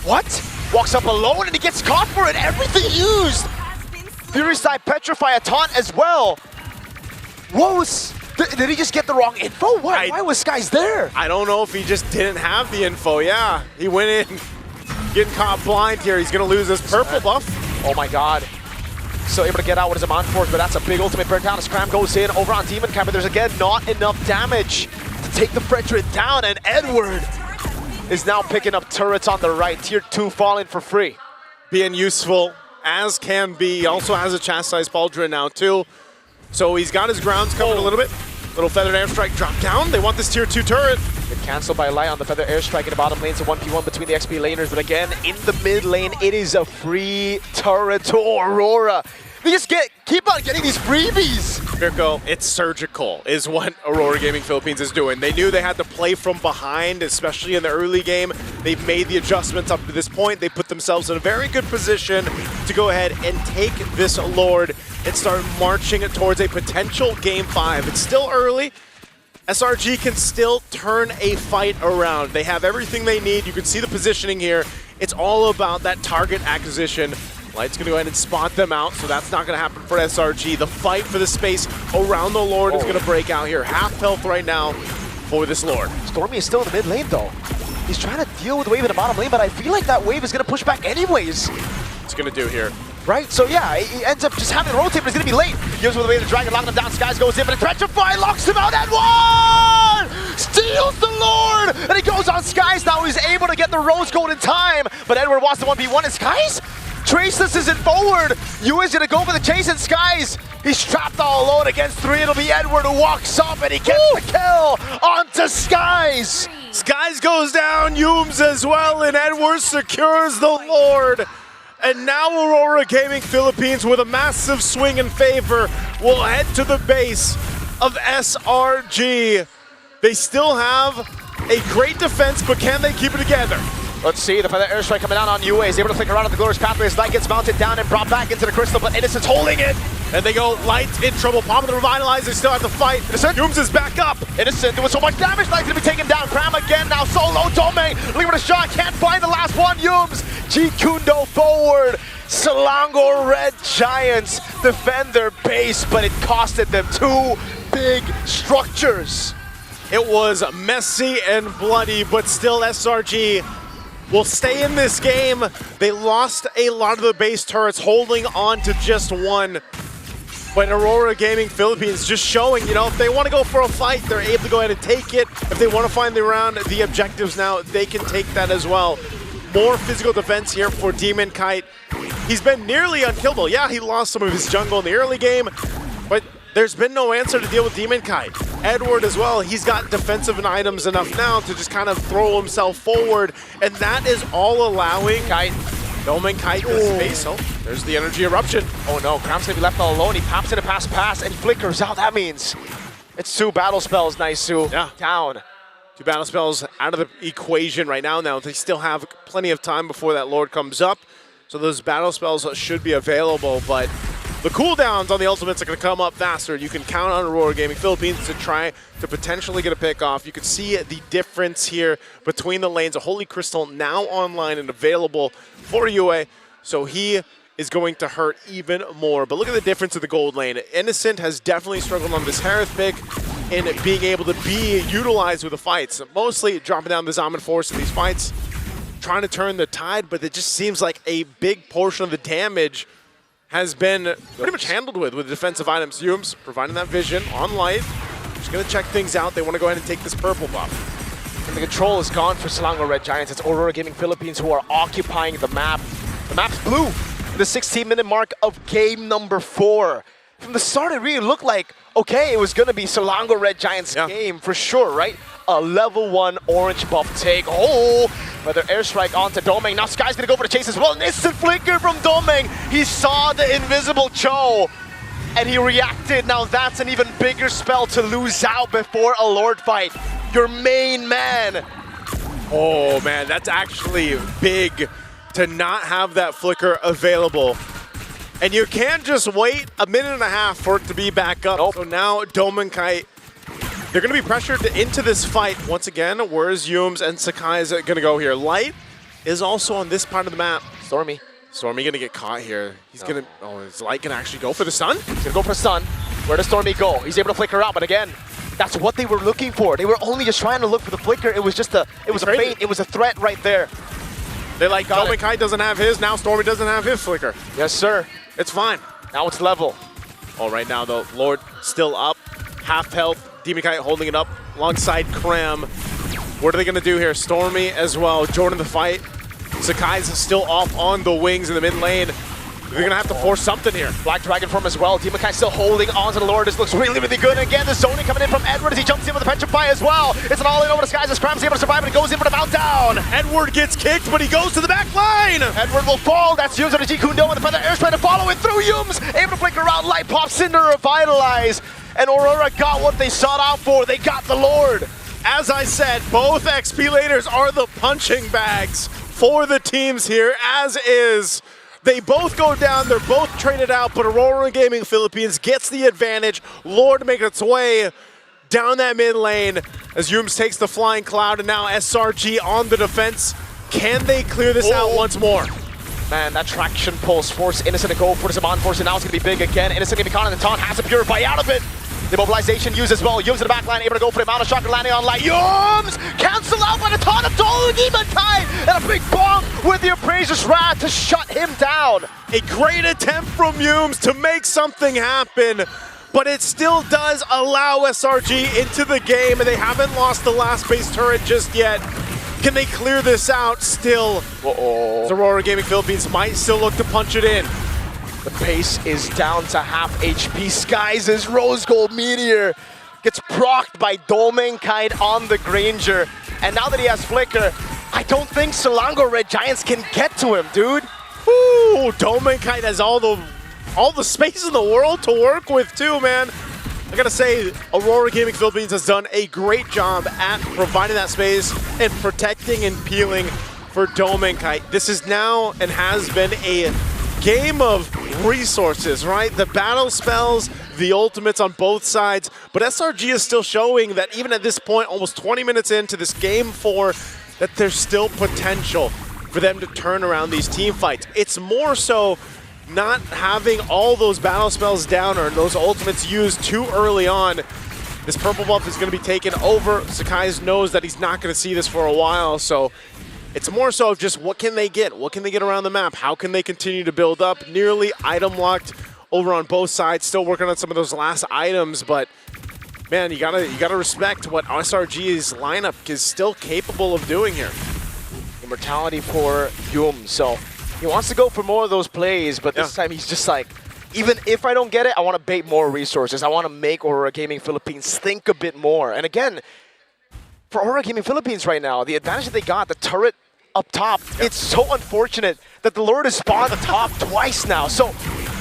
What? Walks up alone and he gets caught for it. Everything used. Furious Side Petrify a taunt as well. What was... Did he just get the wrong info? Why was Skies there? I don't know if he just didn't have the info. Yeah, he went in getting caught blind here. He's going to lose his purple buff. Oh my god. Still able to get out with his Amon Force, but that's a big ultimate burn down as Krem goes in over on Demonkite, but there's again not enough damage to take the Fredrin down, and Edward is now picking up turrets on the right. Tier 2 falling for free. Being useful as can be. He also has a chastised Pauldron now too. So he's got his grounds covered a little bit. Little Feathered Airstrike drop down. They want this tier 2 turret. Get cancelled by Light on the Feathered Airstrike in the bottom lane. It's a 1v1 between the XP laners. But again, in the mid lane, it is a free turret to Aurora. They just keep on getting these freebies. Mirko, it's surgical is what Aurora Gaming Philippines is doing. They knew they had to play from behind, especially in the early game. They've made the adjustments up to this point. They put themselves in a very good position to go ahead and take this Lord and start marching it towards a potential Game 5. It's still early. SRG can still turn a fight around. They have everything they need. You can see the positioning here. It's all about that target acquisition. Light's going to go ahead and spot them out, so that's not going to happen for SRG. The fight for the space around the Lord is going to break out here. Half health right now for this Lord. Stormy is still in the mid lane, though. He's trying to deal with the wave in the bottom lane, but I feel like that wave is going to push back anyways. What's going to do here? Right, so yeah, he ends up just having to rotate, but it's going to be late. Gives with the wave of the dragon, locking him down. Skies goes in, but a Petrify locks him out, and one! Steals the Lord! And he goes on Skies now. He's able to get the Rose Gold in time, but Edward wants the 1v1, and Skies? Traceless isn't forward. Yu is going to go for the chase, and Skies, he's trapped all alone against 3. It'll be Edward who walks up, and he gets the kill onto Skies. Skies goes down, Yums as well, and Edwards secures the Lord. And now Aurora Gaming Philippines, with a massive swing in favor, will head to the base of SRG. They still have a great defense, but can they keep it together? Let's see, the Feather Airstrike coming down on UA. He's able to flick around at the Glorious Pathway as Light gets mounted down and brought back into the Crystal, but Innocent's holding it. And they go, Light in trouble, popping the Revitalize, they still have to fight. Innocent. Yums is back up. Innocent doing so much damage, Light's gonna be taken down. Cram again now, solo, Domain, looking for the shot, can't find the last one, Yums. G-Kundo forward. Selangor Red Giants defend their base, but it costed them 2 big structures. It was messy and bloody, but still SRG will stay in this game. They lost a lot of the base turrets, holding on to just one. But Aurora Gaming Philippines just showing, you know, if they want to go for a fight, they're able to go ahead and take it. If they want to find the round, the objectives now, they can take that as well. More physical defense here for Demon Kite. He's been nearly unkillable. Yeah, he lost some of his jungle in the early game, but there's been no answer to deal with Demon Kite. Edward as well, he's got defensive items enough now to just kind of throw himself forward, and that is all allowing Domain Kite the space. Oh, there's the energy eruption. Oh no, Cram's gonna be left all alone. He pops in a pass, and he flickers out. That means it's 2 battle spells, Naisu. Yeah. Down. 2 battle spells out of the equation right now. Now they still have plenty of time before that Lord comes up, so those battle spells should be available, but the cooldowns on the ultimates are going to come up faster. You can count on Aurora Gaming Philippines to try to potentially get a pick off. You can see the difference here between the lanes. A Holy Crystal now online and available for UA, so he is going to hurt even more. But look at the difference of the gold lane. Innocent has definitely struggled on this Harith pick in being able to be utilized with the fights. Mostly dropping down the Zaman Force in these fights, trying to turn the tide, but it just seems like a big portion of the damage has been pretty much handled with defensive items. Yums providing that vision on Light. Just going to check things out. They want to go ahead and take this purple buff. And the control is gone for Selangor Red Giants. It's Aurora Gaming Philippines who are occupying the map. The map's blue. The 16-minute mark of game number 4. From the start, it really looked like, okay, it was going to be Selangor Red Giants' game for sure, right? A level 1 orange buff take. Oh, another airstrike onto Domeng. Now Sky's going to go for the chase as well. An instant flicker from Domeng. He saw the invisible Cho, and he reacted. Now that's an even bigger spell to lose out before a Lord fight. Your main man. Oh, man, that's actually big to not have that flicker available. And you can't just wait a minute and a half for it to be back up. Nope. So now Domain Kite, they're going to be pressured into this fight. Once again, where's Yums and Sakai is going to go here? Light is also on this part of the map. Stormy going to get caught here. He's going to, oh, is Light going to actually go for the stun? He's going to go for the stun. Where does Stormy go? He's able to flicker out, but again, that's what they were looking for. They were only just trying to look for the flicker. It was just a feint. It was a threat right there. They're like, Domain Kite doesn't have his, now Stormy doesn't have his flicker. Yes, sir. It's fine. Now it's level. Oh, right now, though, Lord still up. Half health. Demon Kite holding it up alongside Cram. What are they going to do here? Stormy as well. Jordan the fight. Sakai's still off on the wings in the mid lane. They're going to have to force something here. Black Dragon form as well. Demon Kite still holding on to the Lord. This looks really, really good. Again, the zoning coming in from Edward as he jumps in with the Petrify as well. It's an all-in over the skies as Cram's able to survive, and it goes in for the meltdown. Edward gets kicked, but he goes to the back line. Edward will fall. That's Yums on the G-Kundo, and the Feather Air's trying to follow it through Yums. Able to flicker around. Light pops into Revitalize. And Aurora got what they sought out for. They got the Lord. As I said, both XP leaders are the punching bags for the teams here, as is. They both go down, they're both traded out, but Aurora Gaming Philippines gets the advantage. Lord making its way down that mid lane as Yums takes the flying cloud, and now SRG on the defense. Can they clear this out once more? Man, that traction pulse force Innocent to go for the Saban force, and now it's going to be big again. Innocent going to be caught in the taunt, has to purify out of it. The mobilization used as well. Yums in the back line, able to go for the amount of shocker landing on light. Yums cancel out by the taunt of Demon, and a big bomb with the Appraiser's Wrath to shut him down. A great attempt from Yums to make something happen, but it still does allow SRG into the game, and they haven't lost the last base turret just yet. Can they clear this out still? Aurora Gaming Philippines might still look to punch it in. The pace is down to half HP. Skies' Rose Gold Meteor gets procced by Domenkite on the Granger. And now that he has Flicker, I don't think Selangor Red Giants can get to him, dude. Ooh, Domenkite has all the space in the world to work with too, man. I gotta say, Aurora Gaming Philippines has done a great job at providing that space and protecting and peeling for Domenkite. This is now and has been a game of resources, right? The battle spells, the ultimates on both sides, but SRG is still showing that even at this point, almost 20 minutes into this game 4, that there's still potential for them to turn around these team fights. It's more so not having all those battle spells down or those ultimates used too early on. This purple buff is going to be taken over. Sakai knows that he's not going to see this for a while, so it's more so of just what can they get? What can they get around the map? How can they continue to build up? Nearly item locked over on both sides. Still working on some of those last items, but man, you gotta respect what SRG's lineup is still capable of doing here. Immortality for Yum, so he wants to go for more of those plays, but this time he's just like, even if I don't get it, I want to bait more resources. I want to make Aurora Gaming Philippines think a bit more. And again, for Aurora Gaming Philippines right now, the advantage that they got, the turret up top, it's so unfortunate that the Lord has spawned the top twice now. So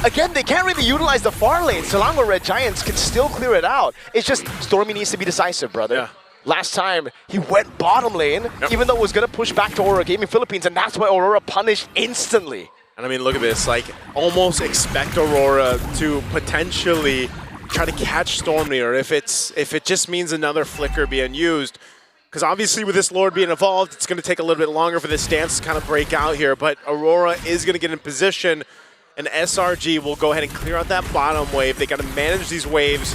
again, they can't really utilize the far lane. Selangor Red Giants can still clear it out. It's just Stormy needs to be decisive, brother. Yeah. Last time, he went bottom lane, even though it was going to push back to Aurora Gaming Philippines, and that's why Aurora punished instantly. And I mean, look at this, like, almost expect Aurora to potentially try to catch Stormy, or if it just means another flicker being used. Because obviously with this Lord being evolved, it's going to take a little bit longer for this dance to kind of break out here, but Aurora is going to get in position, and SRG will go ahead and clear out that bottom wave. They got to manage these waves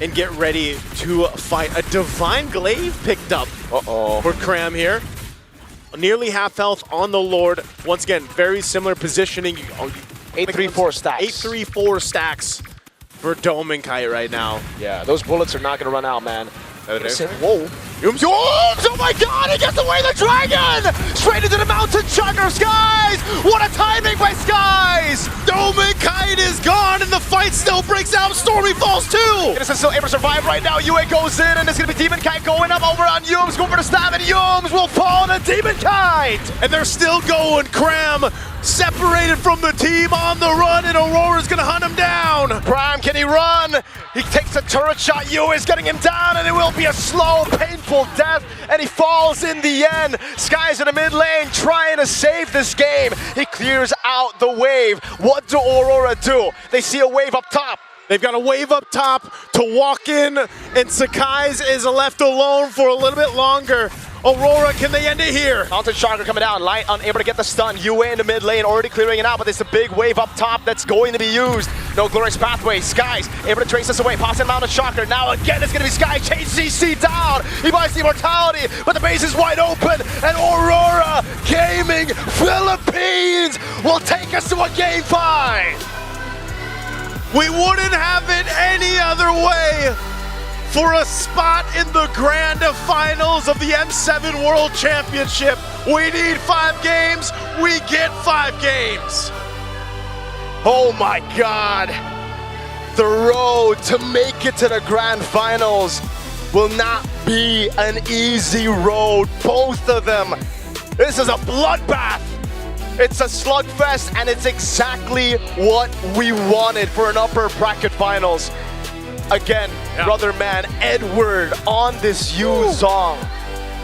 and get ready to fight. A Divine Glaive picked up for Cram here. Nearly half health on the Lord. Once again, very similar positioning. 8-3-4 stacks. 8-3-4 stacks for Domenkite right now. Yeah, those bullets are not going to run out, man. Whoa. Oh my god, he gets away the dragon! Straight into the mountain chugger, Skies! What a timing by Skies! Domenkite is gone and the fight still breaks out. Stormy falls too! Innocent still able to survive right now. UA goes in and it's going to be Demonkite going up over on Yums, going for the stab, and Yums will fall to Demonkite! And they're still going. Cram separated from the team on the run, and Aurora's going to hunt him down. Prime, can he run? He takes a turret shot. UA is getting him down, and it will be a slow, painful death, and he falls in the end. Skies in the mid lane trying to save this game. He clears out the wave. What do Aurora do? They see a wave up top. They've got a wave up top to walk in, and Sakai's is left alone for a little bit longer. Aurora, can they end it here? Mountain Shocker coming down, Light unable to get the stun. UA in the mid lane already clearing it out, but there's a big wave up top that's going to be used. No glorious pathway. Skies able to trace this away. Pops in Mountain Shocker. Now again, it's going to be Sky. Chase CC down. He buys the immortality, but the base is wide open, and Aurora Gaming Philippines will take us to a game 5. We wouldn't have it any other way. For a spot in the grand finals of the M7 World Championship, we need 5 games, we get 5 games. Oh my God. The road to make it to the grand finals will not be an easy road, both of them. This is a bloodbath. It's a slugfest, and it's exactly what we wanted for an upper bracket finals. Again, brother man, Edward on this Yu-Zong.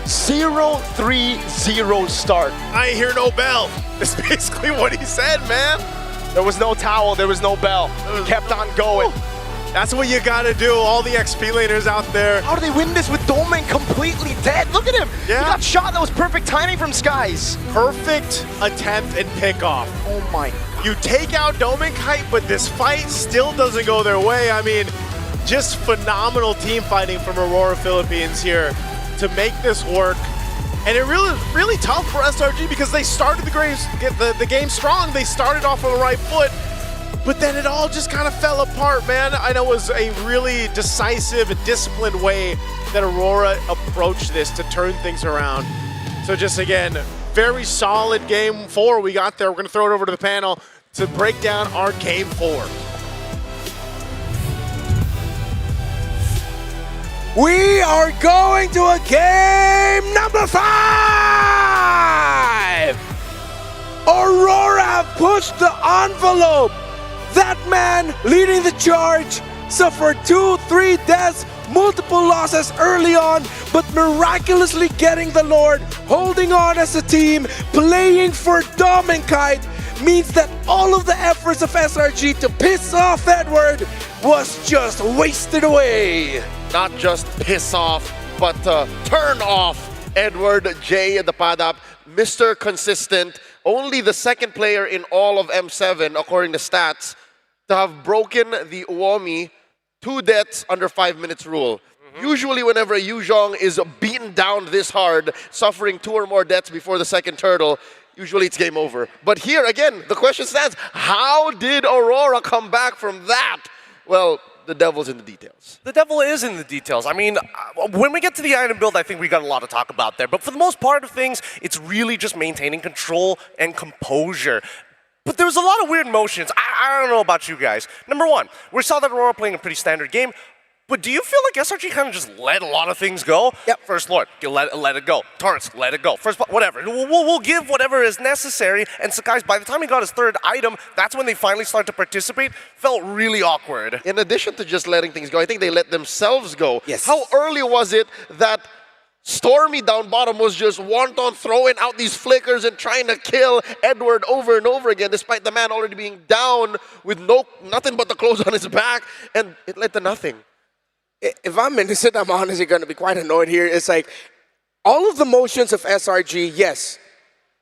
0-3-0 start. I ain't hear no bell. That's basically what he said, man. There was no towel, there was no bell. He kept on going. That's what you gotta do, all the XP laners out there. How do they win this with Domain completely dead? Look at him! Yeah. He got shot, that was perfect timing from Skies. Perfect attempt and pickoff. Oh my. You take out Domain Kite, but this fight still doesn't go their way. I mean, just phenomenal team fighting from Aurora Philippines here to make this work. And it really tough for SRG because they started the game strong. They started off on the right foot, but then it all just kind of fell apart, man. I know it was a really decisive and disciplined way that Aurora approached this to turn things around. So just again, very solid game 4 we got there. We're gonna throw it over to the panel to break down our game 4. We are going to a game number 5! Aurora pushed the envelope. That man leading the charge suffered 2-3 deaths, multiple losses early on, but miraculously getting the Lord, holding on as a team, playing for Domain Kite, means that all of the efforts of SRG to piss off Edward was just wasted away. Not just piss off, but turn off Edward J at the Padap. Mr. Consistent, only the second player in all of M7, according to stats, to have broken the Uomi 2 deaths under 5 minutes rule. Usually whenever a Yuzhong is beaten down this hard, suffering 2 or more deaths before the second turtle, usually it's game over. But here, again, the question stands, how did Aurora come back from that? Well, the devil's in the details. The devil is in the details. I mean, when we get to the item build, I think we got a lot to talk about there. But for the most part of things, it's really just maintaining control and composure. But there was a lot of weird motions. I don't know about you guys. Number one, we saw that Aurora playing a pretty standard game. But do you feel like SRG kind of just let a lot of things go? Yep. First Lord, let it go. Torrents, let it go. First, whatever. We'll give whatever is necessary. And Sakai's, by the time he got his 3rd item, that's when they finally started to participate. Felt really awkward. In addition to just letting things go, I think they let themselves go. Yes. How early was it that Stormy down bottom was just wanton throwing out these flickers and trying to kill Edward over and over again, despite the man already being down with nothing but the clothes on his back, and it led to nothing. If I'm innocent, I'm honestly going to be quite annoyed here. It's like, all of the motions of SRG, yes,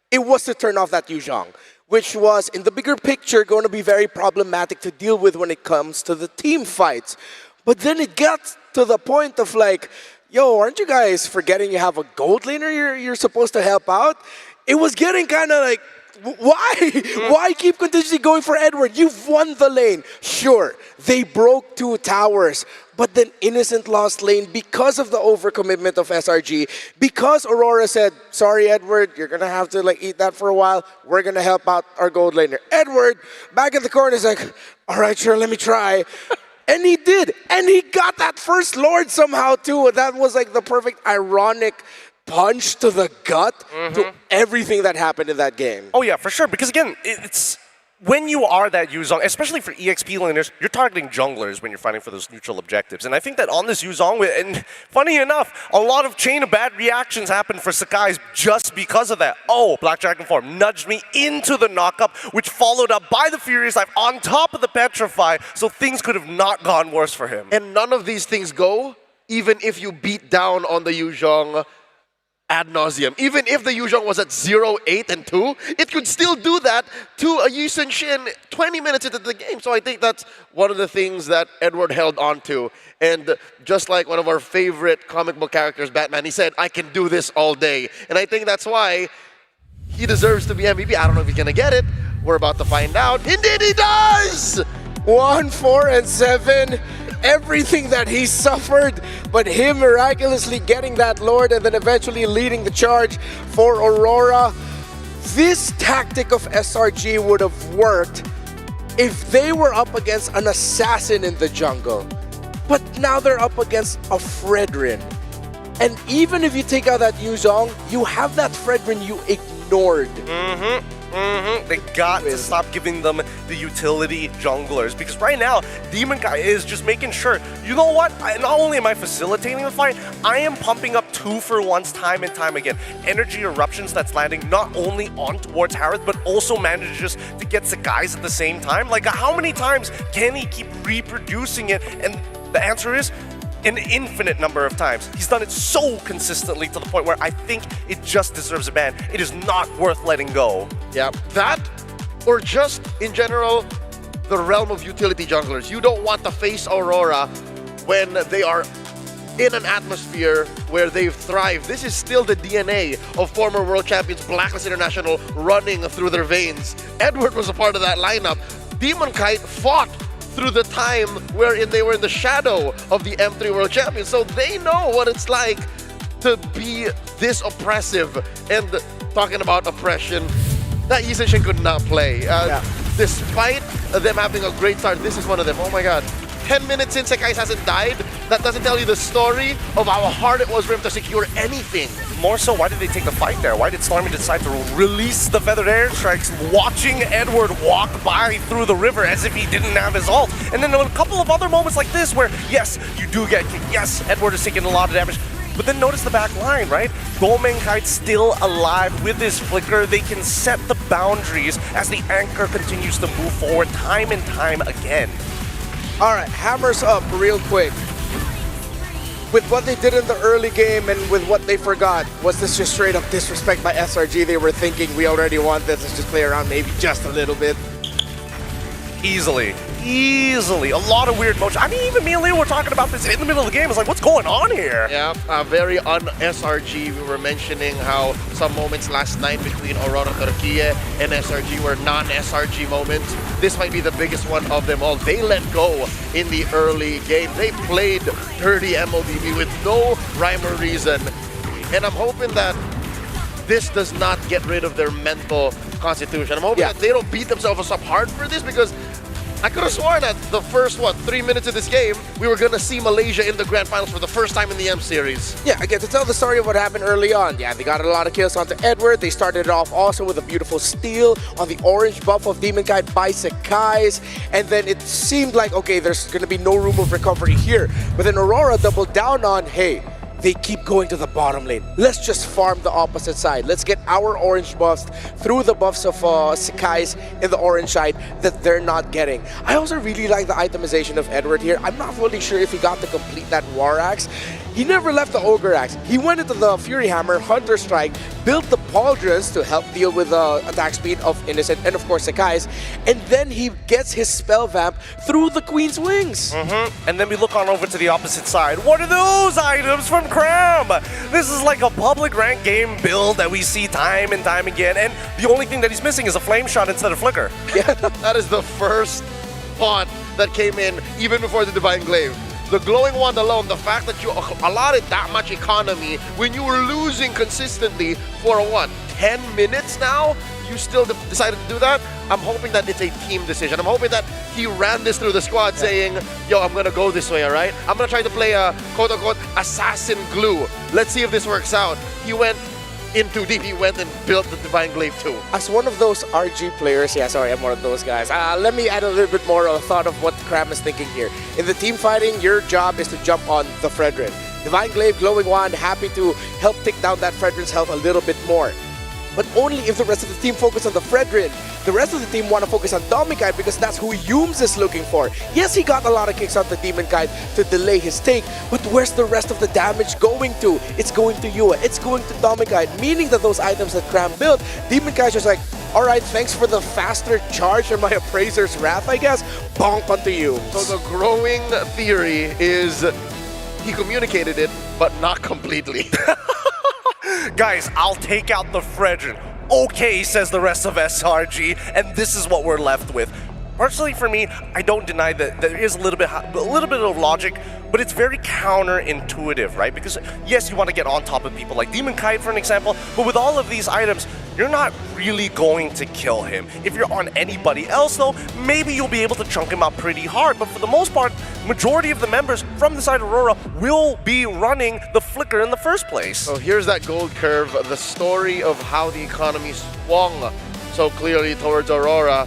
it was to turn off that Yuzhong, which was, in the bigger picture, going to be very problematic to deal with when it comes to the team fights. But then it got to the point of like, yo, aren't you guys forgetting you have a gold laner you're supposed to help out? It was getting kind of like, why? Why keep continuously going for Edward? You've won the lane. Sure, they broke 2 towers, but then Innocent lost lane because of the overcommitment of SRG, because Aurora said, sorry, Edward, you're going to have to like eat that for a while. We're going to help out our gold laner. Edward, back in the corner, is like, all right, sure, let me try. And he did. And he got that first Lord somehow, too. That was like the perfect ironic punch to the gut to everything that happened in that game. Oh yeah, for sure. Because again, it's when you are that Yuzhong, especially for EXP laners, you're targeting junglers when you're fighting for those neutral objectives. And I think that on this Yuzhong, and funny enough, a lot of chain of bad reactions happened for Sakai's just because of that. Oh, Black Dragon form nudged me into the knockup, which followed up by the Furious Life on top of the Petrify, so things could have not gone worse for him. And none of these things go, even if you beat down on the Yuzhong ad nauseum. Even if the Yuzhong was at 0-8-2, it could still do that to a Yusun Shin 20 minutes into the game. So I think that's one of the things that Edward held on to. And just like one of our favorite comic book characters, Batman, he said, I can do this all day. And I think that's why he deserves to be MVP. I don't know if he's going to get it. We're about to find out. Indeed he does! 1-4-7. Everything that he suffered, but him miraculously getting that Lord and then eventually leading the charge for Aurora. This tactic of SRG would have worked if they were up against an assassin in the jungle. But now they're up against a Fredrin. And even if you take out that Yuzhong, you have that Fredrin you ignored. They got to stop giving them the utility junglers, because right now, Demon Guy is just making sure, you know what, not only am I facilitating the fight, I am pumping up 2-for-1s time and time again. Energy eruptions that's landing not only on towards Harith, but also manages to get the guys at the same time. Like, how many times can he keep reproducing it? And the answer is an infinite number of times. He's done it so consistently to the point where I think it just deserves a ban. It is not worth letting go. Yeah, that or just in general the realm of utility junglers. You don't want to face Aurora when they are in an atmosphere where they've thrived. This is still the DNA of former world champions Blacklist International running through their veins. Edward was a part of that lineup. Demon Kite fought through the time wherein they were in the shadow of the M3 World Champions. So they know what it's like to be this oppressive. And talking about oppression, that Yisenshin could not play. Despite them having a great start, this is one of them. Oh my god. 10 minutes since Sekais hasn't died, that doesn't tell you the story of how hard it was for him to secure anything. More so, why did they take the fight there? Why did Stormy decide to release the feathered airstrikes, watching Edward walk by through the river as if he didn't have his ult? And then a couple of other moments like this where, yes, you do get kicked. Yes, Edward is taking a lot of damage. But then notice the back line, right? Kite's still alive with his flicker. They can set the boundaries as the anchor continues to move forward time and time again. All right, hammers up real quick. With what they did in the early game and with what they forgot, was this just straight up disrespect by SRG? They were thinking, we already want this, let's just play around maybe just a little bit. Easily. A lot of weird motion. I mean, even me and Leo were talking about this in the middle of the game. It's like, what's going on here? Yeah, very un-SRG. We were mentioning how some moments last night between Aurora Turquía and SRG were non-SRG moments. This might be the biggest one of them all. They let go in the early game. They played dirty MLBB with no rhyme or reason. And I'm hoping that this does not get rid of their mental constitution. I'm hoping that they don't beat themselves up hard for this, because I could have sworn that the first, 3 minutes of this game, we were going to see Malaysia in the Grand Finals for the first time in the M Series. Yeah, again, to tell the story of what happened early on. Yeah, they got a lot of kills onto Edward. They started it off also with a beautiful steal on the orange buff of Demon Kite by Sekais. And then it seemed like, okay, there's going to be no room of recovery here. But then Aurora doubled down on, hey, they keep going to the bottom lane. Let's just farm the opposite side. Let's get our orange buffs through the buffs of Sekais in the orange side that they're not getting. I also really like the itemization of Edward here. I'm not really sure if he got to complete that War Axe. He never left the Ogre Axe. He went into the Fury Hammer, Hunter Strike, built the Pauldrons to help deal with the attack speed of Innocent and of course Sekais, and then he gets his Spell Vamp through the Queen's Wings. And then we look on over to the opposite side. What are those items from Cram? This is like a public rank game build that we see time and time again, and the only thing that he's missing is a Flame Shot instead of Flicker. Yeah, that is the first pawn that came in even before the Divine Glaive. The Glowing Wand alone, the fact that you allotted that much economy when you were losing consistently for 10 minutes now, you still decided to do that? I'm hoping that it's a team decision. I'm hoping that he ran this through the squad saying, yo, I'm gonna go this way, all right? I'm gonna try to play a quote-unquote assassin glue. Let's see if this works out. He went in too deep. He went and built the Divine Glaive too. As one of those RG players, yeah, sorry, I'm one of those guys. Let me add a little bit more of a thought of what Cram is thinking here. In the team fighting, your job is to jump on the Fredrin. Divine Glaive, Glowing Wand, happy to help take down that Fredrin's health a little bit more. But only if the rest of the team focus on the Fredrin. The rest of the team want to focus on Domikite because that's who Yooms is looking for. Yes, he got a lot of kicks on the Demon Kite to delay his take, but where's the rest of the damage going to? It's going to Yua, it's going to Domikite, meaning that those items that Cram built, Demon Kite's just like, alright, thanks for the faster charge and my Appraiser's Wrath, I guess. Bonk onto you. So the growing theory is he communicated it, but not completely. Guys, I'll take out the Fredrin. Okay, says the rest of SRG, and this is what we're left with. Personally, for me, I don't deny that there is a little bit of logic, but it's very counterintuitive, right? Because yes, you want to get on top of people like Demon Kite, for an example, but with all of these items, you're not really going to kill him. If you're on anybody else, though, maybe you'll be able to chunk him out pretty hard, but for the most part, majority of the members from the side of Aurora will be running the Flicker in the first place. So here's that gold curve, the story of how the economy swung so clearly towards Aurora.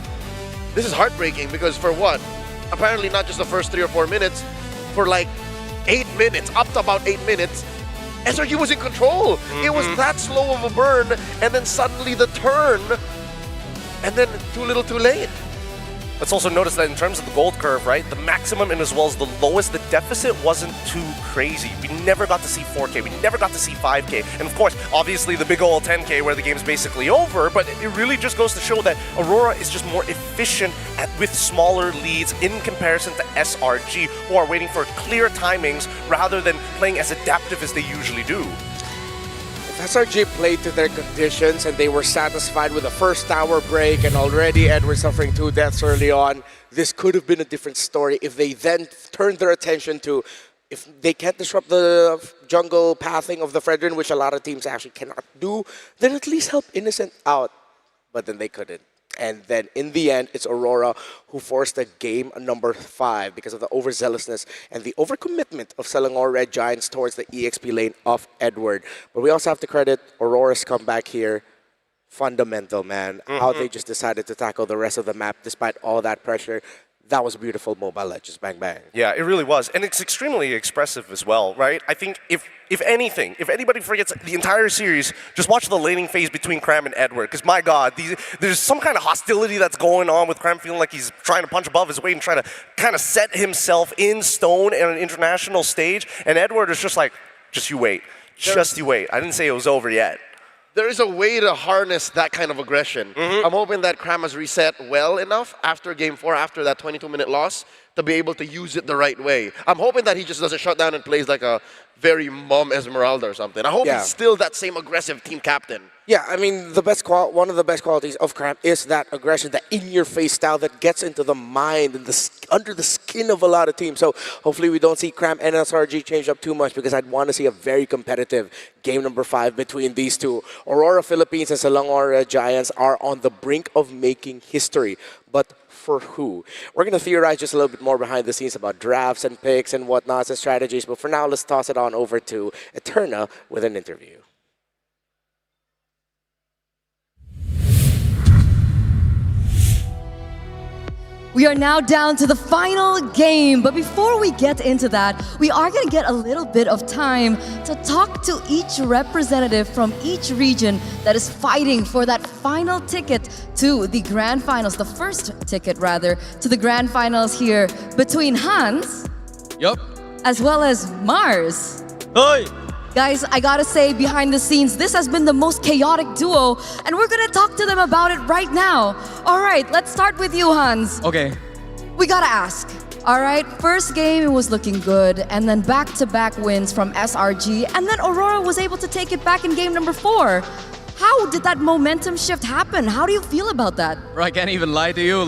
This is heartbreaking because for what? Apparently not just the first 3 or 4 minutes, for like 8 minutes, up to about 8 minutes, SRG was in control. It was that slow of a burn, and then suddenly the turn, and then too little too late. Let's also notice that in terms of the gold curve, right, the maximum and as well as the lowest, the deficit wasn't too crazy. We never got to see 4K, we never got to see 5K, and of course, obviously the big old 10K where the game's basically over, but it really just goes to show that Aurora is just more efficient with smaller leads in comparison to SRG, who are waiting for clear timings rather than playing as adaptive as they usually do. If SRG played to their conditions and they were satisfied with the first tower break and already Edward suffering 2 deaths early on, this could have been a different story if they then turned their attention to, if they can't disrupt the jungle pathing of the Fredrin, which a lot of teams actually cannot do, then at least help Innocent out. But then they couldn't. And then in the end, it's Aurora who forced the game number 5 because of the overzealousness and the overcommitment of Selangor Red Giants towards the EXP lane of Edward. But we also have to credit Aurora's comeback here. Fundamental, man. How they just decided to tackle the rest of the map despite all that pressure. That was beautiful Mobile Legends. Bang, bang. Yeah, it really was. And it's extremely expressive as well, right? I think if anything, if anybody forgets the entire series, just watch the laning phase between Cram and Edward. Because my God, there's some kind of hostility that's going on with Cram feeling like he's trying to punch above his weight and trying to kind of set himself in stone at an international stage. And Edward is just like, just you wait. Just you wait. I didn't say it was over yet. There is a way to harness that kind of aggression. I'm hoping that Cram has reset well enough after Game 4, after that 22-minute loss, to be able to use it the right way. I'm hoping that he just doesn't shut down and plays like a very Mom Esmeralda or something. I hope he's still that same aggressive team captain. Yeah, I mean, one of the best qualities of Cram is that aggression, that in-your-face style that gets into the mind and under the skin of a lot of teams. So hopefully we don't see Cram and SRG change up too much because I'd want to see a very competitive game number 5 between these two. Aurora Philippines and Selangor Giants are on the brink of making history. But for who? We're going to theorize just a little bit more behind the scenes about drafts and picks and whatnots and strategies. But for now, let's toss it on over to Eterna with an interview. We are now down to the final game, but before we get into that, we are going to get a little bit of time to talk to each representative from each region that is fighting for that final ticket to the grand finals, the first ticket rather, to the grand finals here between Hans as well as Mars. Hey! Guys, I gotta say, behind the scenes, this has been the most chaotic duo, and we're gonna talk to them about it right now. All right, let's start with you, Hans. Okay. We gotta ask. All right, first game, it was looking good, and then back-to-back wins from SRG, and then Aurora was able to take it back in game number 4. How did that momentum shift happen? How do you feel about that? Bro, I can't even lie to you,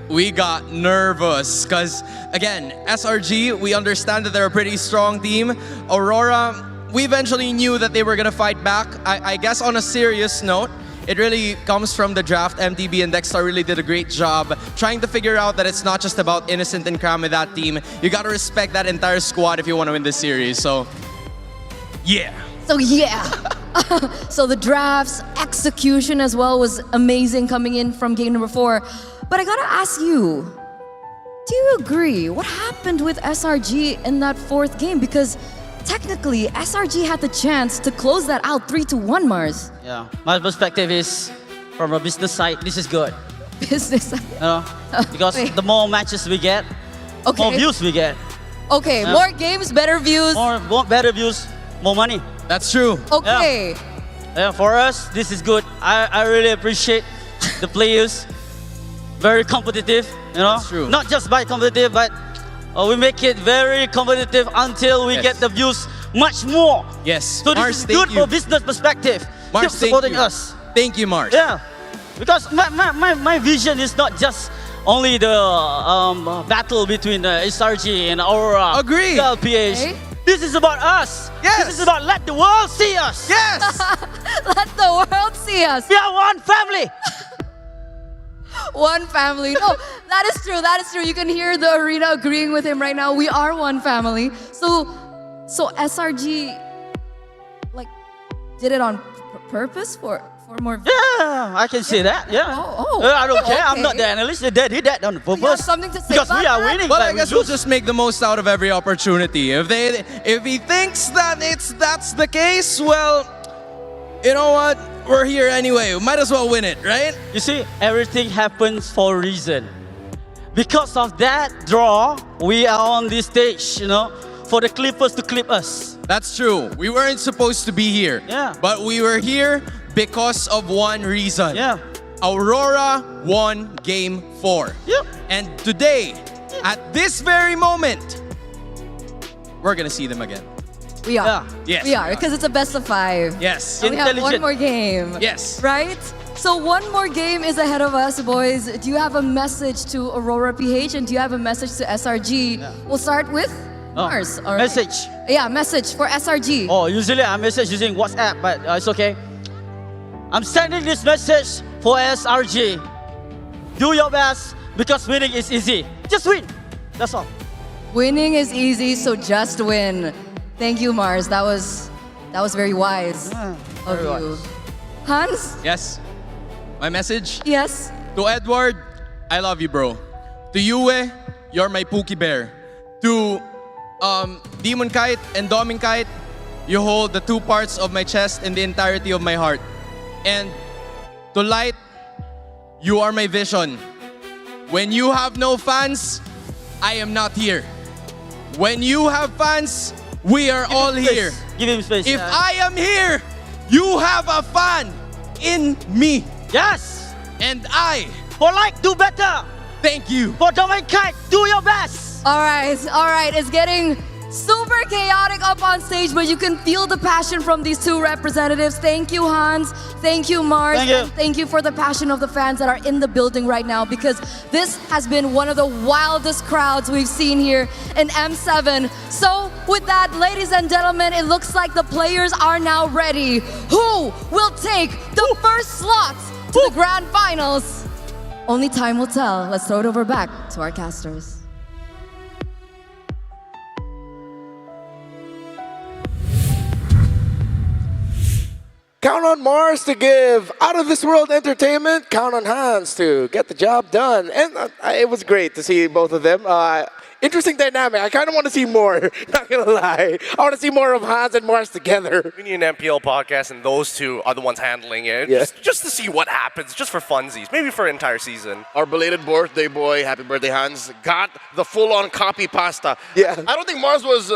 we got nervous, because, again, SRG, we understand that they're a pretty strong team. Aurora, we eventually knew that they were going to fight back. I guess on a serious note, it really comes from the draft. MTB and Dexter really did a great job trying to figure out that it's not just about Innocent and Cram with that team. You got to respect that entire squad if you want to win this series. So, yeah. So the drafts, execution as well was amazing coming in from game number 4. But I got to ask you, do you agree? What happened with SRG in that 4th game? Because technically, SRG had the chance to close that out 3-1, Mars. Yeah, my perspective is, from a business side, this is good. Business side? You know, because the more matches we get, more views we get. Okay, more games, better views. More better views, more money. That's true. Okay. Yeah, for us, this is good. I really appreciate the players. Very competitive, you know. That's true. Not just by competitive, but we make it very competitive until we get the views much more. Yes. So Mars, this is good for business perspective. Mars, Keep supporting us. Thank you, Mars. Yeah. Because my vision is not just only the battle between SRG and Aurora. Agree. LPH. Okay. This is about us. Yes. This is about let the world see us. Yes. Let the world see us. We are one family. One family. No, that is true. That is true. You can hear the arena agreeing with him right now. We are one family. So SRG, did it on purpose for 4 more. Yeah, I can say that. Yeah. I don't care. I'm not the analyst. They did that on purpose. You have something to say because about we are that? winning. Well, but I we guess we'll lose. just make the most out of every opportunity. If he thinks that that's the case, well, you know what? We're here anyway. We might as well win it, right? You see, everything happens for a reason. Because of that draw, we are on this stage, for the Clippers to clip us. That's true. We weren't supposed to be here. Yeah. But we were here because of one reason. Yeah. Aurora won Game 4. Yep. And today, at this very moment, we're gonna see them again. We are. Yes, We are, we are. because it's a best of 5. Yes. And we have one Intelligent. more game. Yes. Right? So one more game is ahead of us, boys. Do you have a message to Aurora PH and do you have a message to SRG? We'll start with Mars. All right. Message. Yeah, message for SRG. Oh, usually I message using WhatsApp, but it's okay. I'm sending this message for SRG. Do your best because winning is easy. Just win. That's all. Winning is easy, so just win. Thank you, Mars. That was very wise of you. Hans? Yes. My message? Yes. To Edward, I love you, bro. To Yue, you're my Pookie Bear. To Demon Kite and Doming Kite, you hold the 2 parts of my chest and the entirety of my heart. And to Light, you are my vision. When you have no fans, I am not here. When you have fans, we are all here. Give him space. If I am here, you have a fan in me. Yes. And I. For Light, do better. Thank you. For Dominic Kite, do your best. All right. It's getting super chaotic up on stage, but you can feel the passion from these 2 representatives. Thank you, Hans. Thank you, Mars. Thank you. And thank you for the passion of the fans that are in the building right now, because this has been one of the wildest crowds we've seen here in M7. So with that, ladies and gentlemen, it looks like the players are now ready. Who will take the first slots to the grand finals? Only time will tell. Let's throw it over back to our casters. Count on Mars to give out of this world entertainment. Count on Hans to get the job done. And it was great to see both of them. Interesting dynamic. I kind of want to see more. Not gonna lie. I want to see more of Hans and Mars together. We need an MPL podcast, and those 2 are the ones handling it. Yeah. Just to see what happens, just for funsies, maybe for an entire season. Our belated birthday boy, happy birthday, Hans, got the full-on copy pasta. Yeah. I don't think Mars was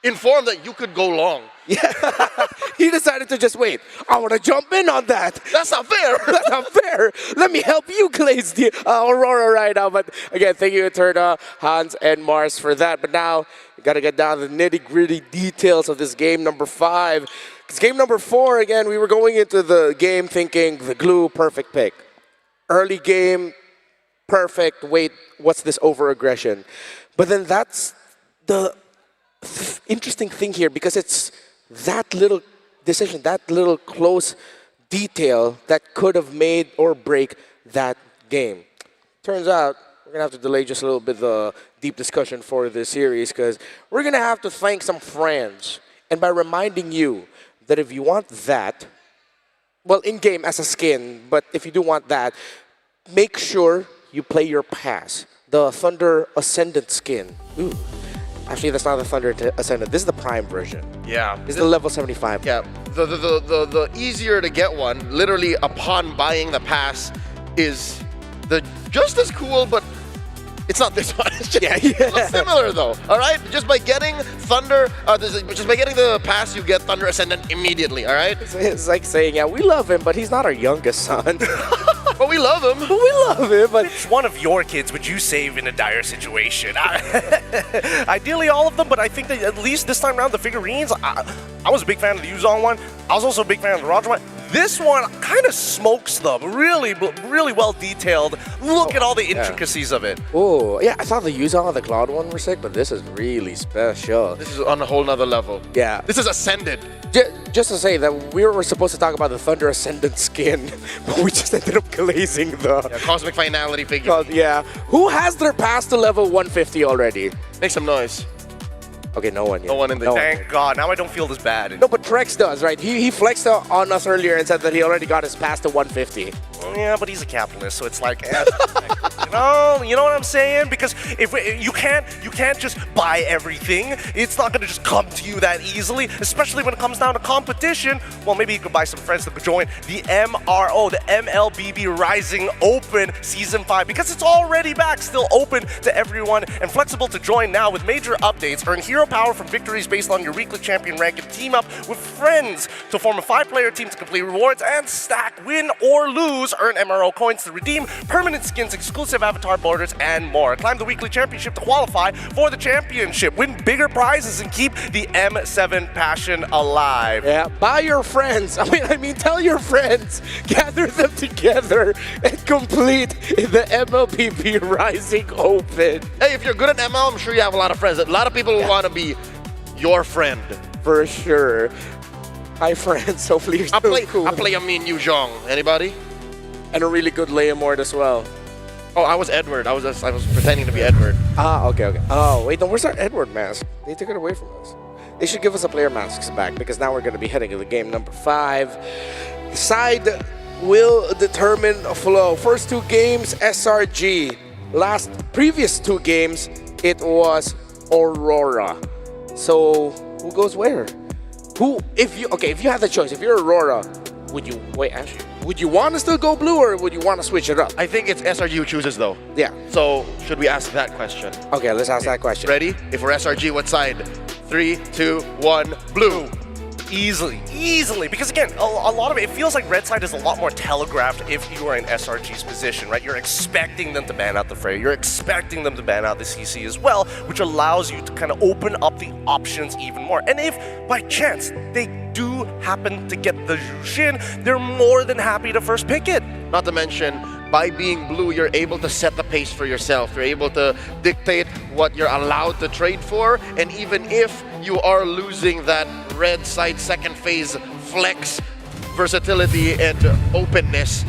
informed that you could go long. Yeah. He decided to just wait. I want to jump in on that. That's not fair. That's not fair. Let me help you glaze the Aurora right now. But again, thank you, Eterna, Hans, and Mars for that. But now, you got to get down to the nitty-gritty details of this game number 5. Because game number 4, again, we were going into the game thinking the glue, perfect pick. Early game, perfect. Wait, what's this over-aggression? But then that's the interesting thing here, because it's that little decision, that little close detail that could have made or break that game. Turns out we're gonna have to delay just a little bit the deep discussion for this series, because we're gonna have to thank some friends. And by reminding you that if you want that, well, in-game as a skin, but if you do want that, make sure you play your pass. The Thunder Ascendant skin. Ooh. Actually, that's not the Thunder Ascendant. This is the Prime version. Yeah. This is the level 75. Yeah. The easier to get one, literally upon buying the pass, is the just as cool, but it's not this one. It's just it looks similar though. All right. Just by getting Thunder, just by getting the pass, you get Thunder Ascendant immediately. All right. It's like saying, yeah, we love him, but he's not our youngest son. But we love him. We love him, but which one of your kids would you save in a dire situation? Ideally, all of them, but I think that at least this time around, the figurines, I was a big fan of the Yuzong one. I was also a big fan of the Roger one. This one kind of smokes them. Really, really well detailed. Look at all the intricacies of it. Oh, yeah, I thought the Yuzong and the Cloud one were sick, but this is really special. This is on a whole nother level. Yeah. This is Ascended. Just to say that we were supposed to talk about the Thunder Ascendant skin, but we just ended up glazing the Cosmic Finality figure. Yeah. Who has their pass to level 150 already? Make some noise. Okay, no one yet. No one in the Thank God. Now I don't feel this bad. No, but Trex does, right? He flexed on us earlier and said that he already got his pass to 150. Yeah, but he's a capitalist, so it's like, you know what I'm saying? Because if you can't just buy everything. It's not gonna just come to you that easily, especially when it comes down to competition. Well, maybe you could buy some friends to join the MRO, the MLBB Rising Open Season 5, because it's already back, still open to everyone and flexible to join now with major updates. Earn hero power from victories based on your weekly champion rank and team up with friends to form a 5-player team to complete rewards and stack win or lose. Earn MRO coins to redeem permanent skins, exclusive avatar borders, and more. Climb the weekly championship to qualify for the championship. Win bigger prizes and keep the M7 passion alive. Yeah, buy your friends. I mean, tell your friends, gather them together and complete the MLBB Rising Open. Hey, if you're good at ML, I'm sure you have a lot of friends. A lot of people want to be your friend. For sure. Hi, friends. Hopefully you're still cool. I play a mean Yu Zhong. Anybody? And a really good Leomord as well. Oh, I was Edward. I was pretending to be Edward. Ah, okay. Oh, wait, no, where's our Edward mask? They took it away from us. They should give us a player masks back, because now we're going to be heading to the game number 5. The side will determine flow. First 2 games, SRG. Previous 2 games, it was Aurora. So who goes where? If you had the choice, if you're Aurora, would you want to still go blue, or would you want to switch it up? I think it's SRG who chooses, though. Yeah. So should we ask that question? Okay, let's ask that question. Ready? If we're SRG, what side? 3, 2, 1, blue. Easily, because again, a lot of it feels like red side is a lot more telegraphed if you are in SRG's position, right? You're expecting them to ban out the Freya, you're expecting them to ban out the CC as well, which allows you to kind of open up the options even more. And if by chance they do happen to get the Jushin, they're more than happy to first pick it. Not to mention, by being blue, you're able to set the pace for yourself. You're able to dictate what you're allowed to trade for, and even if you are losing that red side second phase flex, versatility, and openness,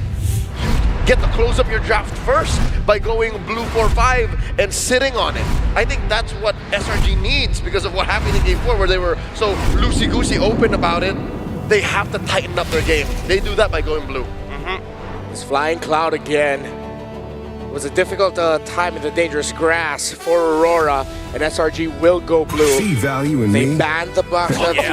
get to close up your draft first by going blue 4-5 and sitting on it. I think that's what SRG needs because of what happened in Game 4, where they were so loosey-goosey open about it. They have to tighten up their game. They do that by going blue. It's Flying Cloud again. It was a difficult time in the dangerous grass for Aurora, and SRG will go blue. See value in They me? banned the box and the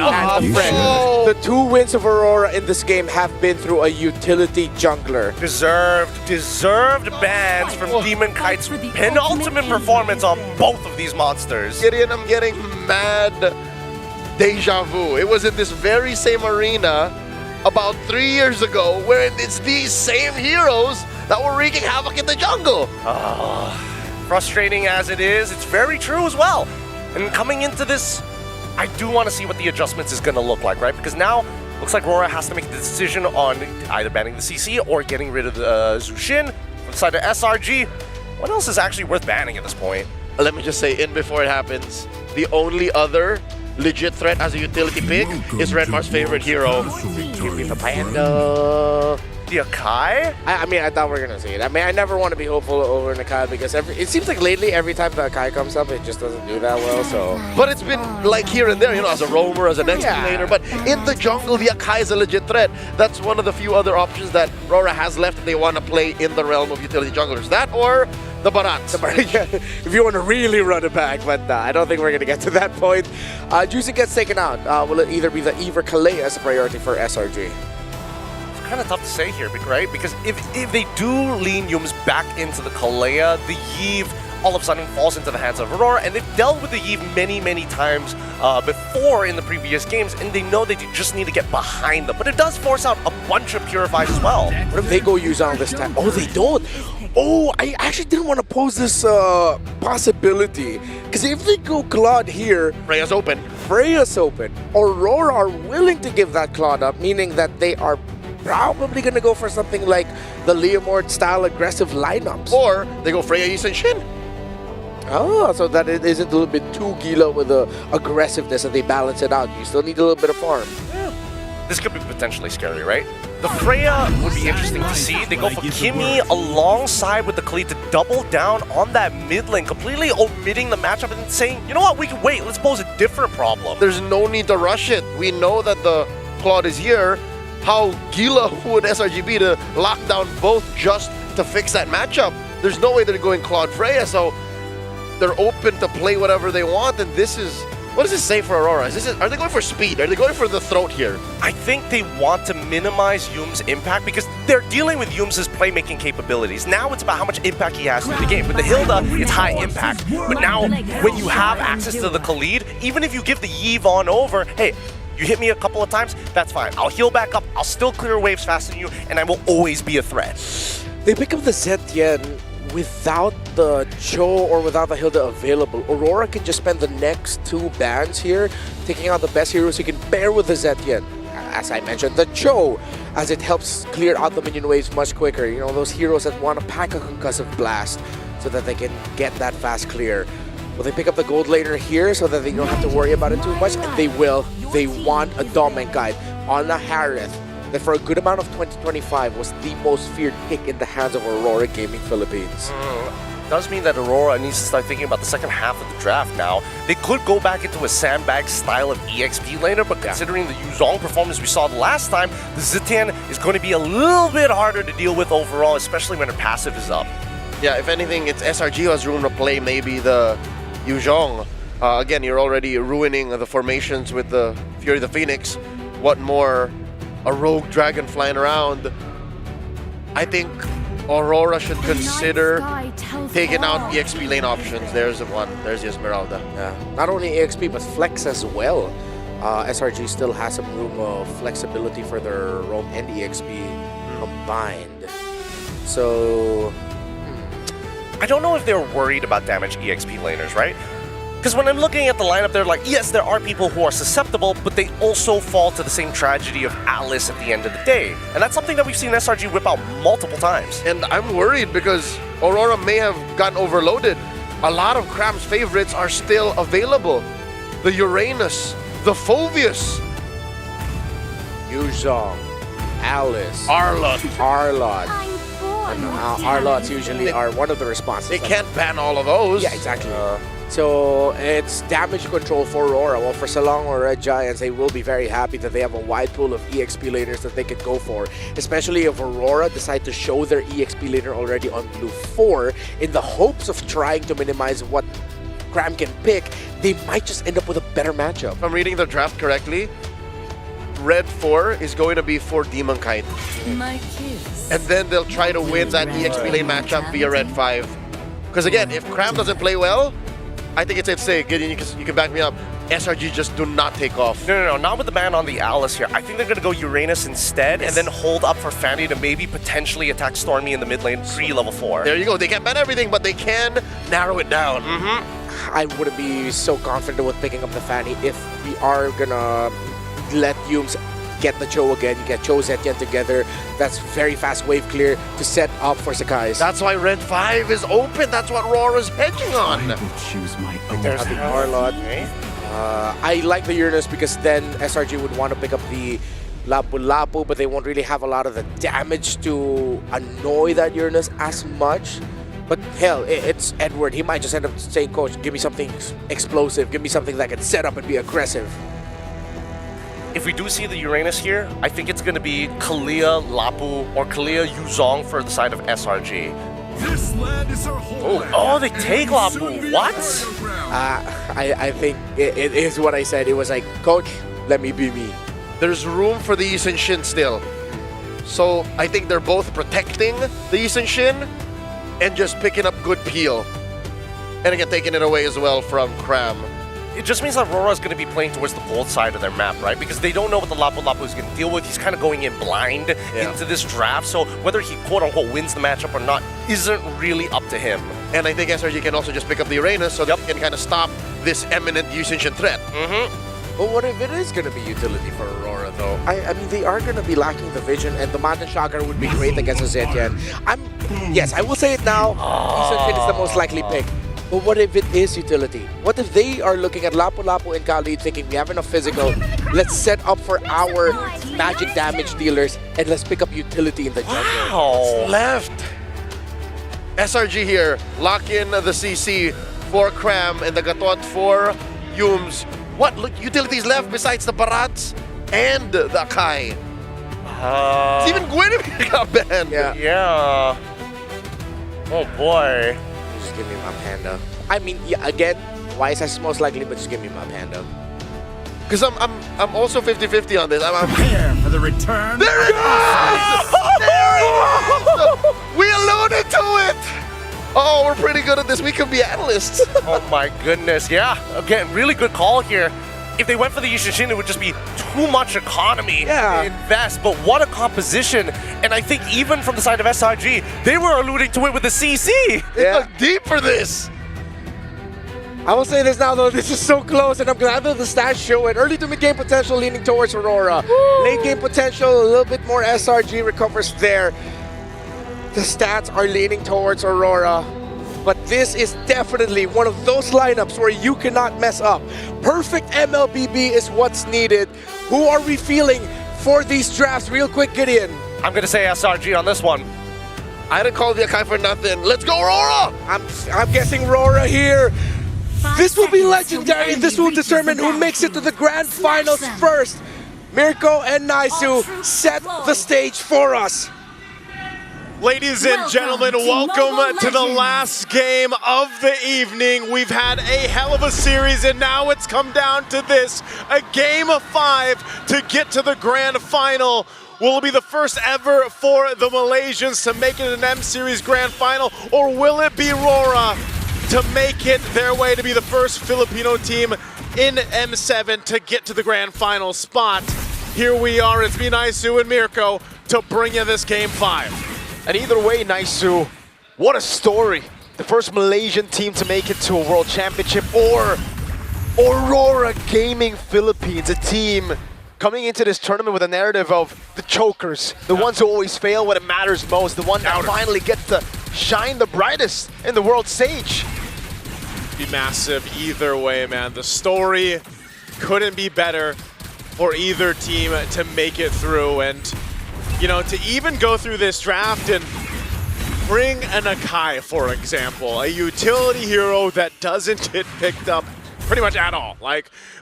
friend. Oh. The 2 wins of Aurora in this game have been through a utility jungler. Deserved bans from Demon Kite's penultimate performance on both of these monsters. Gideon, I'm getting mad deja vu. It was in this very same arena about 3 years ago, where it's these same heroes that were wreaking havoc in the jungle. Frustrating as it is, it's very true as well. And coming into this, I do want to see what the adjustments is going to look like, right? Because now, looks like Aurora has to make the decision on either banning the CC or getting rid of the Zushin. On the side of SRG, what else is actually worth banning at this point? Let me just say, before it happens, the only other legit threat as a utility pick is Redmar's favorite hero. Give me the Panda. The Akai? I mean, I thought we were going to see it. I mean, I never want to be hopeful over an Akai because it seems like lately, every time the Akai comes up, it just doesn't do that well, so... But it's been like here and there, as a roamer, as an XP laner, but in the jungle, the Akai is a legit threat. That's one of the few other options that Aurora has left if they want to play in the realm of utility junglers. That or the Barats. If you want to really run it back, but I don't think we're going to get to that point. Juicing gets taken out. Will it either be the Eve or Kalei as a priority for SRG? Kind of tough to say here, right? Because if they do lean Yums back into the Kalea, the Yve all of a sudden falls into the hands of Aurora, and they've dealt with the Yve many times before in the previous games, and they know they just need to get behind them. But it does force out a bunch of Purifies as well. What if they go use on this time? Oh, they don't. Oh, I actually didn't want to pose this possibility, because if they go Claude here, Freya's open. Aurora are willing to give that Claude up, meaning that they are probably going to go for something like the Leomord style aggressive lineups. Or they go Freya, Ys, and Shin. Oh, so that it isn't a little bit too gila with the aggressiveness and they balance it out. You still need a little bit of farm. Yeah. this could be potentially scary, right? The Freya would be interesting to see. They go for Kimmy alongside with the Khalid to double down on that mid lane, completely omitting the matchup and saying, you know what, we can wait, let's pose a different problem. There's no need to rush it. We know that the Claude is here. How gila would SRG be to lock down both just to fix that matchup? There's no way they're going Claude Freya, so they're open to play whatever they want, and this is... What does this say for Aurora? Are they going for speed? Are they going for the throat here? I think they want to minimize Youm's impact because they're dealing with Youm's playmaking capabilities. Now it's about how much impact he has in the game. With the Hilda, it's high impact. But now, when you have access to the Khalid, even if you give the Yi on over, hey, you hit me a couple of times, that's fine. I'll heal back up, I'll still clear waves faster than you, and I will always be a threat. They pick up the Zetian without the Cho or without the Hilda available. Aurora can just spend the next 2 bans here, taking out the best heroes he can pair with the Zetian. As I mentioned, the Cho, as it helps clear out the minion waves much quicker. You know, those heroes that want to pack a concussive blast so that they can get that fast clear. Will they pick up the gold laner here so that they don't have to worry about it too much? And they will. They want a Dominant Guide on a Harith that for a good amount of 2025 was the most feared pick in the hands of Aurora Gaming Philippines. Does mean that Aurora needs to start thinking about the second half of the draft now. They could go back into a sandbag style of EXP laner, but considering the Yuzong performance we saw the last time, the Zetian is going to be a little bit harder to deal with overall, especially when her passive is up. Yeah, if anything, it's SRG who has room to play maybe the Yuzong. Again, you're already ruining the formations with the Fury the Phoenix. What more? A rogue dragon flying around. I think Aurora should consider taking out EXP lane options. There's the one. There's the Esmeralda. Yeah. Not only EXP, but Flex as well. SRG still has some room of flexibility for their roam and EXP combined. So... I don't know if they're worried about damaged EXP laners, right? Because when I'm looking at the lineup, they're like, yes, there are people who are susceptible, but they also fall to the same tragedy of Alice at the end of the day. And that's something that we've seen SRG whip out multiple times. And I'm worried because Aurora may have gotten overloaded. A lot of Cram's favorites are still available. The Uranus, the Phoveus, Yuzong, Alice, Arlott. And Arlots usually are one of the responses. They can't ban all of those. Yeah, exactly. So it's damage control for Aurora. Well, for Salong or Red Giants, they will be very happy that they have a wide pool of EXP laners that they can go for. Especially if Aurora decide to show their EXP laner already on Blue 4 in the hopes of trying to minimize what Cram can pick, they might just end up with a better matchup. If I'm reading the draft correctly, Red 4 is going to be for Demon Kite. And then they'll try to win that EXP lane matchup via Red 5. Because again, if Cram doesn't play well, I think it's safe to say, Gideon, you can back me up, SRG just do not take off. No, not with the ban on the Alice here. I think they're going to go Uranus instead and then hold up for Fanny to maybe potentially attack Stormy in the mid lane pre-level 4. There you go. They can't ban everything, but they can narrow it down. I wouldn't be so confident with picking up the Fanny if we are going to let Youm's get the Cho again. You get Cho Zetian together. That's very fast wave clear to set up for Sakai's. That's why Red 5 is open. That's what Rora's hedging on. There's the Arlott. I like the Uranus because then SRG would want to pick up the Lapu-Lapu, but they won't really have a lot of the damage to annoy that Uranus as much. But hell, it's Edward. He might just end up saying, Coach, give me something explosive. Give me something that can set up and be aggressive. If we do see the Uranus here, I think it's going to be Kalia, Lapu, or Kalia Yuzong for the side of SRG. This land is our home. Oh, they take Lapu. What? I think it is what I said. It was like, Coach, let me be me. There's room for the Yi Shin still. So I think they're both protecting the Yi Shin and just picking up good peel. And again, taking it away as well from Cram. It just means that Aurora is going to be playing towards the gold side of their map, right? Because they don't know what the Lapu-Lapu is going to deal with. He's kind of going in blind into this draft. So whether he quote-unquote wins the matchup or not isn't really up to him. And I think SRG can also just pick up the Uranus so that he can kind of stop this imminent Yi Shin threat. But what if it is going to be utility for Aurora, though? I mean, they are going to be lacking the vision, and the Matan Chakra would be great against a Zetian. Yes, I will say it now. Yi Shin is the most likely pick. But what if it is utility? What if they are looking at Lapu-Lapu and Khalid thinking we have enough physical, let's set up for our magic damage dealers and let's pick up utility in the jungle. Wow. Left. SRG here, lock in the CC for Cram and the Gatot for Yums. What utilities left besides the Barats and the Akai? Even Guinevere got banned. Yeah. Oh boy. Just give me my Panda. I mean, yeah, again, Wise is most likely, but just give me my Panda. Because I'm also 50-50 on this. I'm Prepare for the return. There it is! There it is! We alluded to it! Oh, we're pretty good at this. We could be analysts. Oh my goodness, yeah. Again, really good call here. If they went for the Yishishin, it would just be too much economy to invest, but what a composition. And I think even from the side of SRG, they were alluding to it with the CC. They look deep for this. I will say this now though, this is so close and I'm glad that the stats show it. Early to mid-game potential leaning towards Aurora. Late game potential, a little bit more SRG recovers there. The stats are leaning towards Aurora. But this is definitely one of those lineups where you cannot mess up. Perfect MLBB is what's needed. Who are we feeling for these drafts? Real quick, Gideon. I'm going to say SRG on this one. I didn't call the Akai for nothing. Let's go, Aurora! I'm guessing Aurora here. This will be legendary. This will determine who makes it to the grand finals first. Mirko and Naisu set the stage for us. Ladies and gentlemen, welcome to the last game of the evening. We've had a hell of a series, and now it's come down to this, a game of 5 to get to the grand final. Will it be the first ever for the Malaysians to make it an M-Series grand final, or will it be Aurora to make it their way to be the first Filipino team in M7 to get to the grand final spot? Here we are, it's me, Naisu, and Mirko to bring you this game 5. And either way, Naisu, what a story. The first Malaysian team to make it to a World Championship, or Aurora Gaming Philippines, a team coming into this tournament with a narrative of the chokers, the ones who always fail when it matters most, the one that finally gets to shine the brightest in the world stage. Be massive either way, man. The story couldn't be better for either team to make it through, and you know, to even go through this draft and bring an Akai, for example, a utility hero that doesn't get picked up pretty much at all.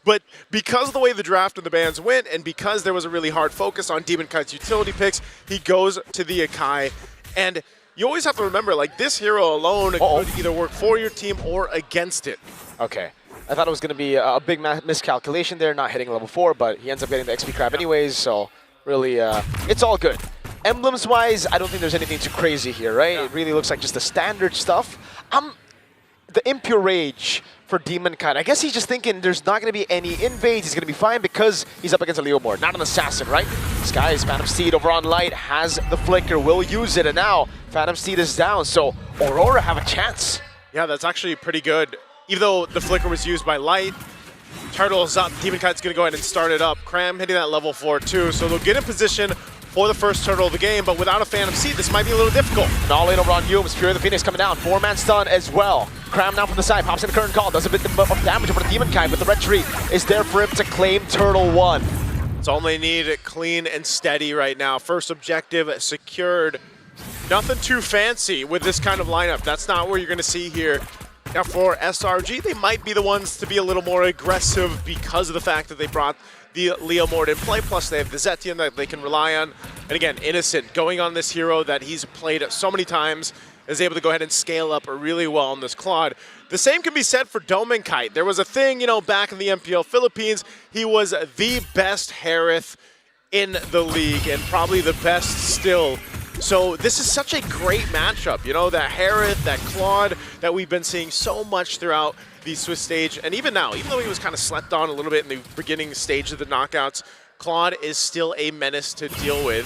But because of the way the draft and the bans went, and because there was a really hard focus on Demon Kite's utility picks, he goes to the Akai. And you always have to remember, this hero alone could either work for your team or against it. Okay. I thought it was going to be a big miscalculation there, not hitting level 4, but he ends up getting the XP crab anyways, so really, it's all good. Emblems-wise, I don't think there's anything too crazy here, right? Yeah. It really looks like just the standard stuff. The Impure Rage for Demon Kite. I guess he's just thinking there's not going to be any invades. He's going to be fine because he's up against a Leomord, not an assassin, right? Skies, Phantom Steed over on Light, has the Flicker, will use it, and now Phantom Steed is down, so Aurora have a chance. Yeah, that's actually pretty good. Even though the Flicker was used by Light, Turtle's up, Demon Kite's going to go ahead and start it up. Cram hitting that level 4 too, so they'll get in position for the first Turtle of the game, but without a Phantom Seed, this might be a little difficult. And all in over on Yums, Fury of the Phoenix coming down, 4-man stun as well. Cram now from the side, pops in the current call, does a bit of damage over the Demon Kite, but the red tree is there for him to claim Turtle 1. It's all they need, clean and steady right now. First objective secured. Nothing too fancy with this kind of lineup. That's not what you're going to see here. Now for SRG, they might be the ones to be a little more aggressive because of the fact that they brought the Leomord in play, plus they have the Zetian that they can rely on. And again, Innocent going on this hero that he's played so many times, is able to go ahead and scale up really well on this Claude. The same can be said for Demon Kite. There was a thing, back in the MPL Philippines, he was the best Harith in the league and probably the best still. So this is such a great matchup, that Harith, that Claude that we've been seeing so much throughout the Swiss stage. And even now, even though he was kind of slept on a little bit in the beginning stage of the knockouts, Claude is still a menace to deal with.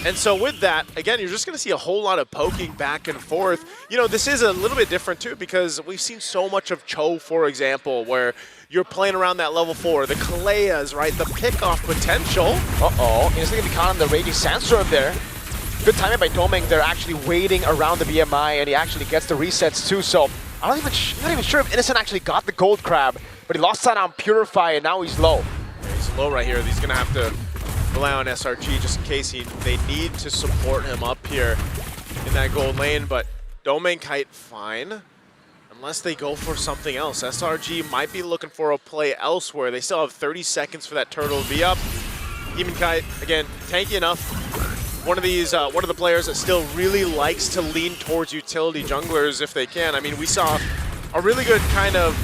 And so with that, again, you're just going to see a whole lot of poking back and forth. This is a little bit different too because we've seen so much of Cho, for example, where you're playing around that level 4, the Kaleas, right? The pick-off potential. Uh-oh, he's going to be caught on the Raging Sandstorm there. Good timing by Doming. They're actually waiting around the BMI, and he actually gets the resets too. So I'm not even sure if Innocent actually got the gold crab, but he lost that on Purify, and now he's low. Yeah, he's low right here. He's going to have to rely on SRG just in case they need to support him up here in that gold lane. But Doming Kite fine, unless they go for something else. SRG might be looking for a play elsewhere. They still have 30 seconds for that turtle to be up. Demon Kite, again, tanky enough. One of the players that still really likes to lean towards utility junglers if they can. I mean, we saw a really good kind of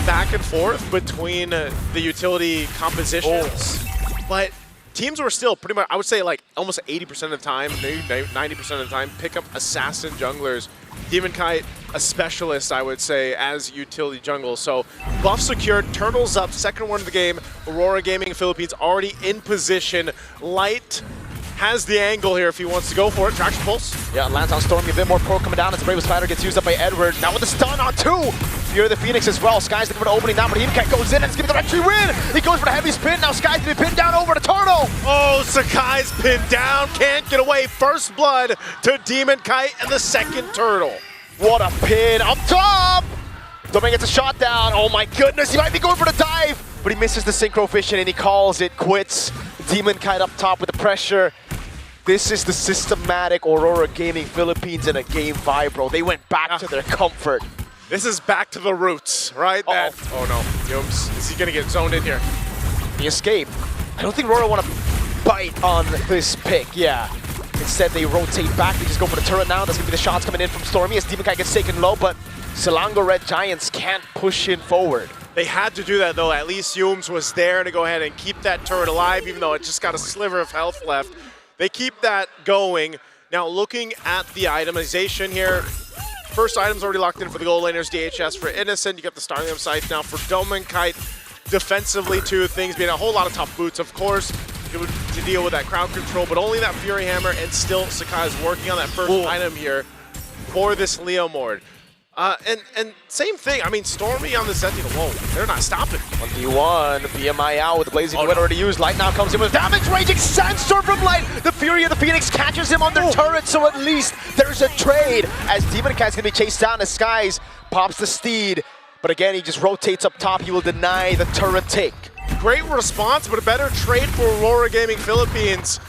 back and forth between the utility compositions, but teams were still pretty much, I would say like almost 80% of the time, maybe 90% of the time, pick up assassin junglers. Demon Kite, a specialist, I would say, as utility jungle. So buff secured, turtles up, second one of the game. Aurora Gaming Philippines already in position. Light has the angle here if he wants to go for it. Traction pulse. Yeah, lands on Stormy, a bit more pro coming down as the Brave Spider gets used up by Edward. Now with the stun on 2. Fury of the Phoenix as well. Sky's looking for the opening now, but Demon goes in and it's giving the victory win. He goes for the heavy spin. Now Sky's gonna be pinned down over the turtle. Oh, Sakai's pinned down, can't get away. First blood to Demon Kite and the second turtle. What a pin up top. Doming gets a shot down. Oh my goodness, he might be going for the dive, but he misses the synchro vision and he calls it quits. Demon Kite up top with the pressure. This is the systematic Aurora Gaming Philippines in a game vibe, bro. They went back to their comfort. This is back to the roots, right? Oh no, Yums, is he gonna get zoned in here? The escape. I don't think Aurora want to bite on this pick, yeah. Instead, they rotate back. They just go for the turret now. That's gonna be the shots coming in from Stormy as Demon Kite gets taken low, but Silango Red Giants can't push in forward. They had to do that though. At least Yums was there to go ahead and keep that turret alive, even though it just got a sliver of health left. They keep that going. Now looking at the itemization here, first item's already locked in for the gold laners, DHS for Innocent. You got the Starlium Scythe now for Doming Kite. Defensively too, things being a whole lot of tough boots, of course, to deal with that crowd control, but only that Fury Hammer, and still Sakai is working on that first item here for this Leomord. And same thing, I mean, Stormy on the Sentinel, whoa, they're not stopping. 1v1, BMI out with the Blazing Wind already used. Light now comes in with damage, raging Sandstorm from Light. The Fury of the Phoenix catches him on their turret, so at least there's a trade as Demon Kite's gonna be chased down as Skies pops the steed. But again, he just rotates up top. He will deny the turret take. Great response, but a better trade for Aurora Gaming Philippines.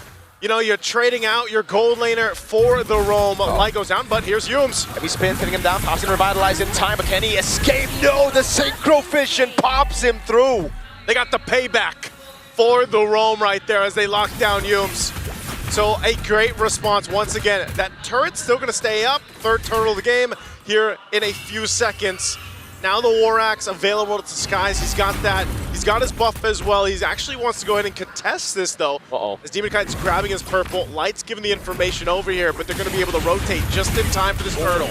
You know, you're trading out your gold laner for the roam. Light goes down, but here's Yums. Heavy spin, pinning him down, pops and revitalize in time, but can he escape? No, the synchro vision pops him through. They got the payback for the roam right there as they lock down Yums. So a great response once again. That turret's still gonna stay up. Third turtle of the game here in a few seconds. Now the War Axe available to Skies. He's got that. He's got his buff as well. He actually wants to go ahead and contest this though. As Demon Kite's grabbing his purple. Light's giving the information over here, but they're going to be able to rotate just in time for this turtle.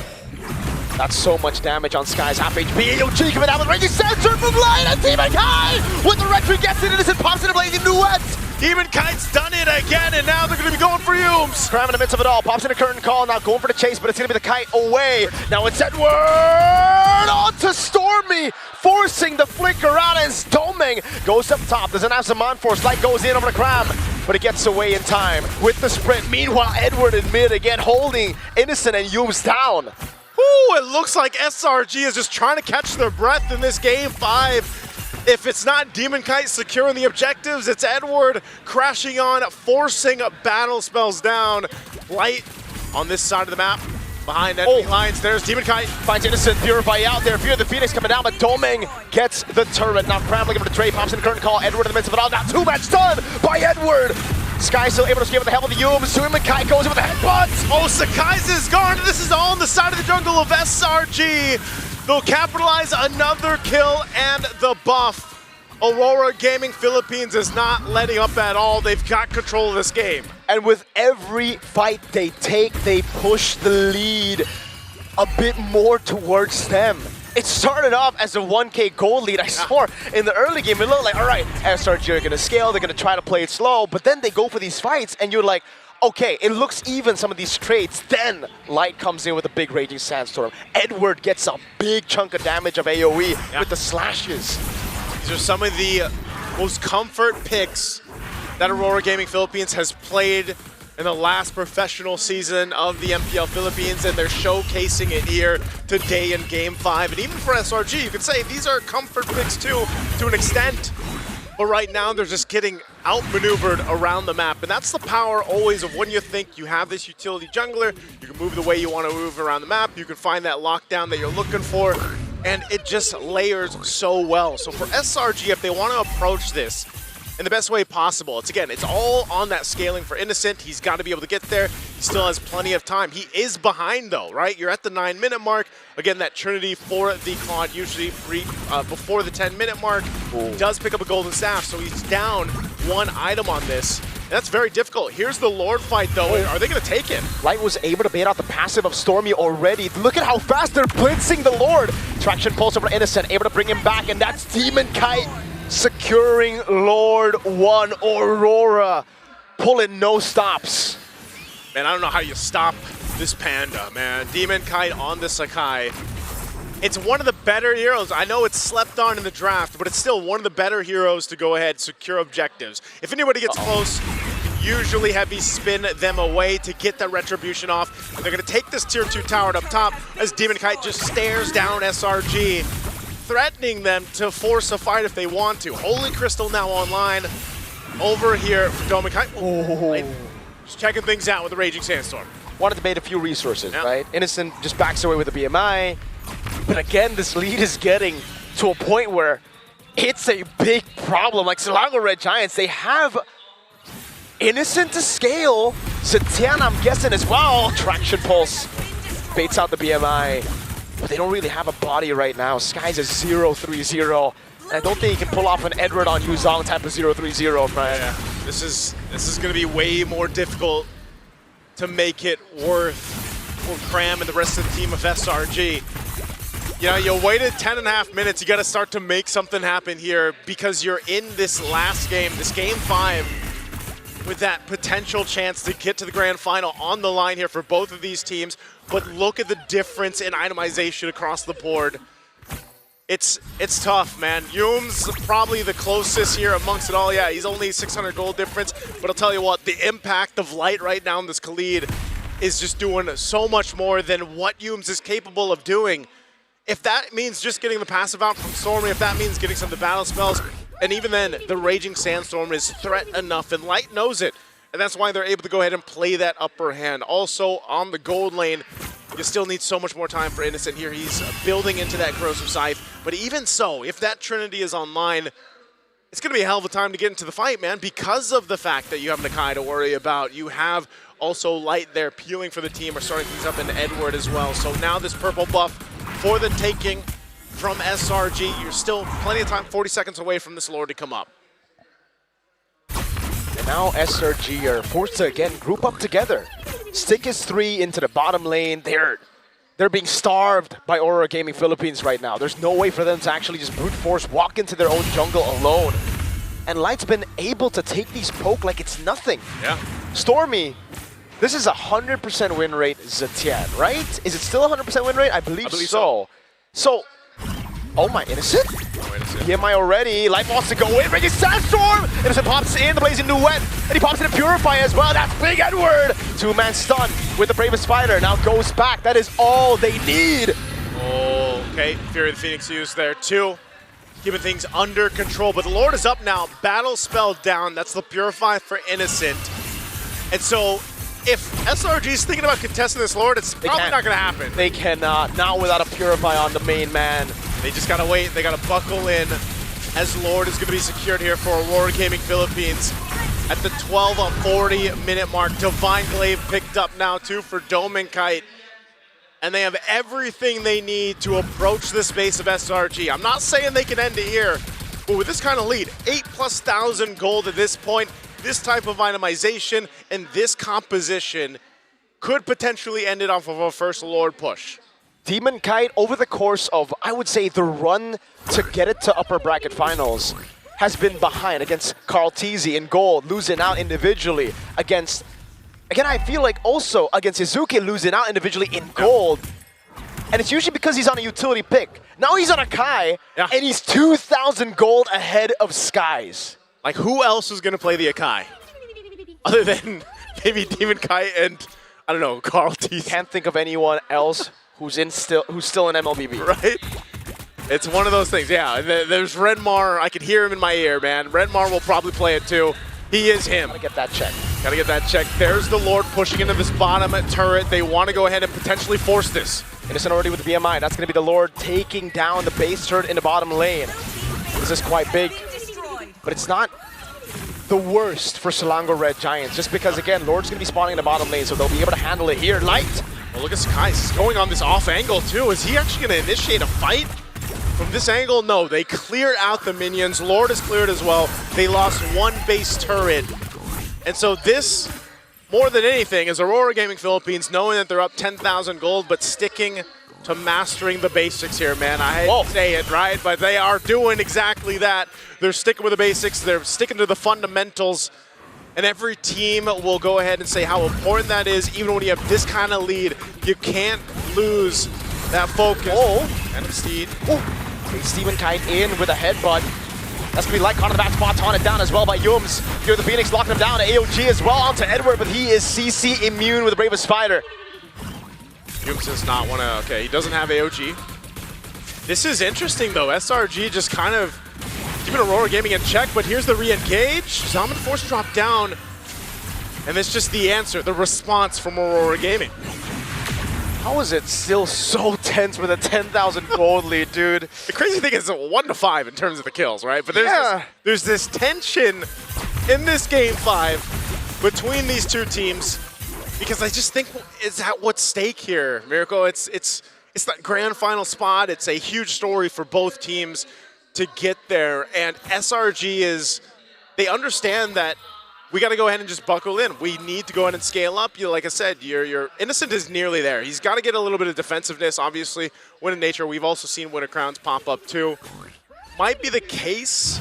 That's so much damage on Skies. Half HP. AOG coming out with Raging Sandstorm from Light. And Demon Kite with the retry gets it. Innocent pops in a Blazing Duet. Demon Kite's done it again, and now they're going to be going for Yums. Cram in the midst of it all. Pops in a curtain call. Now going for the chase, but it's going to be the Kite away. Now it's Edward on to Stormy, forcing the flicker out as Doming goes up top. Doesn't have some on-force. Light goes in over the Cram, but it gets away in time with the sprint. Meanwhile, Edward in mid again, holding Innocent and Yums down. Ooh, it looks like SRG is just trying to catch their breath in this game 5. If it's not Demon Kite securing the objectives, it's Edward crashing on, forcing battle spells down. Light on this side of the map, behind enemy lines. There's Demon Kite. Finds Innocent, Purify out there. Fear of the Phoenix coming down, but Doming gets the turret. Now Cram looking for the trade, pops in the curtain call. Edward in the midst of it all. Now 2-match done by Edward. Sky still able to escape with the help of the Yums. Demon Kite goes in with the headbutts. Oh, Sakai's is gone. This is all on the side of the jungle of SRG. They'll capitalize another kill and the buff. Aurora Gaming Philippines is not letting up at all. They've got control of this game. And with every fight they take, they push the lead a bit more towards them. It started off as a 1K gold lead. I swore in the early game, it looked like, all right, SRG are going to scale, they're going to try to play it slow, but then they go for these fights and you're like, okay, it looks even, some of these trades. Then Light comes in with a big Raging Sandstorm. Edward gets a big chunk of damage of AoE with the slashes. These are some of the most comfort picks that Aurora Gaming Philippines has played in the last professional season of the MPL Philippines, and they're showcasing it here today in Game 5. And even for SRG, you could say these are comfort picks too, to an extent. But right now, they're just getting outmaneuvered around the map. And that's the power always of when you think you have this utility jungler, you can move the way you want to move around the map, you can find that lockdown that you're looking for, and it just layers so well. So for SRG, if they want to approach this in the best way possible, it's all on that scaling for Innocent. He's got to be able to get there. He still has plenty of time. He is behind though, right? You're at the 9-minute mark. Again, that Trinity for the Claude usually before the 10-minute mark. He does pick up a golden staff, so he's down 1 item on this. And that's very difficult. Here's the Lord fight though. Are they going to take it? Light was able to bait out the passive of Stormy already. Look at how fast they're blitzing the Lord. Traction pulse over to Innocent, able to bring him back, and that's Demon Kite securing Lord 1. Aurora pulling no stops. Man, I don't know how you stop this Panda, man. Demon Kite on the Sakai. It's one of the better heroes. I know it's slept on in the draft, but it's still one of the better heroes to go ahead, secure objectives. If anybody gets close, you can usually heavy spin them away to get that retribution off. And they're going to take this tier 2 tower up top as Demon Kite just stares down SRG, threatening them to force a fight if they want to. Holy Crystal now online over here for Demon Kite. Just checking things out with the Raging Sandstorm. Wanted to bait a few resources, right? Innocent just backs away with the BMI. But again, this lead is getting to a point where it's a big problem. Like Selangor Red Giants, they have Innocent to scale. Zetian, I'm guessing as well. Traction Pulse baits out the BMI. But they don't really have a body right now. Sky's a 0-3-0. And I don't think he can pull off an Edward on Yuzong type of 0-3-0, Brian. Yeah, this is going to be way more difficult to make it worth for Cram and the rest of the team of SRG. You know, you waited 10.5 minutes. You got to start to make something happen here because you're in this last game, this Game 5, with that potential chance to get to the grand final on the line here for both of these teams. But look at the difference in itemization across the board. It's tough, man. Youm's probably the closest here amongst it all. Yeah, he's only 600 gold difference, but I'll tell you what, the impact of Light right now in this Khalid is just doing so much more than what Youm's is capable of doing. If that means just getting the passive out from Stormy, if that means getting some of the battle spells, and even then, the Raging Sandstorm is threat enough, and Light knows it. And that's why they're able to go ahead and play that upper hand. Also, on the gold lane, you still need so much more time for Innocent here. He's building into that Corrosive Scythe. But even so, if that Trinity is online, it's going to be a hell of a time to get into the fight, man, because of the fact that you have Nakai to worry about. You have also Light there peeling for the team, or starting things up in Edward as well. So now this purple buff for the taking from SRG. You're still plenty of time, 40 seconds away from this Lord to come up. And now SRG are forced to, again, group up together. Stick is 3 into the bottom lane. They're being starved by Aurora Gaming Philippines right now. There's no way for them to actually just brute force walk into their own jungle alone. And Light's been able to take these poke like it's nothing. Yeah. Stormy, this is a 100% win rate Zetian, right? Is it still a 100% win rate? I believe so. So, oh my, Innocent? PMI already. Light wants to go in. Raging Sandstorm! Innocent pops in the Blazing Duet. And he pops in a Purify as well. That's Big Edward! 2-man stun with the Bravest Spider. Now goes back. That is all they need. Oh, okay. Fury of the Phoenix used there too. Keeping things under control. But the Lord is up now. Battle spell down. That's the Purify for Innocent. And so, if SRG is thinking about contesting this Lord, it's probably not going to happen. They cannot. Not without a Purify on the main man. They just gotta wait, they gotta buckle in as Lord is gonna be secured here for Aurora Gaming Philippines. At the 12:40-minute mark, Divine Glaive picked up now too for Dome and Kite. And they have everything they need to approach the space of SRG. I'm not saying they can end it here, but with this kind of lead, 8,000+ gold at this point, this type of itemization and this composition could potentially end it off of a first Lord push. Demon Kite, over the course of, I would say, the run to get it to upper bracket finals, has been behind against Carl Teasy in gold, losing out individually against, again, I feel like also against Izuki, losing out individually in gold. And it's usually because he's on a utility pick. Now he's on a Kai, and he's 2,000 gold ahead of Skies. Like, who else is going to play the Akai? Other than maybe Demon Kite and, I don't know, Carl T. Can't think of anyone else who's still in MLBB. Right? It's one of those things, yeah. There's Renmar. I can hear him in my ear, man. Renmar will probably play it too. He is him. Gotta get that check. Gotta get that check. There's the Lord pushing into this bottom turret. They want to go ahead and potentially force this. Innocent already with the BMI. That's gonna be the Lord taking down the base turret in the bottom lane. This is quite big, but it's not the worst for Selangor Red Giants, just because, again, Lord's gonna be spawning in the bottom lane, so they'll be able to handle it here. Light! Well, look at Sky. He's going on this off angle too. Is he actually gonna initiate a fight? From this angle, no. They cleared out the minions. Lord is cleared as well. They lost one base turret. And so this, more than anything, is Aurora Gaming Philippines knowing that they're up 10,000 gold, but sticking to mastering the basics here, man. I hate to say it, right? But they are doing exactly that. They're sticking with the basics. They're sticking to the fundamentals. And every team will go ahead and say how important that is. Even when you have this kind of lead, you can't lose that focus. Oh, and Steed. Oh. Steven Kite in with a headbutt. That's going to be Light caught on the back spot, taunted down as well by Yums. Here the Phoenix locking him down. AOG as well onto Edward, but he is CC immune with the Bravest Spider. Yums does not want to, okay, he doesn't have AOG. This is interesting though. SRG just kind of keeping Aurora Gaming in check, but here's the re-engage. Zaman Force drop down, and it's just the answer, the response from Aurora Gaming. How is it still so tense with a 10,000 gold lead, dude? The crazy thing is 1 to 5 in terms of the kills, right? But there's this tension in this game 5 between these two teams, because I just think it's at what's stake here, Miracle. It's that grand final spot. It's a huge story for both teams to get there, and SRG they understand that we got to go ahead and just buckle in. We need to go ahead and scale up. Like I said, your Innocent is nearly there. He's got to get a little bit of defensiveness, obviously. Win in nature, we've also seen Winter Crowns pop up too. Might be the case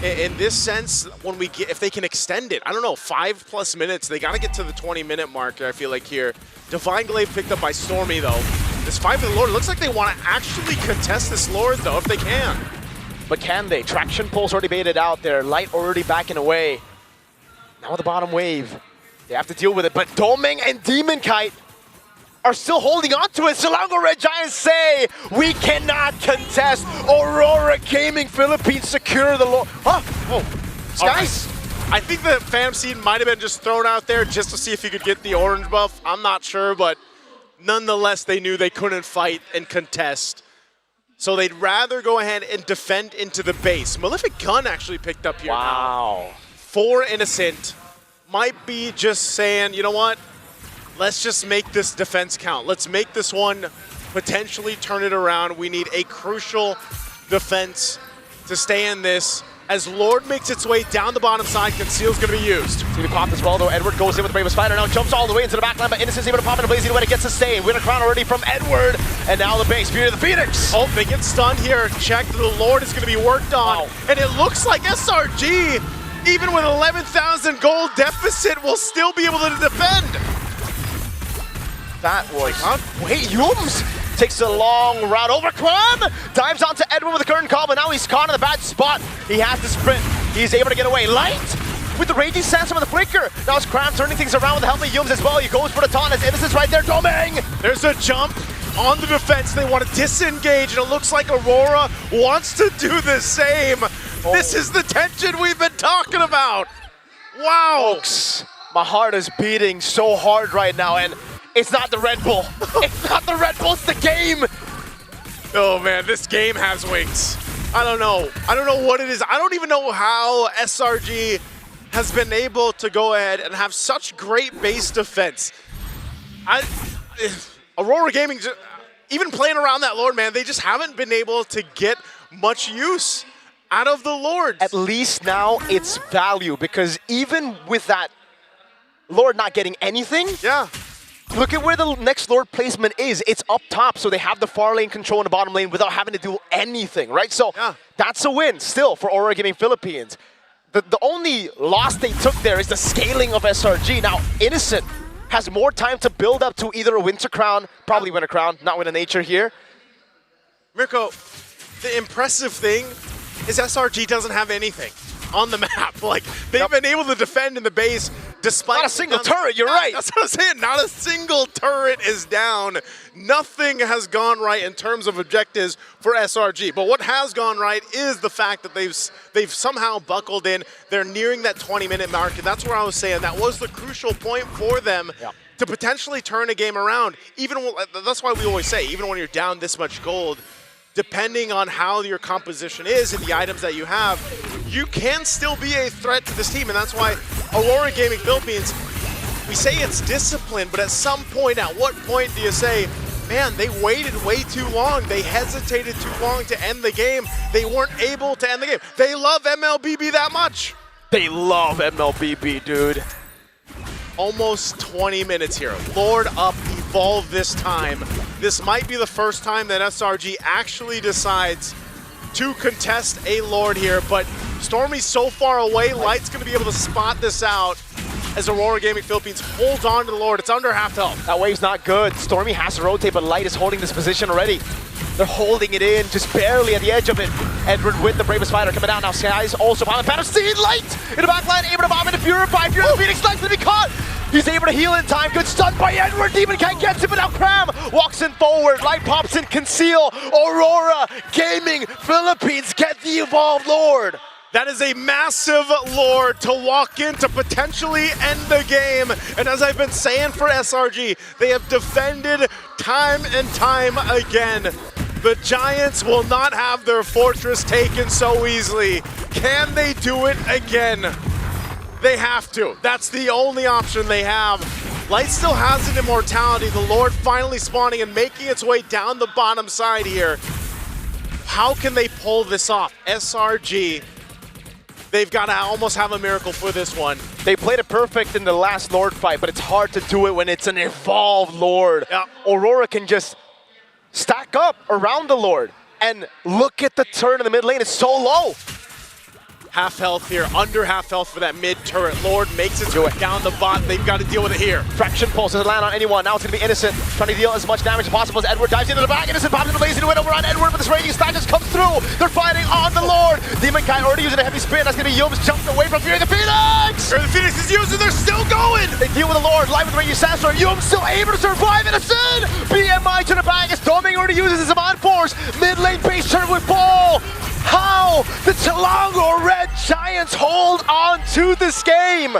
in this sense when if they can extend it. I don't know, 5+ minutes. They got to get to the 20-minute mark, I feel like here. Divine Glaive picked up by Stormy though. This fight for the Lord, it looks like they want to actually contest this Lord though, if they can. But can they? Traction Pulse already baited out there. Light already backing away. Now the bottom wave, they have to deal with it, but Domeng and Demon Kite are still holding on to it. Selangor Red Giants say, we cannot contest. Aurora Gaming Philippines secure the Lord. Skies? I think the Phantom Seed might have been just thrown out there just to see if he could get the orange buff. I'm not sure, but nonetheless, they knew they couldn't fight and contest. So they'd rather go ahead and defend into the base. Malefic Gun actually picked up here. Wow. Now. For Innocent, might be just saying, you know what? Let's just make this defense count. Let's make this one potentially turn it around. We need a crucial defense to stay in this. As Lord makes its way down the bottom side, Conceal's going to be used. It's going to be popped as well, though. Edward goes in with the Bravest Spider. Now jumps all the way into the back line, but Innocent's able to pop in a blazing when it gets sustained. Winter Crown already from Edward, and now the base. Beauty of the Phoenix. Oh, they get stunned here. Check that the Lord is going to be worked on. Wow. And it looks like SRG, even with 11,000 gold deficit, will still be able to defend. That was... Wait, Yums takes a long route over. Cram dives onto Edward with a curtain call, but now he's caught in a bad spot. He has to sprint. He's able to get away. Light with the Raging Sandstorm and the Flicker. Now it's Cram turning things around with the help of Yums as well. He goes for the taunt as Innocent's right there. Domeng! There's a jump on the defense. They want to disengage, and it looks like Aurora wants to do the same. Oh. This is the tension we've been talking about. Wow. Folks, my heart is beating so hard right now, and it's not the Red Bull. It's not the Red Bull, it's the game. Oh man, this game has wings. I don't know. I don't know what it is. I don't even know how SRG has been able to go ahead and have such great base defense. Aurora Gaming, even playing around that Lord, man, they just haven't been able to get much use out of the Lord. At least now it's value, because even with that Lord not getting anything, look at where the next Lord placement is. It's up top, so they have the far lane control in the bottom lane without having to do anything, right? So that's a win still for Aurora Gaming Philippines. The only loss they took there is the scaling of SRG. Now, Innocent has more time to build up to either a Winter Crown, probably Winter Crown, not Winter Nature here. Mirko, the impressive thing is SRG doesn't have anything on the map. Like, they've been able to defend in the base Despite not a single turret, you're right. That's what I'm saying. Not a single turret is down. Nothing has gone right in terms of objectives for SRG. But what has gone right is the fact that they've somehow buckled in. They're nearing that 20-minute mark, and that's where I was saying that was the crucial point for them to potentially turn a game around. That's why we always say, even when you're down this much gold, depending on how your composition is and the items that you have, you can still be a threat to this team. And that's why Aurora Gaming Philippines, we say it's discipline, but at some point, at what point do you say, man, they waited way too long. They hesitated too long to end the game. They weren't able to end the game. They love MLBB that much. They love MLBB, dude. Almost 20 minutes here. Lord up, evolve this time. This might be the first time that SRG actually decides to contest a Lord here, but Stormy's so far away, Light's gonna be able to spot this out as Aurora Gaming Philippines holds on to the Lord. It's under half health. That wave's not good. Stormy has to rotate, but Light is holding this position already. They're holding it in, just barely at the edge of it. Edward with the Bravest Fighter coming down now. Skies also behind the Phantom Seed. Light in the back line, able to bomb into Purify. Purify Phoenix Light's gonna be caught. He's able to heal in time. Good stun by Edward. Demon can't get him, but now Cram walks in forward. Light pops in, conceal. Aurora Gaming Philippines get the evolved Lord. That is a massive Lord to walk in to potentially end the game. And as I've been saying for SRG, they have defended time and time again. The Giants will not have their fortress taken so easily. Can they do it again? They have to. That's the only option they have. Light still has an immortality. The Lord finally spawning and making its way down the bottom side here. How can they pull this off? SRG, they've got to almost have a miracle for this one. They played it perfect in the last Lord fight, but it's hard to do it when it's an evolved Lord. Yeah. Aurora can just stack up around the Lord. And look at the turn in the mid lane, it's so low. Half health here, under half health for that mid turret. Lord makes its way down the bot. They've got to deal with it here. Fraction pulse doesn't land on anyone. Now it's going to be Innocent, trying to deal as much damage as possible as Edward dives into the back. Innocent pops in the lazy win over on Edward, but this raging stack just comes through. They're fighting on the Lord. Demon Kai already using a heavy spin. That's going to be Yums jumped away from Fury the Phoenix. Fury the Phoenix is using, they're still going. They deal with the Lord, live with the raging sandstorm. Yums still able to survive. Innocent. BMI to the back as Doming already uses his Amon Force. Mid lane base turn with ball. How the Selangor Red Giants hold on to this game?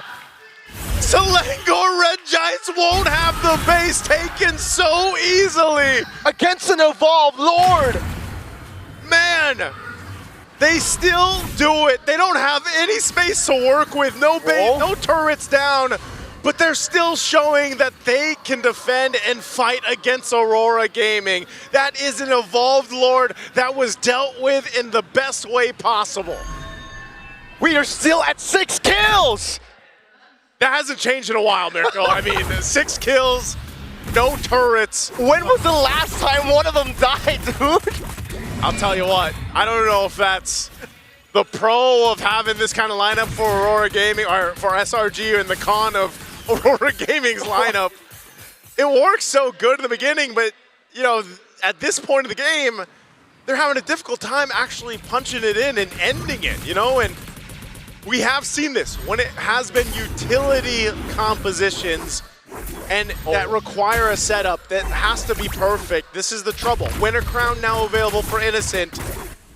Selangor Red Giants won't have the base taken so easily. Against an evolved Lord. Man, they still do it. They don't have any space to work with, no base, no turrets down, but they're still showing that they can defend and fight against Aurora Gaming. That is an evolved Lord that was dealt with in the best way possible. We are still at 6 kills. That hasn't changed in a while, Miracle. I mean, 6 kills, no turrets. When was the last time one of them died, dude? I'll tell you what, I don't know if that's the pro of having this kind of lineup for Aurora Gaming, or for SRG, and the con of Aurora Gaming's lineup. It works so good in the beginning, but you know, at this point of the game, they're having a difficult time actually punching it in and ending it, you know? And we have seen this when it has been utility compositions and that require a setup that has to be perfect. This is the trouble. Winter Crown now available for Innocent.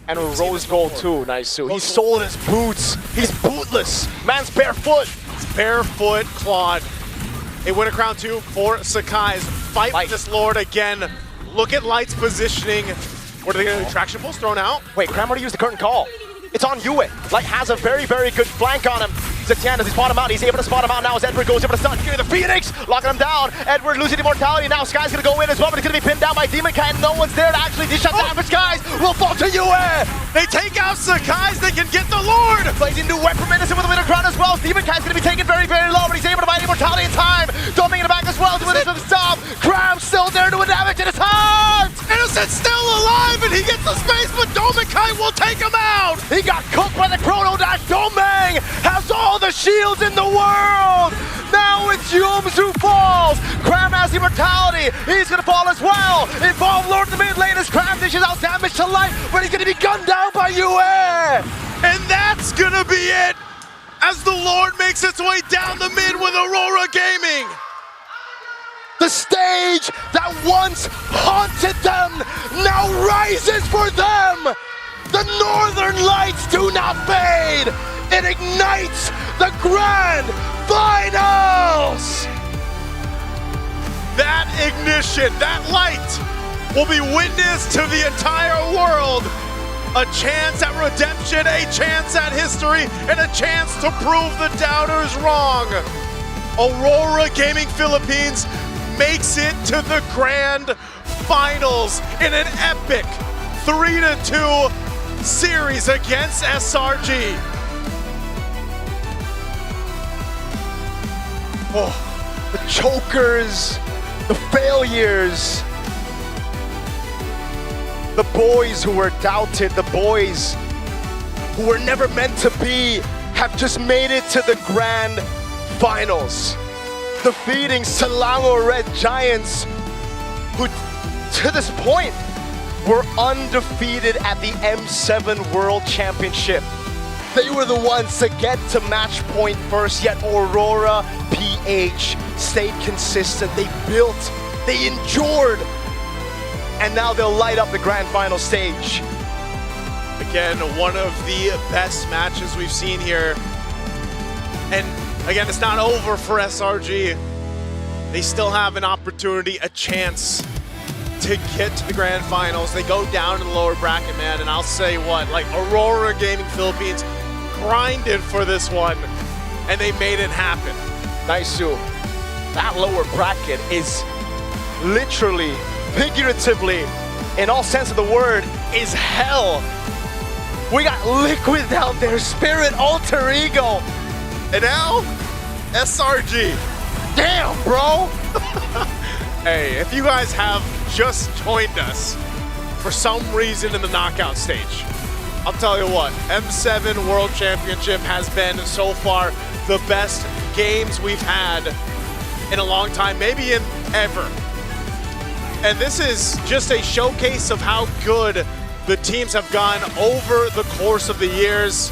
And a rose gold too, nice Sue. He sold his boots. He's bootless. Man's barefoot. Barefoot Claude. A Winter Crown 2 for Sakai's. Fight with this Lord again. Look at Light's positioning. What are they going to do? Traction pulls thrown out? Wait, Cram already used the curtain call. It's on Yue. Light has a very, very good flank on him. Zetian, does he spot him out? He's able to spot him out now as Edward goes able to stun. Fury the Phoenix, locking him down. Edward losing immortality. Now Sky's going to go in as well, but he's going to be pinned down by Demon Kai, and no one's there to actually dish out damage. Skies will fall to Yue. They take out Sakai's, they can get the Lord. Plays into Weapon Innocent with the Winter Crown as well. Demon Kai's going to be taken very, very low, but he's able to find immortality in time. Doming in the back as well, doing this with the stop. Cram still there doing damage, and it's hard. Innocent's still alive, and he gets the space, but Domikai will take him out. He got cooked by the Chrono Dash. Domang has all the shields in the world. Now it's Yums who falls. Cram has immortality. He's going to fall as well. Evolved Lord in the mid lane as Cram dishes out damage to Light, but he's going to be gunned down by Yue. And that's going to be it. as the Lord makes its way down the mid with Aurora Gaming. The stage that once haunted them now rises for them. The Northern Lights do not fade. It ignites the grand finals. That ignition, that light will be witnessed to the entire world. A chance at redemption, a chance at history, and a chance to prove the doubters wrong. Aurora Gaming Philippines makes it to the grand finals in an epic 3-2 series against SRG. Oh, the chokers, the failures, the boys who were doubted, the boys who were never meant to be, have just made it to the grand finals. Defeating Selangor Red Giants, who to this point were undefeated at the M7 World Championship. They were the ones to get to match point first, yet Aurora PH stayed consistent. They built, they endured, and now they'll light up the grand final stage. Again, one of the best matches we've seen here. And again, it's not over for SRG. They still have an opportunity, a chance to get to the grand finals. They go down in the lower bracket, man, and I'll say what, like Aurora Gaming Philippines grinded for this one, and they made it happen. Naisu, that lower bracket is literally, figuratively, in all sense of the word, is hell. We got Liquid down there, Spirit, Alter Ego, and now SRG. Damn, bro. Hey, if you guys have just joined us for some reason in the knockout stage, I'll tell you what, M7 World Championship has been so far the best games we've had in a long time, maybe in ever. And this is just a showcase of how good the teams have gone over the course of the years.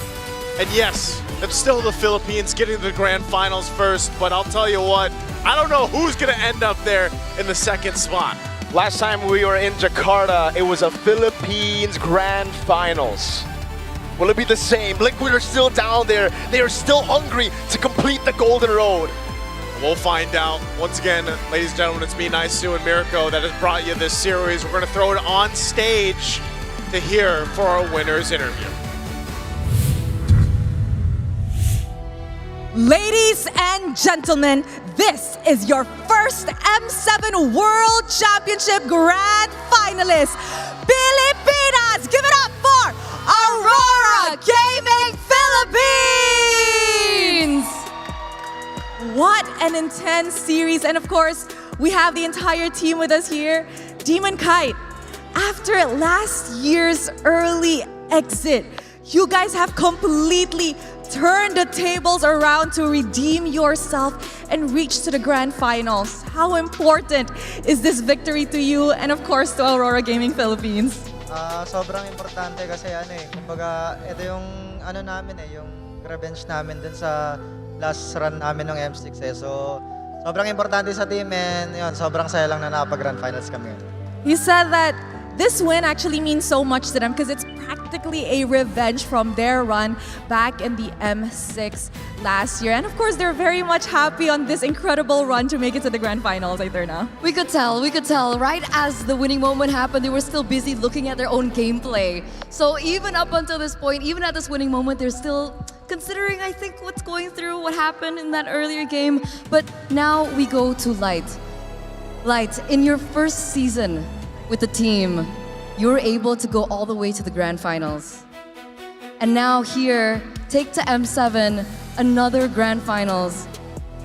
And yes, it's still the Philippines getting to the grand finals first, but I'll tell you what, I don't know who's gonna end up there in the second spot. Last time we were in Jakarta, it was a Philippines grand finals. Will it be the same? Liquid are still down there. They are still hungry to complete the Golden Road. We'll find out. Once again, ladies and gentlemen, it's me, Naisu, and Mirko that has brought you this series. We're gonna throw it on stage to hear for our winner's interview. Ladies and gentlemen, this is your first M7 World Championship Grand Finalist, Pilipinas! Give it up for Aurora Gaming Philippines! What an intense series. And of course, we have the entire team with us here. Demon Kite, after last year's early exit, you guys have completely turned the tables around to redeem yourself and reach to the grand finals. How important is this victory to you and of course to Aurora Gaming Philippines? Sobrang importante kasi kumbaga ito yung namin yung revenge namin dun sa last run namin ng M6 So sobrang importante sa team and yun, sobrang saya lang na nakapag-grand finals kami. You said that this win actually means so much to them because it's practically a revenge from their run back in the M6 last year. And of course, they're very much happy on this incredible run to make it to the grand finals, Aeterna. We could tell. Right as the winning moment happened, they were still busy looking at their own gameplay. So even up until this point, even at this winning moment, they're still considering, I think, what's going through, what happened in that earlier game. But now we go to Light. Light, in your first season with the team, you were able to go all the way to the grand finals. And now here, take to M7, another grand finals.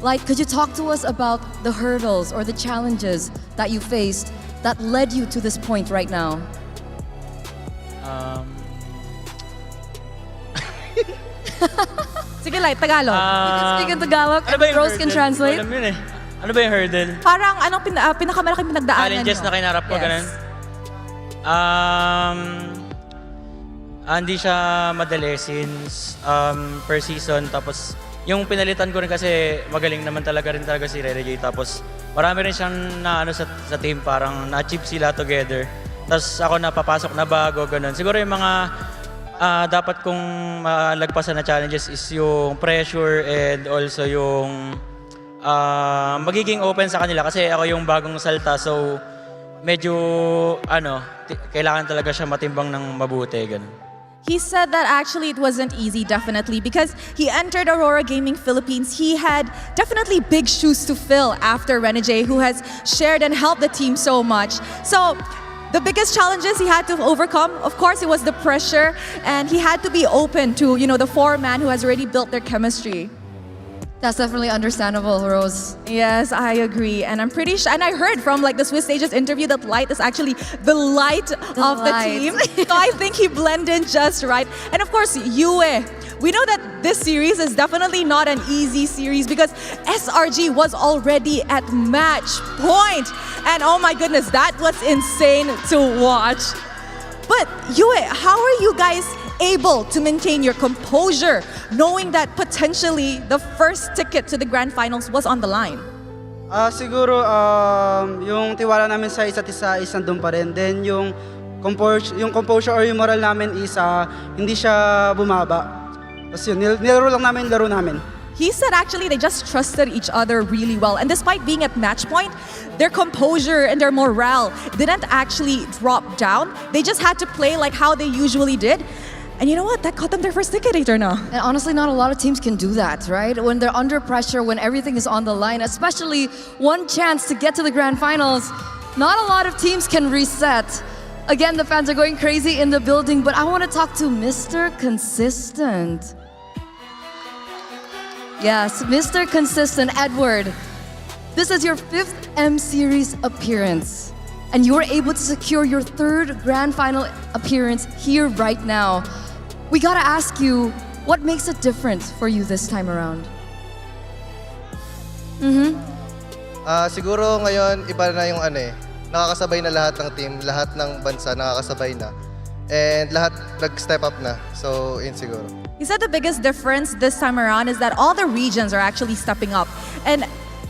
Like, could you talk to us about the hurdles or the challenges that you faced that led you to this point right now? Sige, Light, Tagalog. You can speak in Tagalog and Rose can translate. Alam yun eh. Ano ba yung hurdle? Parang anong pinakamalaking pinagdaanan Challenges nyo? na kinarap ko, Yes. ganun? Hindi siya madali since per season. Tapos yung pinalitan ko rin kasi magaling naman talaga si Rere J. Tapos marami rin siyang naano sa team, parang na-achieve sila together. Tapos ako napapasok na bago, ganun. Siguro yung mga dapat kong malagpasan na challenges is yung pressure and also yung magiging open sa kanila kasi ako yung bagong salta, so medyo kailangan talaga siya matimbang ng mabuti, ganun. He said that actually it wasn't easy, definitely, because he entered Aurora Gaming Philippines. He had definitely big shoes to fill after Renegade, who has shared and helped the team so much. So the biggest challenges he had to overcome, of course, it was the pressure, and he had to be open to, the four-man who has already built their chemistry. That's definitely understandable, Rose. Yes, I agree. And I'm pretty sure, and I heard from the Swiss Stages interview that Light is actually the light of the team. So I think he blended in just right. And of course, Yue. We know that this series is definitely not an easy series because SRG was already at match point. And oh my goodness, that was insane to watch. But Yue, how are you guys able to maintain your composure knowing that potentially the first ticket to the grand finals was on the line? Siguro yung tiwala namin sa isa't isa is nandun pa rin. Then yung composure or yung moral namin is hindi siya bumaba. Tapos yun, nilaro lang namin yung laro namin. He said actually they just trusted each other really well. And despite being at match point, their composure and their morale didn't actually drop down. They just had to play like how they usually did. And you know what? That got them their first ticket, Eterna. And honestly, not a lot of teams can do that, right? When they're under pressure, when everything is on the line, especially one chance to get to the grand finals, not a lot of teams can reset. Again, the fans are going crazy in the building, but I want to talk to Mr. Consistent. Yes, Mr. Consistent, Edward. This is your 5th M Series appearance, and you were able to secure your 3rd grand final appearance here right now. We gotta ask you, what makes it different for you this time around? Siguro ngayon, iba na yung nakakasabay na lahat ng team, lahat ng bansa nakakasabay na. And lahat nag-step up na. So, yun siguro. He said the biggest difference this time around is that all the regions are actually stepping up. And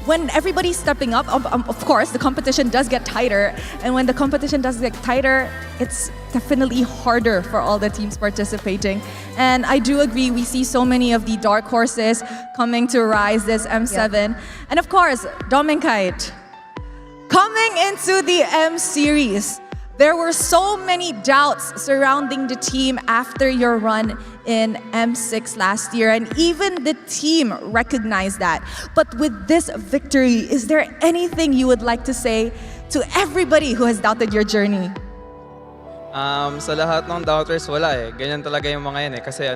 when everybody's stepping up, of course, the competition does get tighter. And when the competition does get tighter, it's definitely harder for all the teams participating. And I do agree, we see so many of the dark horses coming to rise this M7. Yeah. And of course, Dominkite. Coming into the M Series, there were so many doubts surrounding the team after your run in M6 last year, and even the team recognized that. But with this victory, is there anything you would like to say to everybody who has doubted your journey? Sa lahat ng doubters, wala eh. Ganyan talaga yung mga yan eh. Kasi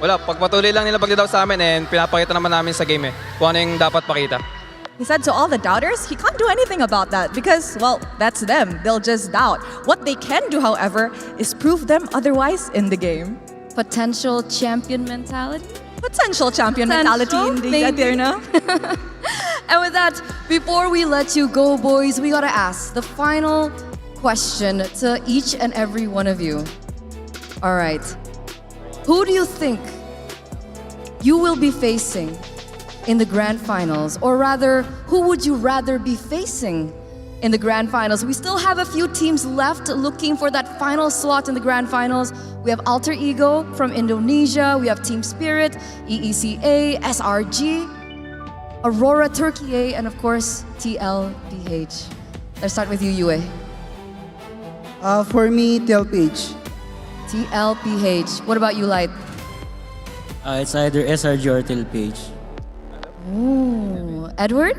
wala, pagpatuloy lang nila pagdadout sa amin and pinapakita naman namin sa game kung ano yung dapat pakita. He said to all the doubters, he can't do anything about that because, well, that's them. They'll just doubt. What they can do, however, is prove them otherwise in the game. Potential champion mentality? Potential champion mentality indeed, Eterna. And with that, before we let you go, boys, we gotta ask the final question to each and every one of you. All right. Who do you think you will be facing in the grand finals? Or rather, who would you rather be facing in the grand finals? We still have a few teams left looking for that final slot in the grand finals. We have Alter Ego from Indonesia, we have Team Spirit, EECA, SRG, Aurora Turkey A, and of course, TLPH. Let's start with you, Yue. For me, TLPH. TLPH. What about you, Light? It's either SRG or TLPH. Ooh. Edward?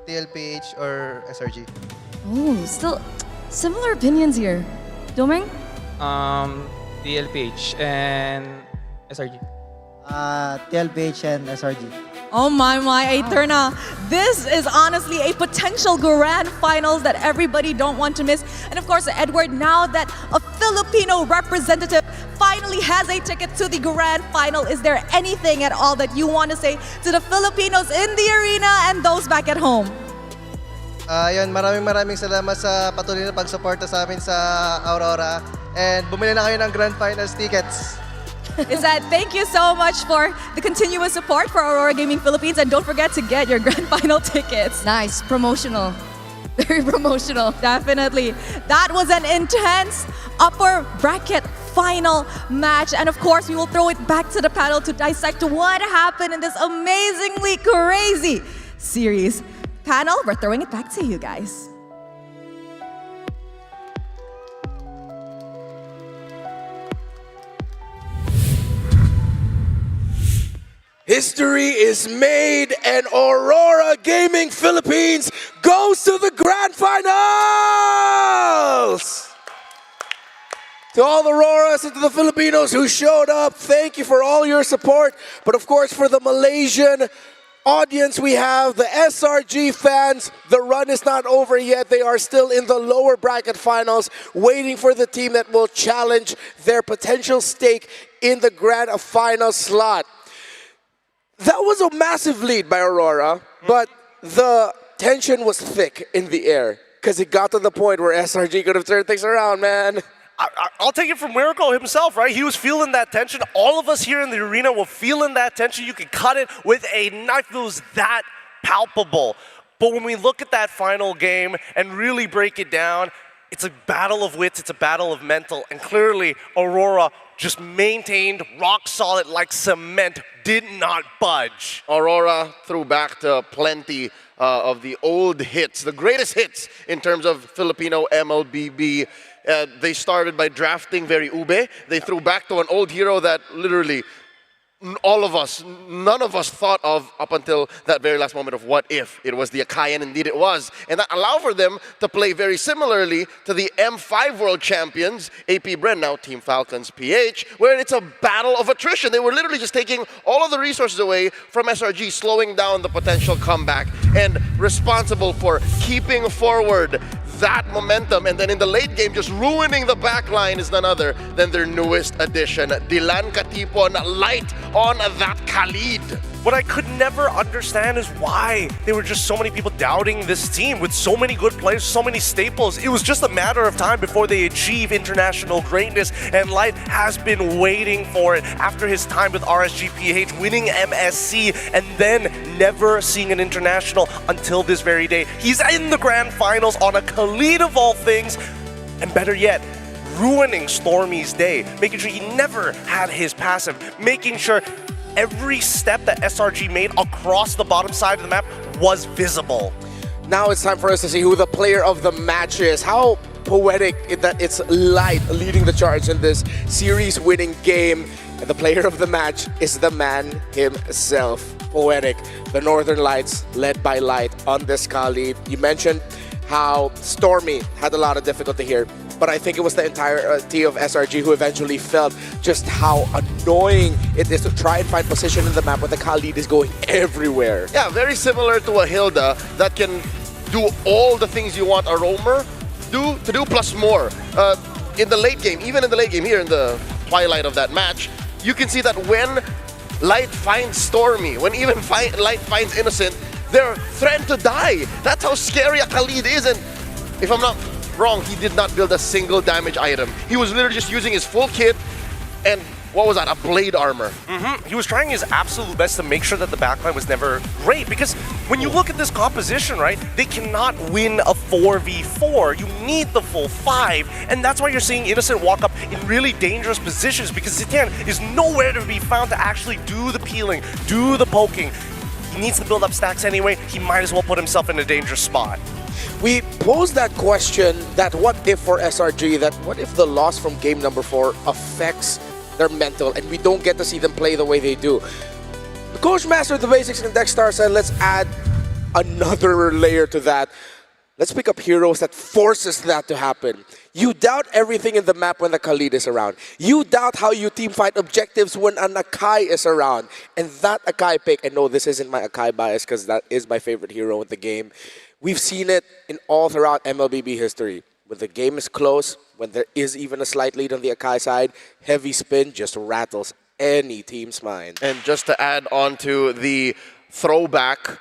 TLPH or SRG. Oh, still similar opinions here. Doming? TLPH and SRG. TLPH and SRG. Oh my, Eterna. This is honestly a potential grand finals that everybody don't want to miss. And of course, Edward, now that a Filipino representative finally has a ticket to the grand final, is there anything at all that you want to say to the Filipinos in the arena and those back at home? Yun, maraming salamat sa patuloy na pagsuporta sa amin sa Aurora. And bumili na kayo ng Grand Finals tickets. Is that thank you so much for the continuous support for Aurora Gaming Philippines, and don't forget to get your grand final tickets. Nice, promotional. Very promotional. Definitely. That was an intense upper bracket final match. And of course, we will throw it back to the panel to dissect what happened in this amazingly crazy series. Panel, we're throwing it back to you guys. History is made and Aurora Gaming Philippines goes to the grand finals! To all the Auroras and to the Filipinos who showed up, thank you for all your support. But of course, for the Malaysian audience, we have the SRG fans. The run is not over yet. They are still in the lower bracket finals, waiting for the team that will challenge their potential stake in the grand final slot. That was a massive lead by Aurora, but the tension was thick in the air because it got to the point where SRG could have turned things around, man. I'll take it from Miracle himself, right? He was feeling that tension. All of us here in the arena were feeling that tension. You could cut it with a knife that was that palpable. But when we look at that final game and really break it down, it's a battle of wits, it's a battle of mental, and clearly Aurora just maintained rock solid like cement, did not budge. Aurora threw back to plenty of the old hits, the greatest hits in terms of Filipino MLBB. They started by drafting very ube. They threw back to an old hero that literally all of us, none of us thought of up until that very last moment of what if. It was the Akai, and indeed it was. And that allowed for them to play very similarly to the M5 World Champions, AP Bren, now Team Falcons PH, where it's a battle of attrition. They were literally just taking all of the resources away from SRG, slowing down the potential comeback, and responsible for keeping forward that momentum, and then in the late game, just ruining the back line is none other than their newest addition, Dilan Katipon, light on that Khalid. What I could never understand is why there were just so many people doubting this team with so many good players, so many staples. It was just a matter of time before they achieve international greatness, and Light has been waiting for it after his time with RSGPH, winning MSC, and then never seeing an international until this very day. He's in the grand finals on a Khalid of all things, and better yet, ruining Stormy's day, making sure he never had his passive, making sure every step that SRG made across the bottom side of the map was visible. Now it's time for us to see who the player of the match is. How poetic that it's Light leading the charge in this series-winning game. And the player of the match is the man himself. Poetic. The Northern Lights led by Light on this Khalid. You mentioned how Stormy had a lot of difficulty here, but I think it was the entirety of SRG who eventually felt just how annoying it is to try and find position in the map when the Khalid is going everywhere. Yeah, very similar to a Hilda that can do all the things you want a roamer to do plus more. In the late game, even in the late game here in the twilight of that match, you can see that when Light finds Stormy, when even Light finds Innocent, they're threatened to die. That's how scary a Khalid is, and if I'm not wrong, he did not build a single damage item. He was literally just using his full kit and what was that, a blade armor. He was trying his absolute best to make sure that the backline was never great, because when you look at this composition, right, they cannot win a 4v4. You need the full 5, and that's why you're seeing Innocent walk up in really dangerous positions, because Zitian is nowhere to be found to actually do the peeling, do the poking. He needs to build up stacks anyway. He might as well put himself in a dangerous spot. We posed that question, that what if for SRG, that what if the loss from game number 4 affects their mental and we don't get to see them play the way they do. The coach mastered the basics in Dexstar said, let's add another layer to that. Let's pick up heroes that forces that to happen. You doubt everything in the map when the Khalid is around. You doubt how you team fight objectives when an Akai is around. And that Akai pick, and no, this isn't my Akai bias because that is my favorite hero in the game. We've seen it in all throughout MLBB history. When the game is close, when there is even a slight lead on the Akai side, heavy spin just rattles any team's mind. And just to add on to the throwback,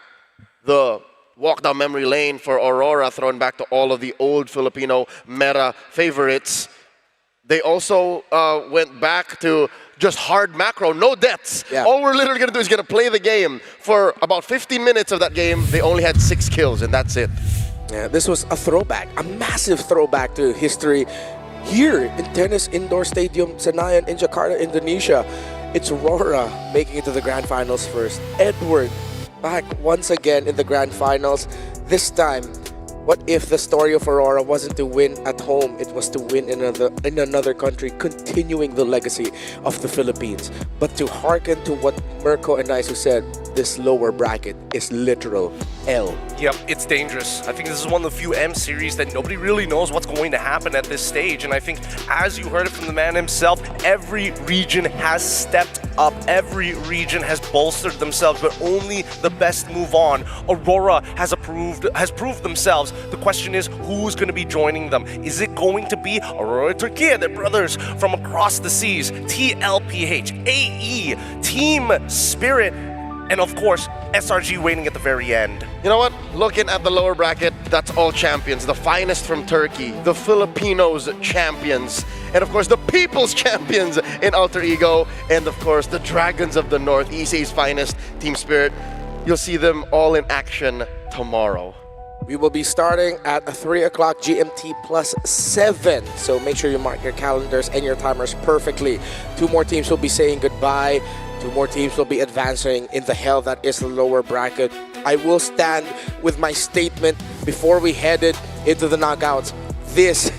the walk down memory lane for Aurora, thrown back to all of the old Filipino meta favorites. They also went back to just hard macro, no deaths. Yeah. All we're literally going to do is going to play the game. For about 15 minutes of that game, they only had 6 kills, and that's it. Yeah, this was a throwback, a massive throwback to history here in Tennis Indoor Stadium, Senayan in Jakarta, Indonesia. It's Aurora making it to the grand finals first. Edward back once again in the grand finals. This time, what if the story of Aurora wasn't to win at home, it was to win in another country, continuing the legacy of the Philippines. But to hearken to what Mirko and Naisu said, this lower bracket is literal L. Yep, it's dangerous. I think this is one of the few M series that nobody really knows what's going to happen at this stage. And I think, as you heard it from the man himself, every region has stepped up. Every region has bolstered themselves, but only the best move on. Aurora has proved themselves. The question is, who's going to be joining them? Is it going to be Aurora Turkey, their brothers from across the seas, TLPH, AE, Team Spirit, and of course, SRG waiting at the very end. You know what? Looking at the lower bracket, that's all champions. The finest from Turkey, the Filipinos champions, and of course the people's champions in Alter Ego, and of course the Dragons of the North, ECA's finest, Team Spirit. You'll see them all in action tomorrow. We will be starting at 3 o'clock GMT plus 7. So make sure you mark your calendars and your timers perfectly. 2 more teams will be saying goodbye. 2 more teams will be advancing in the hell that is the lower bracket. I will stand with my statement before we headed into the knockouts. This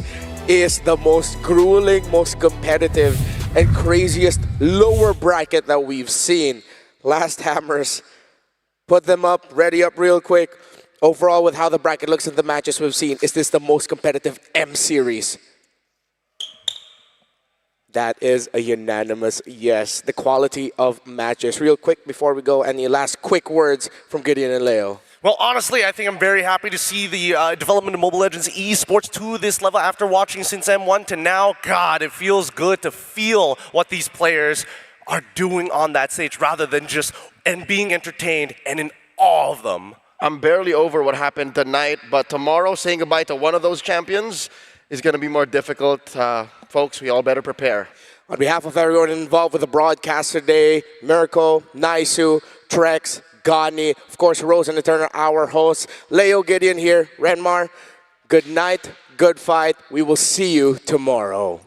is the most grueling, most competitive, and craziest lower bracket that we've seen. Last hammers, put them up, ready up real quick. Overall, with how the bracket looks in the matches we've seen, is this the most competitive M series? That is a unanimous yes. The quality of matches. Real quick before we go, any last quick words from Gideon and Leo? Well, honestly, I think I'm very happy to see the development of Mobile Legends esports to this level after watching since M1 to now. God, it feels good to feel what these players are doing on that stage rather than just being entertained and in awe of them. I'm barely over what happened tonight, but tomorrow saying goodbye to one of those champions is going to be more difficult. Folks, we all better prepare. On behalf of everyone involved with the broadcast today, Mirko, Naisu, Trex, Gani, of course, Rose and Eternal, our hosts, Leo, Gideon here, Renmar, good night, good fight. We will see you tomorrow.